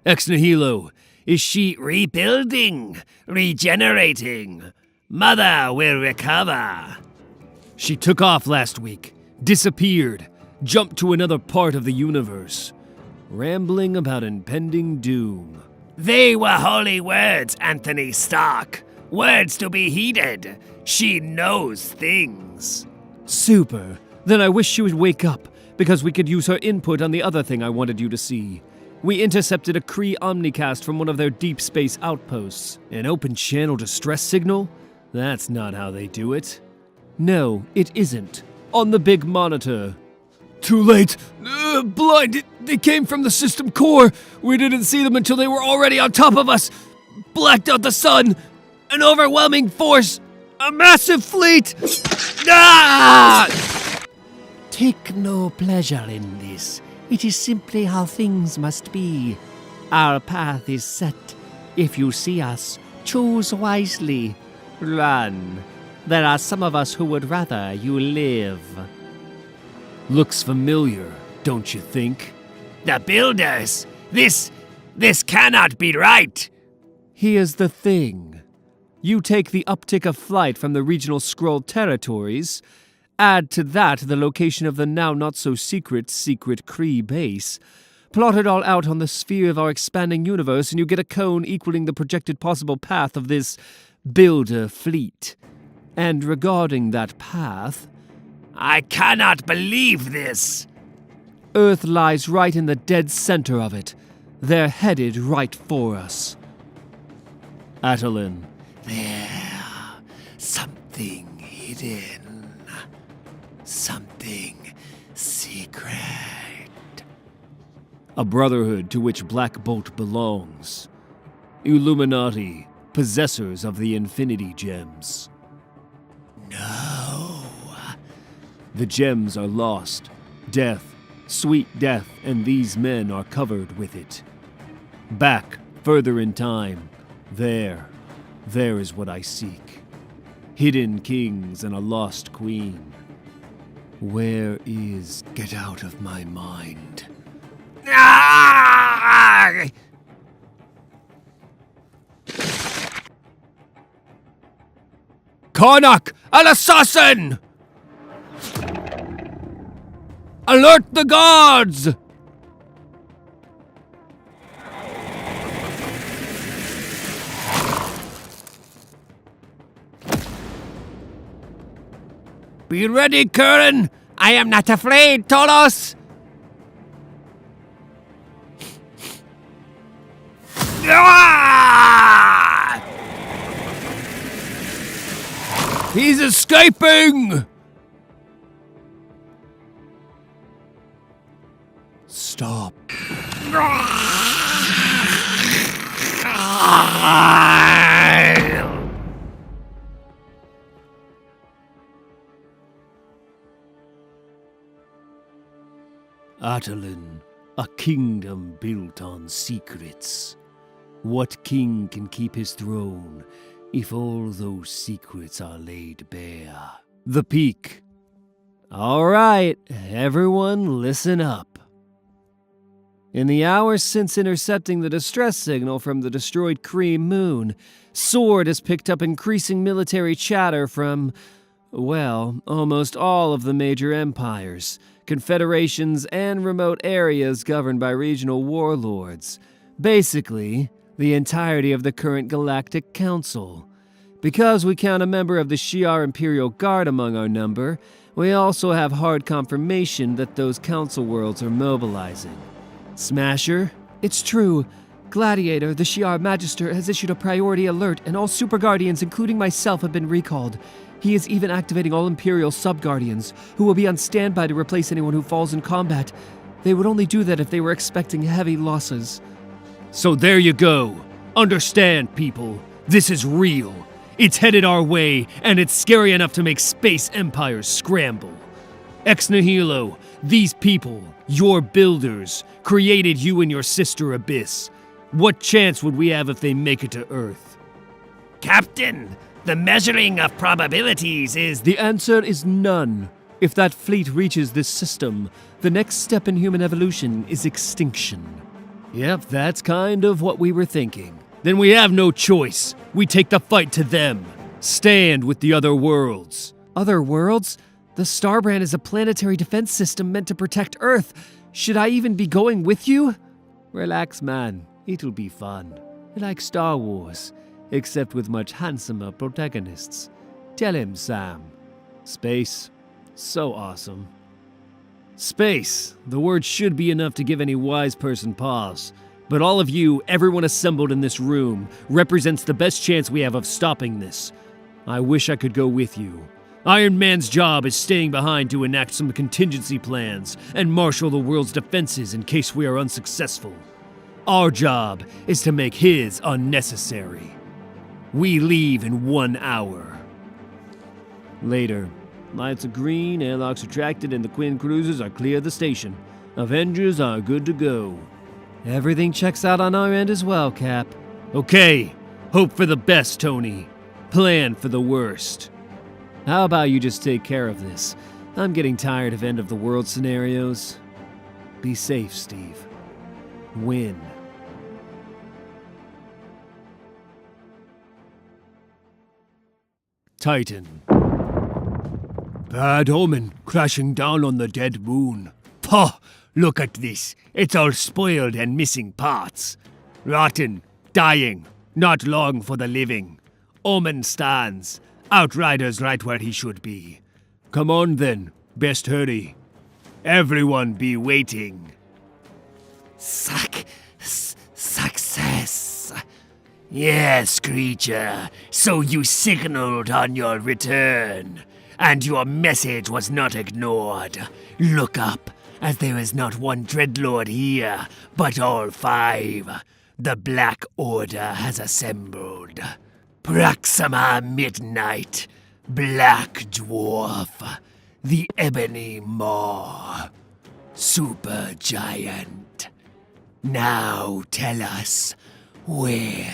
Ex nihilo. Is she rebuilding? Regenerating? Mother will recover. She took off last week, disappeared, jumped to another part of the universe, rambling about impending doom. They were holy words, Anthony Stark. Words to be heeded. She knows things. Super. Then I wish she would wake up, because we could use her input on the other thing I wanted you to see. We intercepted a Kree Omnicast from one of their deep space outposts. An open channel distress signal? That's not how they do it. No, it isn't. On the big monitor. Too late! Blind! They came from the system core! We didn't see them until they were already on top of us! Blacked out the sun! An overwhelming force! A massive fleet! Ah! Take no pleasure in this. It is simply how things must be. Our path is set. If you see us, choose wisely. Run. There are some of us who would rather you live. Looks familiar, don't you think? The builders! This cannot be right! Here's the thing. You take the uptick of flight from the regional Skrull territories, add to that the location of the now not-so-secret Kree base, plot it all out on the sphere of our expanding universe, and you get a cone equaling the projected possible path of this builder fleet. And regarding that path, I cannot believe this! Earth lies right in the dead center of it. They're headed right for us. Atalin. There, something hidden, something secret. A brotherhood to which Black Bolt belongs. Illuminati, possessors of the Infinity Gems. No. The gems are lost. Death, sweet death, and these men are covered with it. Back, further in time, there is what I seek. Hidden kings and a lost queen. Where is... Get out of my mind. Ah! Karnak, an assassin! Alert the guards! Be ready, Curran! I am not afraid, Thanos! Ah! He's escaping! Stop. Atalin, a kingdom built on secrets. What king can keep his throne if all those secrets are laid bare? The Peak. All right, everyone listen up. In the hours since intercepting the distress signal from the destroyed Kree moon, Sword has picked up increasing military chatter from, well, almost all of the major empires, confederations, and remote areas governed by regional warlords. Basically, the entirety of the current Galactic Council. Because we count a member of the Shi'ar Imperial Guard among our number, we also have hard confirmation that those council worlds are mobilizing. Smasher? It's true. Gladiator, the Shi'ar Magister, has issued a priority alert, and all Super Guardians, including myself, have been recalled. He is even activating all Imperial Sub-Guardians, who will be on standby to replace anyone who falls in combat. They would only do that if they were expecting heavy losses. So there you go. Understand, people. This is real. It's headed our way, and it's scary enough to make space empires scramble. Ex nihilo, these people, your builders, created you and your sister Abyss. What chance would we have if they make it to Earth? Captain, the measuring of probabilities is... The answer is none. If that fleet reaches this system, the next step in human evolution is extinction. Yep, that's kind of what we were thinking. Then we have no choice. We take the fight to them. Stand with the other worlds. Other worlds? The Starbrand is a planetary defense system meant to protect Earth. Should I even be going with you? Relax, man. It'll be fun. Like Star Wars, except with much handsomer protagonists. Tell him, Sam. Space. So awesome. Space. The word should be enough to give any wise person pause. But all of you, everyone assembled in this room, represents the best chance we have of stopping this. I wish I could go with you. Iron Man's job is staying behind to enact some contingency plans and marshal the world's defenses in case we are unsuccessful. Our job is to make his unnecessary. We leave in 1 hour. Later. Lights are green, airlocks retracted, and the Quinn cruisers are clear of the station. Avengers are good to go. Everything checks out on our end as well, Cap. Okay. Hope for the best, Tony. Plan for the worst. How about you just take care of this? I'm getting tired of end-of-the-world scenarios. Be safe, Steve. Win. Titan. Bad omen, crashing down on the dead moon. Pah! Look at this. It's all spoiled and missing parts. Rotten, dying, not long for the living. Omen stands. Outrider's right where he should be. Come on then, best hurry. Everyone be waiting. Success. Yes, creature. So you signaled on your return, and your message was not ignored. Look up, as there is not one Dreadlord here, but all 5. The Black Order has assembled. Proxima Midnight, Black Dwarf, the Ebony Maw, Supergiant. Now tell us where.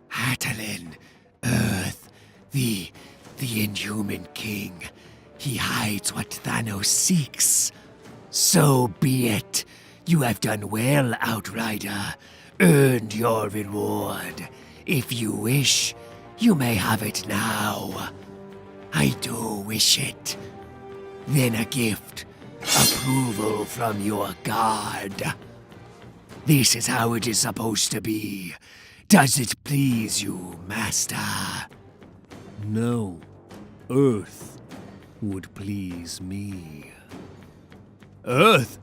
Hatalin, Earth, the Inhuman King. He hides what Thanos seeks. So be it. You have done well, Outrider. Earned your reward. If you wish, you may have it now. I do wish it. Then a gift. Approval from your god. This is how it is supposed to be. Does it please you, Master? No. Earth would please me. Earth?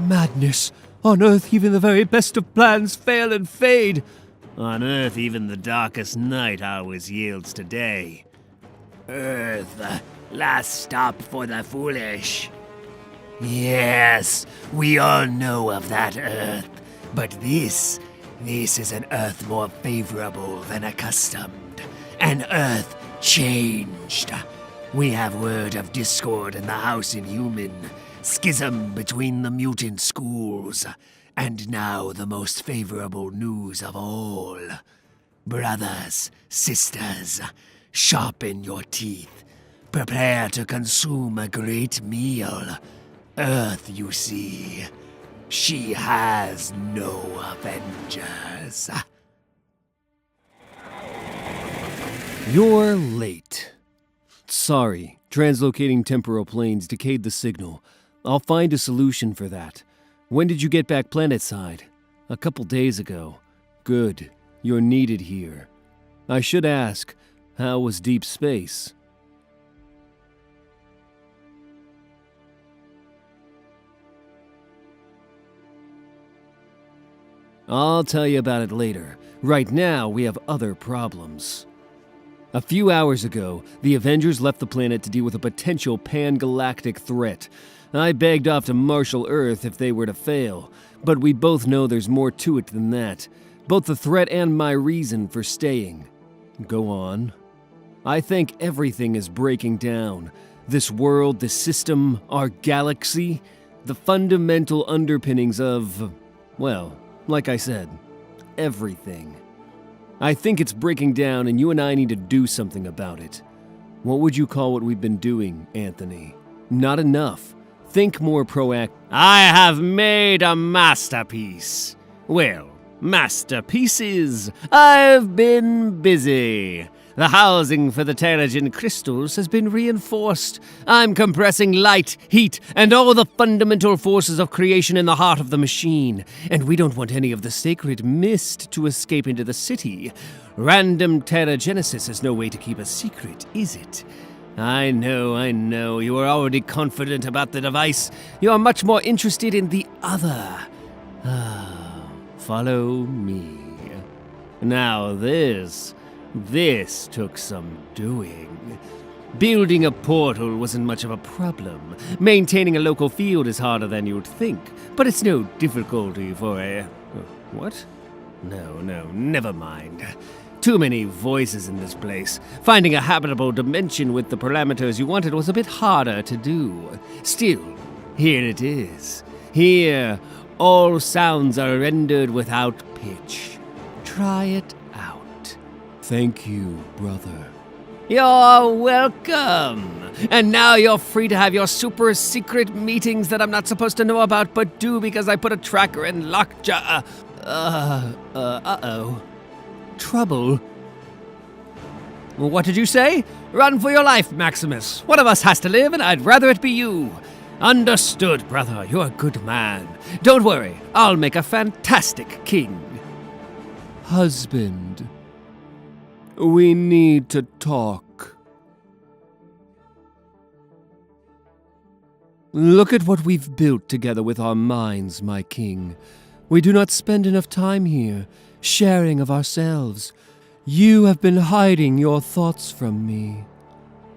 Madness! On Earth, even the very best of plans fail and fade. On Earth, even the darkest night always yields to day. Earth, last stop for the foolish. Yes, we all know of that Earth. But this is an Earth more favorable than accustomed. An Earth changed. We have word of discord in the House Inhuman, schism between the mutant schools, and now the most favorable news of all. Brothers, sisters, sharpen your teeth. Prepare to consume a great meal. Earth, you see, she has no Avengers. You're late. Sorry, translocating temporal planes decayed the signal. I'll find a solution for that. When did you get back planetside? A couple days ago. Good. You're needed here. I should ask, how was deep space? I'll tell you about it later. Right now, we have other problems. A few hours ago, the Avengers left the planet to deal with a potential pan-galactic threat. I begged off to marshal Earth if they were to fail, but we both know there's more to it than that. Both the threat and my reason for staying. Go on. I think everything is breaking down. This world, this system, our galaxy, the fundamental underpinnings of, well, like I said, everything. I think it's breaking down and you and I need to do something about it. What would you call what we've been doing, Anthony? Not enough. Think more proactive. I have made a masterpiece. Well, masterpieces. I've been busy. The housing for the Terrigen crystals has been reinforced. I'm compressing light, heat, and all the fundamental forces of creation in the heart of the machine. And we don't want any of the sacred mist to escape into the city. Random Terrigenesis is no way to keep a secret, is it? I know. You are already confident about the device. You are much more interested in the other. Follow me. Now this took some doing. Building a portal wasn't much of a problem. Maintaining a local field is harder than you'd think, but it's no difficulty for a... What? No, never mind. Too many voices in this place. Finding a habitable dimension with the parameters you wanted was a bit harder to do. Still, here it is. Here, all sounds are rendered without pitch. Try it out. Thank you, brother. You're welcome. And now you're free to have your super secret meetings that I'm not supposed to know about, but do because I put a tracker in lockjaw. Uh-oh. Trouble? What did you say? Run for your life, Maximus. One of us has to live, and I'd rather it be you. Understood, brother. You're a good man. Don't worry. I'll make a fantastic king. Husband, we need to talk. Look at what we've built together with our minds, my king. We do not spend enough time here, sharing of ourselves. You have been hiding your thoughts from me,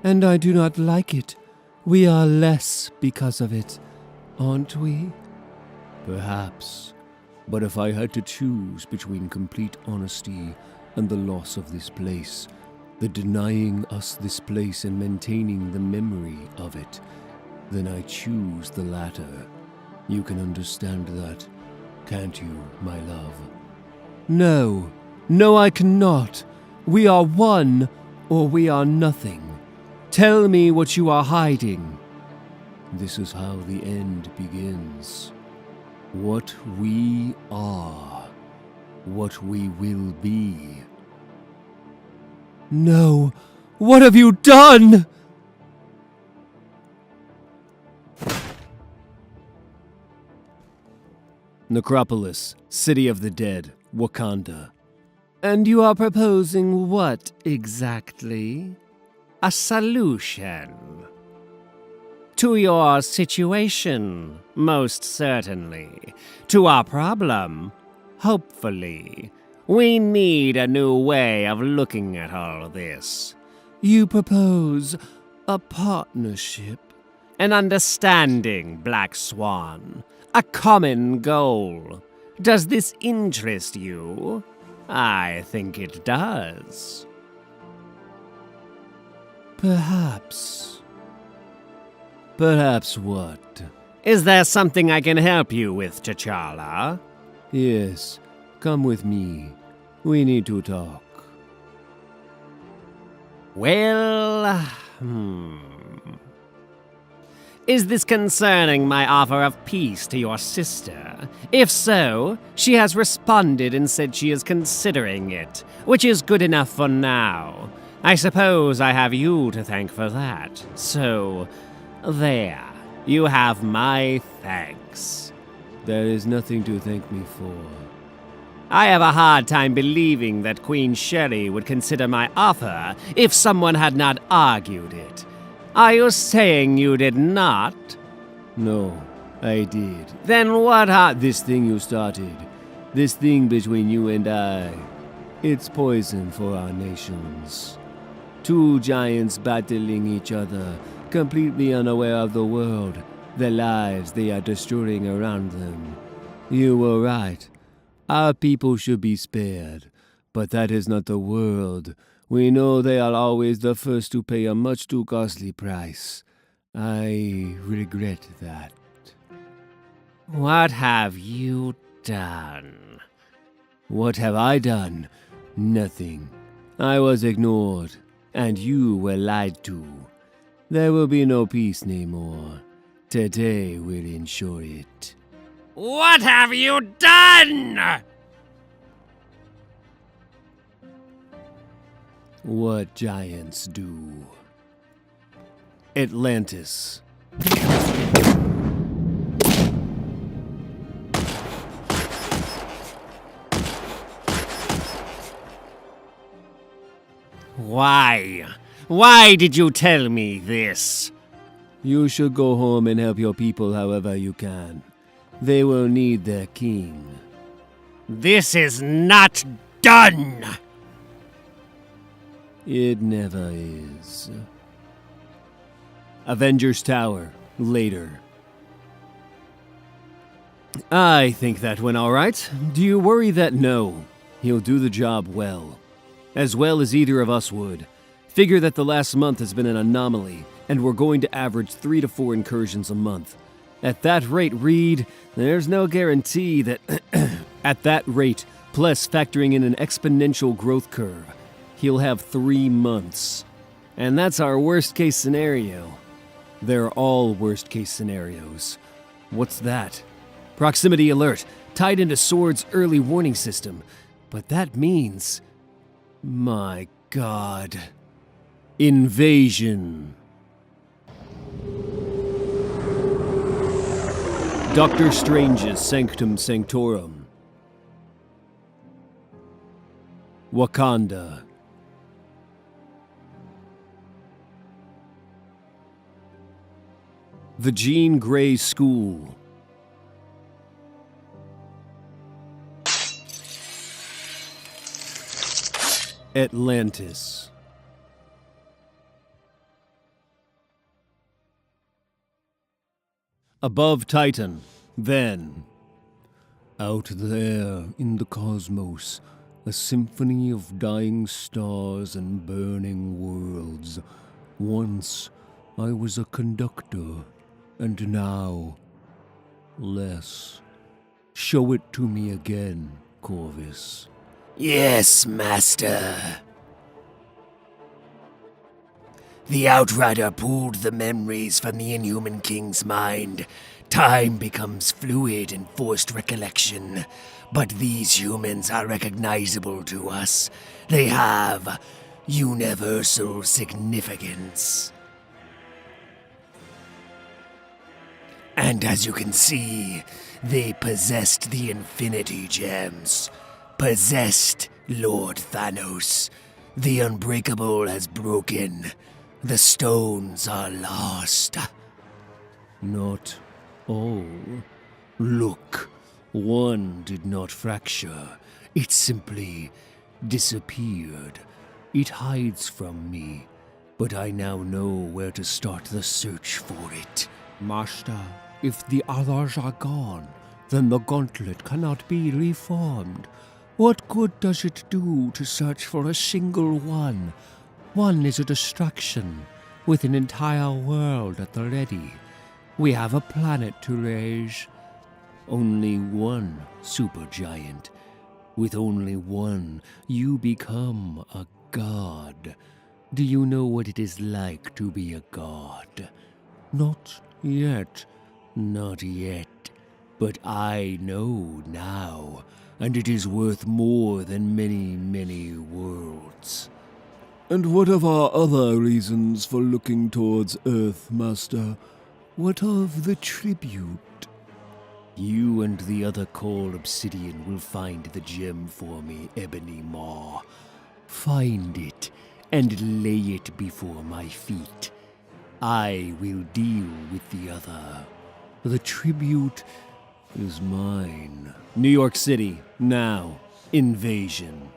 and I do not like it. We are less because of it, aren't we? Perhaps. But if I had to choose between complete honesty and the loss of this place, the denying us this place and maintaining the memory of it, then I choose the latter. You can understand that, can't you, my love? No, I cannot. We are one, or we are nothing. Tell me what you are hiding. This is how the end begins. What we are, what we will be. No, what have you done? Necropolis, City of the Dead, Wakanda. And you are proposing what exactly? A solution. To your situation, most certainly. To our problem, hopefully. We need a new way of looking at all this. You propose a partnership? An understanding, Black Swan. A common goal. Does this interest you? I think it does. Perhaps. Perhaps what? Is there something I can help you with, T'Challa? Yes, come with me. We need to talk. Well, Is this concerning my offer of peace to your sister? If so, she has responded and said she is considering it, which is good enough for now. I suppose I have you to thank for that. So, there. You have my thanks. There is nothing to thank me for. I have a hard time believing that Queen Sherry would consider my offer if someone had not argued it. Are you saying you did not? No, I did. Then what This thing you started. This thing between you and I. It's poison for our nations. Two giants battling each other, completely unaware of the world, the lives they are destroying around them. You were right. Our people should be spared, but that is not the world. We know they are always the first to pay a much too costly price. I regret that. What have you done? What have I done? Nothing. I was ignored, and you were lied to. There will be no peace anymore. Today will ensure it. What have you done? What giants do. Atlantis. Why? Why did you tell me this? You should go home and help your people however you can. They will need their king. This is not done! It never is. Avengers Tower, later. I think that went all right. Do you worry that no, he'll do the job well as either of us would. Figure that the last month has been an anomaly, and we're going to average 3 to 4 incursions a month. At that rate, Reed, there's no guarantee that... At that rate, plus factoring in an exponential growth curve, he'll have 3 months. And that's our worst case scenario. They're all worst case scenarios. What's that? Proximity alert, tied into Sword's early warning system. But that means... My God. Invasion. Doctor Strange's Sanctum Sanctorum. Wakanda. The Jean Grey School. Atlantis. Above Titan, then. Out there in the cosmos, a symphony of dying stars and burning worlds. Once I was a conductor, and now less. Show it to me again, Corvus. Yes, Master. The Outrider pulled the memories from the Inhuman King's mind. Time becomes fluid and forced recollection. But these humans are recognizable to us. They have universal significance. And as you can see, they possessed the Infinity Gems. Possessed Lord Thanos. The Unbreakable has broken. The stones are lost. Not all. Look, one did not fracture. It simply disappeared. It hides from me, but I now know where to start the search for it. Master, if the others are gone, then the gauntlet cannot be reformed. What good does it do to search for a single one? One is a distraction, with an entire world at the ready. We have a planet to raise. Only one supergiant. With only one, you become a god. Do you know what it is like to be a god? Not yet. Not yet. But I know now, and it is worth more than many, many worlds. And what of our other reasons for looking towards Earth, Master? What of the tribute? You and the other Call Obsidian will find the gem for me, Ebony Maw. Find it, and lay it before my feet. I will deal with the other. The tribute is mine. New York City, now. Invasion.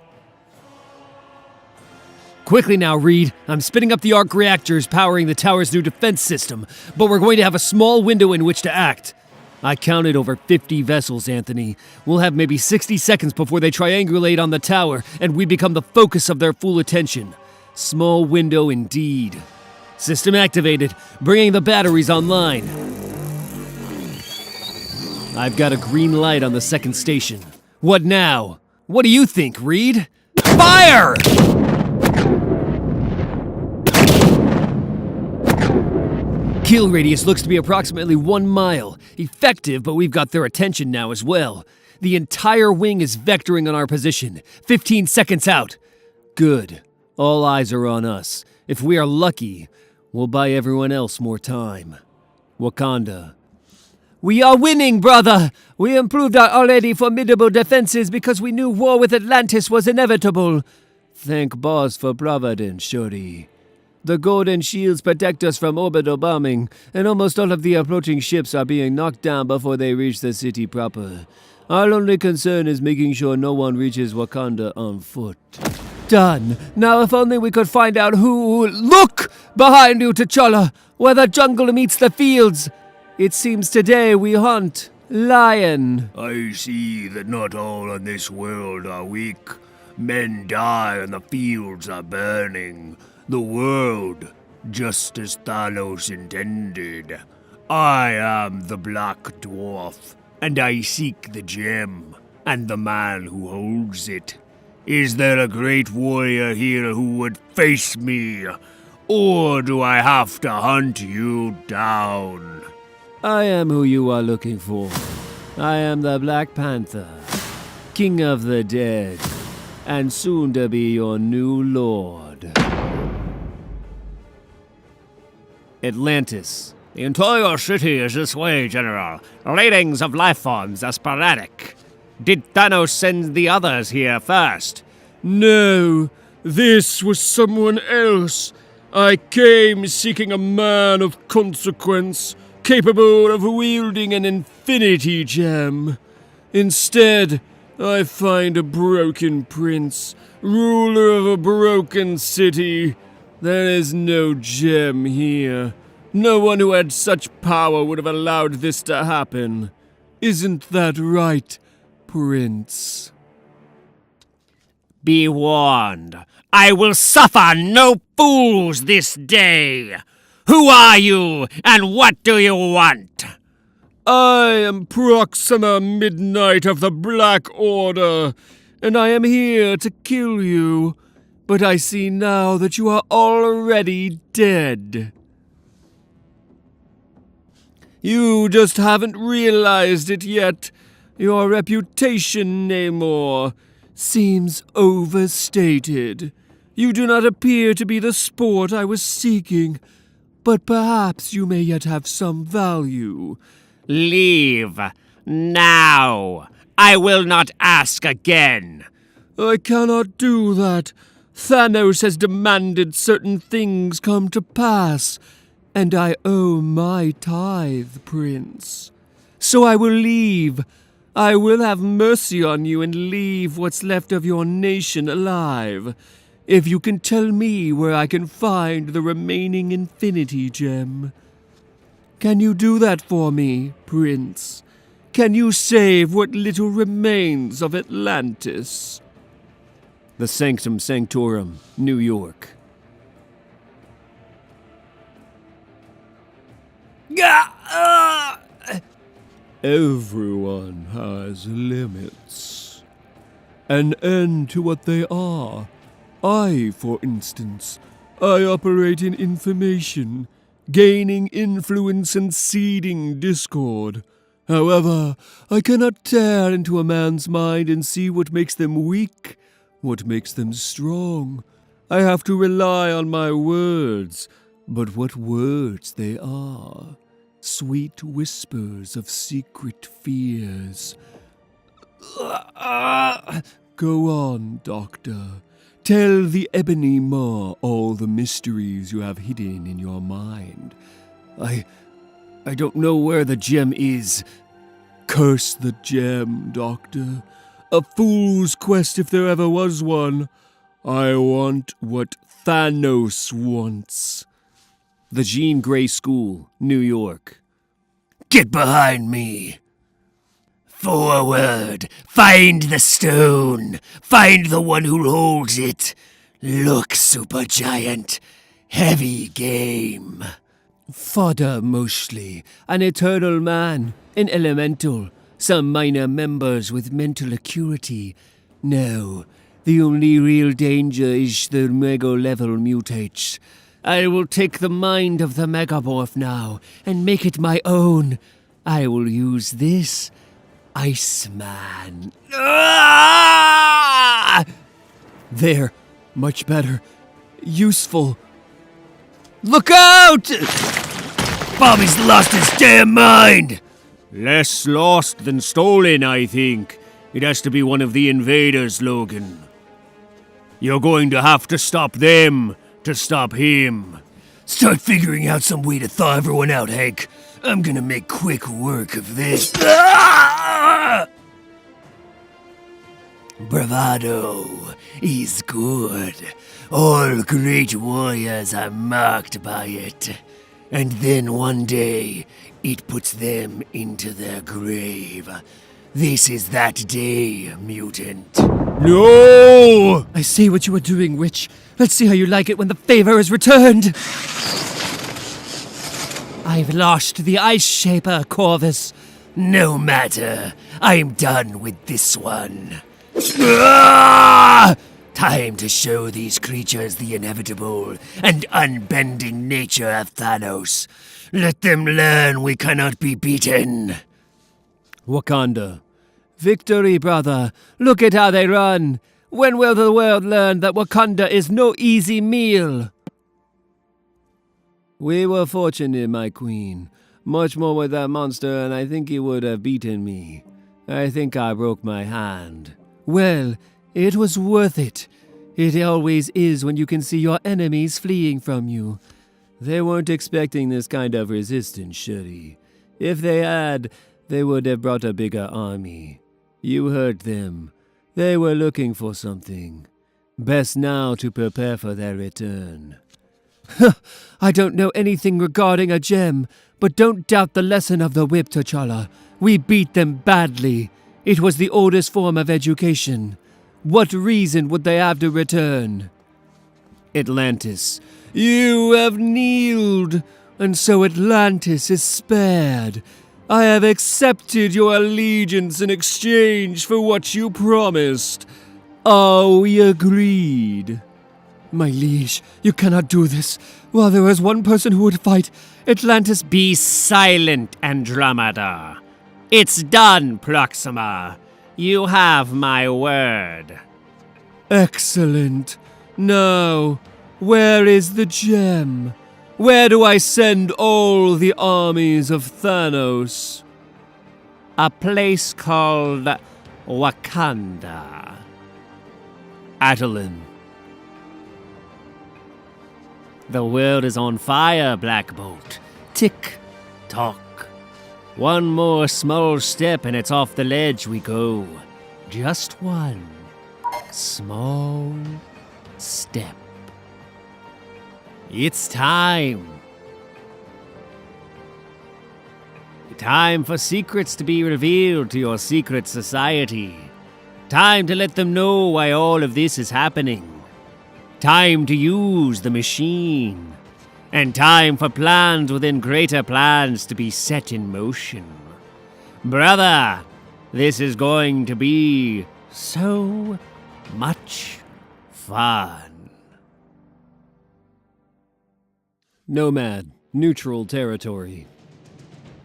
Quickly now, Reed. I'm spinning up the arc reactors powering the tower's new defense system, but we're going to have a small window in which to act. I counted over 50 vessels, Anthony. We'll have maybe 60 seconds before they triangulate on the tower, and we become the focus of their full attention. Small window indeed. System activated, bringing the batteries online. I've got a green light on the second station. What now? What do you think, Reed? Fire! Kill radius looks to be approximately 1 mile. Effective, but we've got their attention now as well. The entire wing is vectoring on our position. 15 seconds out. Good. All eyes are on us. If we are lucky, we'll buy everyone else more time. Wakanda. We are winning, brother! We improved our already formidable defenses because we knew war with Atlantis was inevitable. Thank boss for providence, shorty. The golden shields protect us from orbital bombing, and almost all of the approaching ships are being knocked down before they reach the city proper. Our only concern is making sure no one reaches Wakanda on foot. Done. Now if only we could find out who... Look! Behind you, T'Challa! Where the jungle meets the fields! It seems today we hunt lion. I see that not all on this world are weak. Men die and the fields are burning. The world, just as Thanos intended. I am the Black Dwarf, and I seek the gem, and the man who holds it. Is there a great warrior here who would face me? Or do I have to hunt you down? I am who you are looking for. I am the Black Panther, King of the Dead, and soon to be your new lord. Atlantis. The entire city is this way, General. Ratings of life forms are sporadic. Did Thanos send the others here first? No, this was someone else. I came seeking a man of consequence, capable of wielding an infinity gem. Instead, I find a broken prince, ruler of a broken city. There is no gem here. No one who had such power would have allowed this to happen. Isn't that right, Prince? Be warned. I will suffer no fools this day. Who are you, and what do you want? I am Proxima Midnight of the Black Order, and I am here to kill you. But I see now that you are already dead. You just haven't realized it yet. Your reputation, Namor, seems overstated. You do not appear to be the sport I was seeking, but perhaps you may yet have some value. Leave. Now. I will not ask again. I cannot do that. Thanos has demanded certain things come to pass, and I owe my tithe, Prince. So I will leave. I will have mercy on you and leave what's left of your nation alive, if you can tell me where I can find the remaining Infinity Gem. Can you do that for me, Prince? Can you save what little remains of Atlantis? The Sanctum Sanctorum, New York. Everyone has limits. An end to what they are. I, for instance, I operate in information, gaining influence and seeding discord. However, I cannot tear into a man's mind and see what makes them weak, what makes them strong. I have to rely on my words, but what words they are. Sweet whispers of secret fears. Go on, Doctor. Tell the Ebony Maw all the mysteries you have hidden in your mind. I don't know where the gem is. Curse the gem, Doctor. A fool's quest if there ever was one. I want what Thanos wants. The Jean Grey School, New York. Get behind me. Forward. Find the stone. Find the one who holds it. Look, supergiant. Heavy game. Fodder, mostly. An eternal man. An elemental. Some minor members with mental acuity. No, the only real danger is the mega-level mutates. I will take the mind of the Megamorph now and make it my own. I will use this Iceman. Ah! There. Much better. Useful. Look out! Bobby's lost his damn mind. Less lost than stolen, I think. It has to be one of the invaders, Logan. You're going to have to stop them to stop him. Start figuring out some way to thaw everyone out, Hank. I'm gonna make quick work of this. Ah! Bravado is good. All great warriors are marked by it. And then one day, it puts them into their grave. This is that day, mutant. No! I see what you are doing, Witch. Let's see how you like it when the favor is returned. I've lost the Ice Shaper, Corvus. No matter. I'm done with this one. Ah! Time to show these creatures the inevitable and unbending nature of Thanos. Let them learn we cannot be beaten. Wakanda. Victory, brother. Look at how they run. When will the world learn that Wakanda is no easy meal? We were fortunate, my queen. Much more with that monster, and I think he would have beaten me. I think I broke my hand. Well, it was worth it. It always is when you can see your enemies fleeing from you. They weren't expecting this kind of resistance, Shuri. If they had, they would have brought a bigger army. You heard them. They were looking for something. Best now to prepare for their return. I don't know anything regarding a gem, but don't doubt the lesson of the whip, T'Challa. We beat them badly. It was the oldest form of education. What reason would they have to return? Atlantis. You have kneeled, and so Atlantis is spared. I have accepted your allegiance in exchange for what you promised. Are we agreed? My liege, you cannot do this. While there is one person who would fight, Atlantis... Be silent, Andromeda. It's done, Proxima. You have my word. Excellent. Now, where is the gem? Where do I send all the armies of Thanos? A place called Wakanda. Attilan. The world is on fire, Black Bolt. Tick, tock. One more small step and it's off the ledge we go. Just one small step. It's time. Time for secrets to be revealed to your secret society. Time to let them know why all of this is happening. Time to use the machine. And time for plans within greater plans to be set in motion. Brother, this is going to be so much fun. Nomad, neutral territory.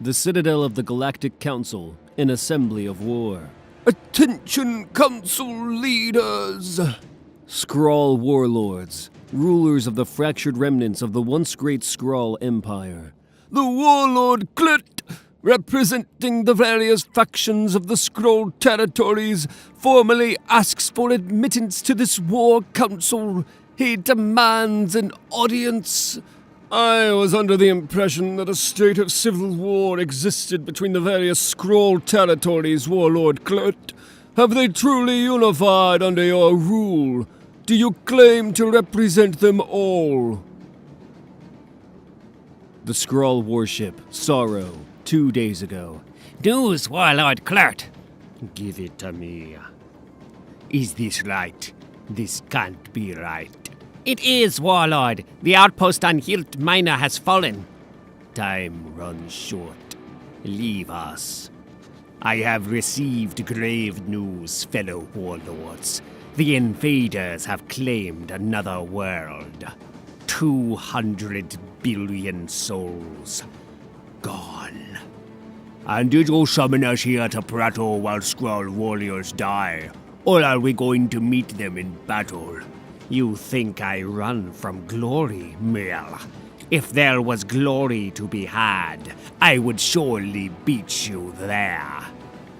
The Citadel of the Galactic Council, an assembly of war. Attention, Council leaders! Skrull warlords, rulers of the fractured remnants of the once great Skrull Empire. The warlord Klut, representing the various factions of the Skrull territories, formally asks for admittance to this war council. He demands an audience. I was under the impression that a state of civil war existed between the various Skrull territories, Warlord Klut. Have they truly unified under your rule? Do you claim to represent them all? The Skrull warship, Sorrow, 2 days ago. News, Warlord Klurt. Give it to me. Is this right? This can't be right. It is, Warlord. The outpost on Hilt Minor has fallen. Time runs short. Leave us. I have received grave news, fellow warlords. The invaders have claimed another world. 200 billion souls. Gone. And did you summon us here to prattle while Skrull warriors die? Or are we going to meet them in battle? You think I run from glory, Mill? If there was glory to be had, I would surely beat you there.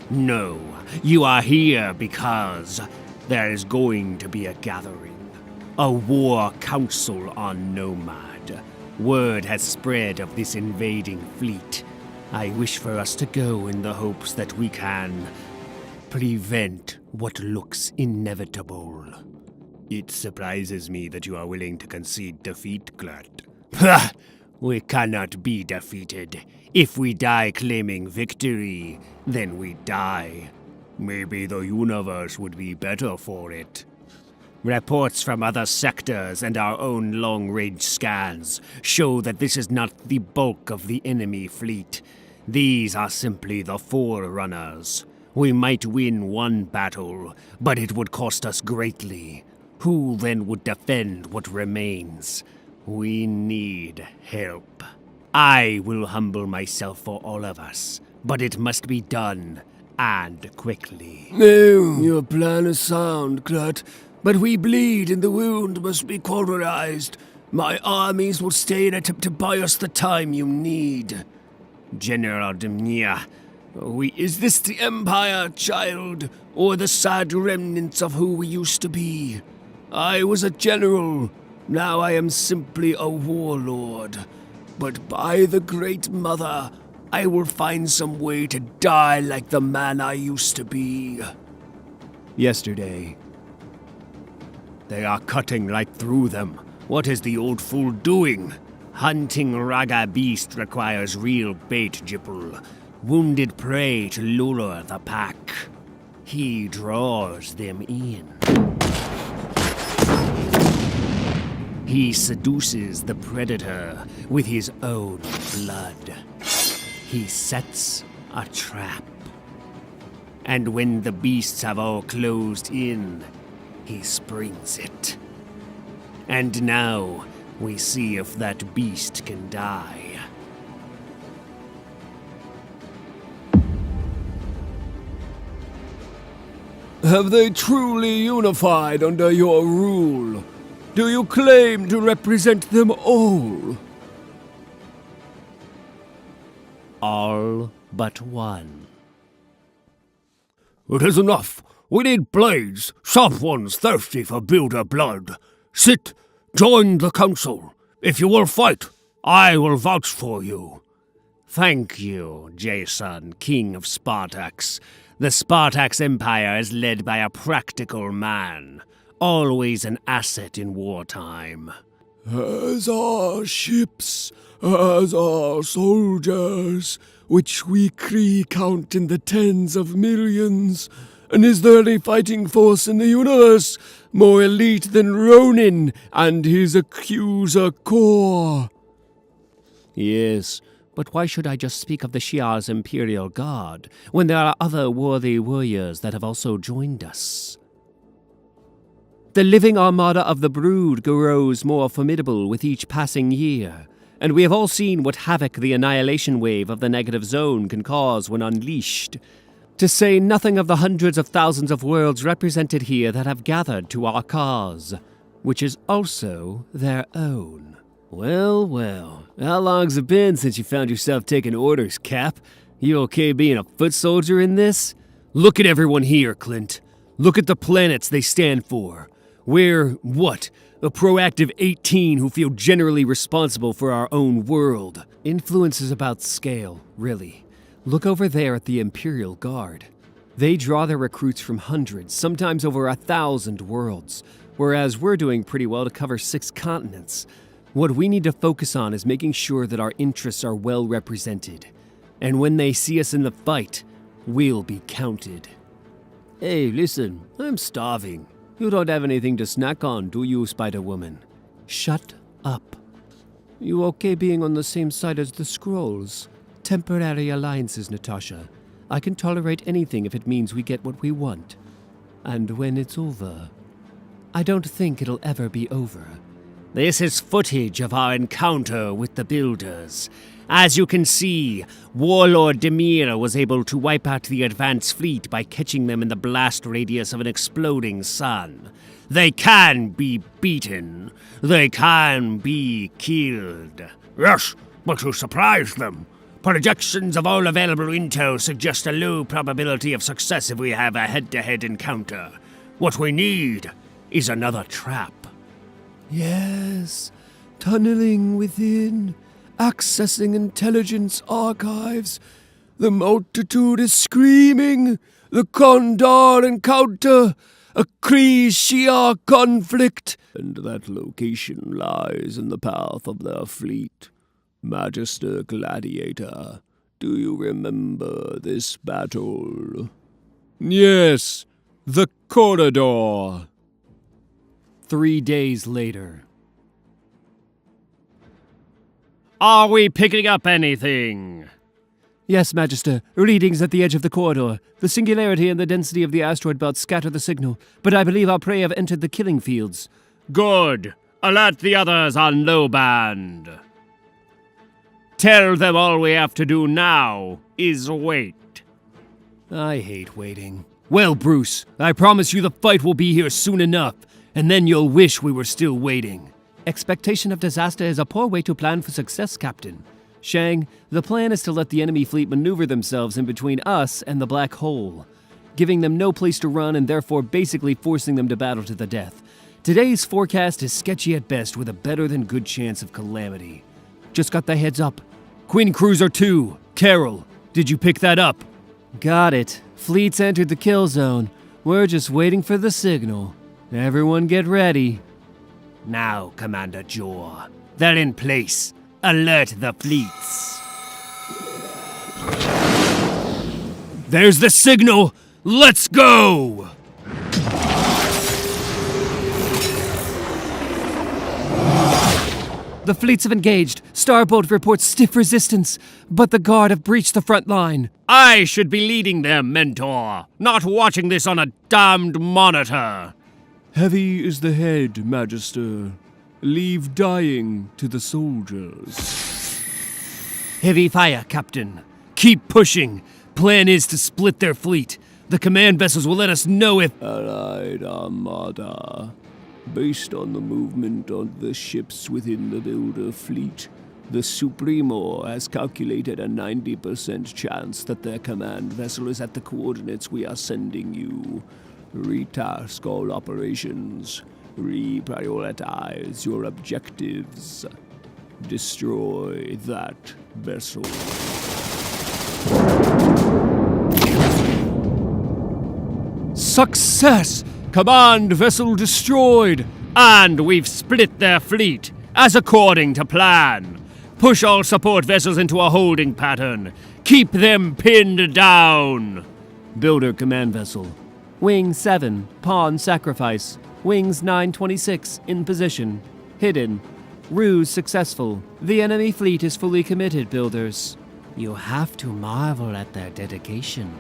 No, you are here because there is going to be a gathering. A war council on Nomad. Word has spread of this invading fleet. I wish for us to go in the hopes that we can prevent what looks inevitable. It surprises me that you are willing to concede defeat, Klurt. Ha! We cannot be defeated. If we die claiming victory, then we die. Maybe the universe would be better for it. Reports from other sectors and our own long-range scans show that this is not the bulk of the enemy fleet. These are simply the forerunners. We might win one battle, but it would cost us greatly. Who then would defend what remains? We need help. I will humble myself for all of us, but it must be done, and quickly. No, your plan is sound, Kurt, but we bleed and the wound must be cauterized. My armies will stay in it to buy us the time you need. General Demir, Is this the Empire, child, or the sad remnants of who we used to be? I was a general, now I am simply a warlord. But by the Great Mother, I will find some way to die like the man I used to be. yesterday. They are cutting right through them. What is the old fool doing? Hunting Raga beast requires real bait, Jipple. Wounded prey to lure the pack. He draws them in. He seduces the predator with his own blood. He sets a trap. And when the beasts have all closed in, he springs it. And now we see if that beast can die. Have they truly unified under your rule? Do you claim to represent them all? All but one. It is enough. We need blades, sharp ones thirsty for builder blood. Sit, join the council. If you will fight, I will vouch for you. Thank you, Jason, King of Spartax. The Spartax Empire is led by a practical man, always an asset in wartime. As our ships, as our soldiers, which we Kree count in the tens of millions. And is there any fighting force in the universe more elite than Ronin and his accuser Corps? Yes, but why should I just speak of the Shi'ar's Imperial Guard, when there are other worthy warriors that have also joined us? The living armada of the Brood grows more formidable with each passing year, and we have all seen what havoc the annihilation wave of the negative zone can cause when unleashed. To say nothing of the hundreds of thousands of worlds represented here that have gathered to our cause, which is also their own. Well, well, how long's it been since you found yourself taking orders, Cap? You okay being a foot soldier in this? Look at everyone here, Clint. Look at the planets they stand for. We're, what, a proactive 18 who feel generally responsible for our own world. Influence is about scale, really. Look over there at the Imperial Guard. They draw their recruits from hundreds, sometimes over 1,000 worlds, whereas we're doing pretty well to cover 6 continents. What we need to focus on is making sure that our interests are well represented. And when they see us in the fight, we'll be counted. Hey, listen, I'm starving. You don't have anything to snack on, do you, Spider-Woman? Shut up. You okay being on the same side as the Skrulls? Temporary alliances, Natasha. I can tolerate anything if it means we get what we want. And when it's over, I don't think it'll ever be over. This is footage of our encounter with the Builders. As you can see, Warlord Demir was able to wipe out the advanced fleet by catching them in the blast radius of an exploding sun. They can be beaten. They can be killed. Yes, but you surprised them. Projections of all available intel suggest a low probability of success if we have a head-to-head encounter. What we need is another trap. Yes, tunneling within, accessing intelligence archives. The multitude is screaming. The Kondar encounter, a Kree-Shi'ar conflict. And that location lies in the path of their fleet. Magister Gladiator, do you remember this battle? Yes, the corridor. 3 days later. Are we picking up anything? Yes, Magister. Readings at the edge of the corridor. The singularity and the density of the asteroid belt scatter the signal, but I believe our prey have entered the killing fields. Good. Alert the others on low band. Tell them all we have to do now is wait. I hate waiting. Well, Bruce, I promise you the fight will be here soon enough, and then you'll wish we were still waiting. Expectation of disaster is a poor way to plan for success, Captain. Shang, the plan is to let the enemy fleet maneuver themselves in between us and the black hole, giving them no place to run and therefore basically forcing them to battle to the death. Today's forecast is sketchy at best with a better than good chance of calamity. Just got the heads up. Queen Cruiser 2, Carol, did you pick that up? Got it. Fleet's entered the kill zone. We're just waiting for the signal. Everyone get ready. Now, Commander Jor. They're in place. Alert the fleets. There's the signal! Let's go! The fleets have engaged. Starbolt reports stiff resistance, but the Guard have breached the front line. I should be leading them, Mentor, not watching this on a damned monitor. Heavy is the head, Magister. Leave dying to the soldiers. Heavy fire, Captain. Keep pushing. Plan is to split their fleet. The command vessels will let us know if... Allied Armada. Based on the movement of the ships within the builder fleet, the Supremo has calculated a 90% chance that their command vessel is at the coordinates we are sending you. Retask all operations. Reprioritize your objectives. Destroy that vessel. Success! Command vessel destroyed! And we've split their fleet, as according to plan. Push all support vessels into a holding pattern. Keep them pinned down. Builder command vessel. Wing 7, pawn sacrifice. Wings 926, in position. Hidden. Ruse successful. The enemy fleet is fully committed, builders. You have to marvel at their dedication,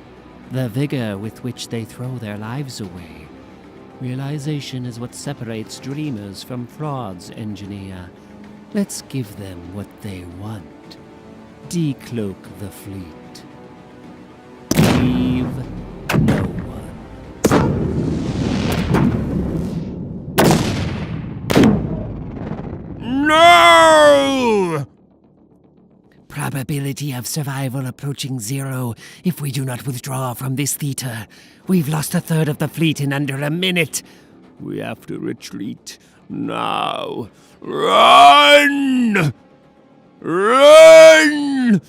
the vigor with which they throw their lives away. Realization is what separates dreamers from frauds, engineer. Let's give them what they want. Decloak the fleet. Leave no one. No! Probability of survival approaching 0 if we do not withdraw from this theater. We've lost a third of the fleet in under a minute. We have to retreat now. Run! Run!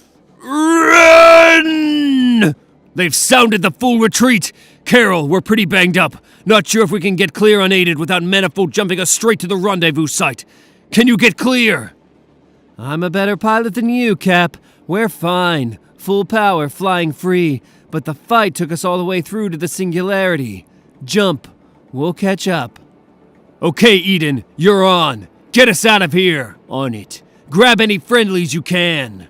Run! They've sounded the full retreat! Carol, we're pretty banged up. Not sure if we can get clear unaided without Manifold jumping us straight to the rendezvous site. Can you get clear? I'm a better pilot than you, Cap. We're fine. Full power, flying free. But the fight took us all the way through to the singularity. Jump. We'll catch up. Okay, Eden, you're on. Get us out of here. On it. Grab any friendlies you can.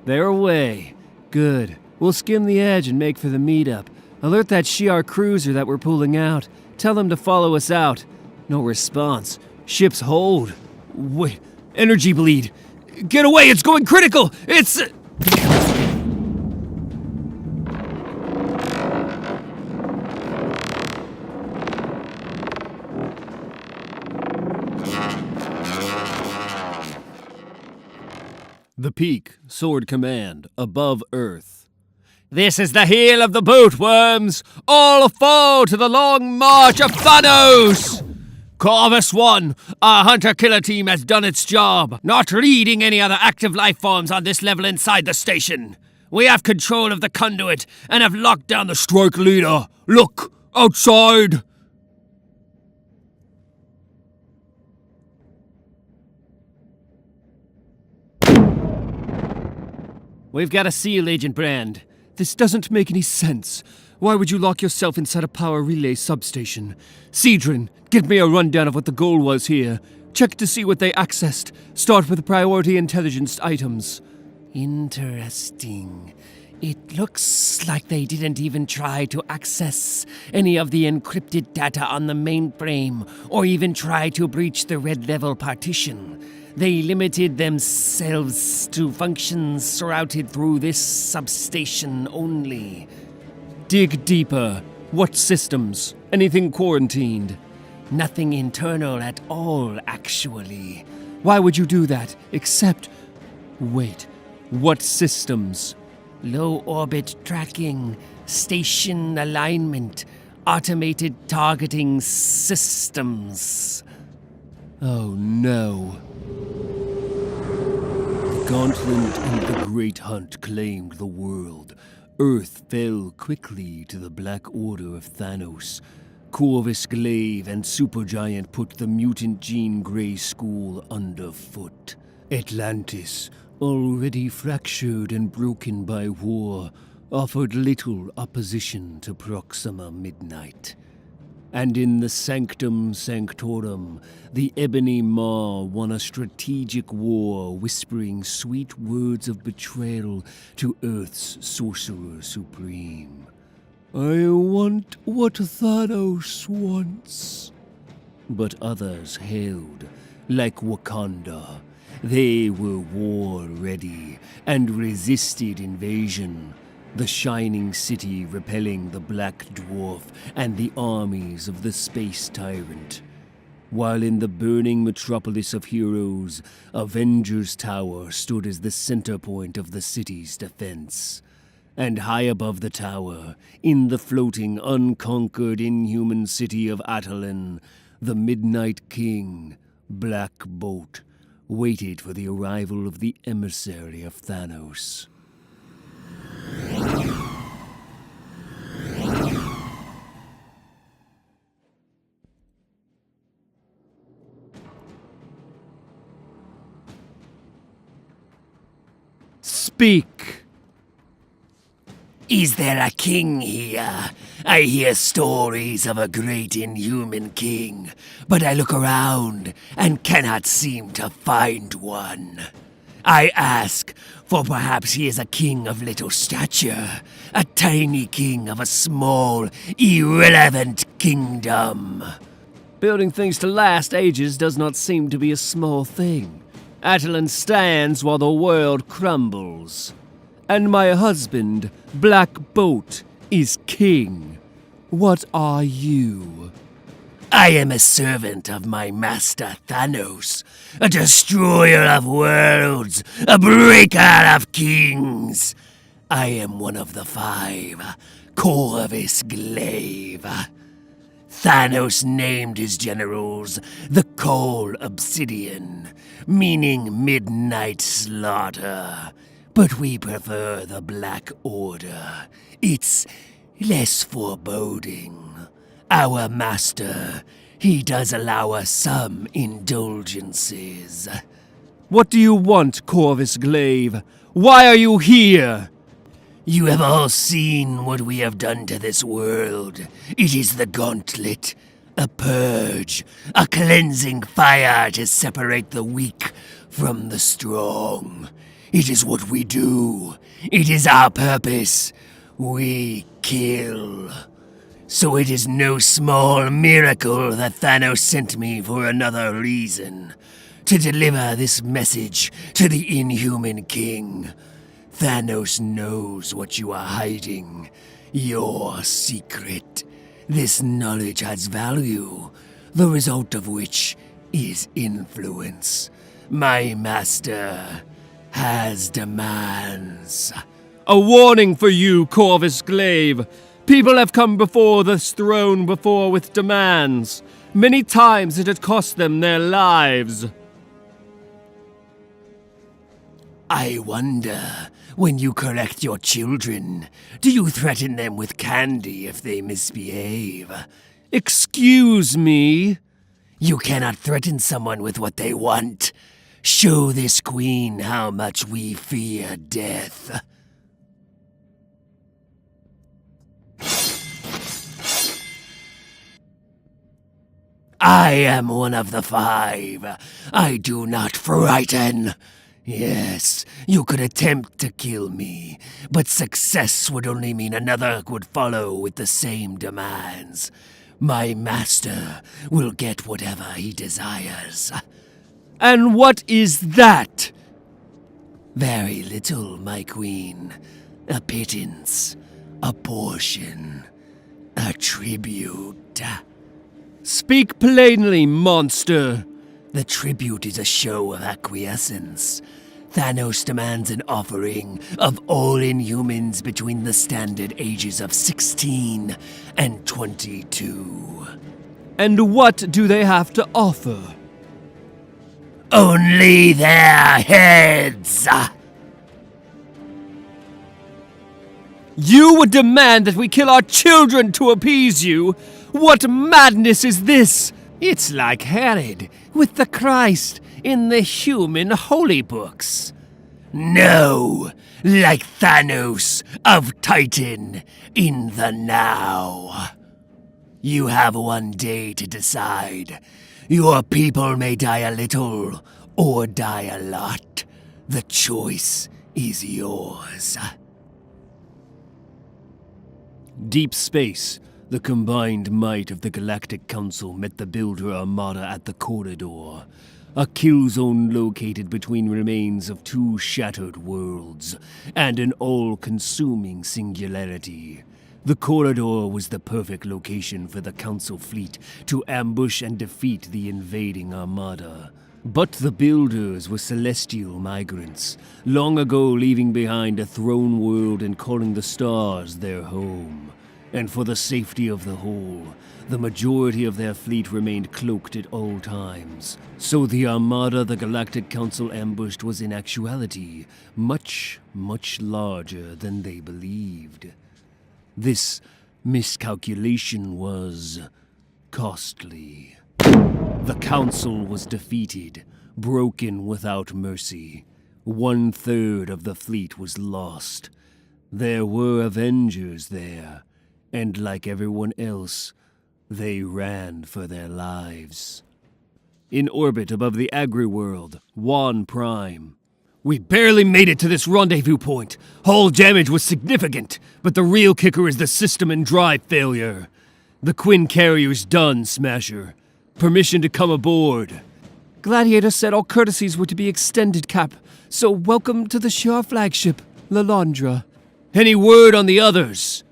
They're away. Good. We'll skim the edge and make for the meetup. Alert that Shi'ar cruiser that we're pulling out. Tell them to follow us out. No response. Ship's hold. Wait, energy bleed. Get away, it's going critical! It's... The Peak, Sword Command, above Earth. This is the heel of the bootworms! All fall to the long march of Thanos! Corvus 1, our hunter-killer team has done its job, not reading any other active life forms on this level inside the station. We have control of the conduit and have locked down the strike leader. Look, outside! We've got a seal, Agent Brand. This doesn't make any sense. Why would you lock yourself inside a power relay substation? Cedron, give me a rundown of what the goal was here. Check to see what they accessed. Start with priority intelligence items. Interesting. It looks like they didn't even try to access any of the encrypted data on the mainframe, or even try to breach the red level partition. They limited themselves to functions routed through this substation only. Dig deeper. What systems? Anything quarantined? Nothing internal at all, actually. Why would you do that? Except... Wait. What systems? Low orbit tracking, station alignment, automated targeting systems. Oh no. The gauntlet and the great hunt claimed the world. Earth fell quickly to the Black Order of Thanos. Corvus Glaive and Supergiant put the mutant Jean Grey school underfoot. Atlantis, already fractured and broken by war, offered little opposition to Proxima Midnight. And in the Sanctum Sanctorum, the Ebony Maw won a strategic war, whispering sweet words of betrayal to Earth's Sorcerer Supreme. I want what Thanos wants. But others held, like Wakanda. They were war-ready and resisted invasion. The Shining City repelling the Black Dwarf and the armies of the Space Tyrant. While in the burning metropolis of heroes, Avengers Tower stood as the center point of the city's defense. And high above the tower, in the floating, unconquered, inhuman city of Attilan, the Midnight King, Black Bolt, waited for the arrival of the emissary of Thanos. Speak! Is there a king here? I hear stories of a great inhuman king, but I look around and cannot seem to find one. I ask, for perhaps he is a king of little stature, a tiny king of a small, irrelevant kingdom. Building things to last ages does not seem to be a small thing. Attilan stands while the world crumbles. And my husband, Black Bolt, is king. What are you? I am a servant of my master Thanos, a destroyer of worlds, a breaker of kings. I am one of the 5, Corvus Glaive. Thanos named his generals the Coal Obsidian, meaning midnight slaughter. But we prefer the Black Order. It's less foreboding. Our master, he does allow us some indulgences. What do you want, Corvus Glaive? Why are you here? You have all seen what we have done to this world. It is the gauntlet, a purge, a cleansing fire to separate the weak from the strong. It is what we do. It is our purpose. We kill. So it is no small miracle that Thanos sent me for another reason. To deliver this message to the Inhuman King. Thanos knows what you are hiding. Your secret. This knowledge has value, the result of which is influence. My master has demands. A warning for you, Corvus Glaive. People have come before this throne before with demands. Many times it had cost them their lives. I wonder, when you correct your children, do you threaten them with candy if they misbehave? Excuse me? You cannot threaten someone with what they want. Show this queen how much we fear death. I am one of the 5. I do not frighten. Yes, you could attempt to kill me, but success would only mean another would follow with the same demands. My master will get whatever he desires. And what is that? Very little, my queen. A pittance, a portion, a tribute. Speak plainly, monster. The tribute is a show of acquiescence. Thanos demands an offering of all inhumans between the standard ages of 16 and 22. And what do they have to offer? Only their heads! You would demand that we kill our children to appease you? What madness is this? It's like Herod with the Christ in the human holy books. No, like Thanos of Titan in the now. You have one day to decide. Your people may die a little or die a lot. The choice is yours. Deep space, the combined might of the Galactic Council met the Builder Armada at the Corridor, a kill zone located between remains of 2 shattered worlds and an all-consuming singularity. The Corridor was the perfect location for the Council fleet to ambush and defeat the invading Armada. But the Builders were celestial migrants, long ago leaving behind a throne world and calling the stars their home. And for the safety of the whole, the majority of their fleet remained cloaked at all times. So the Armada the Galactic Council ambushed was in actuality much, much larger than they believed. This miscalculation was costly. The Council was defeated, broken without mercy. 1/3 of the fleet was lost. There were Avengers there, and like everyone else, they ran for their lives. In orbit above the Agri-world, Juan Prime. We barely made it to this rendezvous point. Hull damage was significant, but the real kicker is the system and drive failure. The Quinn carrier's done, Smasher. Permission to come aboard. Gladiator said all courtesies were to be extended, Cap. So welcome to the Shah flagship, Lalandra. Any word on the others?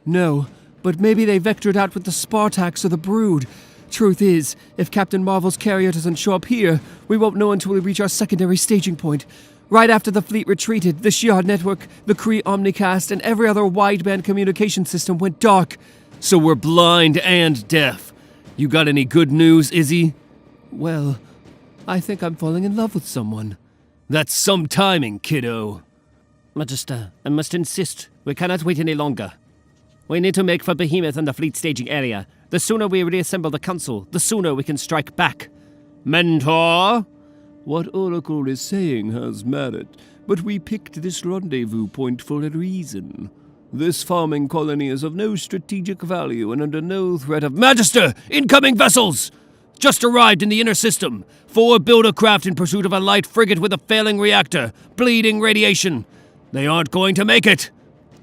No, but maybe they vectored out with the Spartax or the Brood. Truth is, if Captain Marvel's carrier doesn't show up here, we won't know until we reach our secondary staging point. Right after the fleet retreated, the Shi'ar network, the Kree Omnicast, and every other wideband communication system went dark. So we're blind and deaf. You got any good news, Izzy? Well, I think I'm falling in love with someone. That's some timing, kiddo. Magister, I must insist. We cannot wait any longer. We need to make for Behemoth and the fleet staging area. The sooner we reassemble the Council, the sooner we can strike back. Mentor? What Oracle is saying has merit, but we picked this rendezvous point for a reason. This farming colony is of no strategic value and under no threat of— Magister! Incoming vessels! Just arrived in the inner system. 4 builder craft in pursuit of a light frigate with a failing reactor. Bleeding radiation. They aren't going to make it.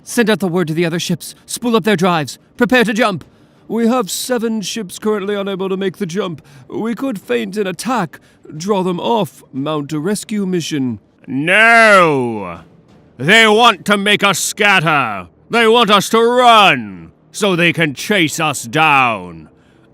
Send out the word to the other ships. Spool up their drives. Prepare to jump. We have 7 ships currently unable to make the jump. We could feint an attack, draw them off, mount a rescue mission. No! They want to make us scatter. They want us to run, so they can chase us down.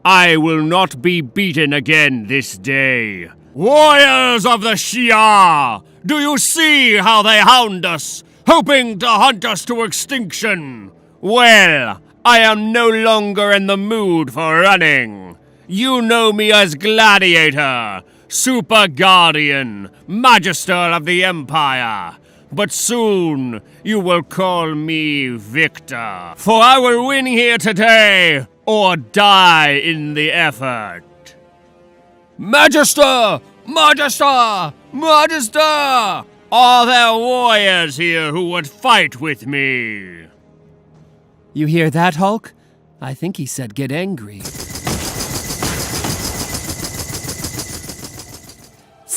I will not be beaten again this day. Warriors of the Shi'ar! Do you see how they hound us, hoping to hunt us to extinction? Well, I am no longer in the mood for running. You know me as Gladiator, Super Guardian, Magister of the Empire. But soon you will call me Victor, for I will win here today or die in the effort. Magister! Magister! Magister! Are there warriors here who would fight with me? You hear that, Hulk? I think he said get angry.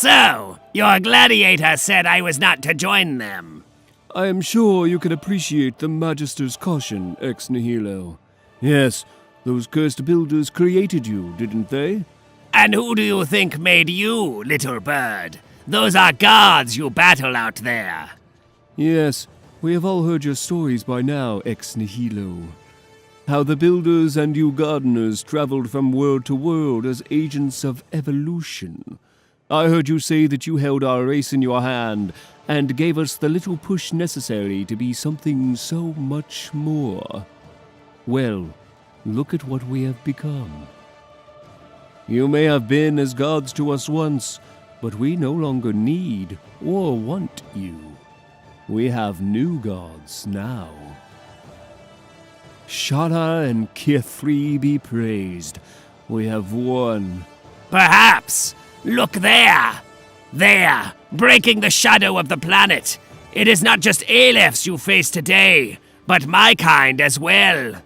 So, your gladiator said I was not to join them. I am sure you can appreciate the Magister's caution, ex nihilo. Yes, those cursed builders created you, didn't they? And who do you think made you, little bird? Those are gods you battle out there. Yes, we have all heard your stories by now, ex nihilo. How the builders and you gardeners traveled from world to world as agents of evolution. I heard you say that you held our race in your hand and gave us the little push necessary to be something so much more. Well, look at what we have become. You may have been as gods to us once, but we no longer need or want you. We have new gods now. Shara and Kithri be praised. We have won. Perhaps. Look there. There, breaking the shadow of the planet. It is not just Alephs you face today, but my kind as well.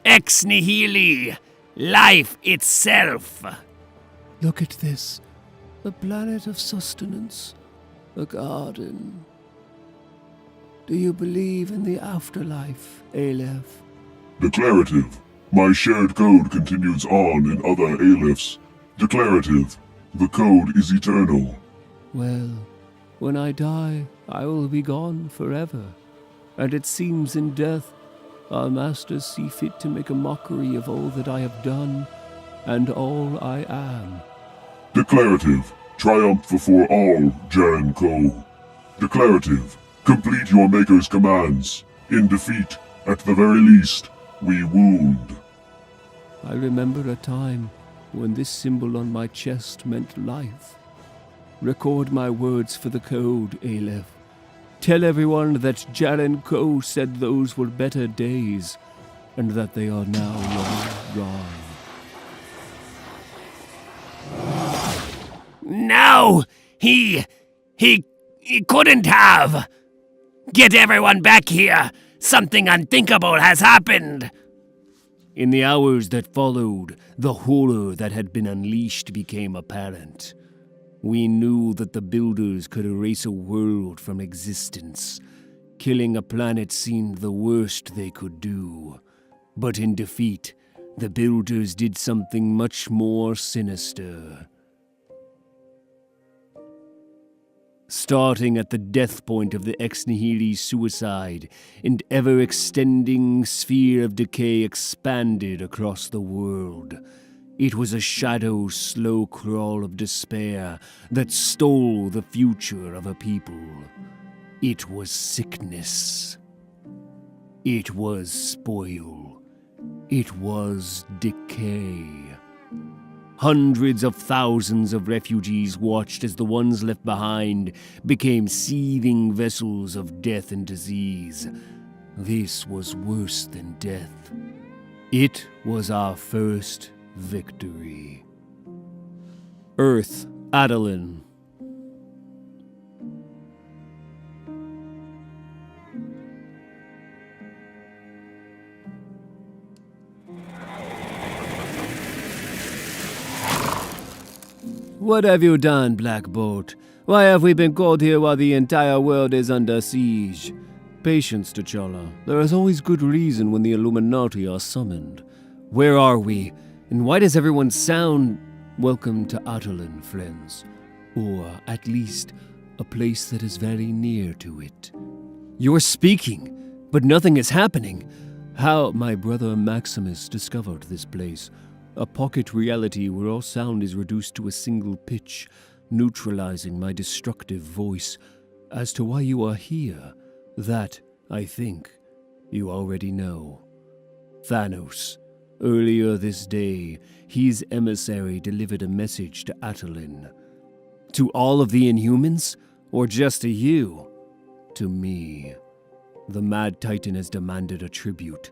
Ex nihili, life itself. Look at this. A planet of sustenance. A garden. Do you believe in the afterlife, Aleph? Declarative. My shared code continues on in other Alephs. Declarative. The code is eternal. Well, when I die, I will be gone forever. And it seems in death, our masters see fit to make a mockery of all that I have done, and all I am. Declarative. Triumph before all, Jan Ko. Declarative. Complete your Maker's commands. In defeat, at the very least, we wound. I remember a time when this symbol on my chest meant life. Record my words for the code, Aleph. Tell everyone that Jaren Ko said those were better days, and that they are now long gone. No! He couldn't have! Get everyone back here! Something unthinkable has happened! In the hours that followed, the horror that had been unleashed became apparent. We knew that the builders could erase a world from existence. Killing a planet seemed the worst they could do. But in defeat, the builders did something much more sinister. Starting at the death point of the ex nihili suicide, an ever-extending sphere of decay expanded across the world. It was a shadow slow crawl of despair that stole the future of a people. It was sickness. It was spoil. It was decay. Hundreds of thousands of refugees watched as the ones left behind became seething vessels of death and disease. This was worse than death. It was our first victory. Earth, Adeline. What have you done, Black Bolt? Why have we been called here while the entire world is under siege? Patience, T'Challa. There is always good reason when the Illuminati are summoned. Where are we? And why does everyone sound... Welcome to Adeline, friends. Or, at least, a place that is very near to it. You're speaking, but nothing is happening. How my brother Maximus discovered this place. A pocket reality where all sound is reduced to a single pitch, neutralizing my destructive voice. As to why you are here, that, I think, you already know. Thanos. Earlier this day, his emissary delivered a message to Adeline. To all of the Inhumans? Or just to you? To me. The Mad Titan has demanded a tribute.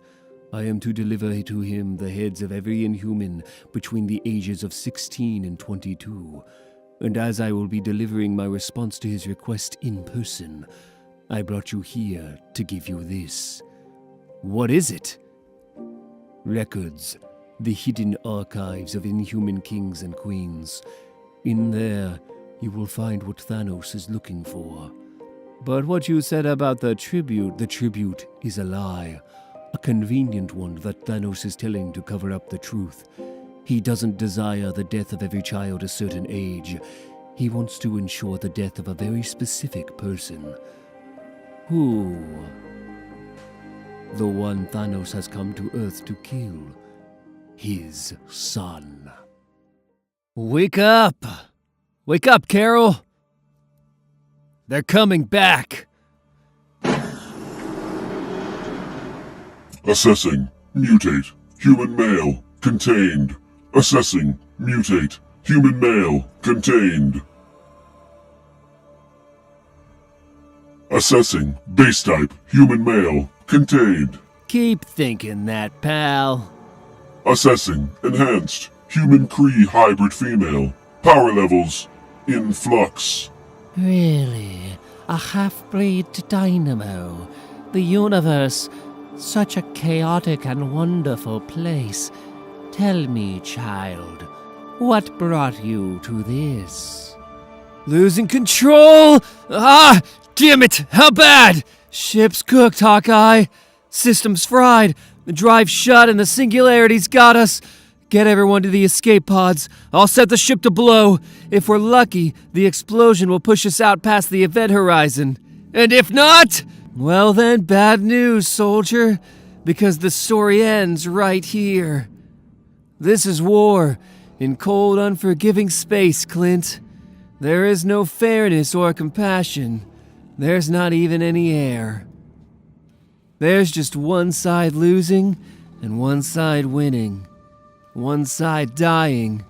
I am to deliver to him the heads of every Inhuman between the ages of 16 and 22. And as I will be delivering my response to his request in person, I brought you here to give you this. What is it? Records. The hidden archives of Inhuman kings and queens. In there, you will find what Thanos is looking for. But what you said about the tribute, The tribute is a lie, a convenient one that Thanos is telling to cover up the truth. He doesn't desire the death of every child a certain age. He wants to ensure the death of a very specific person. Who? The one Thanos has come to Earth to kill. His son. Wake up! Wake up, Carol! They're coming back! Assessing. Mutate. Human male. Contained. Assessing. Mutate. Human male. Contained. Assessing. Base type. Human male. Contained. Keep thinking that, pal. Assessing. Enhanced. Human Kree hybrid female. Power levels. In flux. Really? A half-breed dynamo? The universe, such a chaotic and wonderful place. Tell me, child, what brought you to this? Losing control! Ah! Damn it! How bad? Ship's cooked, Hawkeye. Systems fried. The drive shut and the singularity's got us. Get everyone to the escape pods. I'll set the ship to blow. If we're lucky, the explosion will push us out past the event horizon. And if not, well then, bad news, soldier. Because the story ends right here. This is war, in cold, unforgiving space, Clint. There is no fairness or compassion. There's not even any air. There's just one side losing and one side winning. One side dying,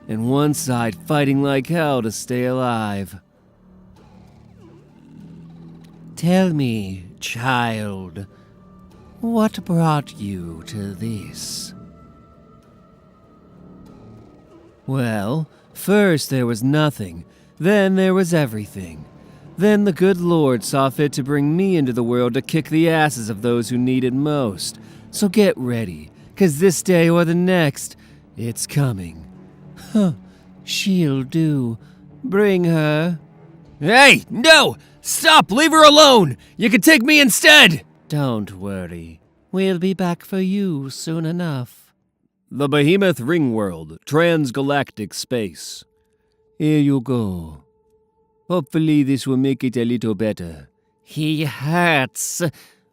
and one side fighting like hell to stay alive. Tell me, child, what brought you to this? Well, first there was nothing, then there was everything. Then the good Lord saw fit to bring me into the world to kick the asses of those who need it most. So get ready. 'Cause this day or the next, it's coming. Huh, she'll do. Bring her. Hey, no! Stop! Leave her alone! You can take me instead! Don't worry. We'll be back for you soon enough. The Behemoth Ringworld, transgalactic space. Here you go. Hopefully this will make it a little better. He hurts.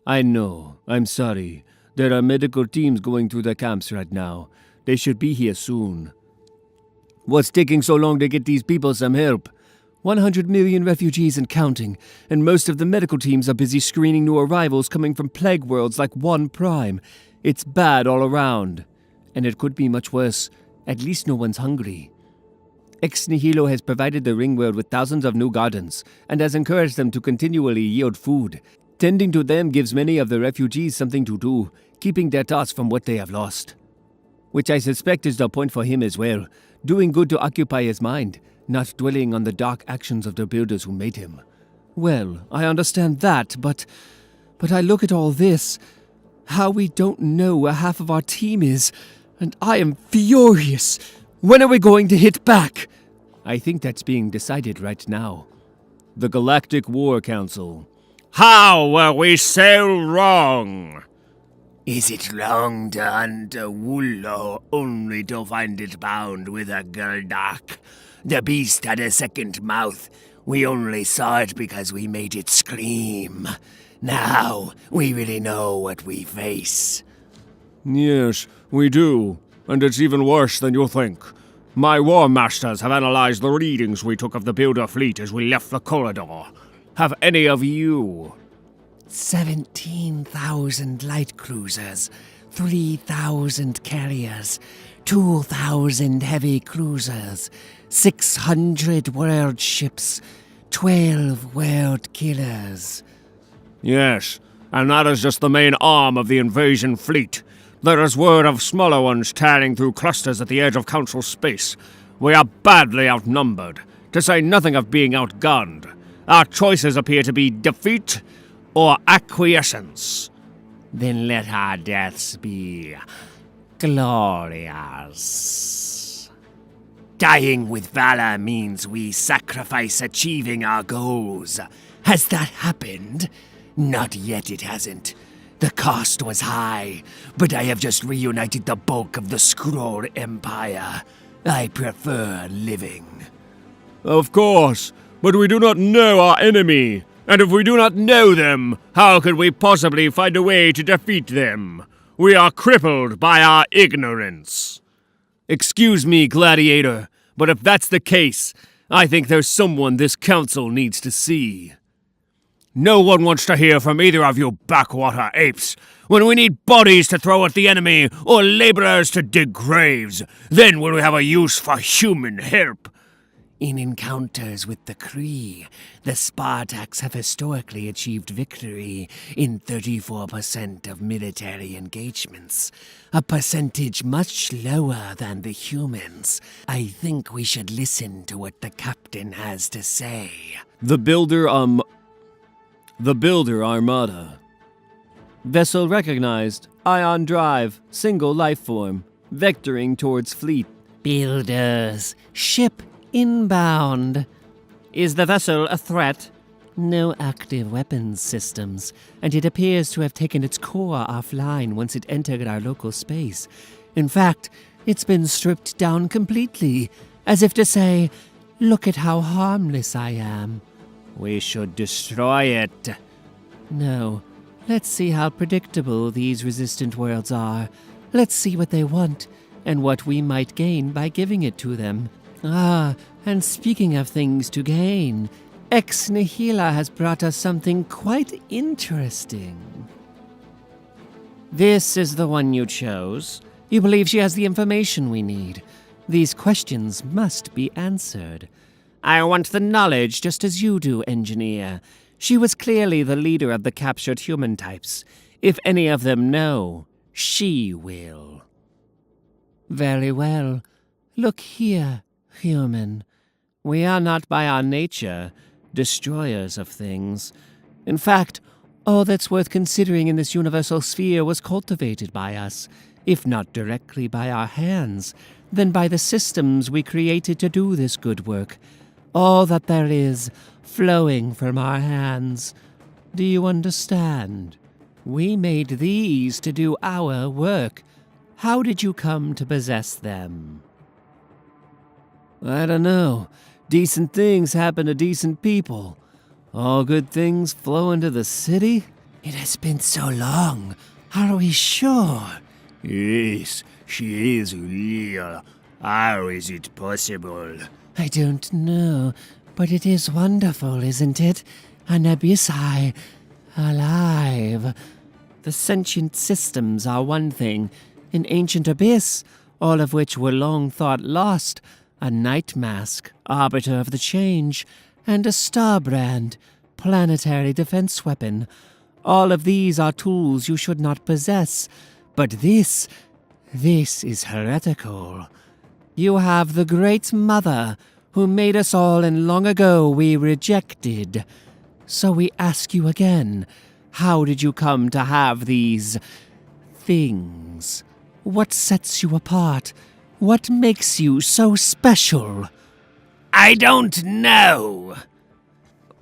I know. I'm sorry. There are medical teams going through the camps right now. They should be here soon. What's taking so long to get these people some help? 100 million refugees and counting, and most of the medical teams are busy screening new arrivals coming from plague worlds like 1 Prime. It's bad all around. And it could be much worse. At least no one's hungry. Ex Nihilo has provided the Ringworld with thousands of new gardens, and has encouraged them to continually yield food. Tending to them gives many of the refugees something to do, keeping their thoughts from what they have lost. Which I suspect is the point for him as well, doing good to occupy his mind, not dwelling on the dark actions of the builders who made him. Well, I understand that, but I look at all this, how we don't know where half of our team is, and I am furious. When are we going to hit back? I think that's being decided right now. The Galactic War Council. How were we so wrong? Is it wrong to hunt a Wullo only to find it bound with a Guldak? The beast had a second mouth. We only saw it because we made it scream. Now, we really know what we face. Yes, we do. And it's even worse than you think. My war masters have analyzed the readings we took of the builder fleet as we left the corridor. Have any of you? 17,000 light cruisers, 3,000 carriers, 2,000 heavy cruisers, 600 world ships, 12 world killers. Yes, and that is just the main arm of the invasion fleet. There is word of smaller ones tearing through clusters at the edge of Council space. We are badly outnumbered, to say nothing of being outgunned. Our choices appear to be defeat or acquiescence. Then let our deaths be glorious. Dying with valor means we sacrifice achieving our goals. Has that happened? Not yet, it hasn't. The cost was high, but I have just reunited the bulk of the Skrull Empire. I prefer living. Of course, but we do not know our enemy. And if we do not know them, how could we possibly find a way to defeat them? We are crippled by our ignorance. Excuse me, Gladiator, but if that's the case, I think there's someone this council needs to see. No one wants to hear from either of you backwater apes. When we need bodies to throw at the enemy or laborers to dig graves, then will we have a use for human help. In encounters with the Kree, the Spartaks have historically achieved victory in 34% of military engagements, a percentage much lower than the humans. I think we should listen to what the captain has to say. The Builder Armada. Vessel recognized. Ion drive. Single life form. Vectoring towards fleet. Builders, ship inbound. Is the vessel a threat? No active weapons systems, and it appears to have taken its core offline once it entered our local space. In fact, it's been stripped down completely, as if to say, look at how harmless I am. We should destroy it. No, let's see how predictable these resistant worlds are. Let's see what they want, and what we might gain by giving it to them. Ah, and speaking of things to gain, Ex Nihila has brought us something quite interesting. This is the one you chose. You believe she has the information we need. These questions must be answered. I want the knowledge just as you do, Engineer. She was clearly the leader of the captured human types. If any of them know, she will. Very well. Look here, human. We are not by our nature destroyers of things. In fact, all that's worth considering in this universal sphere was cultivated by us, if not directly by our hands, then by the systems we created to do this good work. All that there is flowing from our hands. Do you understand? We made these to do our work. How did you come to possess them? I don't know. Decent things happen to decent people. All good things flow into the city? It has been so long. Are we sure? Yes, she is real. How is it possible? I don't know, but it is wonderful, isn't it? An abyssai, alive. The sentient systems are one thing, an ancient abyss, all of which were long thought lost, a night mask, arbiter of the change, and a star brand, planetary defense weapon. All of these are tools you should not possess, but this is heretical. You have the Great Mother, who made us all and long ago we rejected. So we ask you again, how did you come to have these things? What sets you apart? What makes you so special? I don't know.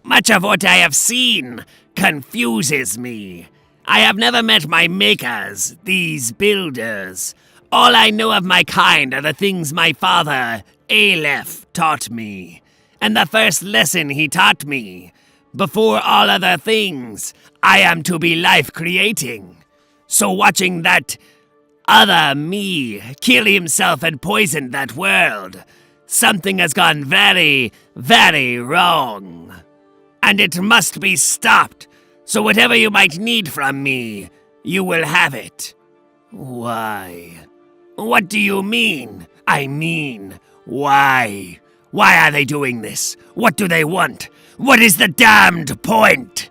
Much of what I have seen confuses me. I have never met my makers, these builders. All I know of my kind are the things my father, Aleph, taught me. And the first lesson he taught me, before all other things, I am to be life-creating. So watching that other me kill himself and poison that world, something has gone very, very wrong. And it must be stopped. So whatever you might need from me, you will have it. Why? What do you mean? I mean, why? Why are they doing this? What do they want? What is the damned point?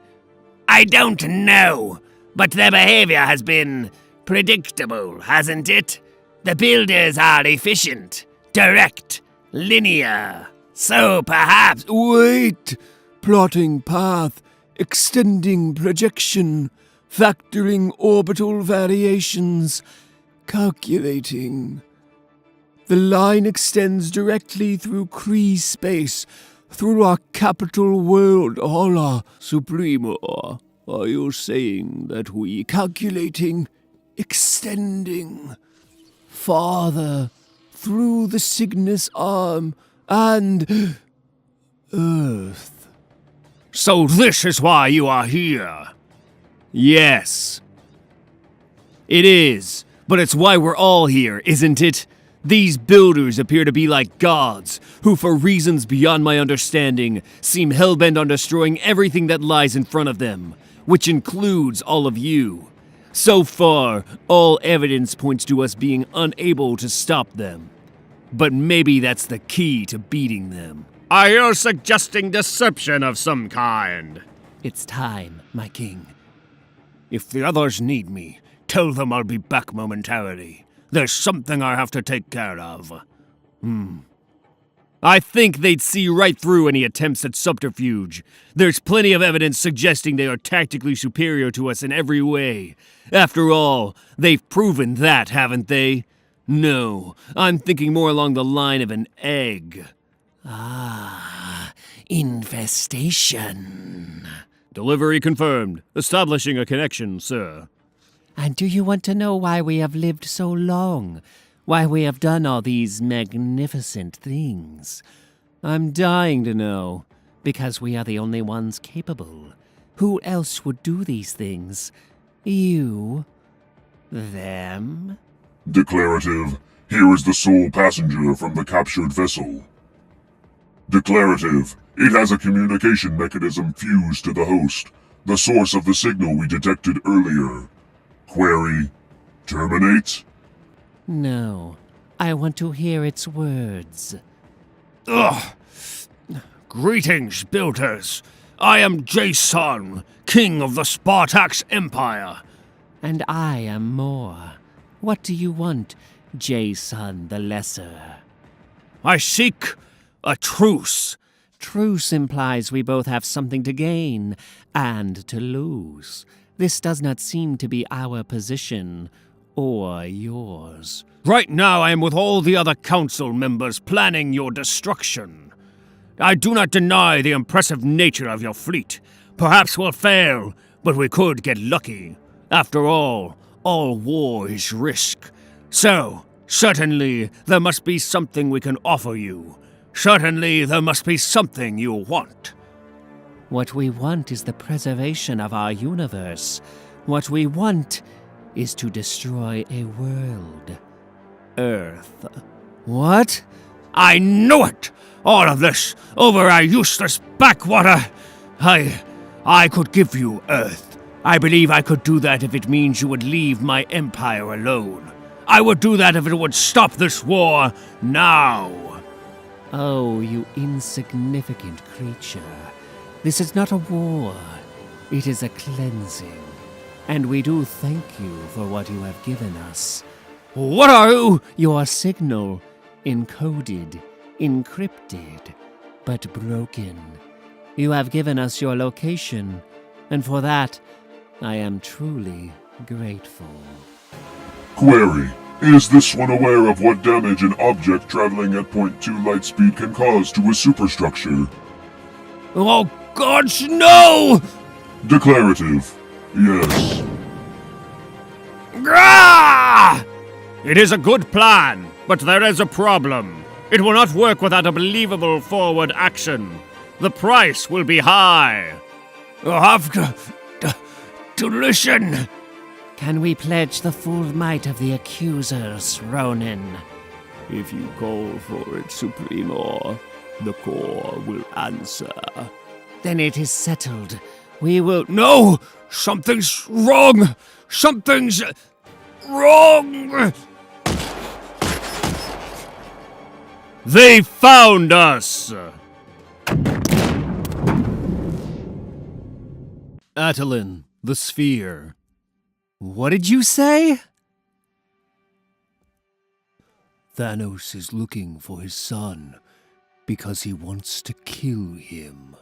I don't know, but their behavior has been predictable, hasn't it? The builders are efficient, direct, linear. So perhaps... Wait! Plotting path, extending projection, factoring orbital variations, calculating. The line extends directly through Kree space, through our capital world, Ola. Supremo, are you saying that we calculating, extending farther through the Cygnus arm and Earth? So this is why you are here? Yes. It is, but it's why we're all here, isn't it? These builders appear to be like gods, who for reasons beyond my understanding seem hell-bent on destroying everything that lies in front of them, which includes all of you. So far, all evidence points to us being unable to stop them. But maybe that's the key to beating them. Are you suggesting deception of some kind? It's time, my king. If the others need me, tell them I'll be back momentarily. There's something I have to take care of. I think they'd see right through any attempts at subterfuge. There's plenty of evidence suggesting they are tactically superior to us in every way. After all, they've proven that, haven't they? No, I'm thinking more along the line of an egg. Infestation. Delivery confirmed. Establishing a connection, sir. And do you want to know why we have lived so long? Why we have done all these magnificent things? I'm dying to know. Because we are the only ones capable. Who else would do these things? You? Them? Declarative, here is the sole passenger from the captured vessel. Declarative, it has a communication mechanism fused to the host, the source of the signal we detected earlier. Query, terminate? No. I want to hear its words. Ugh! Greetings, builders. I am Jason, king of the Spartax Empire. And I am more. What do you want, Jason the Lesser? I seek a truce. Truce implies we both have something to gain and to lose. This does not seem to be our position, or yours. Right now I am with all the other council members planning your destruction. I do not deny the impressive nature of your fleet. Perhaps we'll fail, but we could get lucky. After all war is risk. So, certainly there must be something we can offer you. Certainly there must be something you want. What we want is the preservation of our universe. What we want is to destroy a world. Earth. What? I knew it! All of this over a useless backwater. I could give you Earth. I believe I could do that if it means you would leave my empire alone. I would do that if it would stop this war now. Oh, you insignificant creature. This is not a war. It is a cleansing. And we do thank you for what you have given us. What are you? Your signal, encoded, encrypted, but broken. You have given us your location, and for that, I am truly grateful. Query, is this one aware of what damage an object traveling at 0.2 light speed can cause to a superstructure? Oh, gods, no! Declarative, yes. Grah! It is a good plan, but there is a problem. It will not work without a believable forward action. The price will be high. You'll have to listen. Can we pledge the full might of the accusers, Ronin? If you call for it, Supremo, the core will answer. Then it is settled. We will... No! Something's wrong! Something's wrong! They found us! Attilan, the sphere. What did you say? Thanos is looking for his son because he wants to kill him.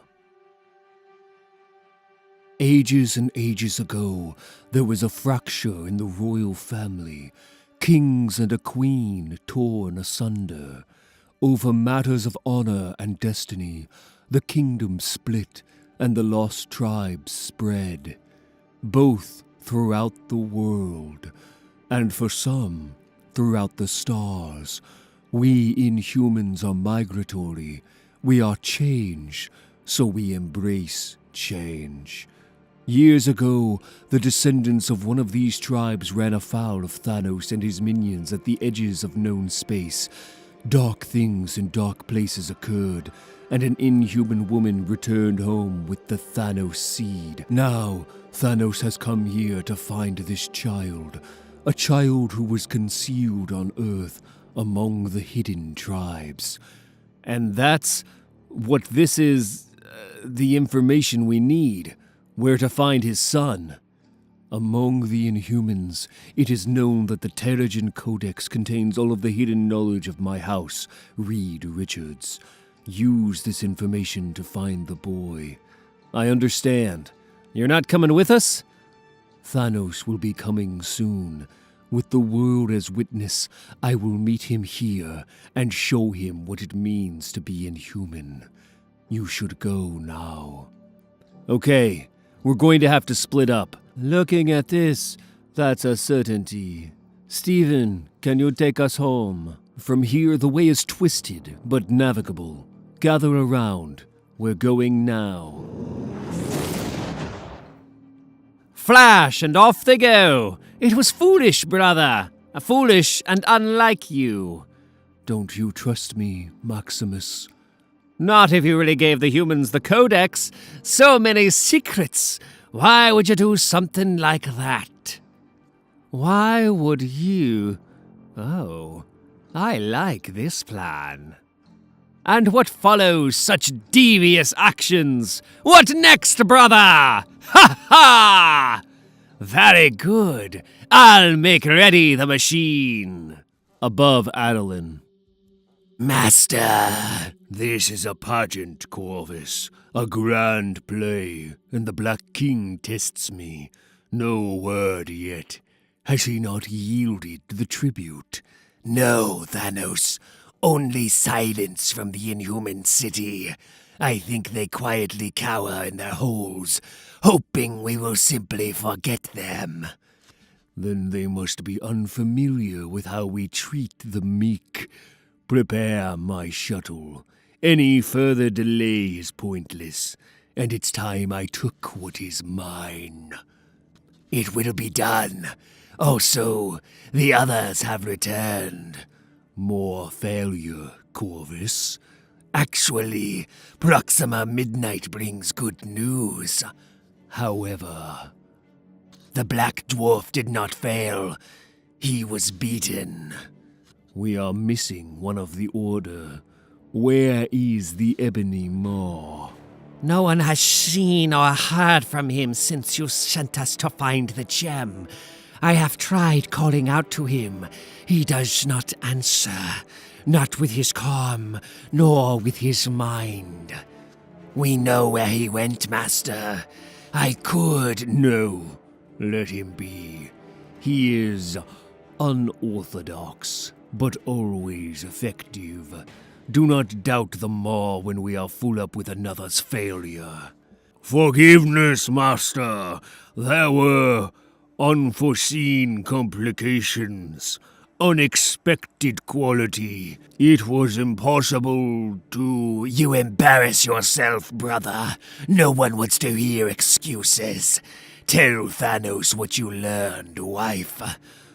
Ages and ages ago, there was a fracture in the royal family, Kings and a queen torn asunder. Over matters of honor and destiny, the kingdom split and the lost tribes spread, both throughout the world, and for some, throughout the stars. We inhumans are migratory. We are change, so we embrace change. Years ago, the descendants of one of these tribes ran afoul of Thanos and his minions at the edges of known space. Dark things in dark places occurred, and an inhuman woman returned home with the Thanos seed. Now, Thanos has come here to find this child, a child who was concealed on Earth among the hidden tribes. And that's what this is, the information we need. Where to find his son. Among the Inhumans, it is known that the Terrigen Codex contains all of the hidden knowledge of my house, Reed Richards. Use this information to find the boy. I understand. You're not coming with us? Thanos will be coming soon. With the world as witness, I will meet him here and show him what it means to be inhuman. You should go now. Okay, we're going to have to split up. Looking at this, that's a certainty. Stephen, can you take us home? From here, the way is twisted, but navigable. Gather around. We're going now. Flash, and off they go. It was foolish, brother. Foolish and unlike you. Don't you trust me, Maximus? Not if you really gave the humans the Codex. So many secrets. Why would you do something like that? Why would you? Oh, I like this plan. And what follows such devious actions? What next, brother? Ha ha! Very good. I'll make ready the machine. Above Adeline. Master, this is a pageant, Corvus. A grand play, and the Black King tests me. No word yet. Has he not yielded the tribute? No, Thanos. Only silence from the Inhuman City. I think they quietly cower in their holes, hoping we will simply forget them. Then they must be unfamiliar with how we treat the meek. Prepare my shuttle. Any further delay is pointless, and it's time I took what is mine. It will be done. Also, the others have returned. More failure, Corvus. Actually, Proxima Midnight brings good news. However, the Black Dwarf did not fail. He was beaten. We are missing one of the Order. Where is the Ebony Maw? No one has seen or heard from him since you sent us to find the gem. I have tried calling out to him. He does not answer. Not with his calm, nor with his mind. We know where he went, Master. I could... No, let him be. He is unorthodox, but always effective. Do not doubt the Maw when we are full up with another's failure. Forgiveness, Master. There were unforeseen complications. Unexpected quality. It was impossible to... You embarrass yourself, brother. No one wants to hear excuses. Tell Thanos what you learned, wife.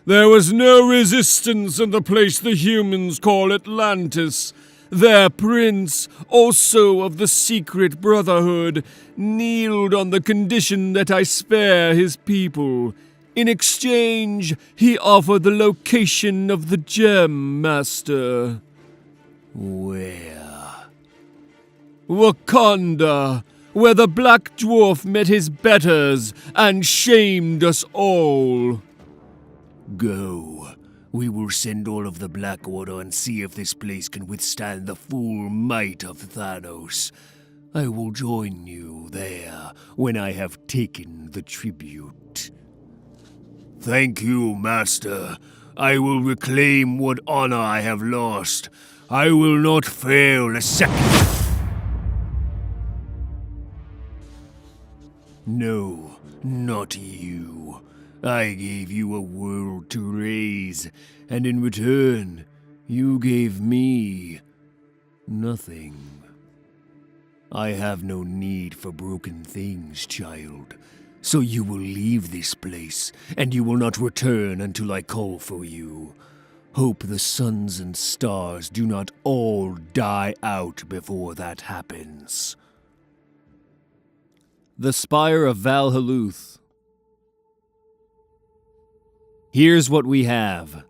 There was no resistance in the place the humans call Atlantis. Their prince, also of the secret brotherhood, kneeled on the condition that I spare his people. In exchange, he offered the location of the gem, Master. Where? Wakanda, where the Black Dwarf met his betters and shamed us all. Go. We will send all of the Black Order and see if this place can withstand the full might of Thanos. I will join you there when I have taken the tribute. Thank you, Master. I will reclaim what honor I have lost. I will not fail a second. No, not you. I gave you a world to raise, and in return, you gave me nothing. I have no need for broken things, child. So you will leave this place, and you will not return until I call for you. Hope the suns and stars do not all die out before that happens. The Spire of Valhaluth. Here's what we have.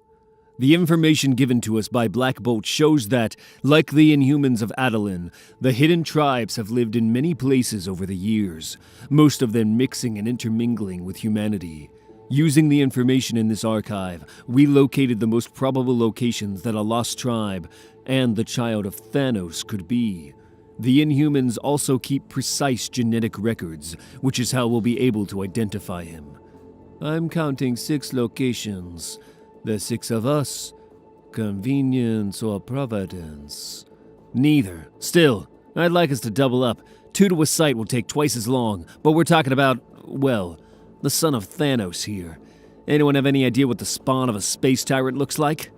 The information given to us by Black Bolt shows that, like the Inhumans of Adalin, the hidden tribes have lived in many places over the years, most of them mixing and intermingling with humanity. Using the information in this archive, we located the most probable locations that a lost tribe and the child of Thanos could be. The Inhumans also keep precise genetic records, which is how we'll be able to identify him. I'm counting 6 locations. The 6 of us. Convenience or providence? Neither. Still, I'd like us to double up. 2 to a site will take twice as long, but we're talking about, well, the son of Thanos here. Anyone have any idea what the spawn of a space tyrant looks like?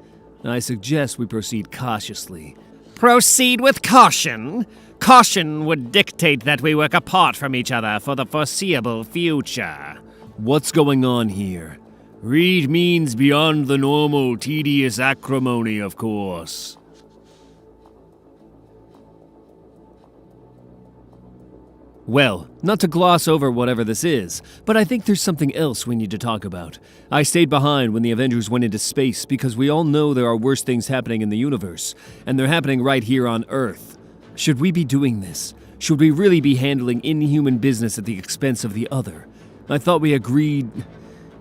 I suggest we proceed cautiously. Proceed with caution. Caution would dictate that we work apart from each other for the foreseeable future. What's going on here? Read means beyond the normal, tedious acrimony, of course. Well, not to gloss over whatever this is, but I think there's something else we need to talk about. I stayed behind when the Avengers went into space because we all know there are worse things happening in the universe, and they're happening right here on Earth. Should we be doing this? Should we really be handling inhuman business at the expense of the other? I thought we agreed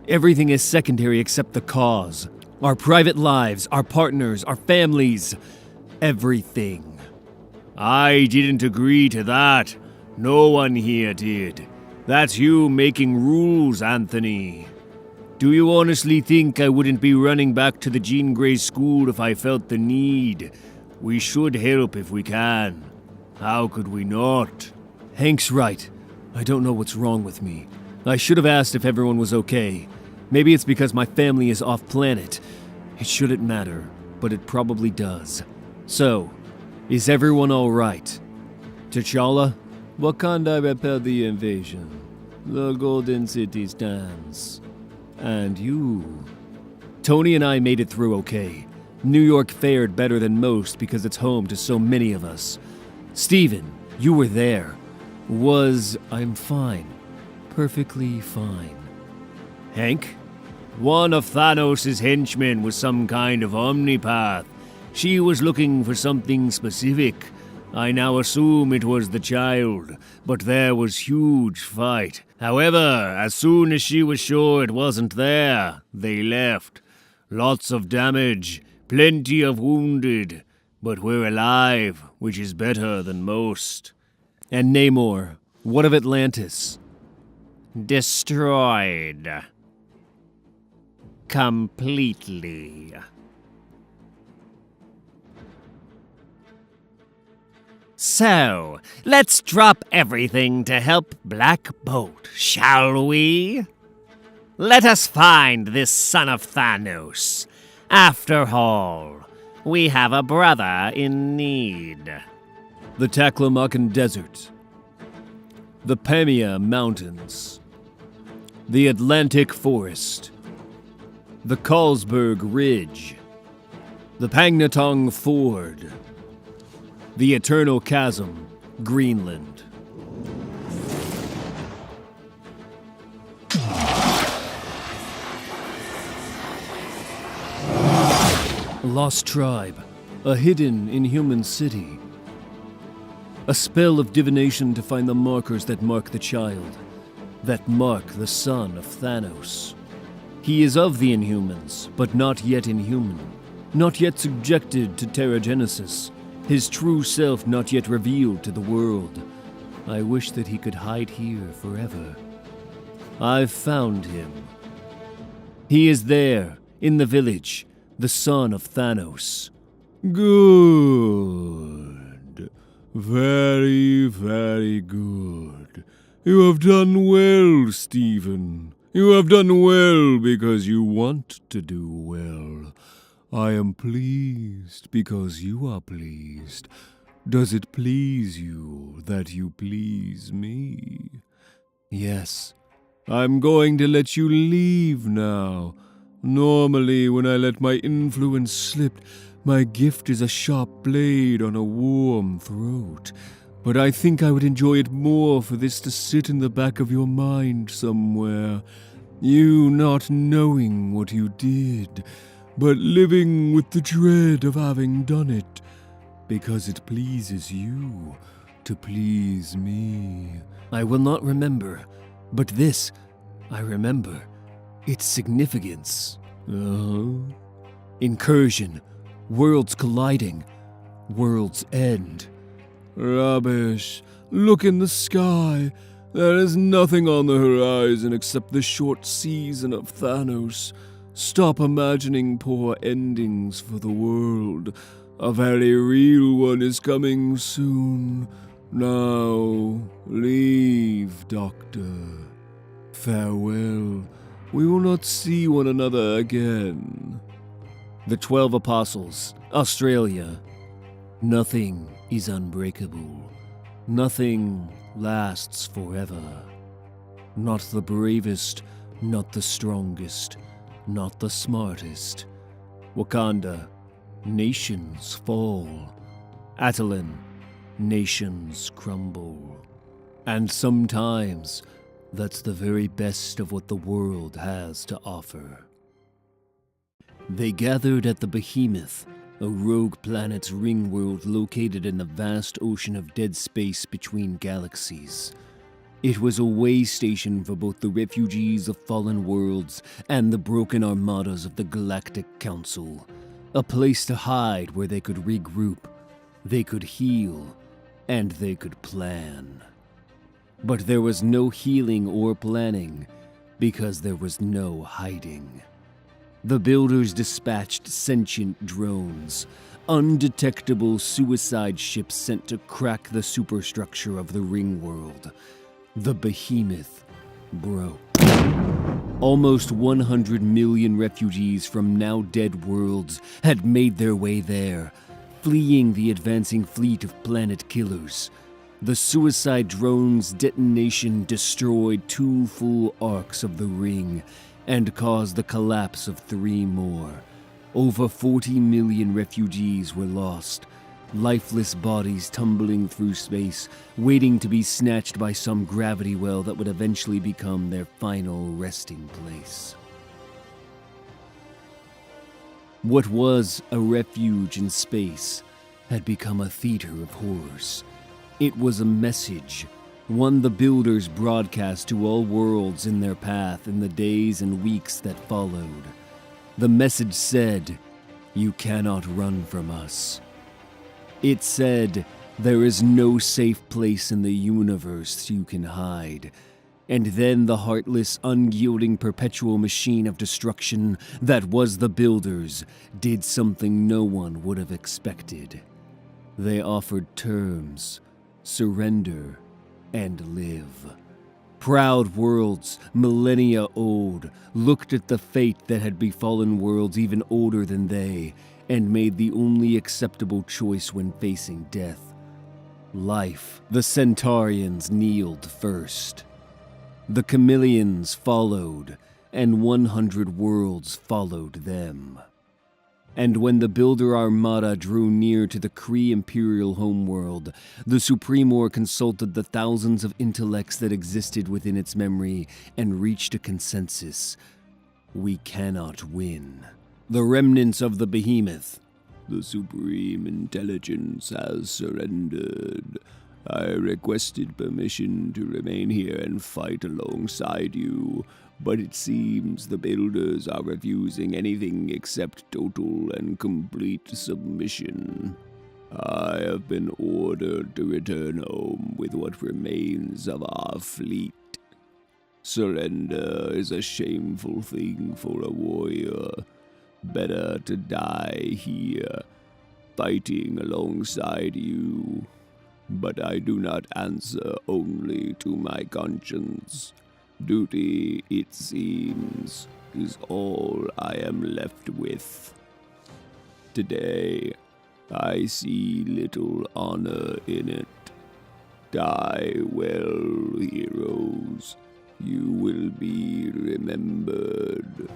everything is secondary except the cause. Our private lives, our partners, our families, everything. I didn't agree to that. No one here did. That's you making rules, Anthony. Do you honestly think I wouldn't be running back to the Jean Grey school if I felt the need? We should help if we can. How could we not? Hank's right. I don't know what's wrong with me. I should have asked if everyone was okay. Maybe it's because my family is off-planet. It shouldn't matter, but it probably does. So, is everyone all right? T'Challa? Wakanda repelled the invasion. The Golden City stands. And you? Tony and I made it through okay. New York fared better than most because it's home to so many of us. Steven, you were there. I'm fine. Perfectly fine. Hank? One of Thanos' henchmen was some kind of omnipath. She was looking for something specific. I now assume it was the child, but there was huge fight. However, as soon as she was sure it wasn't there, they left. Lots of damage, plenty of wounded, but we're alive, which is better than most. And Namor, what of Atlantis? Destroyed. Completely. So, let's drop everything to help Black Bolt, shall we? Let us find this son of Thanos. After all, we have a brother in need. The Taklamakan Desert. The Pamia Mountains. The Atlantic Forest. The Carlsberg Ridge. The Pangnatong Ford. The Eternal Chasm, Greenland. A lost tribe, a hidden inhuman city. A spell of divination to find the markers that mark the child, that mark the son of Thanos. He is of the Inhumans, but not yet inhuman, not yet subjected to Terrigenesis. His true self not yet revealed to the world. I wish that he could hide here forever. I've found him. He is there, in the village, the son of Thanos. Good. Very, very good. You have done well, Stephen. You have done well because you want to do well. I am pleased because you are pleased. Does it please you that you please me? Yes. I'm going to let you leave now. Normally, when I let my influence slip, my gift is a sharp blade on a warm throat. But I think I would enjoy it more for this to sit in the back of your mind somewhere. You not knowing what you did, but living with the dread of having done it, because it pleases you to please me. I will not remember, but this I remember. Its significance. Incursion, worlds colliding, world's end. Rubbish. Look in the sky. There is nothing on the horizon except the short season of Thanos. Stop imagining poor endings for the world. A very real one is coming soon. Now, leave, Doctor. Farewell. We will not see one another again. The 12 Apostles, Australia. Nothing is unbreakable. Nothing lasts forever. Not the bravest, not the strongest, not the smartest. Wakanda, nations fall. Attilan, nations crumble. And sometimes, that's the very best of what the world has to offer. They gathered at the Behemoth, a rogue planet's ring world located in the vast ocean of dead space between galaxies. It was a way station for both the refugees of fallen worlds and the broken armadas of the Galactic Council. A place to hide where they could regroup, they could heal, and they could plan. But there was no healing or planning, because there was no hiding. The builders dispatched sentient drones, undetectable suicide ships sent to crack the superstructure of the ring world. The Behemoth broke. Almost 100 million refugees from now dead worlds had made their way there, fleeing the advancing fleet of planet killers. The suicide drone's detonation destroyed 2 full arcs of the ring and caused the collapse of 3 more. Over 40 million refugees were lost, lifeless bodies tumbling through space, waiting to be snatched by some gravity well that would eventually become their final resting place. What was a refuge in space had become a theater of horrors. It was a message, one the builders broadcast to all worlds in their path in the days and weeks that followed. The message said, "You cannot run from us." It said, "There is no safe place in the universe you can hide." And then the heartless, unyielding, perpetual machine of destruction that was the builders did something no one would have expected. They offered terms. Surrender and live. Proud worlds, millennia old, looked at the fate that had befallen worlds even older than they, and made the only acceptable choice when facing death. Life. The Centaurians kneeled first. The Chameleons followed, and 100 worlds followed them. And when the Builder Armada drew near to the Kree Imperial homeworld, the Supremor consulted the thousands of intellects that existed within its memory and reached a consensus. We cannot win. The remnants of the Behemoth. The Supreme Intelligence has surrendered. I requested permission to remain here and fight alongside you, but it seems the builders are refusing anything except total and complete submission. I have been ordered to return home with what remains of our fleet. Surrender is a shameful thing for a warrior. Better to die here, fighting alongside you. But I do not answer only to my conscience. Duty, it seems, is all I am left with. Today, I see little honor in it. Die well, heroes. You will be remembered.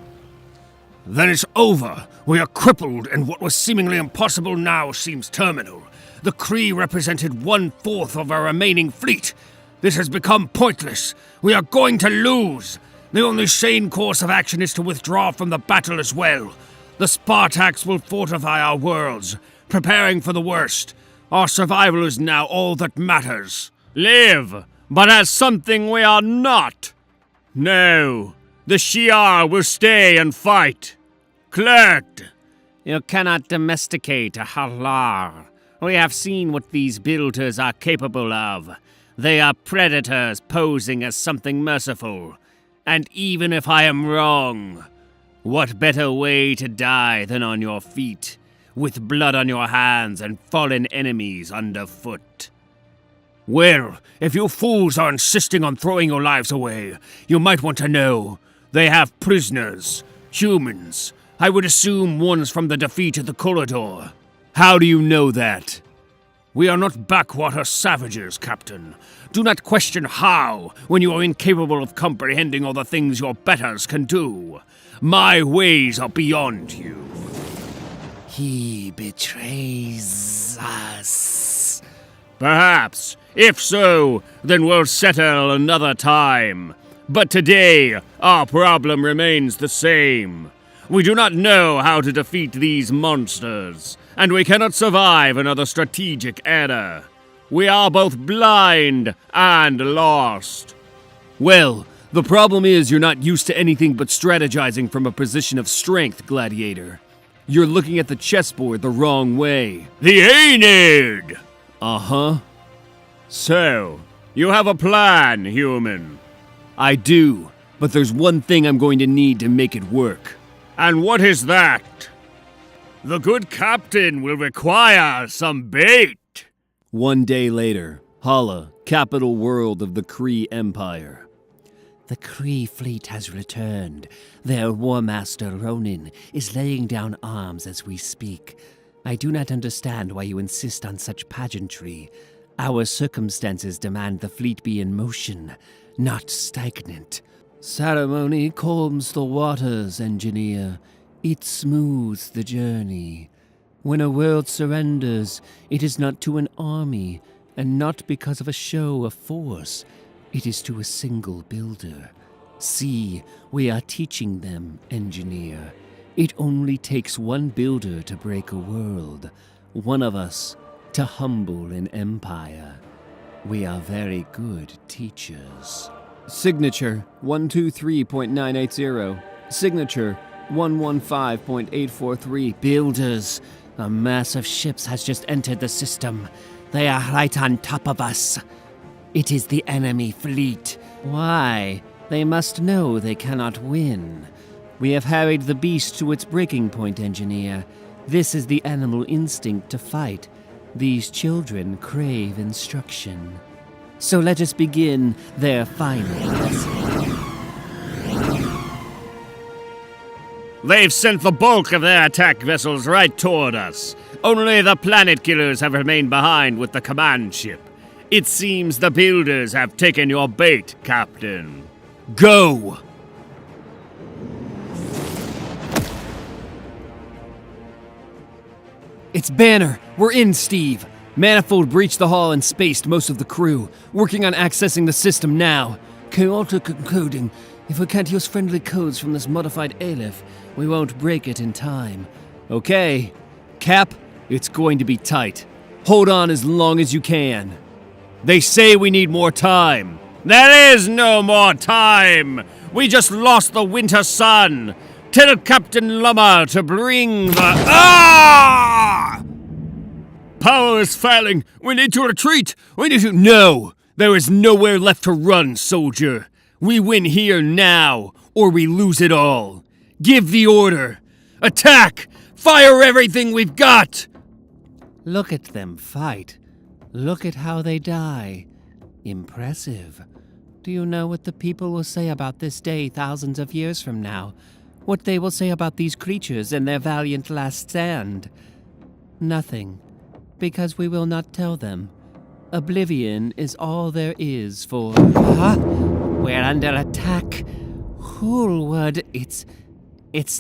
Then it's over. We are crippled, and what was seemingly impossible now seems terminal. The Kree represented 1/4 of our remaining fleet. This has become pointless. We are going to lose. The only sane course of action is to withdraw from the battle as well. The Spartaks will fortify our worlds, preparing for the worst. Our survival is now all that matters. Live, but as something we are not. No, the Shi'ar will stay and fight. Clert! You cannot domesticate a Halar. We have seen what these builders are capable of. They are predators posing as something merciful. And even if I am wrong, what better way to die than on your feet, with blood on your hands and fallen enemies underfoot? Well, if you fools are insisting on throwing your lives away, you might want to know. They have prisoners, humans. I would assume ones from the defeat of the corridor. How do you know that? We are not backwater savages, Captain. Do not question how, when you are incapable of comprehending all the things your betters can do. My ways are beyond you. He betrays us. Perhaps. If so, then we'll settle another time. But today, our problem remains the same. We do not know how to defeat these monsters, and we cannot survive another strategic error. We are both blind and lost. Well, the problem is you're not used to anything but strategizing from a position of strength, Gladiator. You're looking at the chessboard the wrong way. The Aeneid! Uh-huh. So, you have a plan, human. I do, but there's one thing I'm going to need to make it work. And what is that? The good captain will require some bait. One day later, Hala, capital world of the Kree Empire. The Kree fleet has returned. Their War Master, Ronin, is laying down arms as we speak. I do not understand why you insist on such pageantry. Our circumstances demand the fleet be in motion, not stagnant. Ceremony calms the waters, engineer. It smooths the journey. When a world surrenders, it is not to an army, and not because of a show of force. It is to a single builder. See, we are teaching them, engineer. It only takes one builder to break a world, one of us to humble an empire. We are very good teachers. Signature 123.980. Signature 115.843. Builders, a mass of ships has just entered the system. They are right on top of us. It is the enemy fleet. Why? They must know they cannot win. We have harried the beast to its breaking point, engineer. This is the animal instinct to fight. These children crave instruction. So let us begin their final lesson. They've sent the bulk of their attack vessels right toward us. Only the planet killers have remained behind with the command ship. It seems the builders have taken your bait, Captain. Go! It's Banner! We're in, Steve! Manifold breached the hall and spaced most of the crew. Working on accessing the system now. Chaotic encoding. If we can't use friendly codes from this modified Aleph, we won't break it in time. Okay. Cap, it's going to be tight. Hold on as long as you can. They say we need more time. There is no more time! We just lost the winter sun! Tell Captain Lummer to bring the... Ah! Power is failing. We need to retreat. We need to... No! There is nowhere left to run, soldier. We win here now, or we lose it all. Give the order. Attack! Fire everything we've got! Look at them fight. Look at how they die. Impressive. Do you know what the people will say about this day thousands of years from now? What they will say about these creatures and their valiant last stand? Nothing, because we will not tell them. Oblivion is all there is for... Huh? We're under attack. Homeworld, it's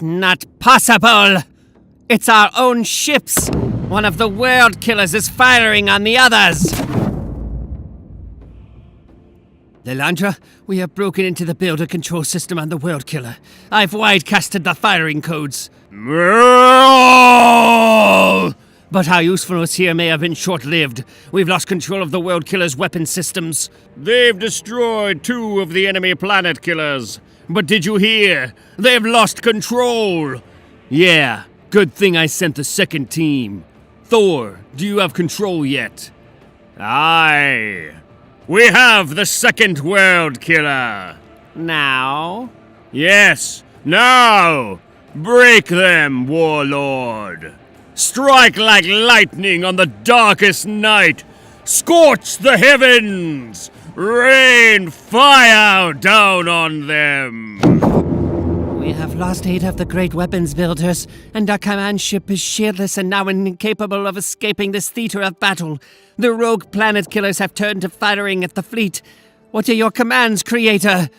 not possible! It's our own ships! One of the world killers is firing on the others! Lelandra, we have broken into the builder control system on the world killer. I've wide-casted the firing codes. But our usefulness here may have been short-lived. We've lost control of the world killer's weapon systems. They've destroyed 2 of the enemy planet killers. But did you hear? They've lost control! Yeah, good thing I sent the second team. Thor, do you have control yet? Aye. We have the second world killer. Now? Yes, now! Break them, warlord! Strike like lightning on the darkest night! Scorch the heavens! Rain fire down on them! We have lost 8 of the great weapons builders, and our command ship is shieldless and now incapable of escaping this theater of battle. The rogue planet killers have turned to firing at the fleet. What are your commands, Creator?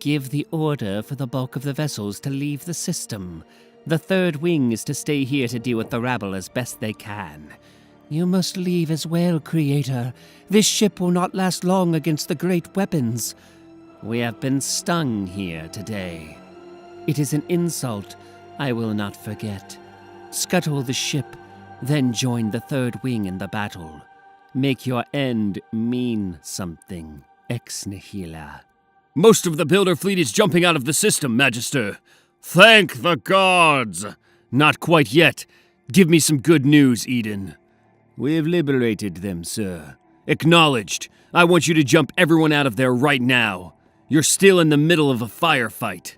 Give the order for the bulk of the vessels to leave the system. The third wing is to stay here to deal with the rabble as best they can. You must leave as well, Creator. This ship will not last long against the great weapons. We have been stung here today. It is an insult I will not forget. Scuttle the ship, then join the third wing in the battle. Make your end mean something, ex nihila. Most of the builder fleet is jumping out of the system, Magister. Thank the gods! Not quite yet. Give me some good news, Eden. We have liberated them, sir. Acknowledged. I want you to jump everyone out of there right now. You're still in the middle of a firefight.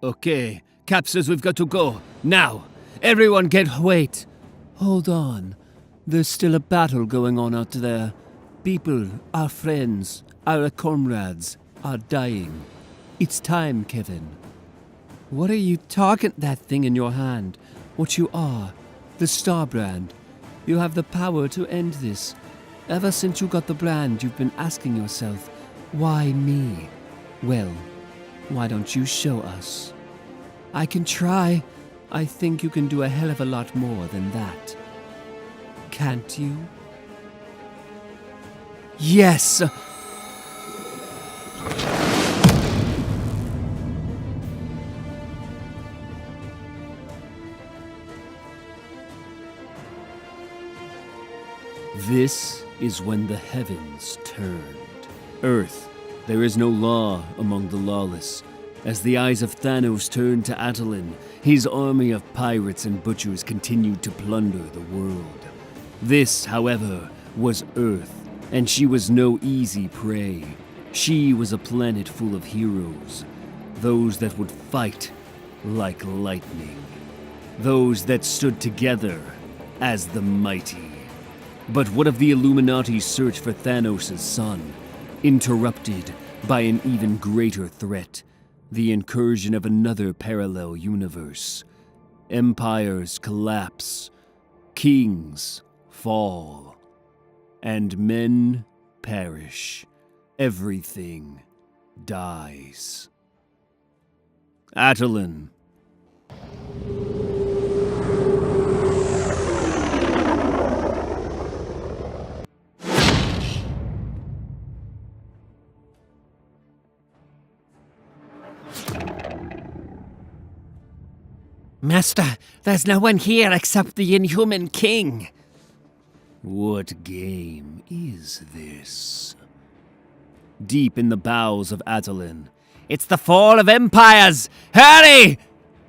Okay, Cap says we've got to go. Now! Everyone wait! Hold on. There's still a battle going on out there. People, our friends, our comrades, are dying. It's time, Kevin. What are you talking? That thing in your hand. What you are. The Star Brand. You have the power to end this. Ever since you got the brand, you've been asking yourself, why me? Well, why don't you show us? I can try. I think you can do a hell of a lot more than that. Can't you? Yes! This is when the heavens turned. Earth, there is no law among the lawless. As the eyes of Thanos turned to Attilan, his army of pirates and butchers continued to plunder the world. This, however, was Earth, and she was no easy prey. She was a planet full of heroes, those that would fight like lightning, those that stood together as the mighty. But what of the Illuminati's search for Thanos' son, interrupted by an even greater threat, the incursion of another parallel universe? Empires collapse, kings fall, and men perish. Everything dies. Attilan. Master, there's no one here except the Inhuman King. What game is this? Deep in the bowels of Attilan. It's the fall of empires! Hurry!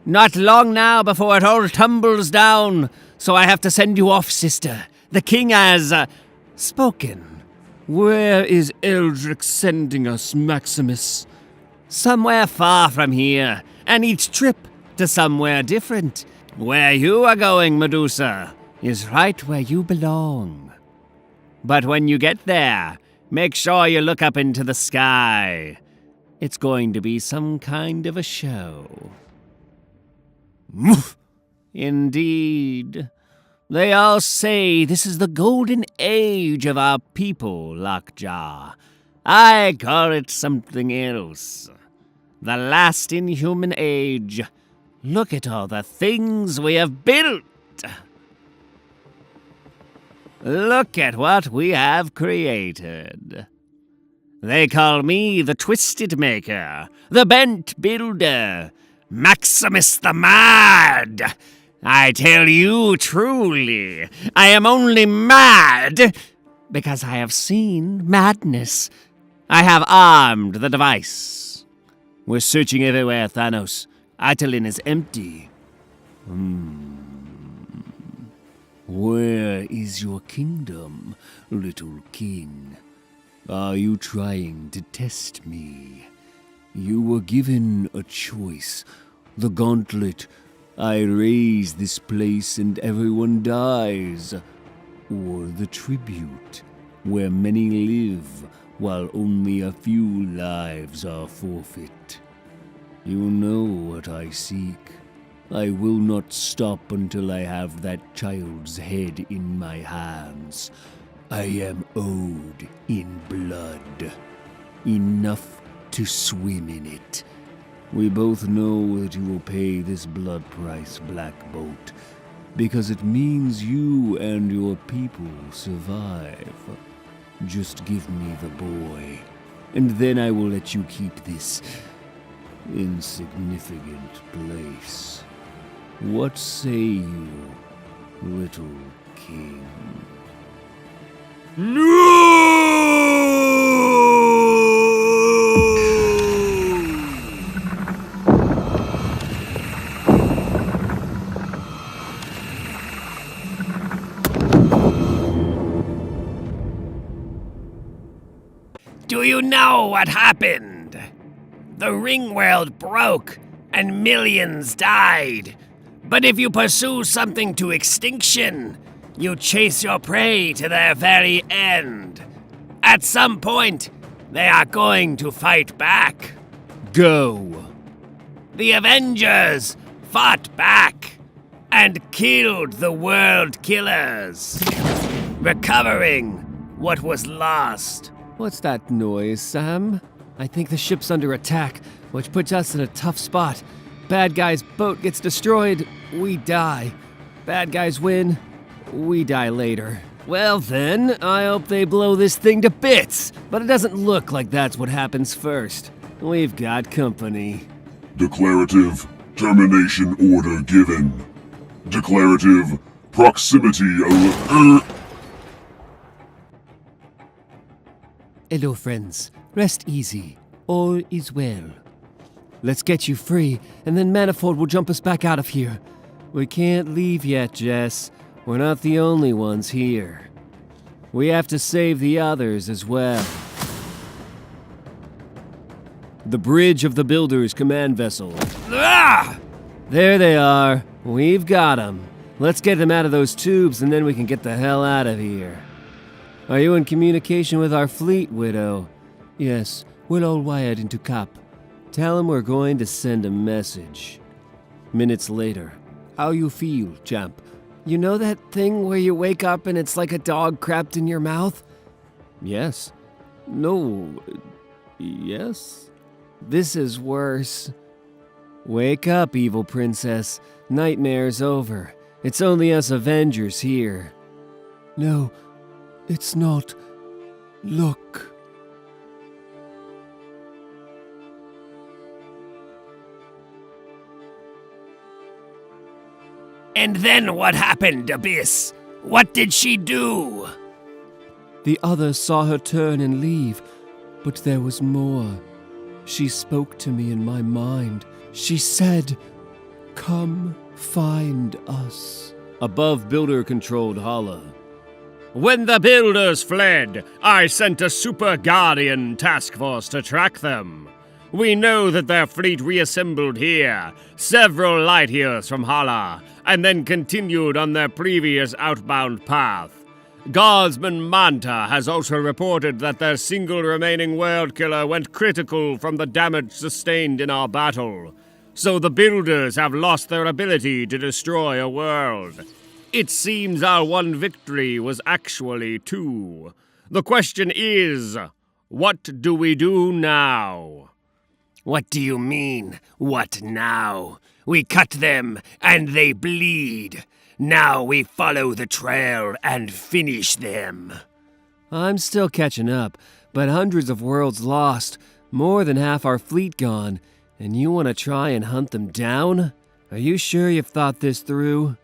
Not long now before it all tumbles down, so I have to send you off, sister. The king has, spoken. Where is Eldrick sending us, Maximus? Somewhere far from here, and each trip to somewhere different. Where you are going, Medusa, is right where you belong. But when you get there, make sure you look up into the sky. It's going to be some kind of a show. Indeed. They all say this is the golden age of our people, Lockjaw. I call it something else. The last inhuman age. Look at all the things we have built. Look at what we have created. They call me the Twisted Maker, the Bent Builder, Maximus the Mad. I tell you truly, I am only mad because I have seen madness. I have armed the device. We're searching everywhere, Thanos. Attilan is empty. Where is your kingdom, little king? Are you trying to test me? You were given a choice. The gauntlet. I raise this place and everyone dies. Or the tribute, where many live while only a few lives are forfeit. You know what I seek. I will not stop until I have that child's head in my hands. I am owed in blood. Enough to swim in it. We both know that you will pay this blood price, Black Bolt, because it means you and your people survive. Just give me the boy, and then I will let you keep this insignificant place. What say you, little king? Do you know what happened? The ring world broke and millions died. But if you pursue something to extinction, you chase your prey to their very end. At some point, they are going to fight back. Go. The Avengers fought back and killed the world killers, recovering what was lost. What's that noise, Sam? I think the ship's under attack, which puts us in a tough spot. Bad guy's boat gets destroyed, we die. Bad guys win, we die later. Well then, I hope they blow this thing to bits, but it doesn't look like that's what happens first. We've got company. Declarative termination order given. Declarative proximity Hello, friends. Rest easy. All is well. Let's get you free, and then Manifold will jump us back out of here. We can't leave yet, Jess. We're not the only ones here. We have to save the others as well. The bridge of the Builder's command vessel. Ah! There they are. We've got them. Let's get them out of those tubes, and then we can get the hell out of here. Are you in communication with our fleet, Widow? Yes, we're all wired into Cap. Tell him we're going to send a message. Minutes later. How you feel, champ? You know that thing where you wake up and it's like a dog crapped in your mouth? Yes. No. Yes? This is worse. Wake up, evil princess. Nightmare's over. It's only us Avengers here. No, it's not. Look. And then what happened, Abyss? What did she do? The others saw her turn and leave, but there was more. She spoke to me in my mind. She said, "Come find us." Above Builder-controlled Hala. When the Builders fled, I sent a Super Guardian task force to track them. We know that their fleet reassembled here, several light years from Hala, and then continued on their previous outbound path. Guardsman Manta has also reported that their single remaining world killer went critical from the damage sustained in our battle. So the builders have lost their ability to destroy a world. It seems our one victory was actually two. The question is, what do we do now? What do you mean, what now? We cut them, and they bleed. Now we follow the trail and finish them. I'm still catching up, but hundreds of worlds lost, more than half our fleet gone, and you want to try and hunt them down? Are you sure you've thought this through?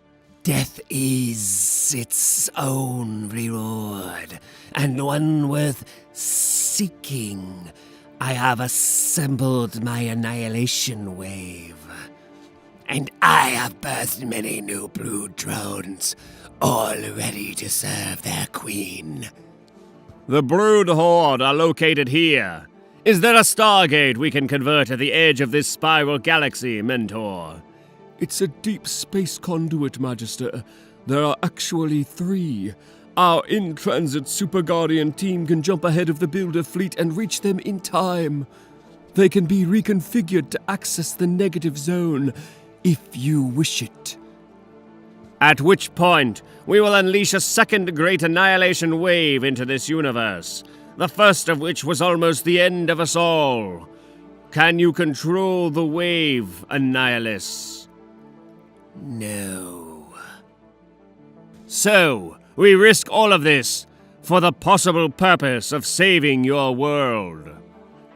Death is its own reward, and one worth seeking. I have assembled my annihilation wave, and I have birthed many new brood drones, all ready to serve their queen. The brood horde are located here. Is there a Stargate we can convert at the edge of this spiral galaxy, Mentor? It's a deep space conduit, Magister. There are actually 3. Our in-transit Super Guardian team can jump ahead of the Builder fleet and reach them in time. They can be reconfigured to access the negative zone, if you wish it. At which point, we will unleash a second great annihilation wave into this universe, the first of which was almost the end of us all. Can you control the wave, Annihilus? No. So, we risk all of this for the possible purpose of saving your world.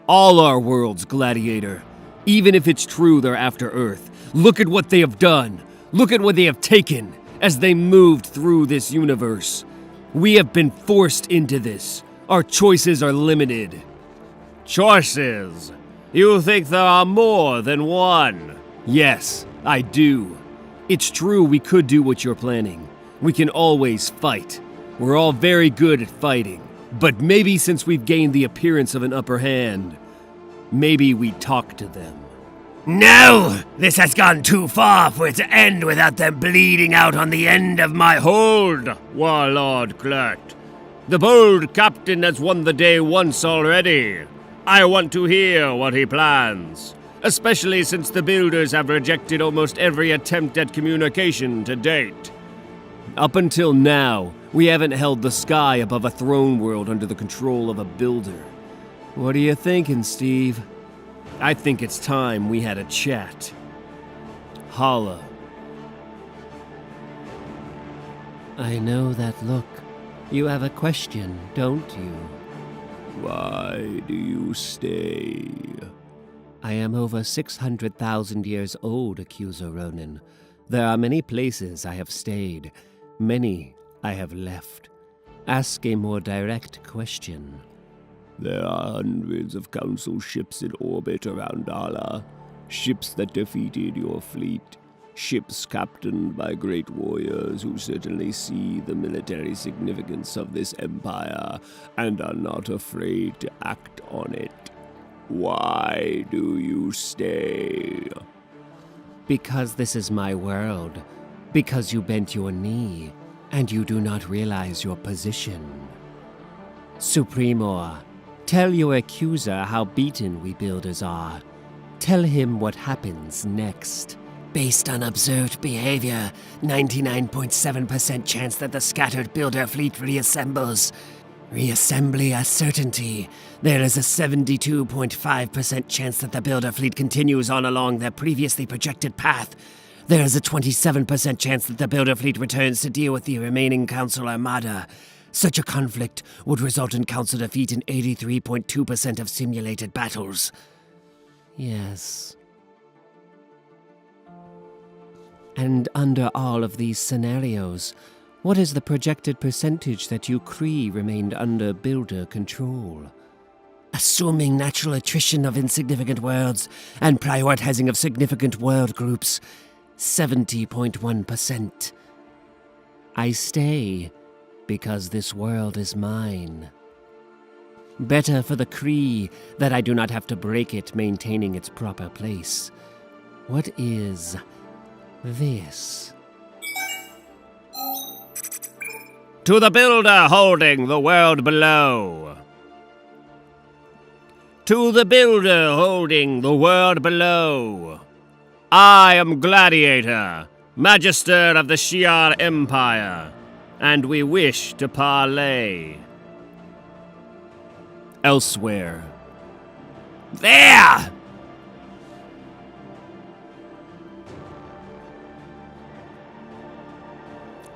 All our worlds, Gladiator. Even if it's true they're after Earth. Look at what they have done. Look at what they have taken as they moved through this universe. We have been forced into this. Our choices are limited. Choices? You think there are more than one? Yes, I do. It's true we could do what you're planning. We can always fight. We're all very good at fighting. But maybe since we've gained the appearance of an upper hand, maybe we talk to them. No! This has gone too far for it to end without them bleeding out on the end of my Hold, Warlord Clert. The bold captain has won the day once already. I want to hear what he plans, especially since the builders have rejected almost every attempt at communication to date. Up until now, we haven't held the sky above a throne world under the control of a builder. What are you thinking, Steve? I think it's time we had a chat. Hala. I know that look. You have a question, don't you? Why do you stay? I am over 600,000 years old, Accuser Ronin. There are many places I have stayed. Many I have left. Ask a more direct question. There are hundreds of Council ships in orbit around Ala. Ships that defeated your fleet. Ships captained by great warriors who certainly see the military significance of this empire and are not afraid to act on it. Why do you stay? Because this is my world. Because you bent your knee, and you do not realize your position. Supremor, tell your accuser how beaten we builders are. Tell him what happens next. Based on observed behavior, 99.7% chance that the scattered builder fleet reassembles. Reassembly a certainty. There is a 72.5% chance that the builder fleet continues on along their previously projected path. There is a 27% chance that the builder fleet returns to deal with the remaining Council Armada. Such a conflict would result in Council defeat in 83.2% of simulated battles. Yes. And under all of these scenarios, what is the projected percentage that you Kree remained under builder control? Assuming natural attrition of insignificant worlds and prioritizing of significant world groups, 70.1%. I stay because this world is mine. Better for the Kree that I do not have to break it, maintaining its proper place. What is this? To the builder holding the world below. To the builder holding the world below. I am Gladiator, Magister of the Shi'ar Empire, and we wish to parley. Elsewhere. There!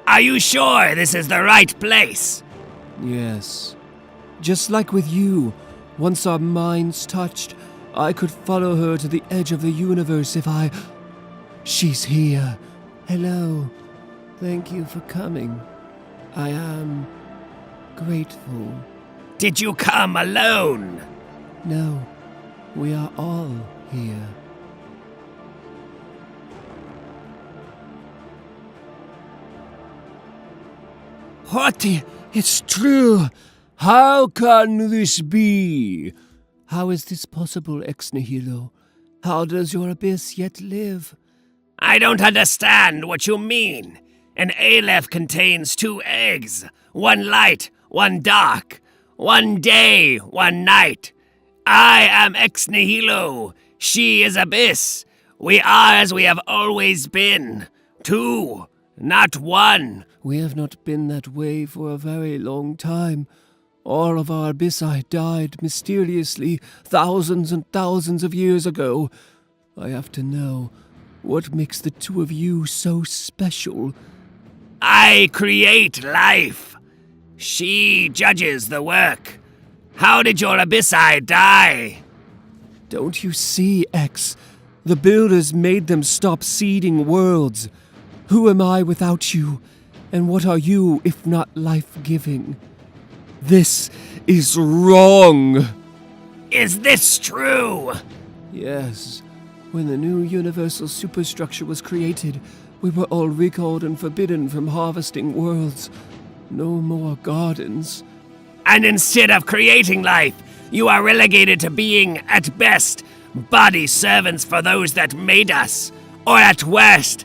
Are you sure this is the right place? Yes. Just like with you, once our minds touched, I could follow her to the edge of the universe if I... She's here. Hello. Thank you for coming. I am grateful. Did you come alone? No, we are all here. What? It's true. How can this be? How is this possible, Ex Nihilo? How does your abyss yet live? I don't understand what you mean. An Aleph contains 2 eggs. One light, one dark. One day, one night. I am Ex Nihilo. She is Abyss. We are as we have always been. 2, not 1. We have not been that way for a very long time. All of our Abyssi died mysteriously thousands and thousands of years ago. I have to know, what makes the 2 of you so special? I create life. She judges the work. How did your Abyssi die? Don't you see, X? The builders made them stop seeding worlds. Who am I without you? And what are you if not life-giving? This is wrong! Is this true? Yes. When the new universal superstructure was created, we were all recalled and forbidden from harvesting worlds. No more gardens. And instead of creating life, you are relegated to being, at best, body servants for those that made us, or at worst,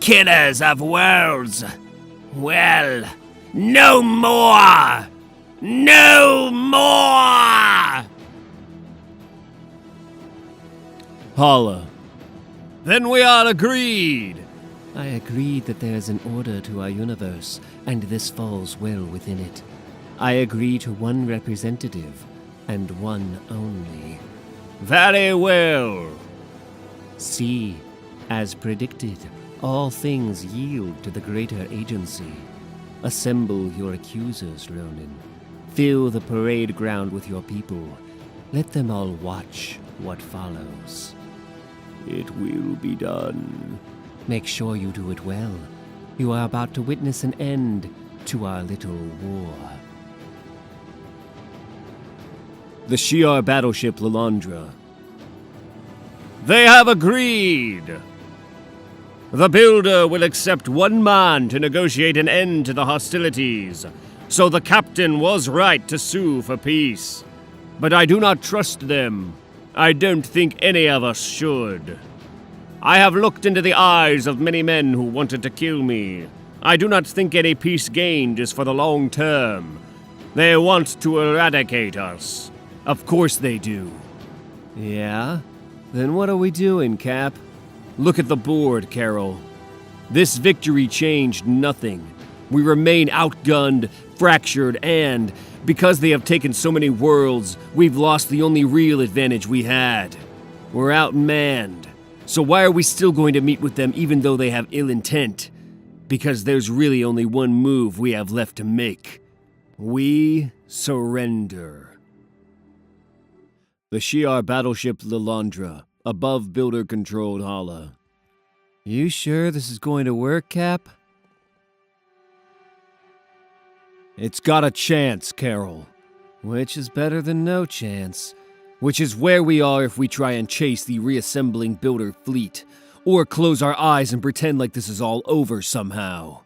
killers of worlds. Well, no more! No more! Hala. Then we are agreed. I agree that there is an order to our universe, and this falls well within it. I agree to one representative, and one only. Very well. See, as predicted, all things yield to the greater agency. Assemble your accusers, Ronin. Fill the parade ground with your people. Let them all watch what follows. It will be done. Make sure you do it well. You are about to witness an end to our little war. The Shi'ar battleship Lilandra. They have agreed. The Builder will accept 1 man to negotiate an end to the hostilities, so the captain was right to sue for peace. But I do not trust them. I don't think any of us should. I have looked into the eyes of many men who wanted to kill me. I do not think any peace gained is for the long term. They want to eradicate us. Of course they do. Yeah? Then what are we doing, Cap? Look at the board, Carol. This victory changed nothing. We remain outgunned, fractured, and, because they have taken so many worlds, we've lost the only real advantage we had. We're outmanned. So why are we still going to meet with them even though they have ill intent? Because there's really only one move we have left to make. We surrender. The Shi'ar battleship Lilandra, above builder-controlled Hala. You sure this is going to work, Cap? It's got a chance, Carol. Which is better than no chance. Which is where we are if we try and chase the reassembling builder fleet, or close our eyes and pretend like this is all over somehow.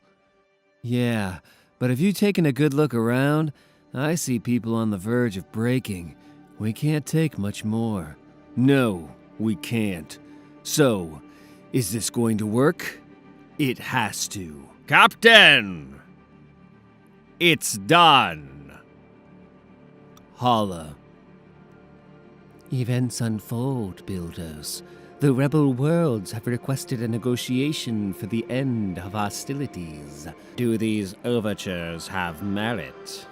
Yeah, but have you taken a good look around? I see people on the verge of breaking. We can't take much more. No, we can't. So, is this going to work? It has to. Captain! It's done. Holla. Events unfold, builders. The rebel worlds have requested a negotiation for the end of hostilities. Do these overtures have merit?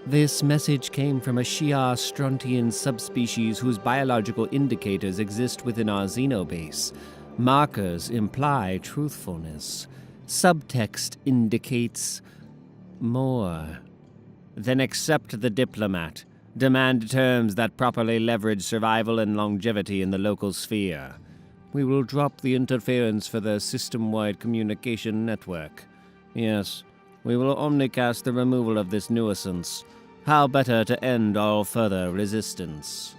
This message came from a Shi'ar Strontian subspecies whose biological indicators exist within our xenobase. Markers imply truthfulness. Subtext indicates more. Then accept the diplomat. Demand terms that properly leverage survival and longevity in the local sphere. We will drop the interference for the system-wide communication network. Yes, we will omnicast the removal of this nuisance. How better to end all further resistance?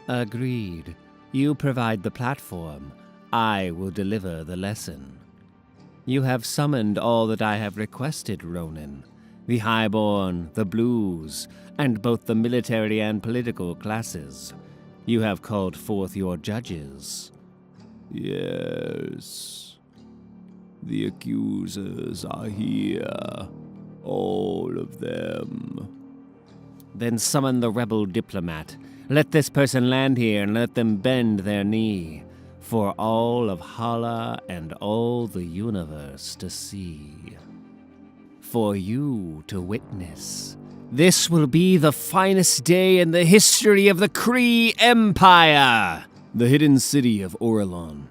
Agreed. You provide the platform. I will deliver the lesson. You have summoned all that I have requested, Ronin. The Highborn, the Blues, and both the military and political classes. You have called forth your judges. Yes. The accusers are here. All of them. Then summon the rebel diplomat. Let this person land here and let them bend their knee. For all of Hala and all the universe to see. For you to witness. This will be the finest day in the history of the Kree Empire! The hidden city of Orelon.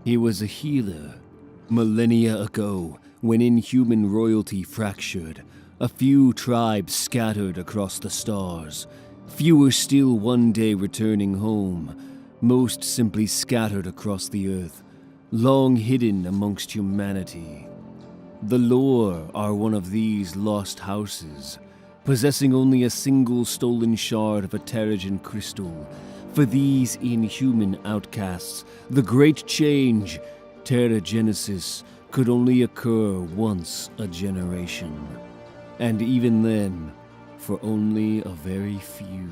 He was a healer. Millennia ago, when inhuman royalty fractured, a few tribes scattered across the stars. Fewer still one day returning home. Most simply scattered across the earth, long hidden amongst humanity. The lore are one of these lost houses, possessing only a single stolen shard of a Terrigen crystal. For these inhuman outcasts, the great change, Terrigenesis, could only occur once a generation. And even then, for only a very few.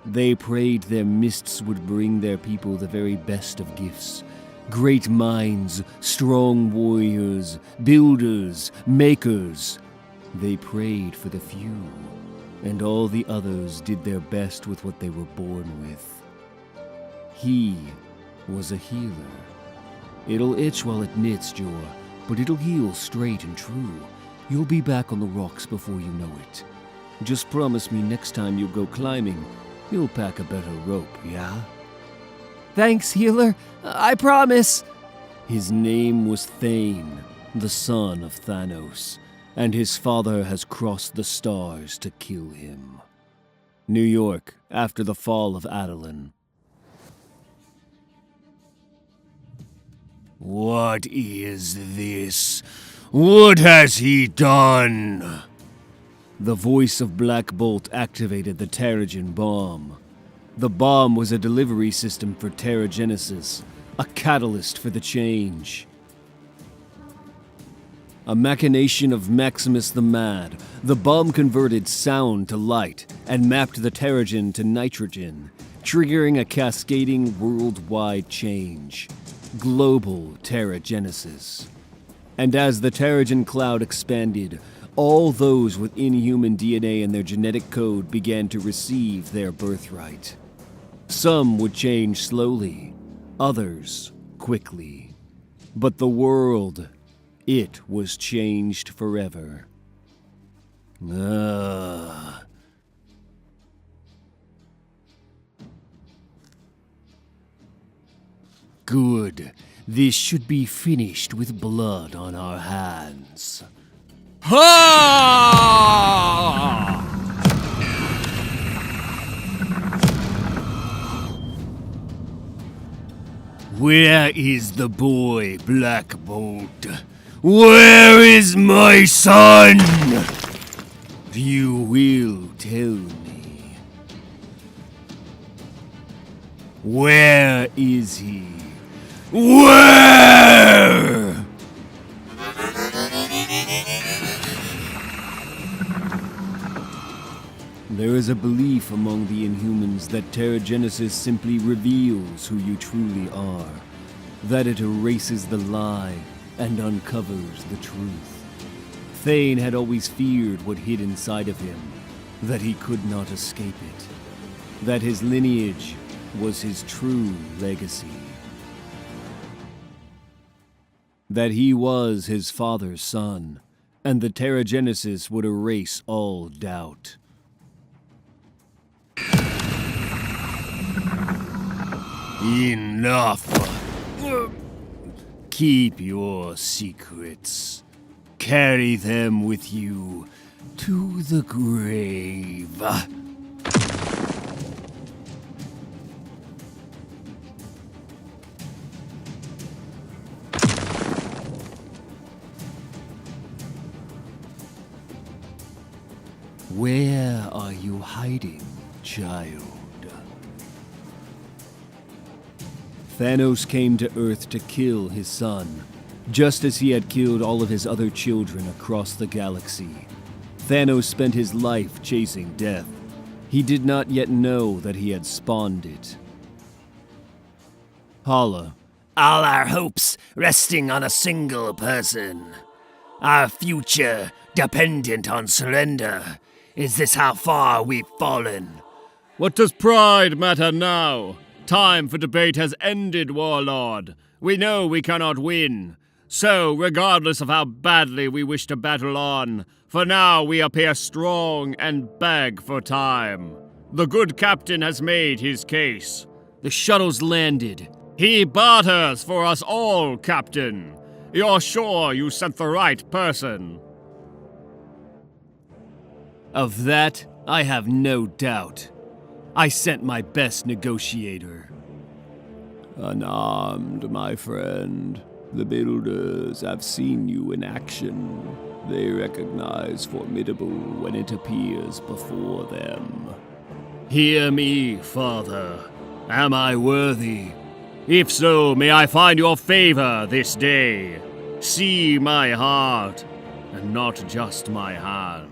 They prayed their mists would bring their people the very best of gifts. Great minds, strong warriors, builders, makers. They prayed for the few, and all the others did their best with what they were born with. He was a healer. It'll itch while it knits, Jor, but it'll heal straight and true. You'll be back on the rocks before you know it. Just promise me next time you go climbing, you'll pack a better rope, yeah? Thanks, healer. I promise. His name was Thane, the son of Thanos, and his father has crossed the stars to kill him. New York, after the fall of Adelan. What is this? What has he done? The voice of Black Bolt activated the Terrigen bomb. The bomb was a delivery system for Terrigenesis, a catalyst for the change. A machination of Maximus the Mad, the bomb converted sound to light and mapped the Terrigen to nitrogen, triggering a cascading worldwide change. Global Terrigenesis. And as the Terrigen cloud expanded, all those with inhuman DNA in their genetic code began to receive their birthright. Some would change slowly, others quickly. But the world, it was changed forever. Good. This should be finished with blood on our hands. Ha! Where is the boy, Black Bolt? Where is my son? You will tell me. Where is he? Where? There's a belief among the Inhumans that Terrigenesis simply reveals who you truly are, that it erases the lie and uncovers the truth. Thane had always feared what hid inside of him, that he could not escape it, that his lineage was his true legacy, that he was his father's son, and the Terrigenesis would erase all doubt. Enough! Keep your secrets. Carry them with you to the grave. Where are you hiding, child? Thanos came to Earth to kill his son, just as he had killed all of his other children across the galaxy. Thanos spent his life chasing death. He did not yet know that he had spawned it. Hala. All our hopes resting on a single person. Our future dependent on surrender. Is this how far we've fallen? What does pride matter now? Time for debate has ended, Warlord. We know we cannot win. So, regardless of how badly we wish to battle on, for now we appear strong and beg for time. The good captain has made his case. The shuttle's landed. He barters for us all, Captain. You're sure you sent the right person? Of that, I have no doubt. I sent my best negotiator. Unarmed, my friend. The Builders have seen you in action. They recognize formidable when it appears before them. Hear me, Father. Am I worthy? If so, may I find your favor this day. See my heart, and not just my hand.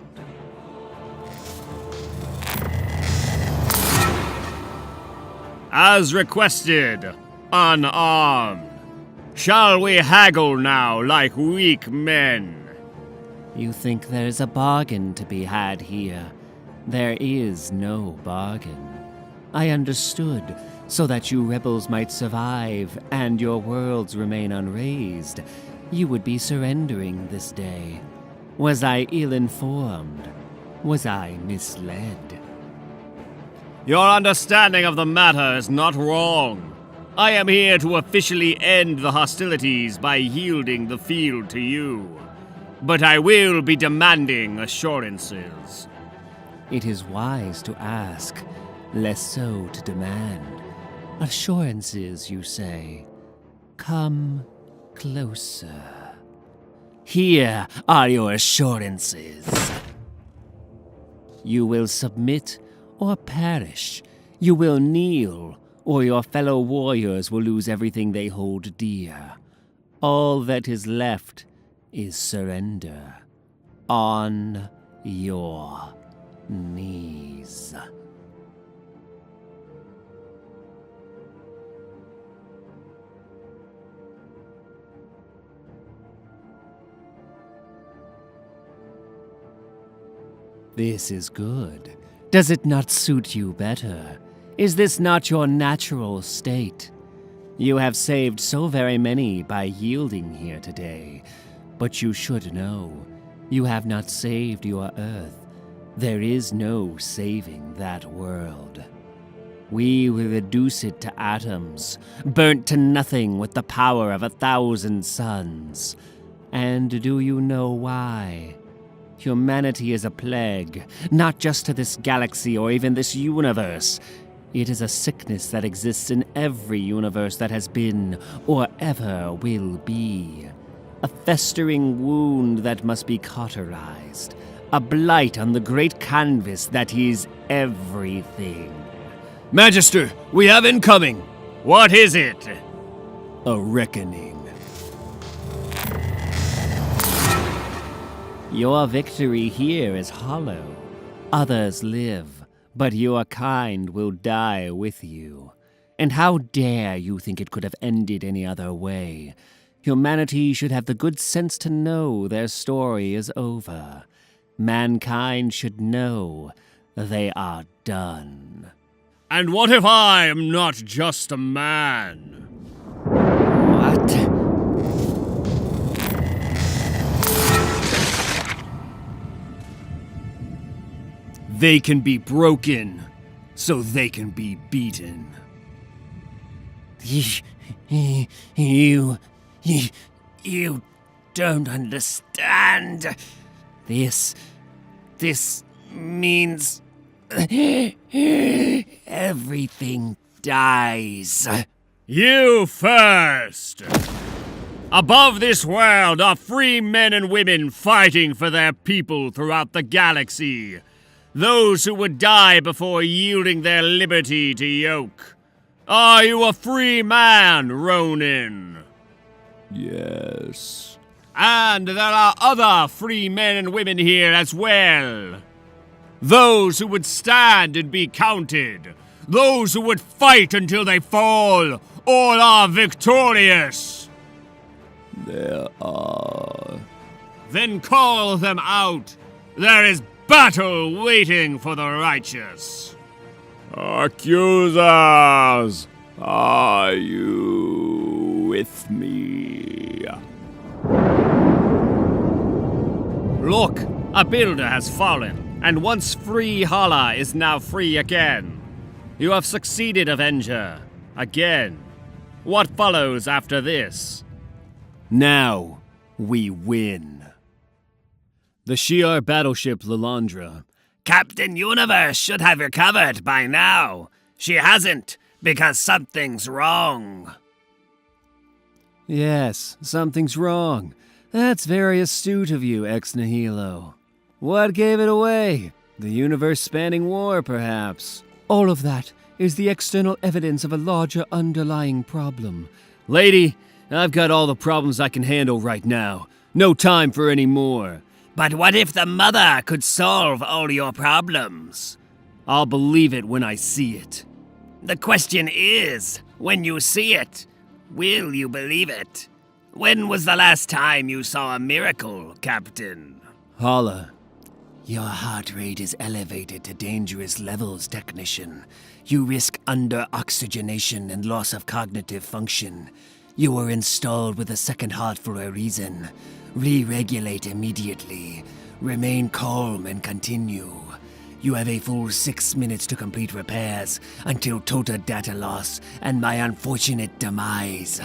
As requested, unarmed. Shall we haggle now like weak men? You think there's a bargain to be had here? There is no bargain. I understood, so that you rebels might survive and your worlds remain unrazed, you would be surrendering this day. Was I ill-informed? Was I misled? Your understanding of the matter is not wrong. I am here to officially end the hostilities by yielding the field to you. But I will be demanding assurances. It is wise to ask, less so to demand. Assurances, you say. Come closer. Here are your assurances. You will submit or perish. You will kneel, or your fellow warriors will lose everything they hold dear. All that is left is surrender. On your knees. This is good. Does it not suit you better? Is this not your natural state? You have saved so very many by yielding here today, but you should know, you have not saved your Earth. There is no saving that world. We will reduce it to atoms, burnt to nothing with the power of 1,000 suns. And do you know why? Humanity is a plague, not just to this galaxy or even this universe. It is a sickness that exists in every universe that has been or ever will be. A festering wound that must be cauterized. A blight on the great canvas that is everything. Magister, we have incoming! What is it? A reckoning. Your victory here is hollow. Others live, but your kind will die with you. And how dare you think it could have ended any other way? Humanity should have the good sense to know their story is over. Mankind should know they are done. And what if I am not just a man? What? They can be broken, so they can be beaten. You don't understand. This means everything dies. You first! Above this world are free men and women fighting for their people throughout the galaxy. Those who would die before yielding their liberty to yoke. Are you a free man, Ronin? Yes. And there are other free men and women here as well. Those who would stand and be counted. Those who would fight until they fall. All are victorious. There are. Then call them out. There is battle waiting for the righteous. Accusers, are you with me? Look, a builder has fallen, and once free Hala is now free again. You have succeeded, Avenger. Again. What follows after this? Now, we win. The Shi'ar battleship Lilandra. Captain Universe should have recovered by now. She hasn't, because something's wrong. Yes, something's wrong. That's very astute of you, Ex Nihilo. What gave it away? The universe-spanning war, perhaps? All of that is the external evidence of a larger underlying problem. Lady, I've got all the problems I can handle right now. No time for any more. But what if the mother could solve all your problems? I'll believe it when I see it. The question is, when you see it, will you believe it? When was the last time you saw a miracle, Captain? Hala. Your heart rate is elevated to dangerous levels, Technician. You risk under-oxygenation and loss of cognitive function. You were installed with a second heart for a reason. Re-regulate immediately. Remain calm and continue. You have a full 6 minutes to complete repairs until total data loss and my unfortunate demise.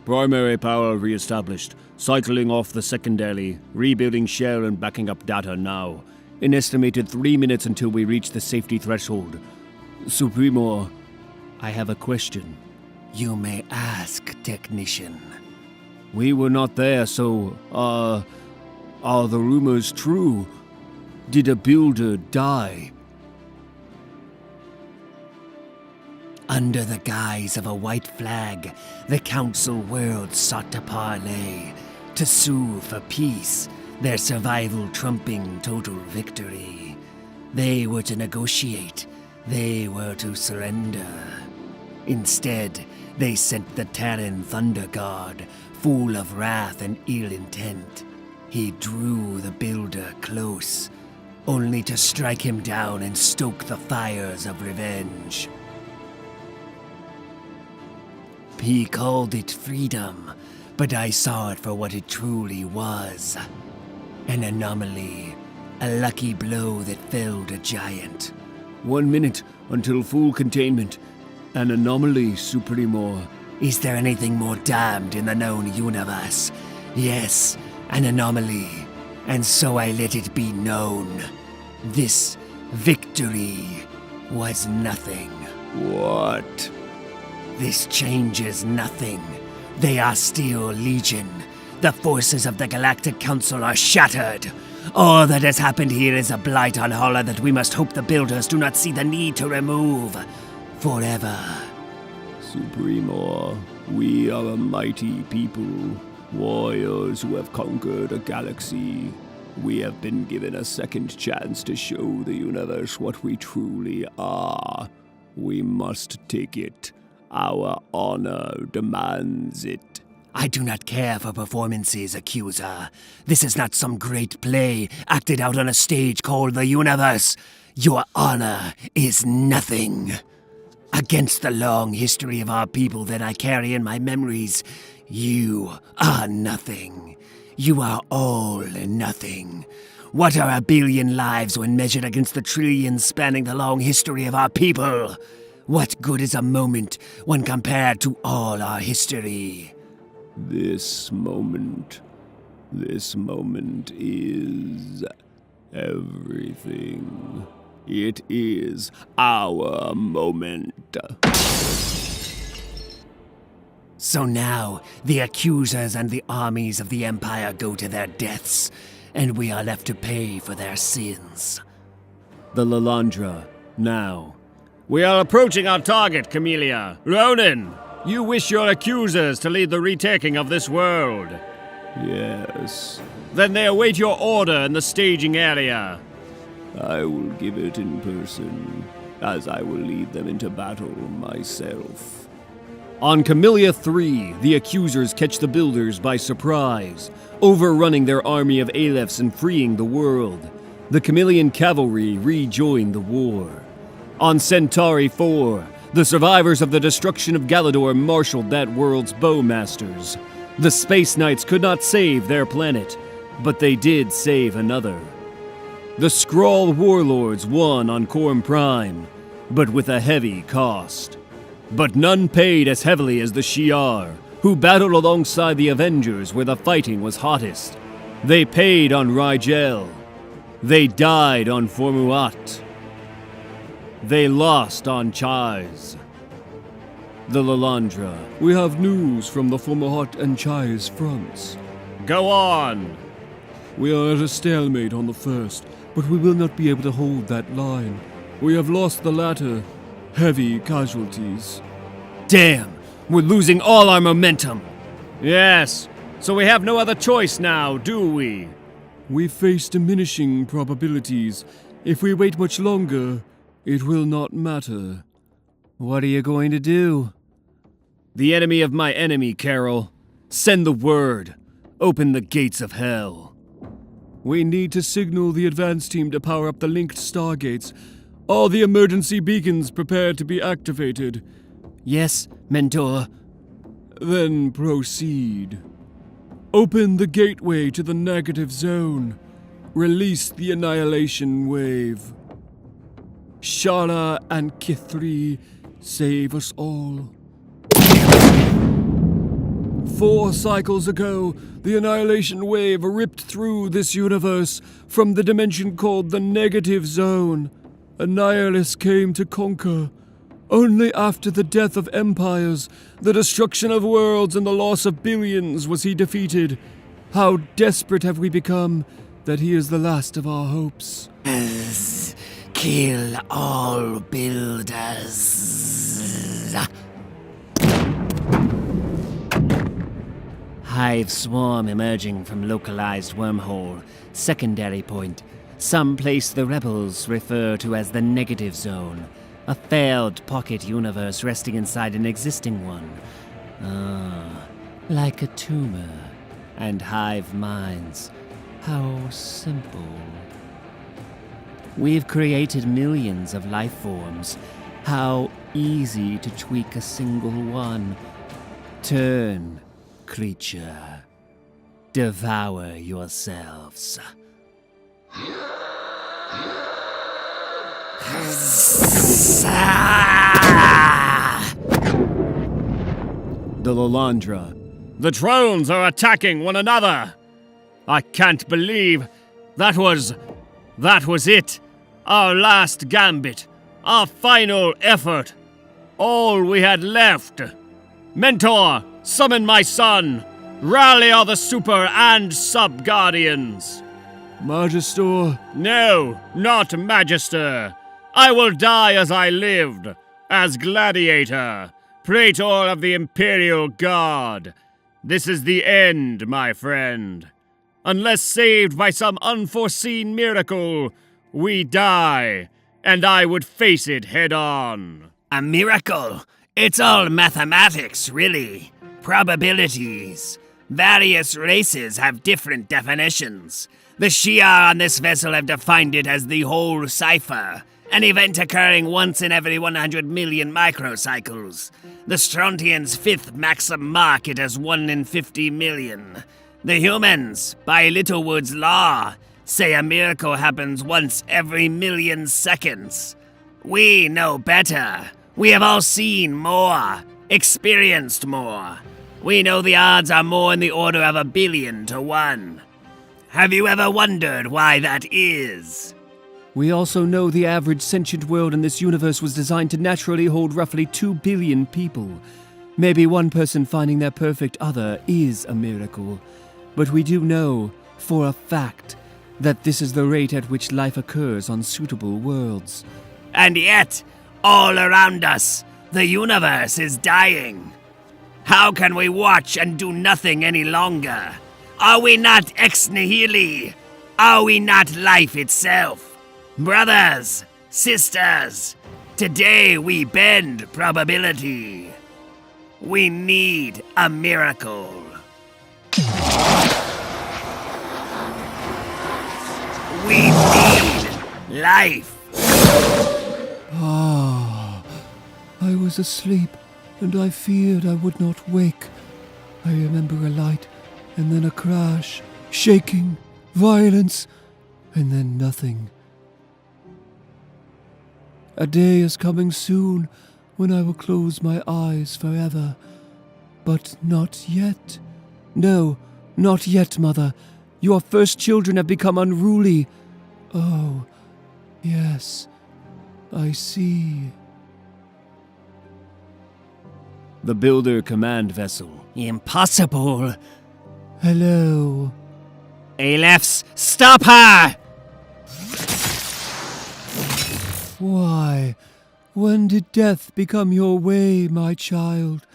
Primary power re-established. Cycling off the secondary, rebuilding shell and backing up data now. An estimated 3 minutes until we reach the safety threshold. Supremo, I have a question. You may ask, Technician. We were not there, so, are the rumors true? Did a builder die? Under the guise of a white flag, the Council World sought to parley, to sue for peace, their survival trumping total victory. They were to negotiate, they were to surrender. Instead, they sent the Terran Thunder God, full of wrath and ill intent. He drew the Builder close, only to strike him down and stoke the fires of revenge. He called it freedom, but I saw it for what it truly was. An anomaly, a lucky blow that felled a giant. 1 minute until full containment. An anomaly, Supremo. Is there anything more damned in the known universe? Yes, an anomaly. And so I let it be known. This victory was nothing. What? This changes nothing. They are still Legion. The forces of the Galactic Council are shattered. All that has happened here is a blight on Hala that we must hope the Builders do not see the need to remove. Forever. Supremo, we are a mighty people. Warriors who have conquered a galaxy. We have been given a second chance to show the universe what we truly are. We must take it. Our honor demands it. I do not care for performances, accuser. This is not some great play acted out on a stage called the universe. Your honor is nothing. Against the long history of our people that I carry in my memories, you are nothing. You are all nothing. What are a billion lives when measured against the trillions spanning the long history of our people? What good is a moment when compared to all our history? This moment is everything. It is our moment. So now, the accusers and the armies of the Empire go to their deaths, and we are left to pay for their sins. The Lalandra, now. We are approaching our target, Camellia. Ronan, you wish your accusers to lead the retaking of this world. Yes. Then they await your order in the staging area. I will give it in person, as I will lead them into battle myself. On Camellia 3, the accusers catch the builders by surprise, overrunning their army of Alephs and freeing the world. The Camillian cavalry rejoin the war. On Centauri 4, the survivors of the destruction of Galador marshaled that world's bowmasters. The Space Knights could not save their planet, but they did save another. The Skrull warlords won on Corm Prime, but with a heavy cost. But none paid as heavily as the Shi'ar, who battled alongside the Avengers where the fighting was hottest. They paid on Rigel. They died on Formuat. They lost on Chais. The Lalandra. We have news from the Formuat and Chais fronts. Go on! We are at a stalemate on the first, but we will not be able to hold that line. We have lost the latter. Heavy casualties. Damn! We're losing all our momentum! Yes, so we have no other choice now, do we? We face diminishing probabilities. If we wait much longer, it will not matter. What are you going to do? The enemy of my enemy, Carol. Send the word. Open the gates of hell. We need to signal the advance team to power up the linked stargates. All the emergency beacons prepared to be activated. Yes, Mentor. Then proceed. Open the gateway to the negative zone. Release the annihilation wave. Shala and Kithri, save us all. 4 cycles ago, the annihilation wave ripped through this universe from the dimension called the negative zone. Annihilus came to conquer. Only after the death of empires, the destruction of worlds, and the loss of billions was he defeated. How desperate have we become that he is the last of our hopes. Kill all builders. Hive swarm emerging from localized wormhole. Secondary point. Some place the rebels refer to as the negative zone. A failed pocket universe resting inside an existing one. Like a tumor. And hive minds. How simple. We've created millions of life forms. How easy to tweak a single one. Turn, creature. Devour yourselves. The Lalandra. The drones are attacking one another! I can't believe that was it! Our last gambit! Our final effort! All we had left! Mentor, summon my son! Rally all the super and sub-guardians! Magister? No, not Magister! I will die as I lived, as Gladiator, Praetor of the Imperial Guard. This is the end, my friend. Unless saved by some unforeseen miracle, we die, and I would face it head on. A miracle? It's all mathematics, really. Probabilities. Various races have different definitions. The Shi'ar on this vessel have defined it as the whole cipher, an event occurring once in every 100 million microcycles. The Strontians' fifth maxim mark it as 1 in 50 million. The humans, by Littlewood's law, say a miracle happens once every million seconds. We know better. We have all seen more, experienced more. We know the odds are more in the order of 1 billion to 1. Have you ever wondered why that is? We also know the average sentient world in this universe was designed to naturally hold roughly 2 billion people. Maybe one person finding their perfect other is a miracle. But we do know, for a fact, that this is the rate at which life occurs on suitable worlds. And yet, all around us, the universe is dying. How can we watch and do nothing any longer? Are we not ex nihilo? Are we not life itself? Brothers, sisters, today we bend probability. We need a miracle. We need life. I was asleep, and I feared I would not wake. I remember a light, and then a crash, shaking, violence, and then nothing. A day is coming soon when I will close my eyes forever. But not yet. No, not yet, Mother. Your first children have become unruly. Oh, yes, I see. The Builder command vessel. Impossible. Hello. Alephs, stop her! Why, when did death become your way, my child?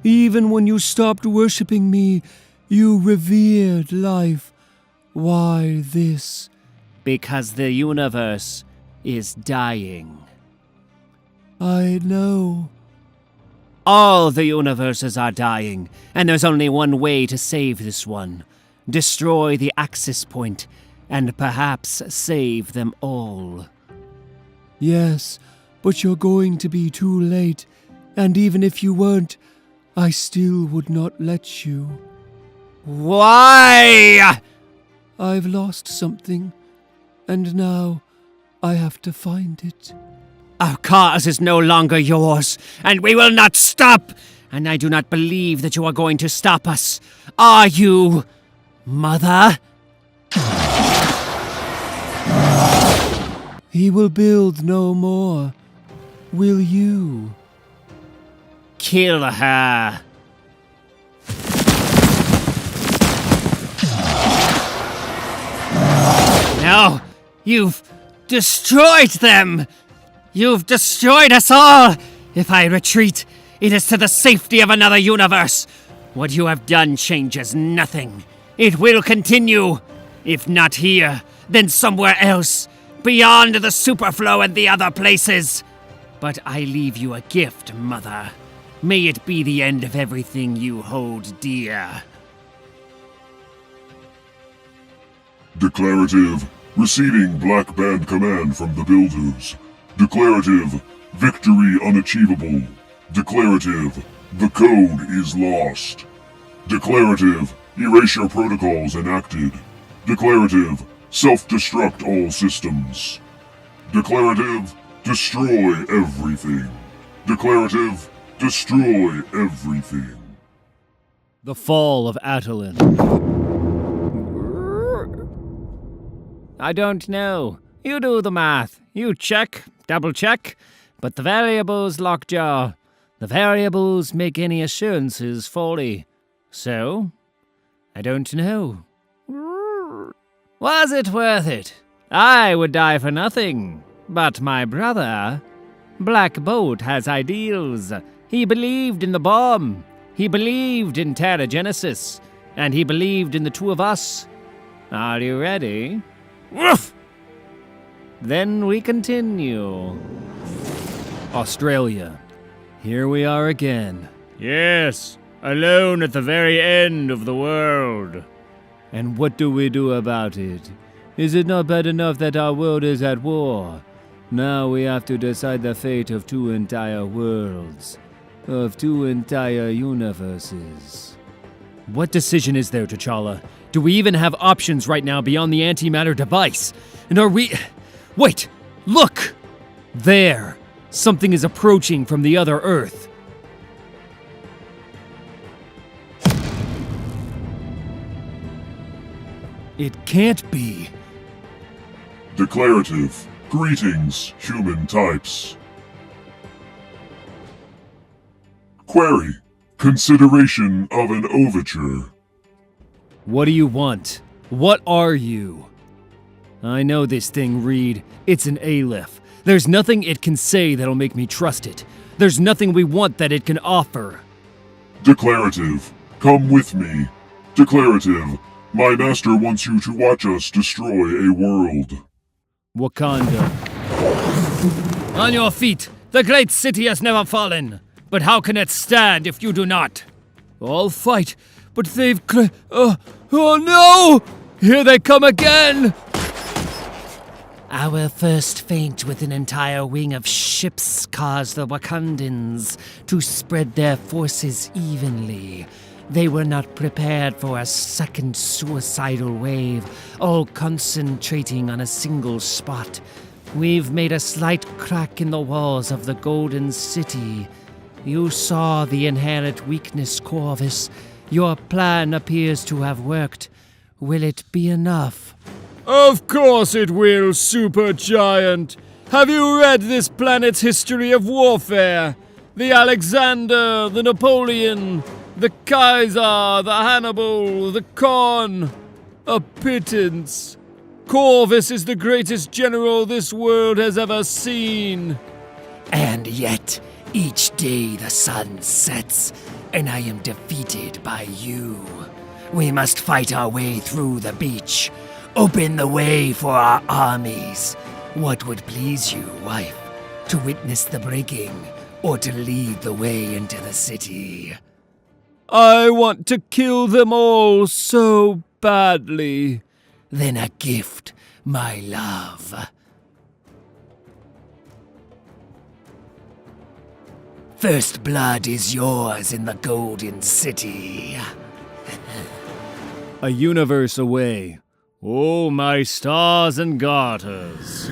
Even when you stopped worshipping me, you revered life. Why this? Because the universe is dying. I know. All the universes are dying, and there's only one way to save this one. Destroy the Axis Point, and perhaps save them all. Yes, but you're going to be too late, and even if you weren't, I still would not let you. Why? I've lost something, and now I have to find it. Our cause is no longer yours, and we will not stop! And I do not believe that you are going to stop us. Are you, Mother? He will build no more. Will you? Kill her. No, you've destroyed them! You've destroyed us all! If I retreat, it is to the safety of another universe. What you have done changes nothing. It will continue. If not here, then somewhere else. Beyond the superflow and the other places. But I leave you a gift, Mother. May it be the end of everything you hold dear. Declarative. Receiving Black Band command from the Builders. Declarative. Victory unachievable. Declarative. The code is lost. Declarative. Erasure protocols enacted. Declarative. Self-destruct all systems. Declarative. Destroy everything. Declarative. Destroy everything. The fall of Attilan. I don't know. You do the math. You check, double check. But the variables, Lockjaw, the variables make any assurances folly. So, I don't know. Was it worth it? I would die for nothing. But my brother, Black Bolt, has ideals. He believed in the bomb. He believed in Terragenesis. And he believed in the two of us. Are you ready? Woof! Then we continue. Australia. Here we are again. Yes, alone at the very end of the world. And what do we do about it? Is it not bad enough that our world is at war? Now we have to decide the fate of 2 entire worlds, of 2 entire universes. What decision is there, T'Challa? Do we even have options right now beyond the antimatter device? And are we... Wait! Look! There! Something is approaching from the other Earth. It can't be. Declarative. Greetings, human types. Query. Consideration of an overture. What do you want? What are you? I know this thing, Reed. It's an Aleph. There's nothing it can say that'll make me trust it. There's nothing we want that it can offer. Declarative. Come with me. Declarative. My master wants you to watch us destroy a world. Wakanda. On your feet! The great city has never fallen! But how can it stand if you do not? I'll fight, but they've... oh no! Here they come again! Our first feint with an entire wing of ships caused the Wakandans to spread their forces evenly. They were not prepared for a second suicidal wave, all concentrating on a single spot. We've made a slight crack in the walls of the Golden City. You saw the inherent weakness, Corvus. Your plan appears to have worked. Will it be enough? Of course it will, Supergiant. Have you read this planet's history of warfare? The Alexander, the Napoleon, the Kaiser, the Hannibal, the Khan. A pittance. Corvus is the greatest general this world has ever seen. And yet, each day the sun sets, and I am defeated by you. We must fight our way through the beach. Open the way for our armies. What would please you, wife? To witness the breaking, or to lead the way into the city? I want to kill them all so badly. Then a gift, my love. First blood is yours in the Golden City. A universe away. Oh, my stars and garters.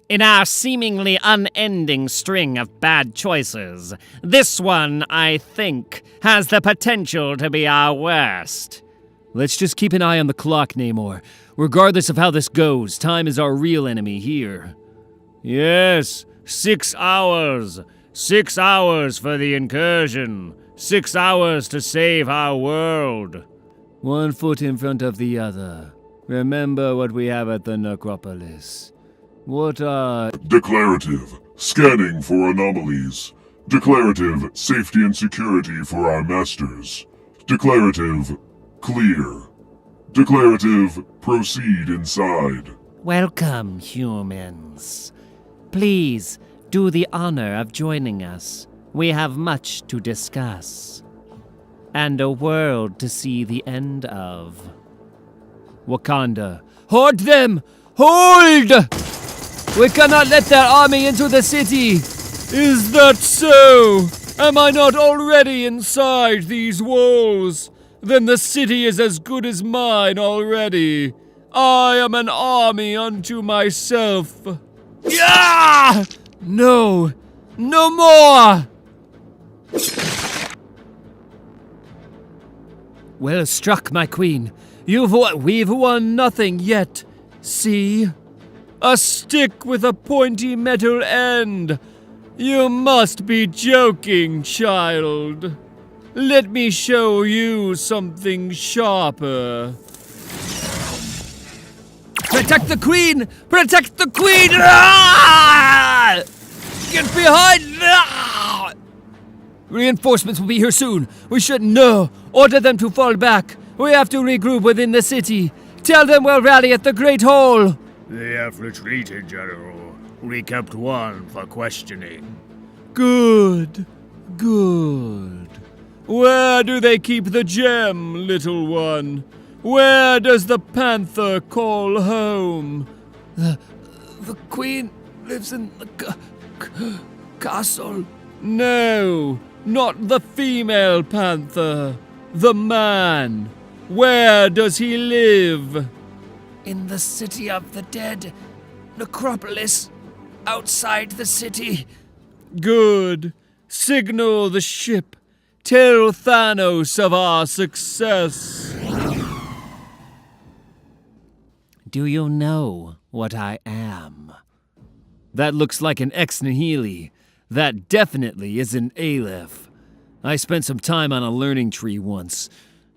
In our seemingly unending string of bad choices, this one, I think, has the potential to be our worst. Let's just keep an eye on the clock, Namor. Regardless of how this goes, time is our real enemy here. Yes, 6 hours. 6 hours for the incursion. 6 hours to save our world. One foot in front of the other. Remember what we have at the necropolis. What are... Declarative. Scanning for anomalies. Declarative. Safety and security for our masters. Declarative. Clear. Declarative. Proceed inside. Welcome, humans. Please, do the honor of joining us. We have much to discuss. And a world to see the end of. Wakanda. Hold them! Hold! We cannot let their army into the city! Is that so? Am I not already inside these walls? Then the city is as good as mine already. I am an army unto myself. Yeah! No! No more! Well struck, my queen. We've won nothing yet. See? A stick with a pointy metal end. You must be joking, child. Let me show you something sharper. Protect the queen! Protect the queen! Ah! Get behind! Ah! Reinforcements will be here soon. We should know. Order them to fall back. We have to regroup within the city. Tell them we'll rally at the Great Hall. They have retreated, General. We kept one for questioning. Good. Good. Where do they keep the gem, little one? Where does the panther call home? The queen lives in the castle. No, not the female panther. The man. Where does he live? In the city of the dead, necropolis, outside the city. Good. Signal the ship. Tell Thanos of our success. Do you know what I am? That looks like an ex nihili. That definitely is an Aleph. I spent some time on a learning tree once.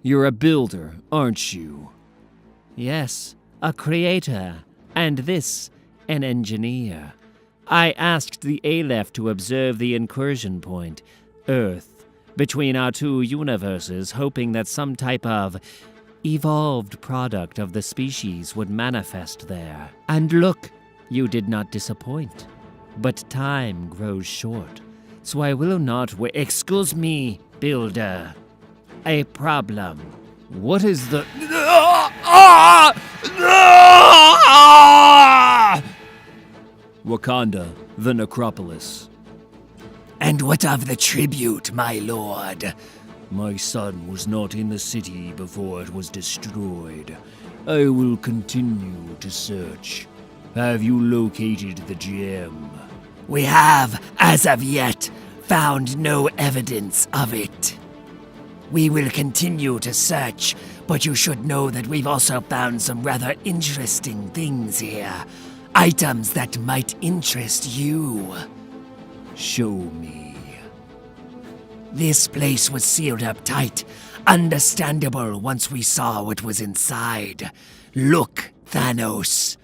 You're a builder, aren't you? Yes, a creator, and this, an engineer. I asked the Aleph to observe the incursion point, Earth, between our two universes, hoping that some type of evolved product of the species would manifest there. And look, you did not disappoint. But time grows short, so I will not excuse me, builder. A problem. What is the... Wakanda, the necropolis. And what of the tribute, my lord? My son was not in the city before it was destroyed. I will continue to search. Have you located the gem? We have, as of yet, found no evidence of it. We will continue to search, but you should know that we've also found some rather interesting things here. Items that might interest you. Show me. This place was sealed up tight. Understandable once we saw what was inside. Look, Thanos.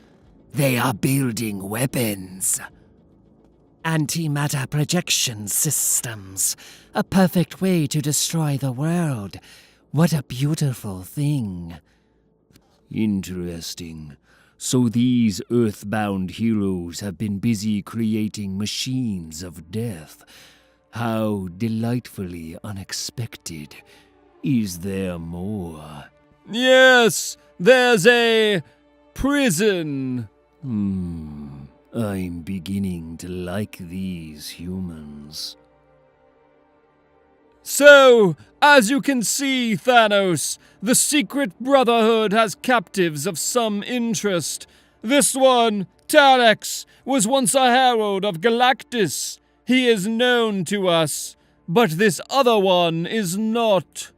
They are building weapons. Antimatter projection systems. A perfect way to destroy the world. What a beautiful thing. Interesting. So these earthbound heroes have been busy creating machines of death. How delightfully unexpected. Is there more? Yes, there's a prison. I'm beginning to like these humans. So, as you can see, Thanos, the Secret Brotherhood has captives of some interest. This one, Talex, was once a herald of Galactus. He is known to us, but this other one is not.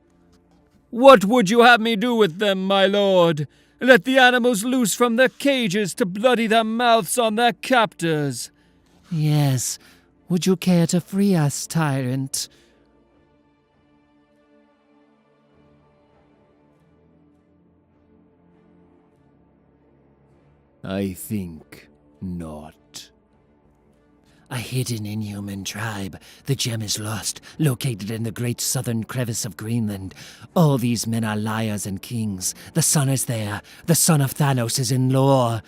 What would you have me do with them, my lord? Let the animals loose from their cages to bloody their mouths on their captors. Yes. Would you care to free us, tyrant? I think not. A hidden inhuman tribe. The gem is lost, located in the great southern crevice of Greenland. All these men are liars and kings. The sun is there. The son of Thanos is in lore.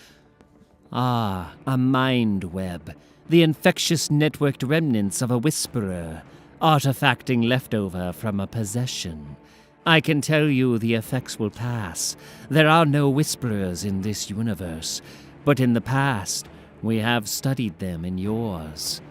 Ah, a mind web. The infectious networked remnants of a whisperer. Artifacting leftover from a possession. I can tell you the effects will pass. There are no whisperers in this universe. But in the past, we have studied them in yours.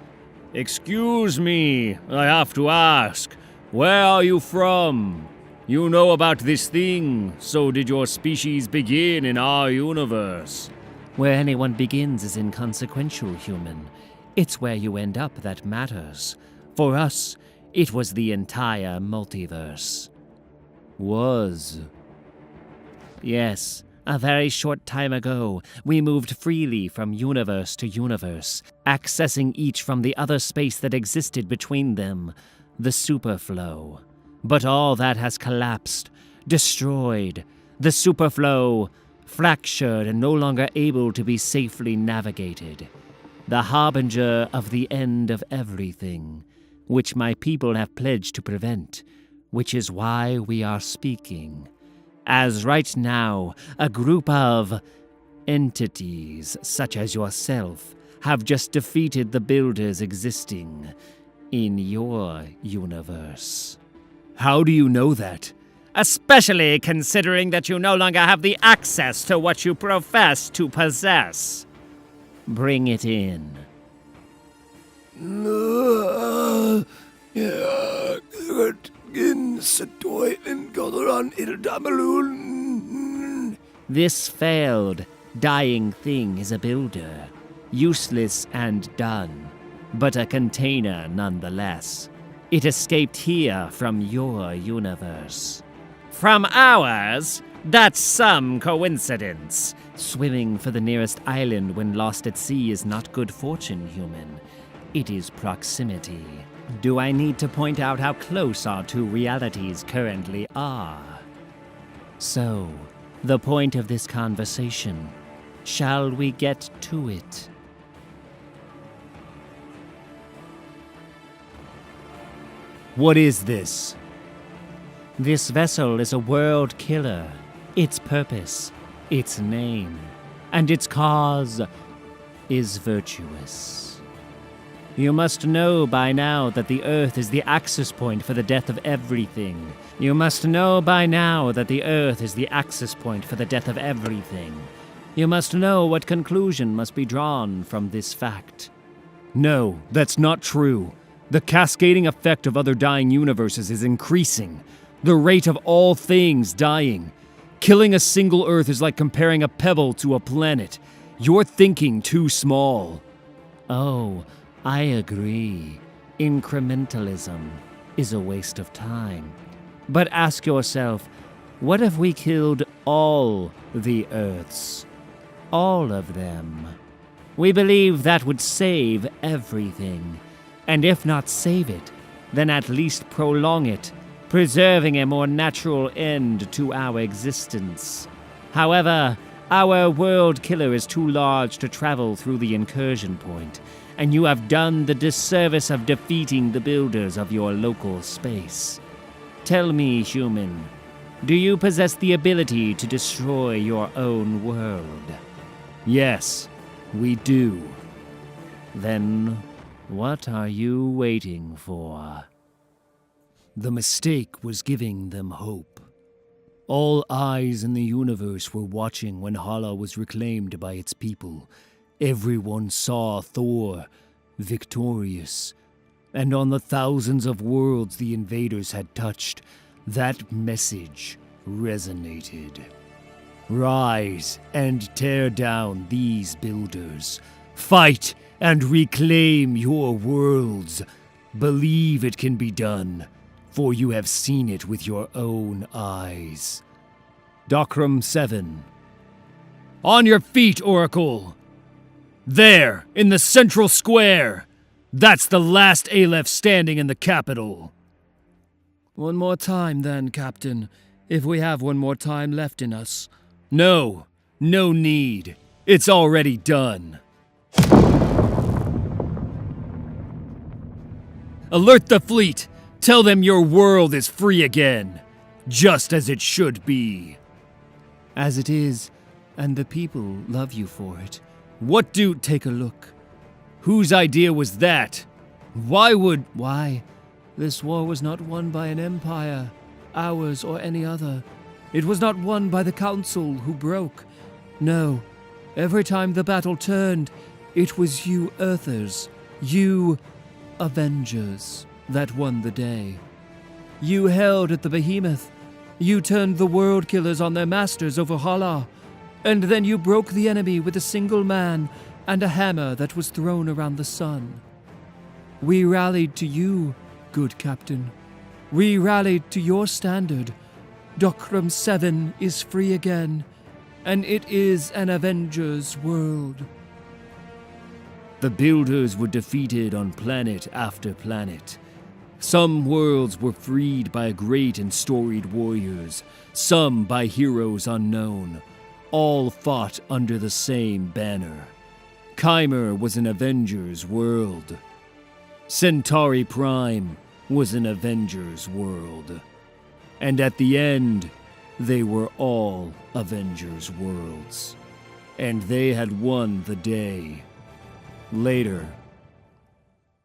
Excuse me, I have to ask. Where are you from? You know about this thing, so did your species begin in our universe? Where anyone begins is inconsequential, human. It's where you end up that matters. For us, it was the entire multiverse. Was? Yes, a very short time ago, we moved freely from universe to universe, accessing each from the other space that existed between them, the superflow. But all that has collapsed, destroyed. The superflow, fractured and no longer able to be safely navigated. The harbinger of the end of everything. which my people have pledged to prevent, which is why we are speaking. As right now, a group of entities, such as yourself, have just defeated the builders existing in your universe. How do you know that? Especially considering that you no longer have the access to what you profess to possess. Bring it in. This failed, dying thing is a builder, useless and done, but a container nonetheless. It escaped here from your universe. From ours? That's some coincidence. Swimming for the nearest island when lost at sea is not good fortune, human. It is proximity. Do I need to point out how close our two realities currently are? So, the point of this conversation, shall we get to it? What is this? This vessel is a world killer. Its purpose, its name, and its cause is virtuous. You must know by now that the Earth is the access point for the death of everything. You must know by now that the Earth is the access point for the death of everything. You must know what conclusion must be drawn from this fact. No, that's not true. The cascading effect of other dying universes is increasing. The rate of all things dying. Killing a single Earth is like comparing a pebble to a planet. You're thinking too small. Oh, I agree. Incrementalism is a waste of time. But ask yourself, what if we killed all the Earths? All of them. We believe that would save everything. And if not save it, then at least prolong it, preserving a more natural end to our existence. However, our world killer is too large to travel through the incursion point, and you have done the disservice of defeating the builders of your local space. Tell me, human, do you possess the ability to destroy your own world? Yes, we do. Then, what are you waiting for? The mistake was giving them hope. All eyes in the universe were watching when Hala was reclaimed by its people. Everyone saw Thor victorious. And on the thousands of worlds the invaders had touched, that message resonated. Rise and tear down these builders. Fight and reclaim your worlds. Believe it can be done, for you have seen it with your own eyes. Docrum 7. On your feet, Oracle! There, in the central square! That's the last Aleph standing in the capital. One more time then, Captain, if we have one more time left in us. No need. It's already done. Alert the fleet! Tell them your world is free again, just as it should be. As it is, and the people love you for it. Take a look. Whose idea was that? Why? This war was not won by an empire, ours or any other. It was not won by the council who broke. No, every time the battle turned, it was you Earthers, you Avengers, that won the day. You held at the behemoth. You turned the world killers on their masters over Hala. And then you broke the enemy with a single man and a hammer that was thrown around the sun. We rallied to you, good captain. We rallied to your standard. Docrum 7 is free again, and it is an Avengers world. The builders were defeated on planet after planet. Some worlds were freed by great and storied warriors, some by heroes unknown. All fought under the same banner. Chimer was an Avengers world. Centauri Prime was an Avengers world. And at the end, they were all Avengers worlds. And they had won the day. Later,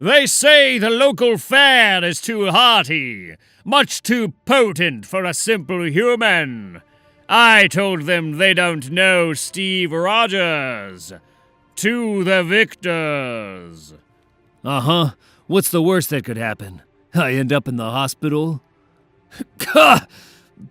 They say the local fare is too hearty, much too potent for a simple human. I told them they don't know Steve Rogers. To the victors. uh-huh, what's the worst that could happen? I end up in the hospital? Gah!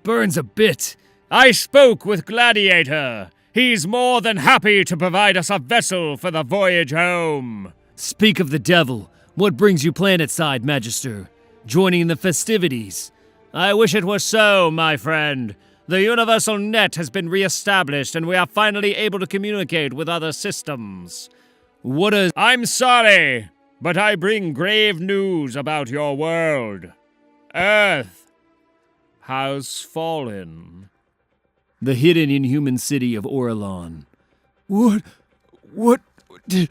Burns a bit. I spoke with Gladiator. He's more than happy to provide us a vessel for the voyage home. Speak of the devil. What brings you planetside, Magister? Joining in the festivities? I wish it were so, my friend. The universal net has been re-established, and we are finally able to communicate with other systems. I'm sorry, but I bring grave news about your world. Earth has fallen. The hidden inhuman city of Orelon. What did...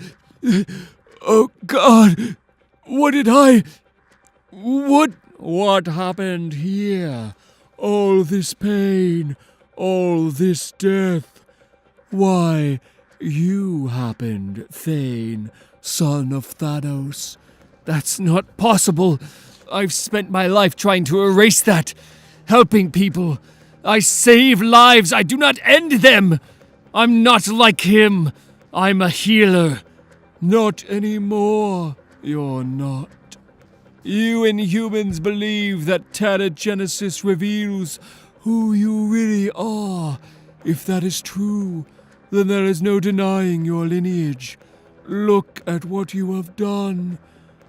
Oh, God! What did I... What happened here? All this pain, all this death. Why, you happened, Thane, son of Thanos. That's not possible. I've spent my life trying to erase that. Helping people. I save lives. I do not end them. I'm not like him. I'm a healer. Not anymore. You're not. You Inhumans believe that Teragenesis reveals who you really are. If that is true, then there is no denying your lineage. Look at what you have done.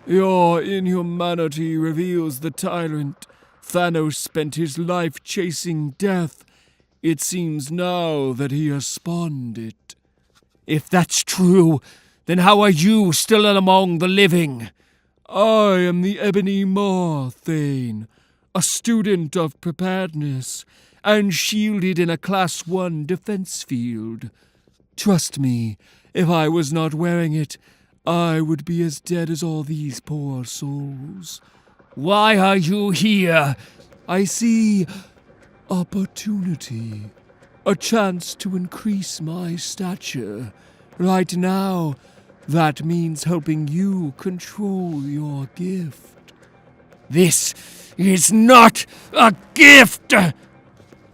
Your inhumanity reveals the tyrant. Thanos spent his life chasing death. It seems now that he has spawned it. If that's true, then how are you still among the living? I am the Ebony Maw, Thane, a student of preparedness, and shielded in a Class 1 defense field. Trust me, if I was not wearing it, I would be as dead as all these poor souls. Why are you here? I see opportunity, a chance to increase my stature. Right now, that means helping you control your gift. This is not a gift!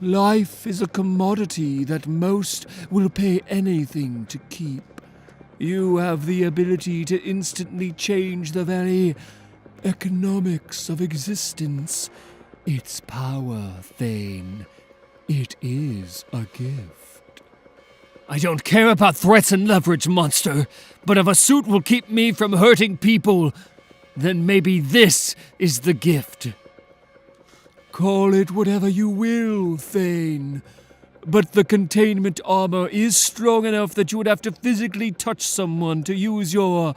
Life is a commodity that most will pay anything to keep. You have the ability to instantly change the very economics of existence. It's power, Thane. It is a gift. I don't care about threats and leverage, monster, but if a suit will keep me from hurting people, then maybe this is the gift. Call it whatever you will, Thane. But the containment armor is strong enough that you would have to physically touch someone to use your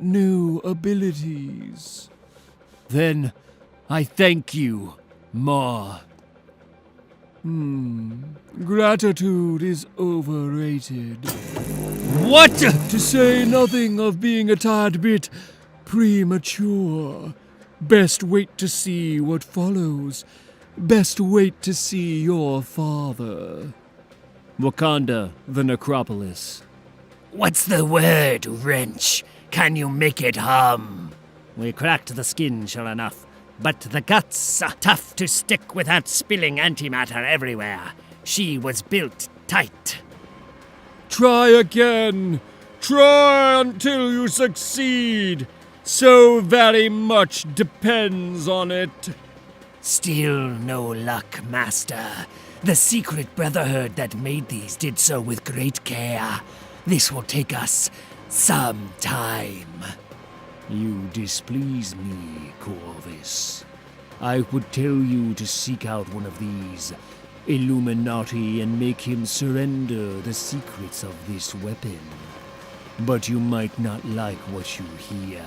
new abilities. Then, I thank you, Ma. Gratitude is overrated. What? To say nothing of being a tad bit premature. Best wait to see what follows. Best wait to see your father. Wakanda, the necropolis. What's the word, wrench? Can you make it hum? We cracked the skin, sure enough. But the guts are tough to stick without spilling antimatter everywhere. She was built tight. Try again. Try until you succeed. So very much depends on it. Still no luck, Master. The secret brotherhood that made these did so with great care. This will take us some time. You displease me, Corvus. I would tell you to seek out one of these Illuminati and make him surrender the secrets of this weapon. But you might not like what you hear.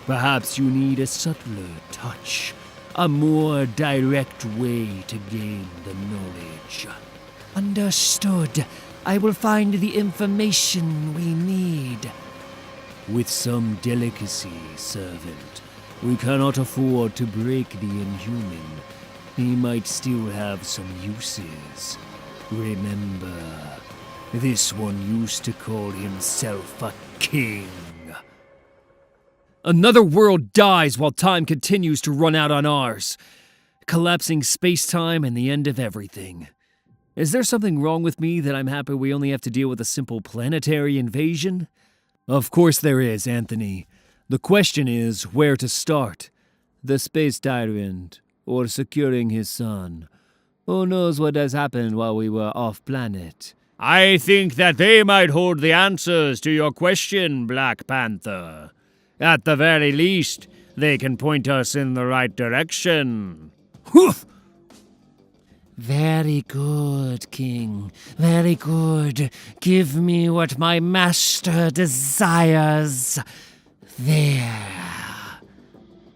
Perhaps you need a subtler touch, a more direct way to gain the knowledge. Understood. I will find the information we need. With some delicacy, servant. We cannot afford to break the inhuman. He might still have some uses. Remember, this one used to call himself a king. Another world dies while time continues to run out on ours. Collapsing space-time and the end of everything. Is there something wrong with me that I'm happy we only have to deal with a simple planetary invasion? Of course there is, Anthony. The question is where to start. The space tyrant, or securing his son. Who knows what has happened while we were off-planet? I think that they might hold the answers to your question, Black Panther. At the very least, they can point us in the right direction. Hoof! Very good, King. Very good. Give me what my master desires. There.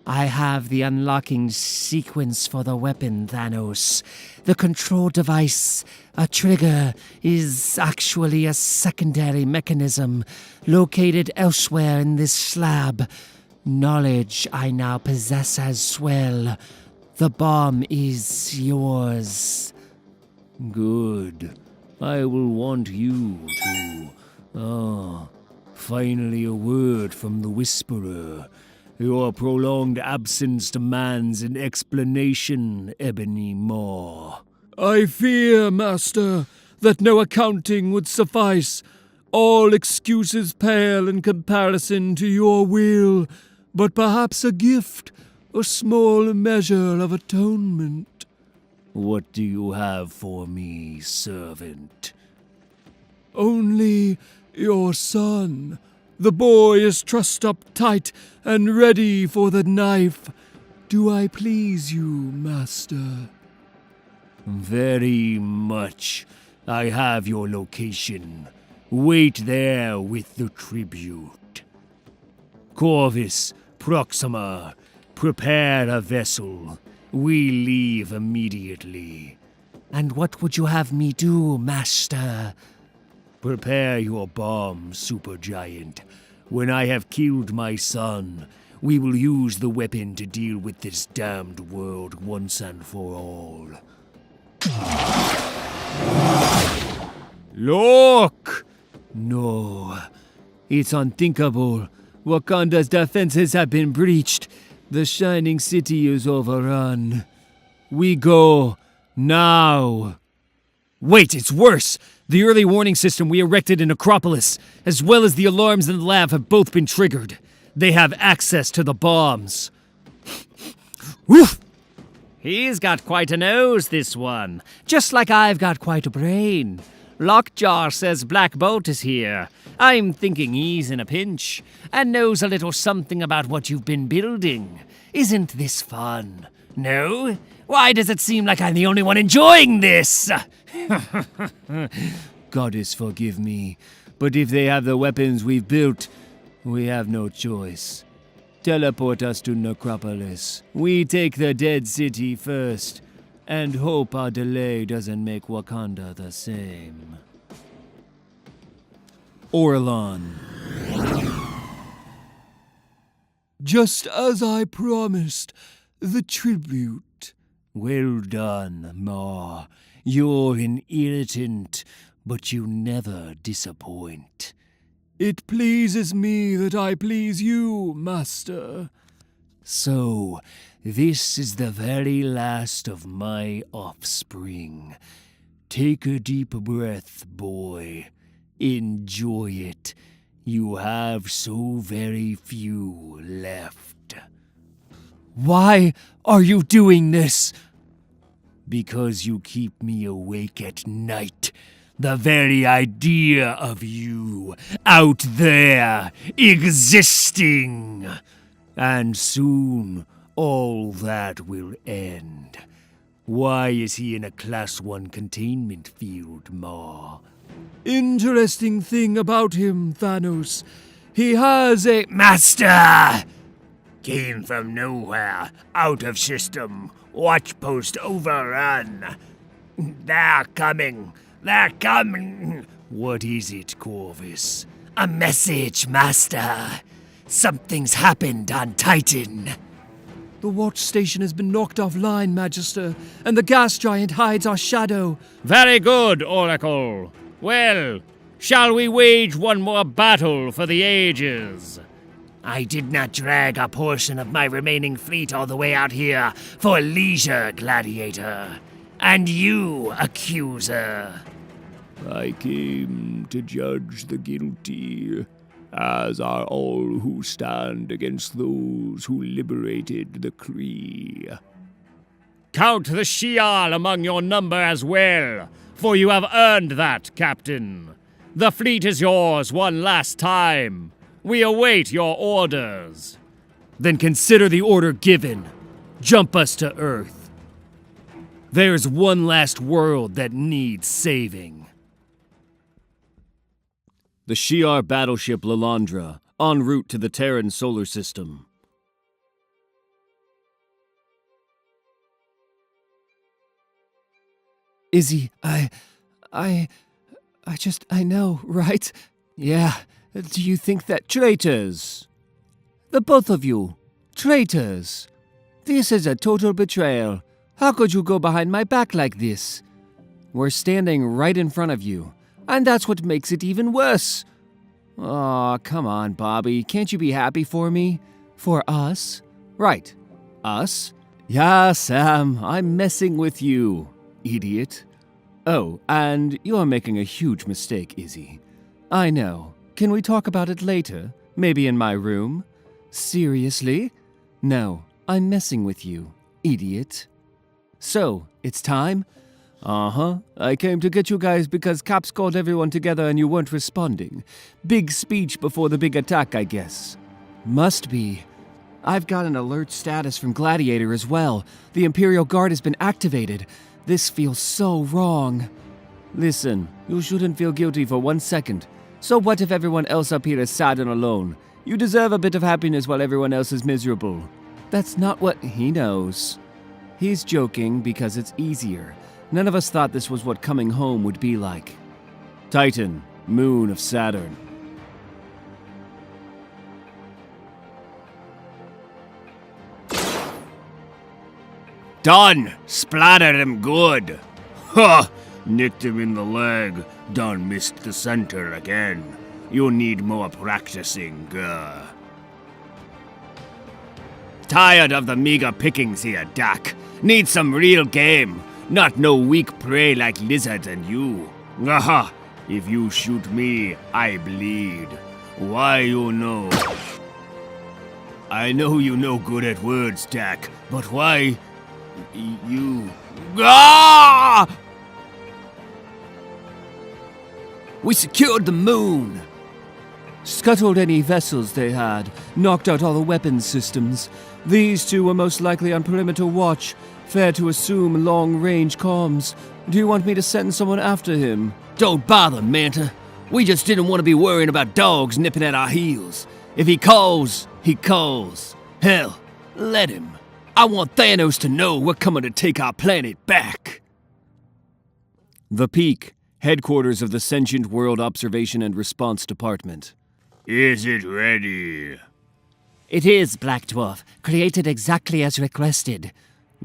I have the unlocking sequence for the weapon, Thanos. The control device, a trigger, is actually a secondary mechanism located elsewhere in this slab. Knowledge I now possess as well. The bomb is yours. Good. I will want you to... finally a word from the Whisperer. Your prolonged absence demands an explanation, Ebony Maw. I fear, Master, that no accounting would suffice. All excuses pale in comparison to your will, but perhaps a gift, a small measure of atonement. What do you have for me, servant? Only your son. The boy is trussed up tight and ready for the knife. Do I please you, Master? Very much. I have your location. Wait there with the tribute. Corvus, Proxima, prepare a vessel. We leave immediately. And what would you have me do, Master? Prepare your bomb, Supergiant. When I have killed my son, we will use the weapon to deal with this damned world once and for all. Look! No. It's unthinkable. Wakanda's defenses have been breached. The Shining City is overrun. We go now. Wait, it's worse! The early warning system we erected in Acropolis, as well as the alarms in the lab, have both been triggered. They have access to the bombs. Woof! He's got quite a nose, this one. Just like I've got quite a brain. Lockjaw says Black Bolt is here. I'm thinking he's in a pinch, and knows a little something about what you've been building. Isn't this fun? No? Why does it seem like I'm the only one enjoying this? Goddess forgive me, but if they have the weapons we've built, we have no choice. Teleport us to Necropolis. We take the dead city first, and hope our delay doesn't make Wakanda the same. Orlon. Just as I promised, the tribute. Well done, Ma. You're an irritant, but you never disappoint. It pleases me that I please you, Master. So, this is the very last of my offspring. Take a deep breath, boy. Enjoy it. You have so very few left. Why are you doing this? Because you keep me awake at night. The very idea of you out there existing. And soon all that will end. Why is he in a Class 1 containment field, Ma? Interesting thing about him, Thanos. He has a... Master! Came from nowhere, out of system. Watch post overrun. They're coming. They're coming. What is it, Corvus? A message, Master. Something's happened on Titan. The watch station has been knocked offline, Magister, and the gas giant hides our shadow. Very good, Oracle. Well, shall we wage one more battle for the ages? I did not drag a portion of my remaining fleet all the way out here for leisure, Gladiator. And you, Accuser. I came to judge the guilty, as are all who stand against those who liberated the Kree. Count the Shi'ar among your number as well, for you have earned that, Captain. The fleet is yours one last time. We await your orders. Then consider the order given. Jump us to Earth. There's one last world that needs saving. The Shi'ar battleship Lalandra, en route to the Terran solar system. Izzy, I know, right? Yeah. Do you think that Traitors! the both of you, traitors? This is a total betrayal. How could you go behind my back like this? We're standing right in front of you, and that's what makes it even worse. Aw, come on, Bobby. Can't you be happy for me? For us? Right. Us? Yeah, Sam, I'm messing with you, idiot. Oh, and you're making a huge mistake, Izzy. I know. Can we talk about it later? Maybe in my room? Seriously? No, I'm messing with you, idiot. So, it's time? Uh-huh. I came to get you guys because Caps called everyone together and you weren't responding. Big speech before the big attack, I guess. Must be. I've got an alert status from Gladiator as well. The Imperial Guard has been activated. This feels so wrong. Listen, you shouldn't feel guilty for 1 second. So what if everyone else up here is sad and alone? You deserve a bit of happiness while everyone else is miserable. That's not what he knows. He's joking because it's easier. None of us thought this was what coming home would be like. Titan, moon of Saturn. Done! Splattered him good! Ha! Nicked him in the leg. Done missed the center again. You need more practicing, Tired of the meager pickings here, Dak. Need some real game. Not no weak prey like lizards and you. Aha! If you shoot me, I bleed. Why you know? I know you no good at words, Dak, but why you... Ah! We secured the moon! Scuttled any vessels they had, knocked out all the weapons systems. These two were most likely on perimeter watch. Fair to assume long-range comms. Do you want me to send someone after him? Don't bother, Manta. We just didn't want to be worrying about dogs nipping at our heels. If he calls, he calls. Hell, let him. I want Thanos to know we're coming to take our planet back. The Peak, headquarters of the Sentient World Observation and Response Department. Is it ready? It is, Black Dwarf. Created exactly as requested.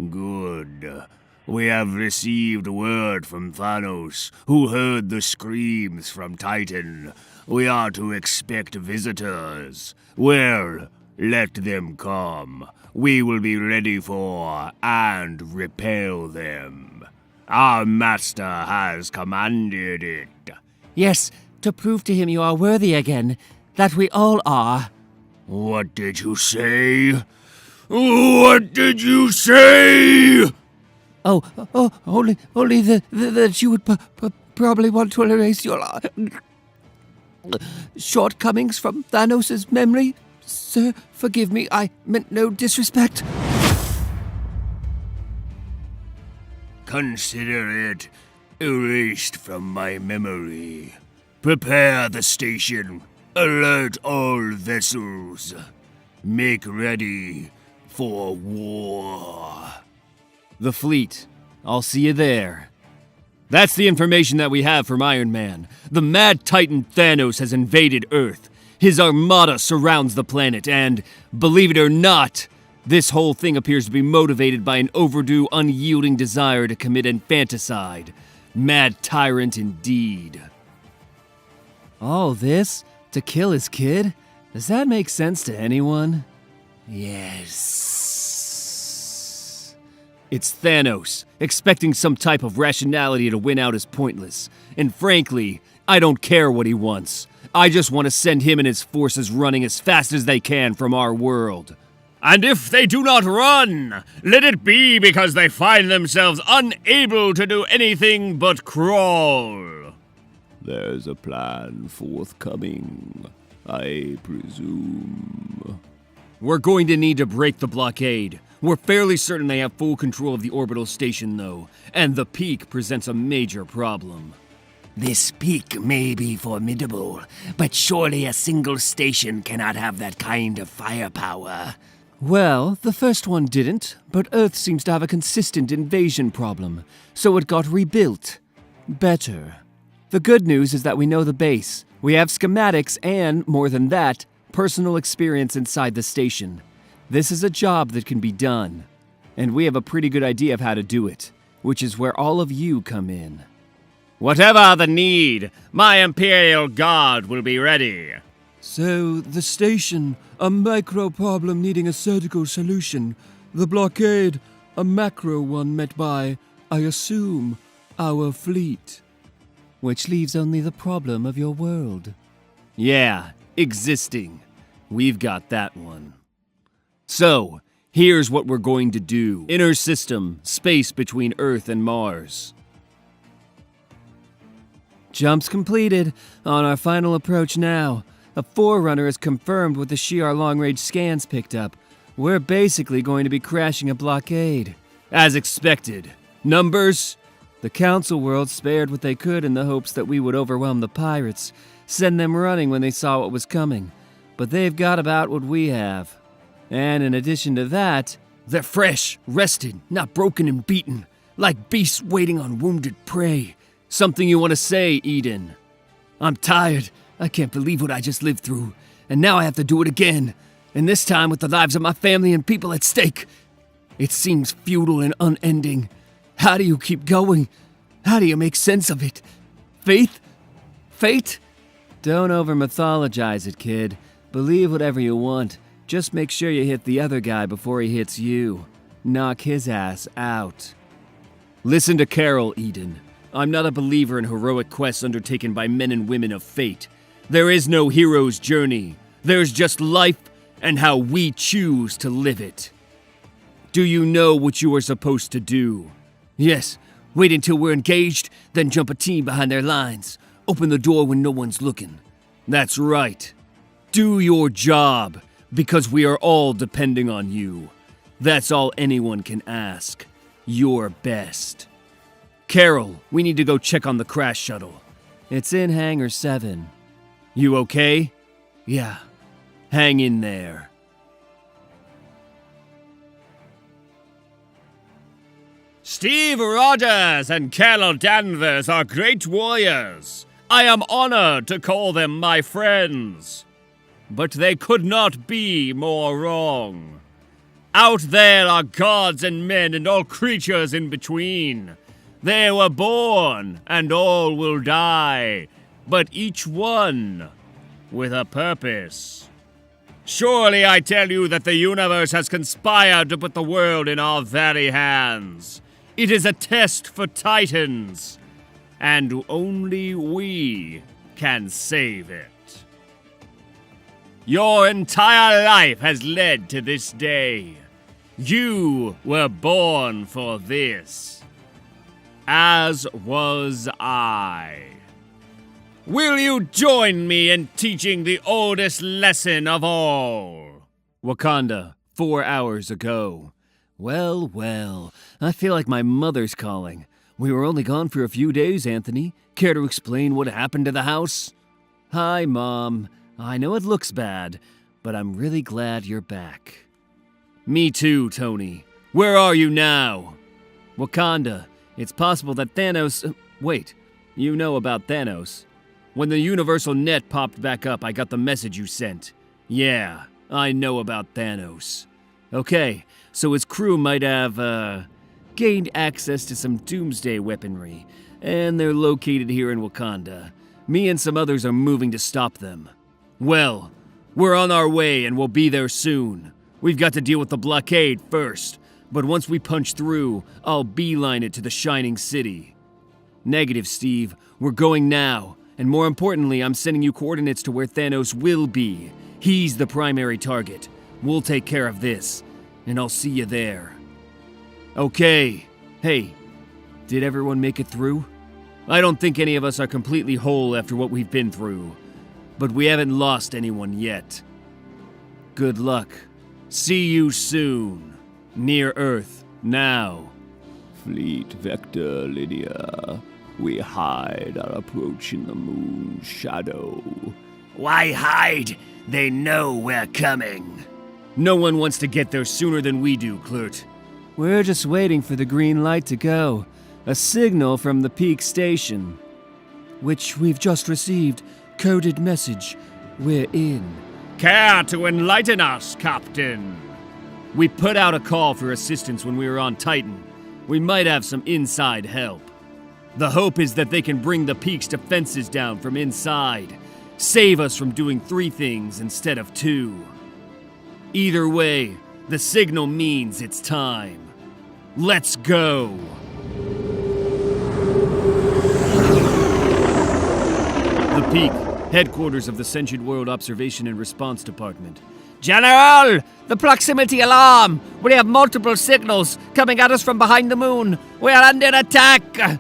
Good. We have received word from Thanos, who heard the screams from Titan. We are to expect visitors. Well, let them come. We will be ready for and repel them. Our master has commanded it. Yes, to prove to him you are worthy again. That we all are. What did you say? What did you say? Only that you would probably want to erase your shortcomings from Thanos' memory. Sir, forgive me, I meant no disrespect. Consider it erased from my memory. Prepare the station. Alert all vessels. Make ready for war. The fleet. I'll see you there. That's the information that we have from Iron Man. The mad titan Thanos has invaded Earth. His armada surrounds the planet, and, believe it or not, this whole thing appears to be motivated by an overdue, unyielding desire to commit infanticide. Mad tyrant indeed. All this to kill his kid? Does that make sense to anyone? Yes. It's Thanos. Expecting some type of rationality to win out is pointless. And frankly, I don't care what he wants. I just want to send him and his forces running as fast as they can from our world. And if they do not run, let it be because they find themselves unable to do anything but crawl. There's a plan forthcoming, I presume. We're going to need to break the blockade. We're fairly certain they have full control of the orbital station, though, and the peak presents a major problem. This peak may be formidable, but surely a single station cannot have that kind of firepower. Well, the first one didn't, but Earth seems to have a consistent invasion problem, so it got rebuilt. Better. The good news is that we know the base. We have schematics and, more than that, personal experience inside the station. This is a job that can be done. And we have a pretty good idea of how to do it, which is where all of you come in. Whatever the need, my Imperial Guard will be ready. So, the station, a micro problem needing a surgical solution. The blockade, a macro one met by, I assume, our fleet. Which leaves only the problem of your world. Yeah, existing. We've got that one. So, here's what we're going to do. Inner system, space between Earth and Mars. Jumps completed. On our final approach now. A Forerunner is confirmed with the Shi'ar long-range scans picked up. We're basically going to be crashing a blockade. As expected. Numbers? The Council world spared what they could in the hopes that we would overwhelm the pirates, send them running when they saw what was coming. But they've got about what we have. And in addition to that, they're fresh, rested, not broken and beaten, like beasts waiting on wounded prey. Something you want to say, Eden? I'm tired. I can't believe what I just lived through. And now I have to do it again. And this time with the lives of my family and people at stake. It seems futile and unending. How do you keep going? How do you make sense of it? Faith? Fate? Don't over-mythologize it, kid. Believe whatever you want. Just make sure you hit the other guy before he hits you. Knock his ass out. Listen to Carol, Eden. I'm not a believer in heroic quests undertaken by men and women of fate. There is no hero's journey. There's just life and how we choose to live it. Do you know what you are supposed to do? Yes, wait until we're engaged, then jump a team behind their lines. Open the door when no one's looking. That's right. Do your job, because we are all depending on you. That's all anyone can ask. Your best. Carol, we need to go check on the crash shuttle. It's in Hangar 7. You okay? Yeah. Hang in there. Steve Rogers and Carol Danvers are great warriors. I am honored to call them my friends. But they could not be more wrong. Out there are gods and men and all creatures in between. They were born, and all will die, but each one with a purpose. Surely I tell you that the universe has conspired to put the world in our very hands. It is a test for titans, and only we can save it. Your entire life has led to this day. You were born for this. As was I. Will you join me in teaching the oldest lesson of all? Wakanda, 4 hours ago. Well, well, I feel like my mother's calling. We were only gone for a few days, Anthony. Care to explain what happened to the house? Hi, Mom. I know it looks bad, but I'm really glad you're back. Me too, Tony. Where are you now? Wakanda. It's possible that Thanos... Wait, you know about Thanos? When the universal net popped back up, I got the message you sent. Yeah, I know about Thanos. Okay, so his crew might have, gained access to some doomsday weaponry, and they're located here in Wakanda. Me and some others are moving to stop them. Well, we're on our way and we'll be there soon. We've got to deal with the blockade first, but once we punch through, I'll beeline it to the Shining City. Negative, Steve. We're going now, and more importantly, I'm sending you coordinates to where Thanos will be. He's the primary target. We'll take care of this, and I'll see you there. Okay. Hey, did everyone make it through? I don't think any of us are completely whole after what we've been through, but we haven't lost anyone yet. Good luck. See you soon. Near Earth, now. Fleet Vector, Lydia. We hide our approach in the moon's shadow. Why hide? They know we're coming. No one wants to get there sooner than we do, Klurt. We're just waiting for the green light to go. A signal from the peak station. Which we've just received. Coded message. We're in. Care to enlighten us, Captain? We put out a call for assistance when we were on Titan. We might have some inside help. The hope is that they can bring the peak's defenses down from inside. Save us from doing 3 things instead of 2. Either way, the signal means it's time. Let's go! The peak, headquarters of the Sentient World Observation and Response Department. General! The proximity alarm! We have multiple signals coming at us from behind the moon. We are under attack!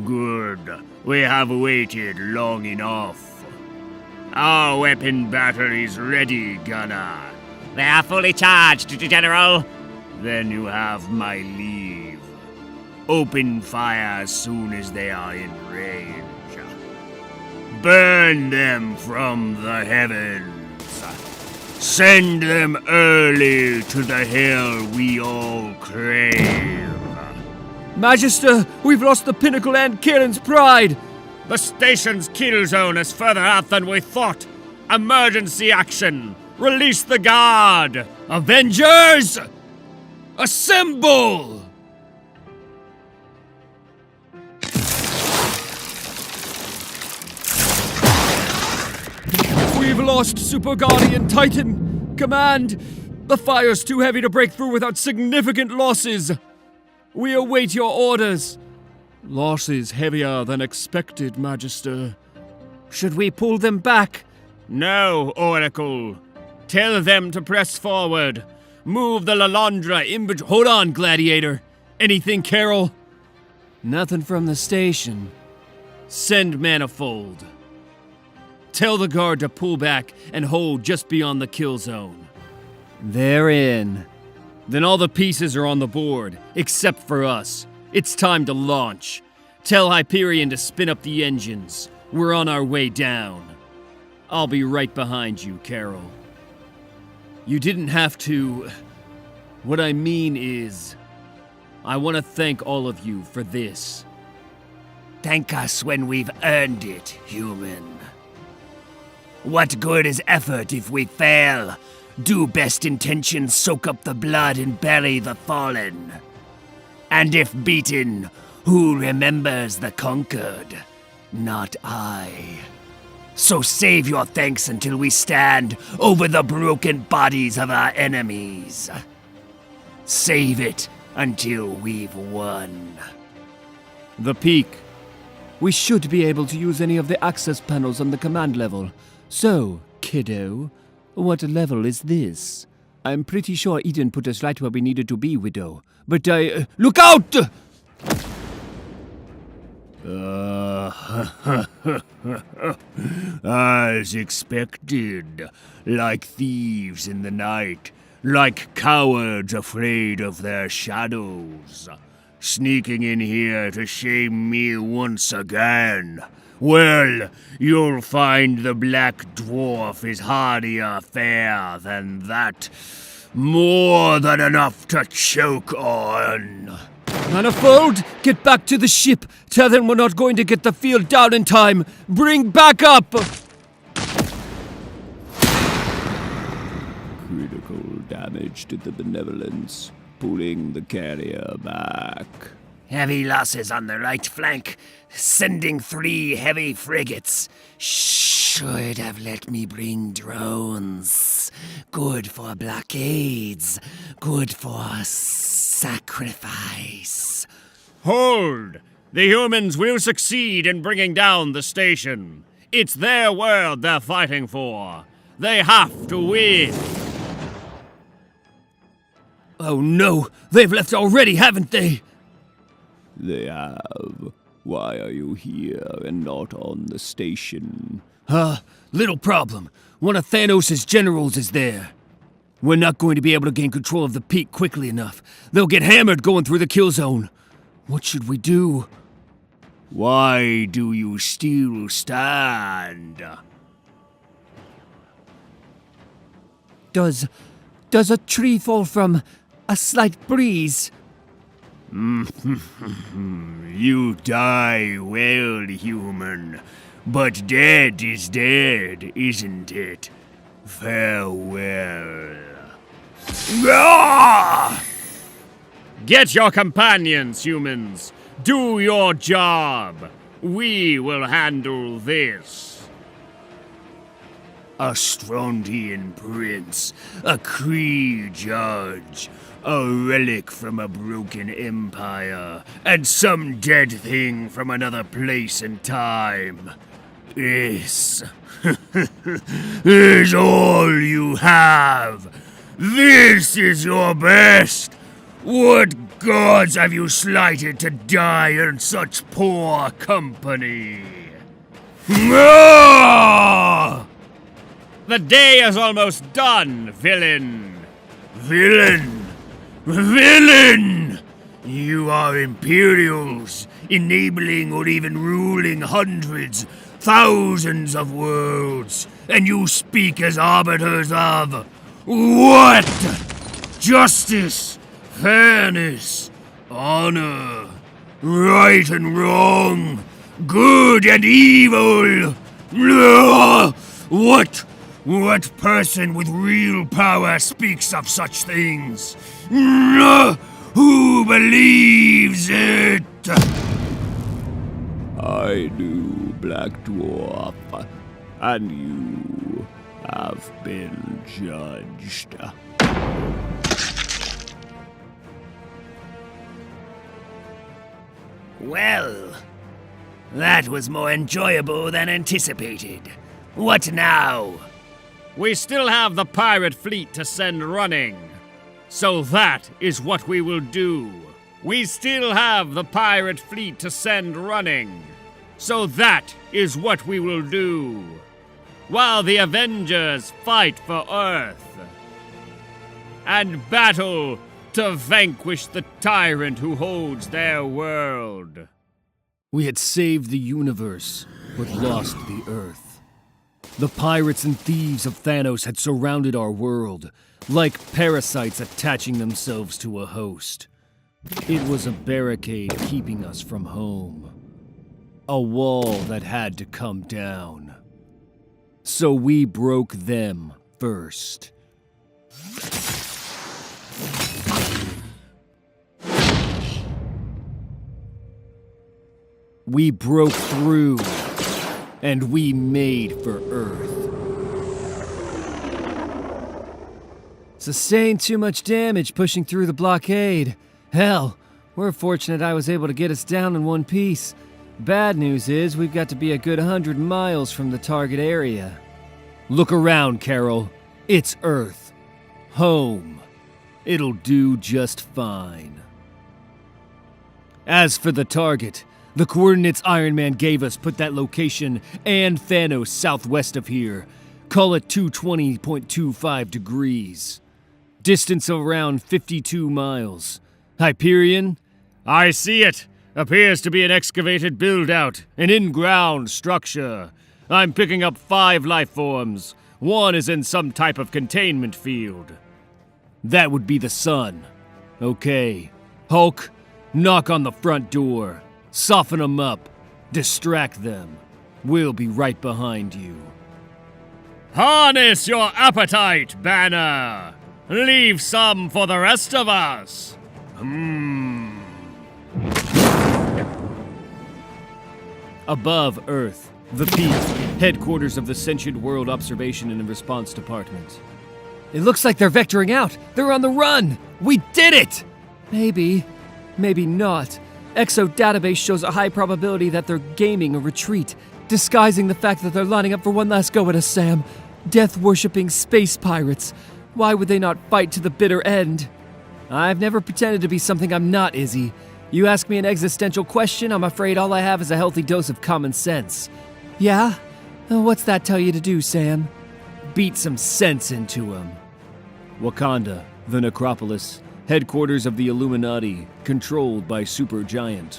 Good. We have waited long enough. Our weapon battery's ready, Gunner. They are fully charged, General. Then you have my leave. Open fire as soon as they are in range. Burn them from the heavens. Send them early to the hell we all crave. Magister, we've lost the pinnacle and Kieran's pride. The station's kill zone is further out than we thought. Emergency action. Release the guard. Avengers, assemble! We've lost Super Guardian Titan. Command, the fire's too heavy to break through without significant losses. We await your orders. Losses heavier than expected, Magister. Should we pull them back? No, Oracle. Tell them to press forward. Move the Lalandra in between. Hold on, Gladiator. Anything, Carol? Nothing from the station. Send Manifold. Tell the guard to pull back and hold just beyond the kill zone. They're in. Then all the pieces are on the board, except for us. It's time to launch. Tell Hyperion to spin up the engines. We're on our way down. I'll be right behind you, Carol. You didn't have to... What I mean is... I want to thank all of you for this. Thank us when we've earned it, human. What good is effort if we fail? Do best intentions soak up the blood and bury the fallen? And if beaten, who remembers the conquered? Not I. So save your thanks until we stand over the broken bodies of our enemies. Save it until we've won. The peak. We should be able to use any of the access panels on the command level. So, kiddo, what level is this? I'm pretty sure Eden put us right where we needed to be, Widow. But look out! As expected. Like thieves in the night. Like cowards afraid of their shadows. Sneaking in here to shame me once again. Well, you'll find the Black Dwarf is hardier fare than that. More than enough to choke on. Manifold, get back to the ship. Tell them we're not going to get the field down in time. Bring back up! Critical damage to the Benevolence, pulling the carrier back. Heavy losses on the right flank, sending 3 heavy frigates. Should have let me bring drones. Good for blockades, good for sacrifice. Hold! The humans will succeed in bringing down the station. It's their world they're fighting for. They have to win. Oh no, they've left already, haven't they? They have. Why are you here and not on the station? Little problem. One of Thanos' generals is there. We're not going to be able to gain control of the peak quickly enough. They'll get hammered going through the kill zone. What should we do? Why do you still stand? Does a tree fall from a slight breeze? You die well, human. But dead is dead, isn't it? Farewell. Ah! Get your companions, humans. Do your job. We will handle this. A Strontian prince, a Kree judge, a relic from a broken empire, and some dead thing from another place and time. This is all you have. This is your best. What gods have you slighted to die in such poor company? Ah! The day is almost done, villain. Villain! Villain! You are Imperials, enabling or even ruling hundreds, thousands of worlds, and you speak as arbiters of what? Justice, fairness, honor, right and wrong, good and evil. What person with real power speaks of such things? Who believes it? I do, Black Dwarf, and you have been judged. Well, that was more enjoyable than anticipated. What now? We still have the pirate fleet to send running. So that is what we will do. We still have the pirate fleet to send running. So that is what we will do. While the Avengers fight for Earth. And battle to vanquish the tyrant who holds their world. We had saved the universe, but lost the Earth. The pirates and thieves of Thanos had surrounded our world, like parasites attaching themselves to a host. It was a barricade keeping us from home. A wall that had to come down. So we broke them first. We broke through, and we made for Earth. Sustained too much damage pushing through the blockade. Hell, we're fortunate I was able to get us down in one piece. Bad news is we've got to be a good 100 miles from the target area. Look around, Carol. It's Earth. Home. It'll do just fine. As for the target, the coordinates Iron Man gave us put that location and Thanos southwest of here. Call it 220.25 degrees. Distance around 52 miles. Hyperion? I see it. Appears to be an excavated build-out, an in-ground structure. I'm picking up 5 life forms. One is in some type of containment field. That would be the sun. Okay. Hulk, Knock on the front door. Soften them up. Distract them. We'll be right behind you. Harness your appetite, Banner! Leave some for the rest of us! Above Earth, the Peak, headquarters of the Sentient World Observation and Response Department. It looks like they're vectoring out. They're on the run. We did it! Maybe. Maybe not. Exo database shows a high probability that they're gaming a retreat, disguising the fact that they're lining up for one last go at us, Sam. Death-worshipping space pirates. Why would they not fight to the bitter end? I've never pretended to be something I'm not, Izzy. You ask me an existential question, I'm afraid all I have is a healthy dose of common sense. Yeah? What's that tell you to do, Sam? Beat some sense into him. Wakanda, the necropolis, headquarters of the Illuminati, controlled by Supergiant.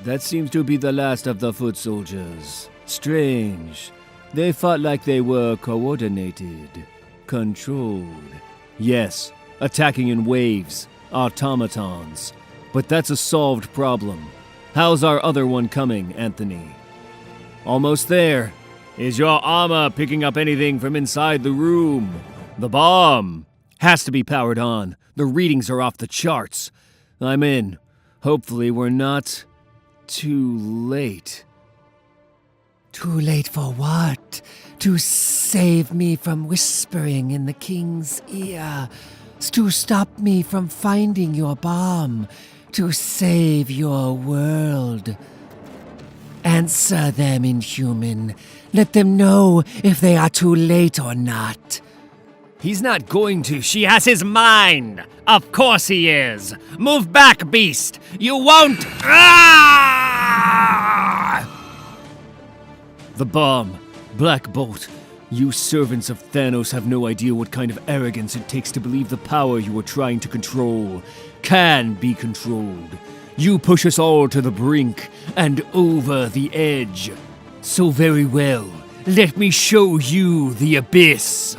That seems to be the last of the foot soldiers. Strange. They fought like they were coordinated, controlled. Yes, attacking in waves, automatons. But that's a solved problem. How's our other one coming, Anthony? Almost there. Is your armor picking up anything from inside the room? The bomb has to be powered on. The readings are off the charts. I'm in. Hopefully we're not too late. Too late for what? To save me from whispering in the king's ear. To stop me from finding your bomb. To save your world. Answer them, Inhuman. Let them know if they are too late or not. He's not going to. She has his mind. Of course he is. Move back, beast. You won't. Ah! The bomb. Black Bolt. You servants of Thanos have no idea what kind of arrogance it takes to believe the power you are trying to control can be controlled. You push us all to the brink and over the edge. So very well, let me show you the abyss.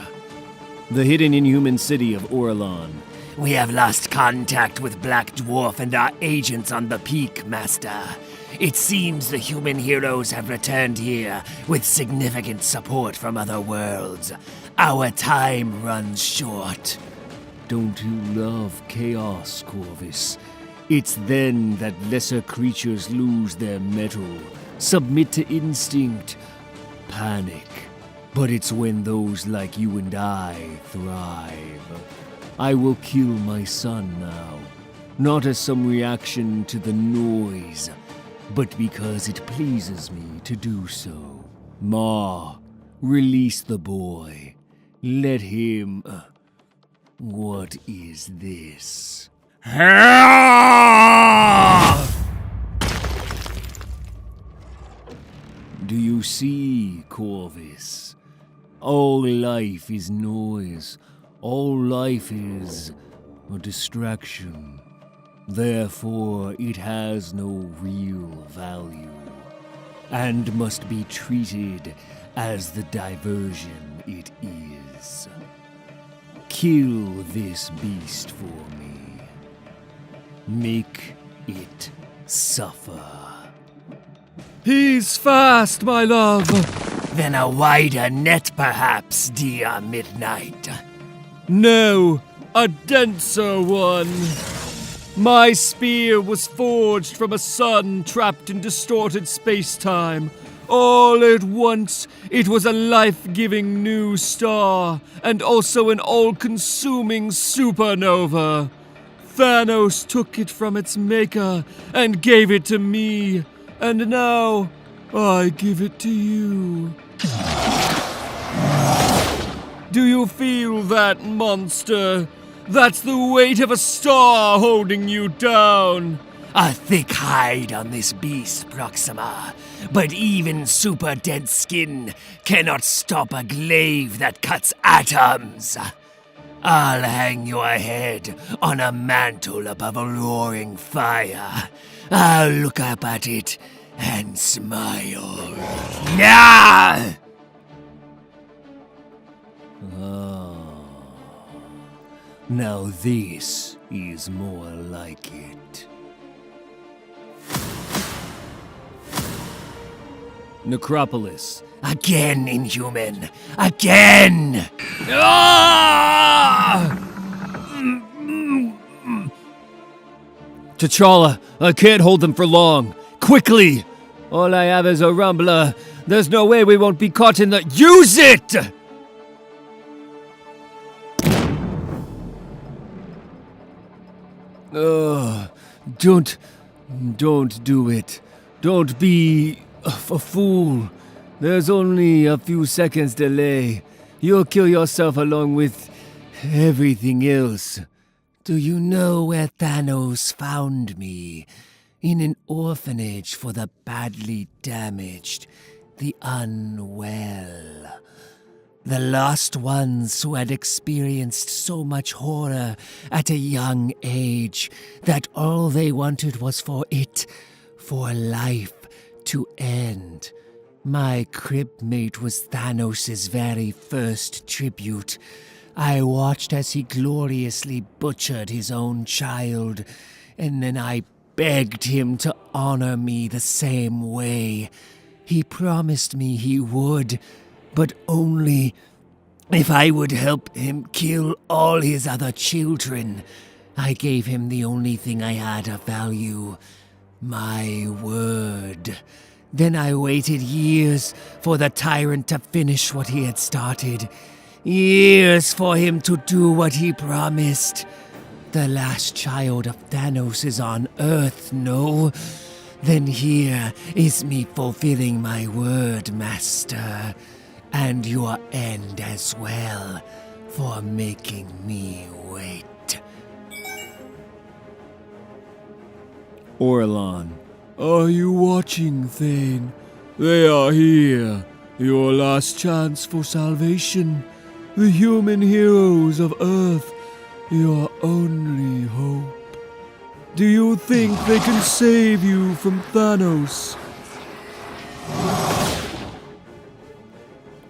The hidden inhuman city of Orlon. We have lost contact with Black Dwarf and our agents on the Peak, Master. It seems the human heroes have returned here with significant support from other worlds. Our time runs short. Don't you love chaos, Corvus? It's then that lesser creatures lose their mettle, submit to instinct, panic. But it's when those like you and I thrive. I will kill my son now, not as some reaction to the noise, but because it pleases me to do so. Ma, release the boy. Let him... what is this? Do you see, Corvus? All life is noise. All life is a distraction. Therefore, it has no real value, and must be treated as the diversion it is. Kill this beast for me. Make it suffer. He's fast, my love. Then a wider net, perhaps, dear Midnight. No, a denser one. My spear was forged from a sun trapped in distorted space-time. All at once, it was a life-giving new star, and also an all-consuming supernova. Thanos took it from its maker and gave it to me, and now I give it to you. Do you feel that, monster? That's the weight of a star holding you down. A thick hide on this beast, Proxima. But even super dead skin cannot stop a glaive that cuts atoms. I'll hang your head on a mantle above a roaring fire. I'll look up at it and smile. Nah! Now this is more like it. Necropolis. Again, Inhuman. Again! T'Challa, I can't hold them for long. Quickly! All I have is a rumbler. There's no way we won't be caught in the— Use it! Don't do it. Don't be a fool. There's only a few seconds delay. You'll kill yourself along with everything else. Do you know where Thanos found me? In an orphanage for the badly damaged, the unwell. The lost ones who had experienced so much horror at a young age that all they wanted was for life to end. My cribmate was Thanos' very first tribute. I watched as he gloriously butchered his own child, and then I begged him to honor me the same way. He promised me he would, but only if I would help him kill all his other children. I gave him the only thing I had of value, my word. Then I waited years for the tyrant to finish what he had started. Years for him to do what he promised. The last child of Thanos is on Earth, no? Then here is me fulfilling my word, Master. And your end as well, for making me wait. Orlan. Are you watching, Thane? They are here. Your last chance for salvation. The human heroes of Earth. Your only hope. Do you think they can save you from Thanos?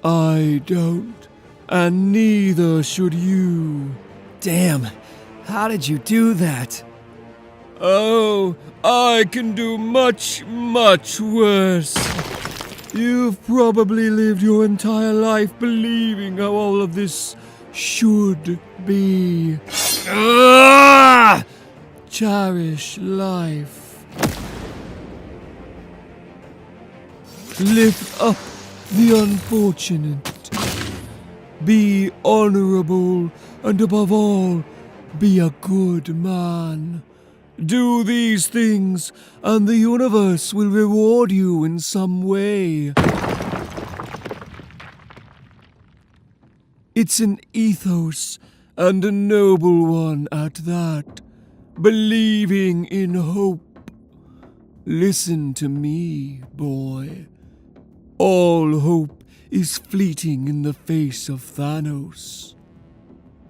I don't. And neither should you. Damn, how did you do that? Oh, I can do much, much worse. You've probably lived your entire life believing how all of this should be. Cherish life. Lift up the unfortunate. Be honorable, and above all, be a good man. Do these things, and the universe will reward you in some way. It's an ethos, and a noble one at that. Believing in hope. Listen to me, boy. All hope is fleeting in the face of Thanos.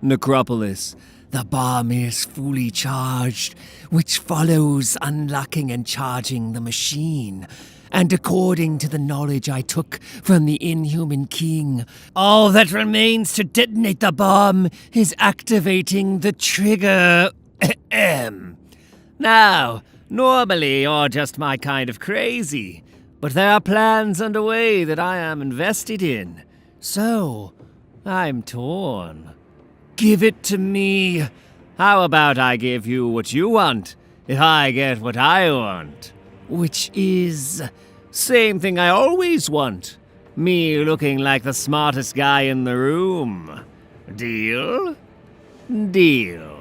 Necropolis. The bomb is fully charged, which follows unlocking and charging the machine. And according to the knowledge I took from the Inhuman King, all that remains to detonate the bomb is activating the trigger. Now, normally you're just my kind of crazy, but there are plans underway that I am invested in. So, I'm torn. Give it to me. How about I give you what you want, if I get what I want? Which is same thing I always want. Me looking like the smartest guy in the room. Deal? Deal.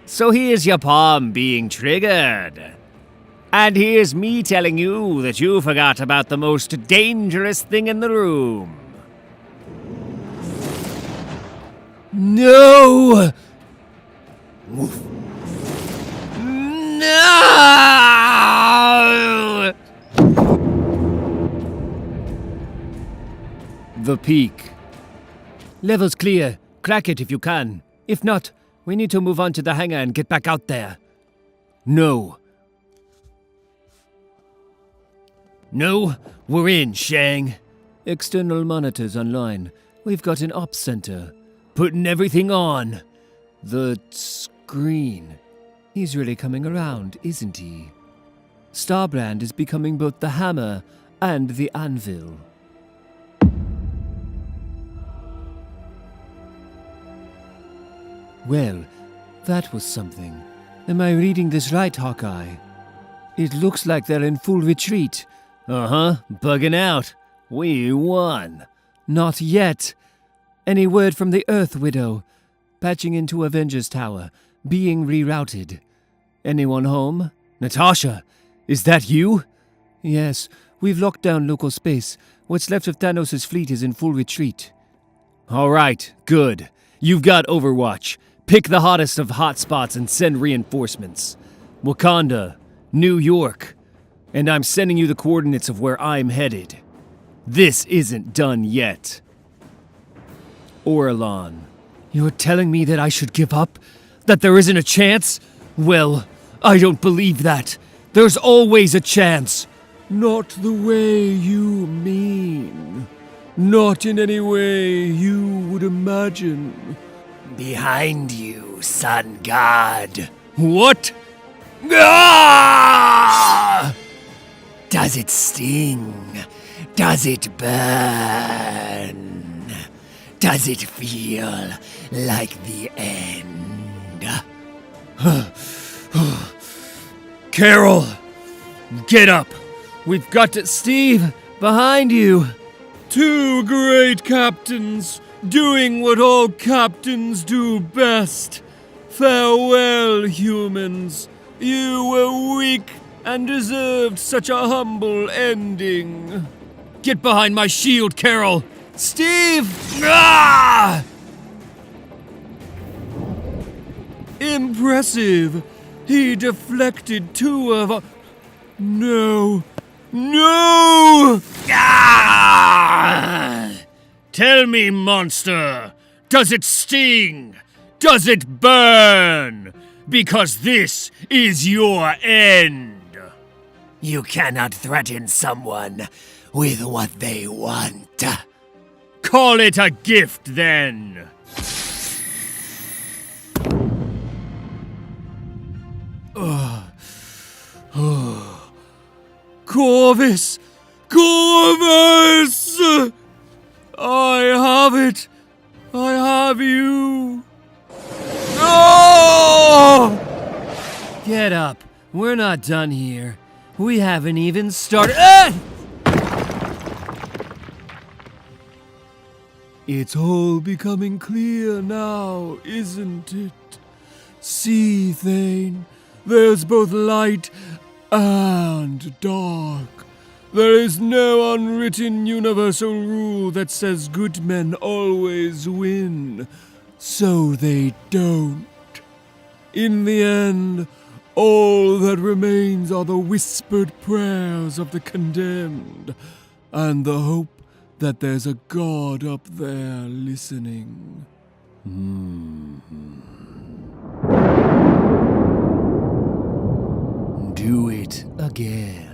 So here's your palm being triggered. And here's me telling you that you forgot about the most dangerous thing in the room. No! No! The peak. Level's clear. Crack it if you can. If not, we need to move on to the hangar and get back out there. No. No, we're in, Shang. External monitors online. We've got an ops center. Putting everything on. The screen. He's really coming around, isn't he? Starbrand is becoming both the hammer and the anvil. Well, that was something. Am I reading this right, Hawkeye? It looks like they're in full retreat. Uh-huh, bugging out. We won. Not yet. Any word from the Earth Widow? Patching into Avengers Tower. Being rerouted. Anyone home? Natasha, is that you? Yes, we've locked down local space. What's left of Thanos' fleet is in full retreat. All right, good. You've got Overwatch. Pick the hottest of hotspots and send reinforcements. Wakanda, New York. And I'm sending you the coordinates of where I'm headed. This isn't done yet. Orlan. You're telling me that I should give up? That there isn't a chance? Well, I don't believe that. There's always a chance. Not the way you mean. Not in any way you would imagine. Behind you, Sun God. What? Ah! Does it sting? Does it burn? Does it feel like the end? Carol! Get up! We've got to... Steve! Behind you! Two great captains, doing what all captains do best. Farewell, humans. You were weak and deserved such a humble ending. Get behind my shield, Carol! Steve! Ah! Impressive. He deflected two of... No. No! Ah! Tell me, monster, does it sting? Does it burn? Because this is your end. You cannot threaten someone with what they want. Call it a gift, then. Corvus! Corvus! I have it! I have you! No! Get up. We're not done here. We haven't even started. Ah! It's all becoming clear now, isn't it? See, Thane, there's both light and dark. There is no unwritten universal rule that says good men always win. So they don't. In the end, all that remains are the whispered prayers of the condemned, and the hope that there's a God up there listening. Do it again.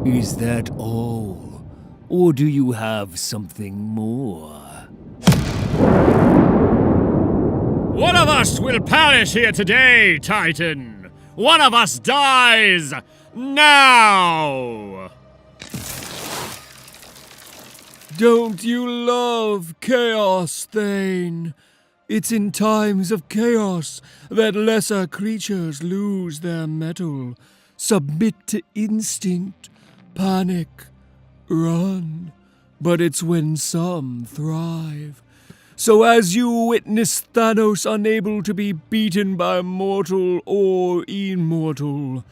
Is that all? Or do you have something more? One of us will perish here today, Titan. One of us dies now. Don't you love chaos, Thane? It's in times of chaos that lesser creatures lose their mettle, submit to instinct, panic, run. But it's when some thrive. So as you witness Thanos unable to be beaten by mortal or immortal,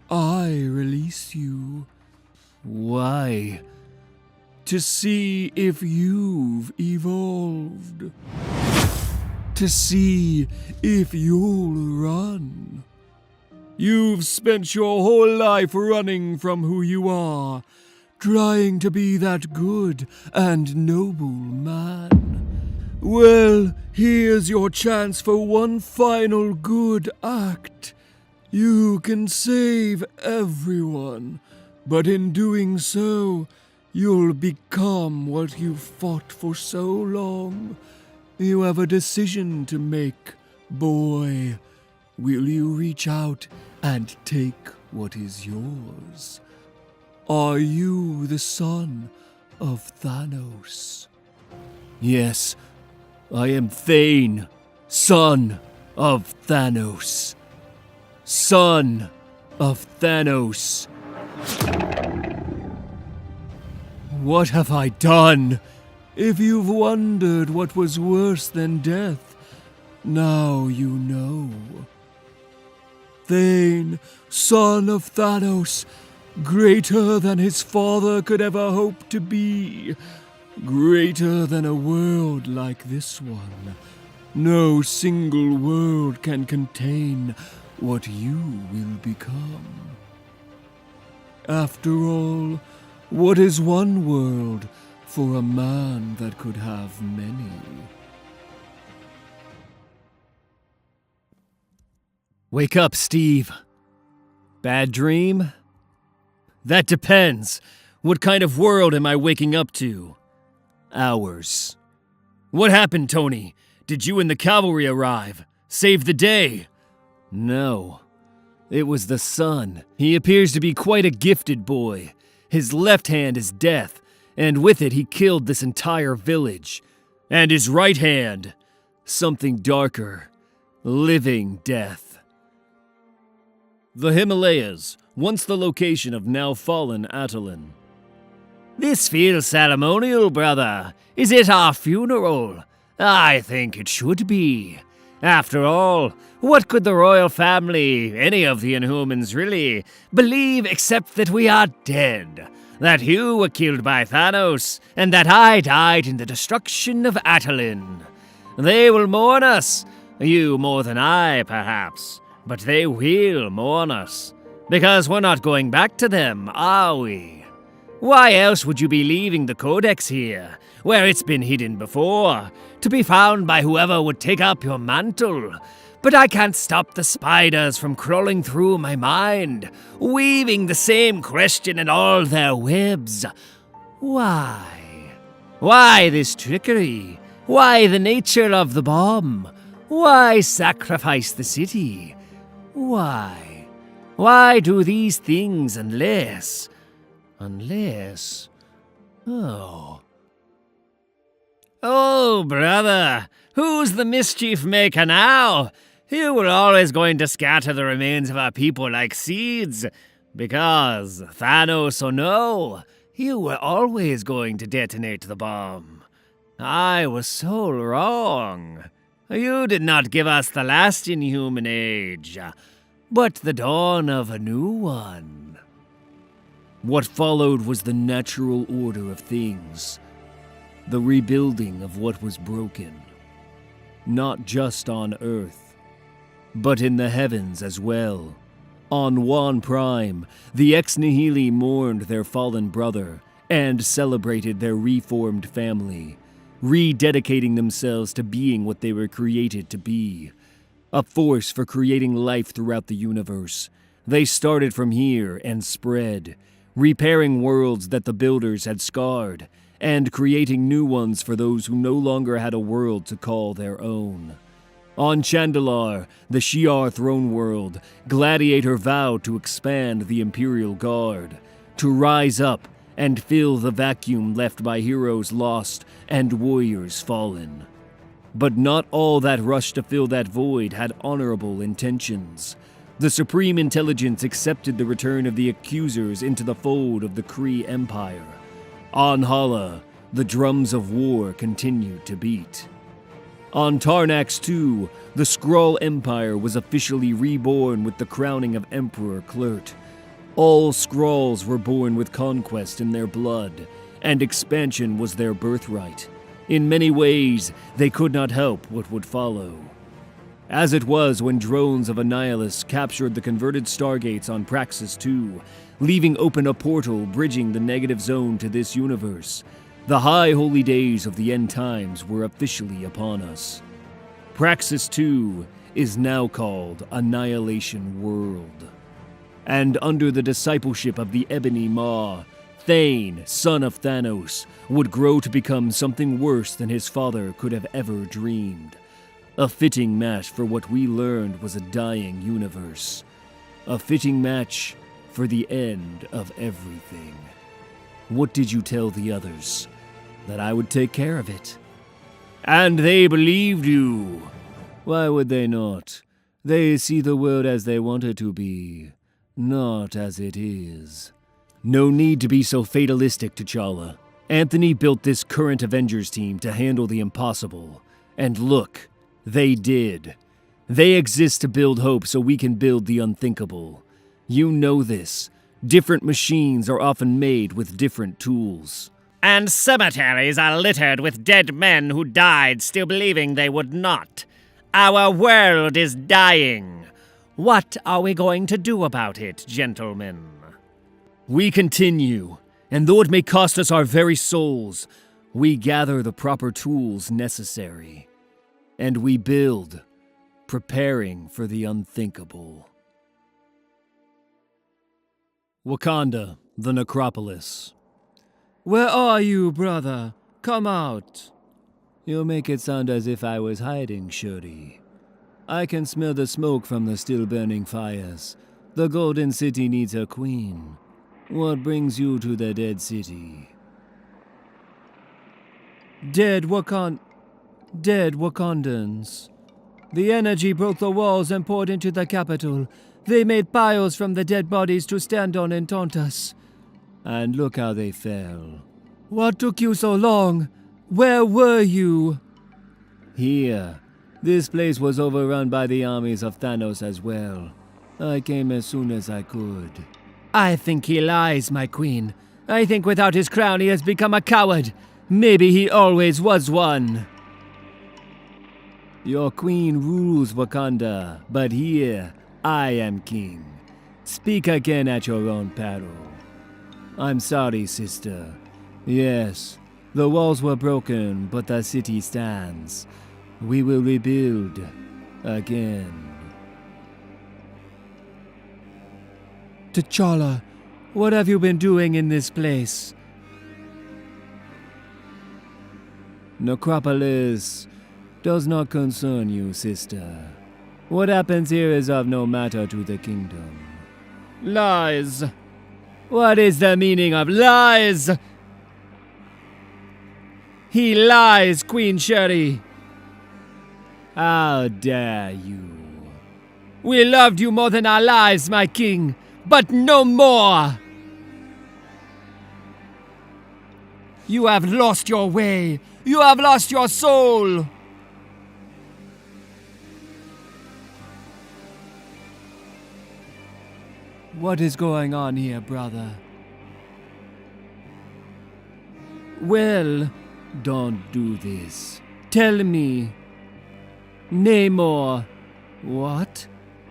I release you. Why? To see if you've evolved. To see if you'll run. You've spent your whole life running from who you are, trying to be that good and noble man. Well, here's your chance for one final good act. You can save everyone, but in doing so, you'll become what you've fought for so long. You have a decision to make, boy. Will you reach out and take what is yours. Are you the son of Thanos? Yes, I am Thane, son of Thanos. Son of Thanos. What have I done? If you've wondered what was worse than death, now you know. Thane, son of Thanos, greater than his father could ever hope to be, greater than a world like this one. No single world can contain what you will become. After all, what is one world for a man that could have many? Wake up, Steve. Bad dream? That depends. What kind of world am I waking up to? Ours. What happened, Tony? Did you and the cavalry arrive? Save the day? No. It was the son. He appears to be quite a gifted boy. His left hand is death, and with it he killed this entire village. And his right hand, something darker, living death. The Himalayas, once the location of now fallen Attilan. This feels ceremonial, brother. Is it our funeral? I think it should be. After all, what could the royal family, any of the Inhumans really, believe except that we are dead? That you were killed by Thanos, and that I died in the destruction of Attilan. They will mourn us. You more than I, perhaps. But they will mourn us. Because we're not going back to them, are we? Why else would you be leaving the Codex here, where it's been hidden before, to be found by whoever would take up your mantle? But I can't stop the spiders from crawling through my mind, weaving the same question in all their webs. Why? Why this trickery? Why the nature of the bomb? Why sacrifice the city? Why? Why do these things unless... Oh, brother, who's the mischief maker now? You were always going to scatter the remains of our people like seeds, because, Thanos or no, you were always going to detonate the bomb. I was so wrong. You did not give us the last inhuman age, but the dawn of a new one. What followed was the natural order of things, the rebuilding of what was broken, not just on Earth, but in the heavens as well. On Wan Prime, the Ex Nihili mourned their fallen brother and celebrated their reformed family, rededicating themselves to being what they were created to be, a force for creating life throughout the universe. They started from here and spread, repairing worlds that the builders had scarred, and creating new ones for those who no longer had a world to call their own. On Chandalar, the Shi'ar throne world, Gladiator vowed to expand the Imperial Guard, to rise up and fill the vacuum left by heroes lost and warriors fallen. But not all that rushed to fill that void had honorable intentions. The Supreme Intelligence accepted the return of the Accusers into the fold of the Kree Empire. On Hala, the drums of war continued to beat. On Tarnax II, the Skrull Empire was officially reborn with the crowning of Emperor Kl'rt. All Skrulls were born with conquest in their blood, and expansion was their birthright. In many ways, they could not help what would follow. As it was when drones of Annihilus captured the converted stargates on Praxis II, leaving open a portal bridging the negative zone to this universe, the high holy days of the end times were officially upon us. Praxis II is now called Annihilation World. And under the discipleship of the Ebony Maw, Thane, son of Thanos, would grow to become something worse than his father could have ever dreamed. A fitting match for what we learned was a dying universe. A fitting match for the end of everything. What did you tell the others? That I would take care of it. And they believed you. Why would they not? They see the world as they want it to be, not as it is. No need to be so fatalistic, T'Challa. Anthony built this current Avengers team to handle the impossible. And look, they did. They exist to build hope so we can build the unthinkable. You know this. Different machines are often made with different tools. And cemeteries are littered with dead men who died still believing they would not. Our world is dying. What are we going to do about it, gentlemen? We continue, and though it may cost us our very souls, we gather the proper tools necessary. And we build, preparing for the unthinkable. Wakanda, the necropolis. Where are you, brother? Come out. You make it sound as if I was hiding, Shuri. I can smell the smoke from the still-burning fires. The Golden City needs a queen. What brings you to the Dead City? Dead Wakandans. The energy broke the walls and poured into the capital. They made piles from the dead bodies to stand on and taunt us. And look how they fell. What took you so long? Where were you? Here. This place was overrun by the armies of Thanos as well. I came as soon as I could. I think he lies, my queen. I think without his crown he has become a coward. Maybe he always was one. Your queen rules Wakanda, but here I am king. Speak again at your own peril. I'm sorry, sister. Yes, the walls were broken, but the city stands. We will rebuild again. T'Challa, what have you been doing in this place? Necropolis does not concern you, sister. What happens here is of no matter to the kingdom. Lies. What is the meaning of lies? He lies, Queen Shuri. How dare you? We loved you more than our lives, my king, but no more. You have lost your way. You have lost your soul. What is going on here, brother? Well, Don't do this. tell me. Namor. What?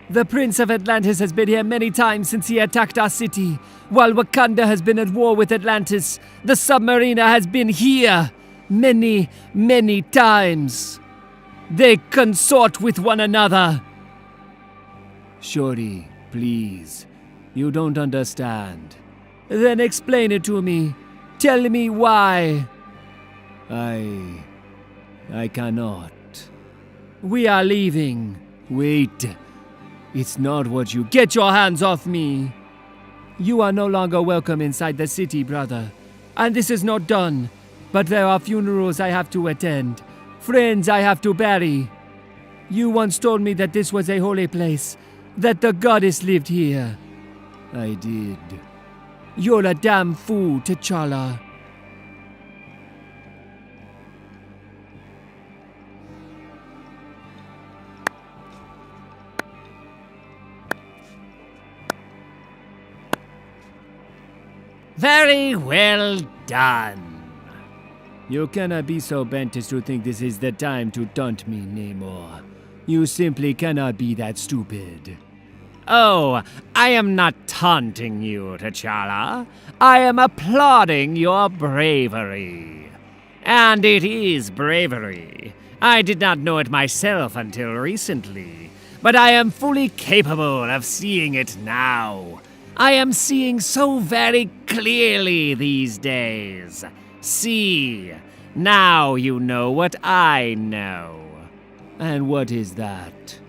The Prince of Atlantis has been here many times since he attacked our city. While Wakanda has been at war with Atlantis, the Submariner has been here many, many times. They consort with one another. Shorty, please. You don't understand. Then explain it to me. Tell me why. I cannot. We are leaving. Wait. It's not what you... Get your hands off me. You are no longer welcome inside the city, brother. And this is not done. But there are funerals I have to attend. Friends I have to bury. You once told me that this was a holy place. That the goddess lived here. I did. You're a damn fool, T'Challa. Very well done. You cannot be so bent as to think this is the time to taunt me, Namor. You simply cannot be that stupid. Oh, I am not taunting you, T'Challa. I am applauding your bravery. And it is bravery. I did not know it myself until recently, but I am fully capable of seeing it now. I am seeing so very clearly these days. See, now you know what I know. And what is that?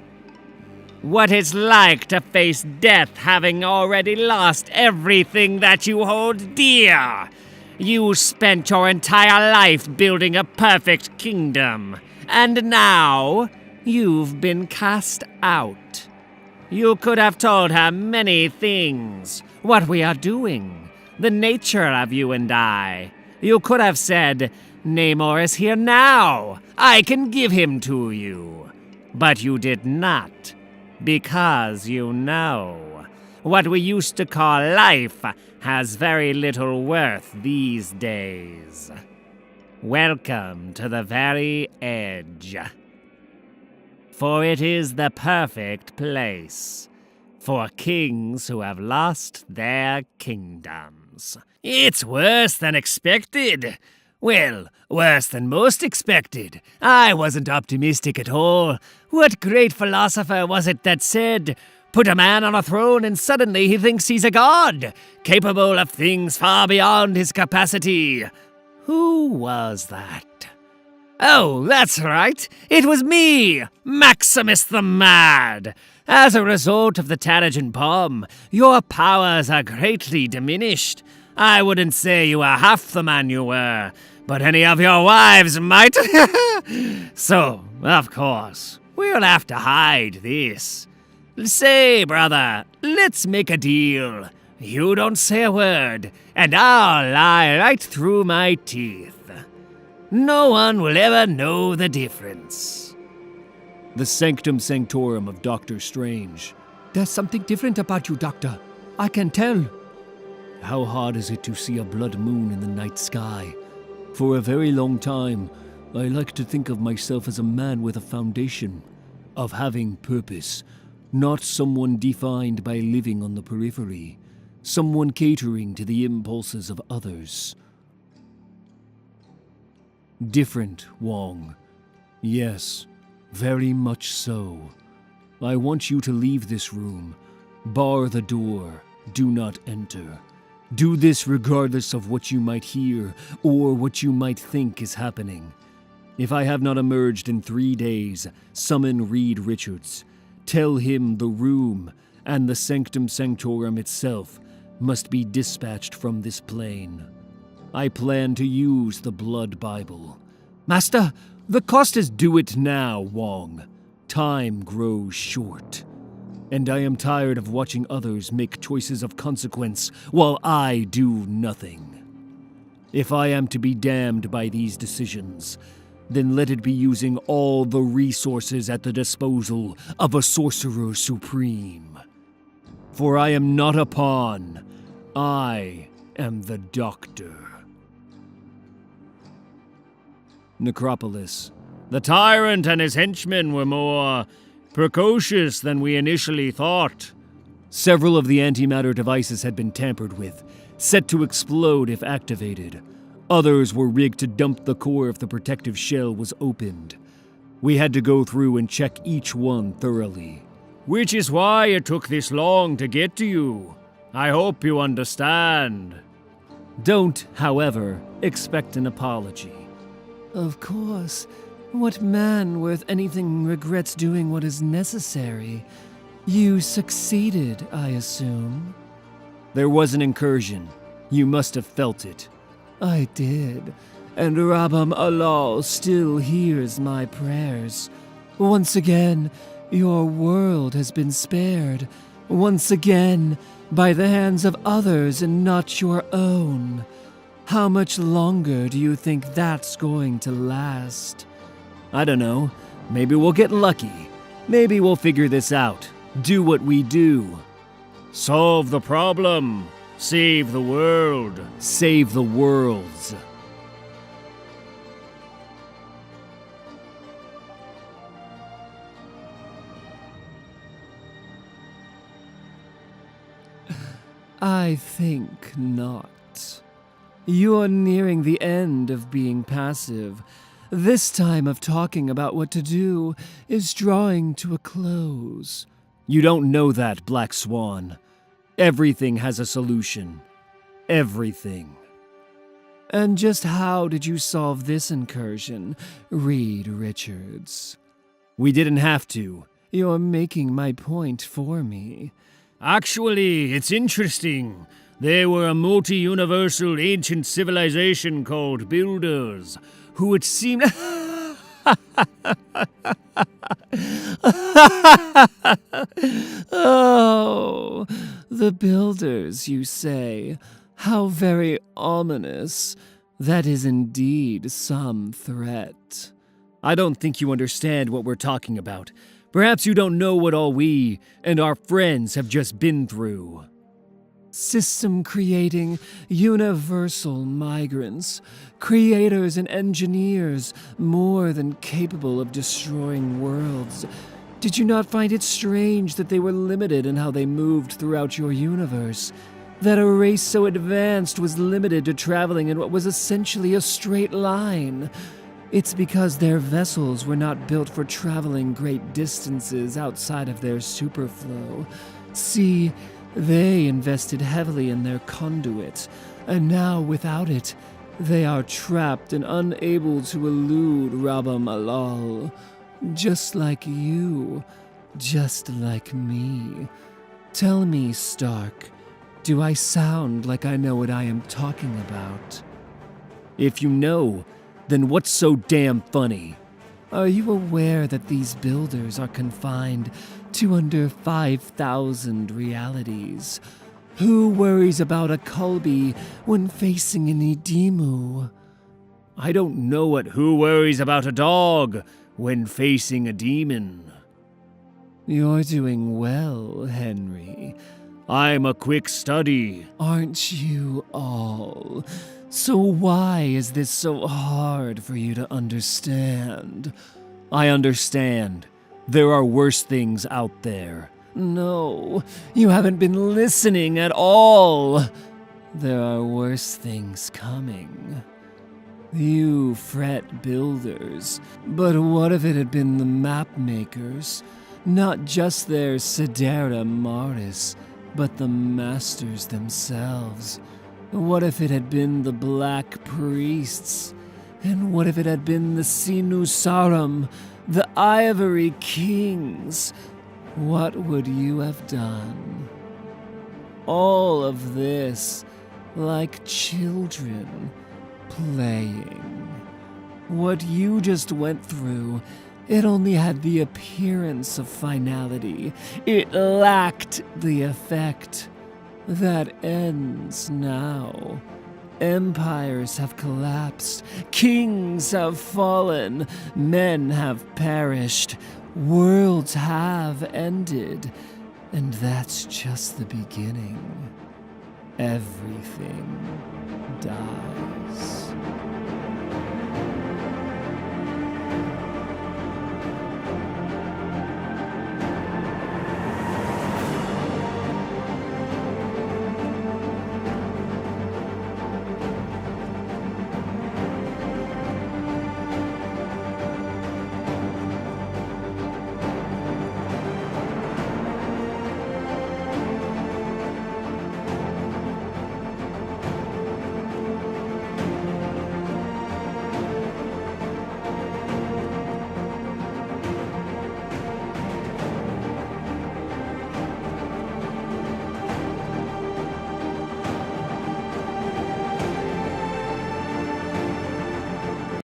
What it's like to face death having already lost everything that you hold dear. You spent your entire life building a perfect kingdom, and now you've been cast out. You could have told her many things, what we are doing, the nature of you and I. You could have said, Namor is here now. I can give him to you. But you did not, because you know. What we used to call life has very little worth these days. Welcome to the very edge. For it is the perfect place for kings who have lost their kingdoms. It's worse than expected. Well, worse than most expected. I wasn't optimistic at all. What great philosopher was it that said, put a man on a throne and suddenly he thinks he's a god, capable of things far beyond his capacity? Who was that? Oh, that's right. It was me, Maximus the Mad. As a result of the Terrigen bomb, your powers are greatly diminished. I wouldn't say you are half the man you were, but any of your wives might. So, of course, we'll have to hide this. Say, brother, let's make a deal. You don't say a word, and I'll lie right through my teeth. No one will ever know the difference. The Sanctum Sanctorum of Doctor Strange. There's something different about you, Doctor. I can tell. How hard is it to see a blood moon in the night sky? For a very long time, I like to think of myself as a man with a foundation, of having purpose, not someone defined by living on the periphery, someone catering to the impulses of others. Different, Wong. Yes, very much so. I want you to leave this room. Bar the door. Do not enter. Do this regardless of what you might hear or what you might think is happening. If I have not emerged in 3 days, summon Reed Richards. Tell him the room and the Sanctum Sanctorum itself must be dispatched from this plane. I plan to use the Blood Bible. Master, The cost is do it now, Wong. Time grows short. And I am tired of watching others make choices of consequence while I do nothing. If I am to be damned by these decisions, then let it be using all the resources at the disposal of a sorcerer supreme. For I am not a pawn. I am the Doctor. Necropolis. The tyrant and his henchmen were more precocious than we initially thought. Several of the antimatter devices had been tampered with, set to explode if activated. Others were rigged to dump the core if the protective shell was opened. We had to go through and check each one thoroughly. Which is why it took this long to get to you. I hope you understand. Don't, however, expect an apology. of course. What man worth anything regrets doing what is necessary? You succeeded, I assume. There was an incursion. You must have felt it. I did, and Rabbam Allah still hears my prayers. Once again, your world has been spared. Once again, by the hands of others and not your own. How much longer do you think that's going to last? I don't know. Maybe we'll get lucky. Maybe we'll figure this out. Do what we do. Solve the problem. Save the world. Save the worlds. I think not. You're nearing the end of being passive. This time of talking about what to do is drawing to a close. You don't know that, Black Swan. Everything has a solution. Everything. And just how did you solve this incursion, Reed Richards? We didn't have to. You're making my point for me. Actually, it's interesting. They were a multi-universal ancient civilization called Builders, who it seemed... Oh, the Builders, you say? How very ominous. That is indeed some threat. I don't think you understand what we're talking about. Perhaps you don't know what all we and our friends have just been through. System creating universal migrants, creators and engineers more than capable of destroying worlds. Did you not find it strange that they were limited in how they moved throughout your universe? That a race so advanced was limited to traveling in what was essentially a straight line? It's because their vessels were not built for traveling great distances outside of their superflow. See, they invested heavily in their conduit, and now without it, they are trapped and unable to elude Rabam Alal. Just like you, just like me. Tell me, Stark, do I sound like I know what I am talking about? If you know, then what's so damn funny? Are you aware that these builders are confined to under 5,000 realities? Who worries about a Kulbi when facing an Idimu? I don't know what who worries about a dog when facing a demon. You're doing well, Henry. I'm a quick study. Aren't you all? So why is this so hard for you to understand? I understand. There are worse things out there. No, you haven't been listening at all. There are worse things coming. You fret builders, but what if it had been the map makers? Not just their Sidera Maris, but the masters themselves. What if it had been the Black Priests? And what if it had been the Sinusarum, the Ivory Kings? What would you have done? All of this, like children, playing. What you just went through, it only had the appearance of finality. It lacked the effect. That ends now. Empires have collapsed, kings have fallen, men have perished, worlds have ended, and that's just the beginning. Everything dies.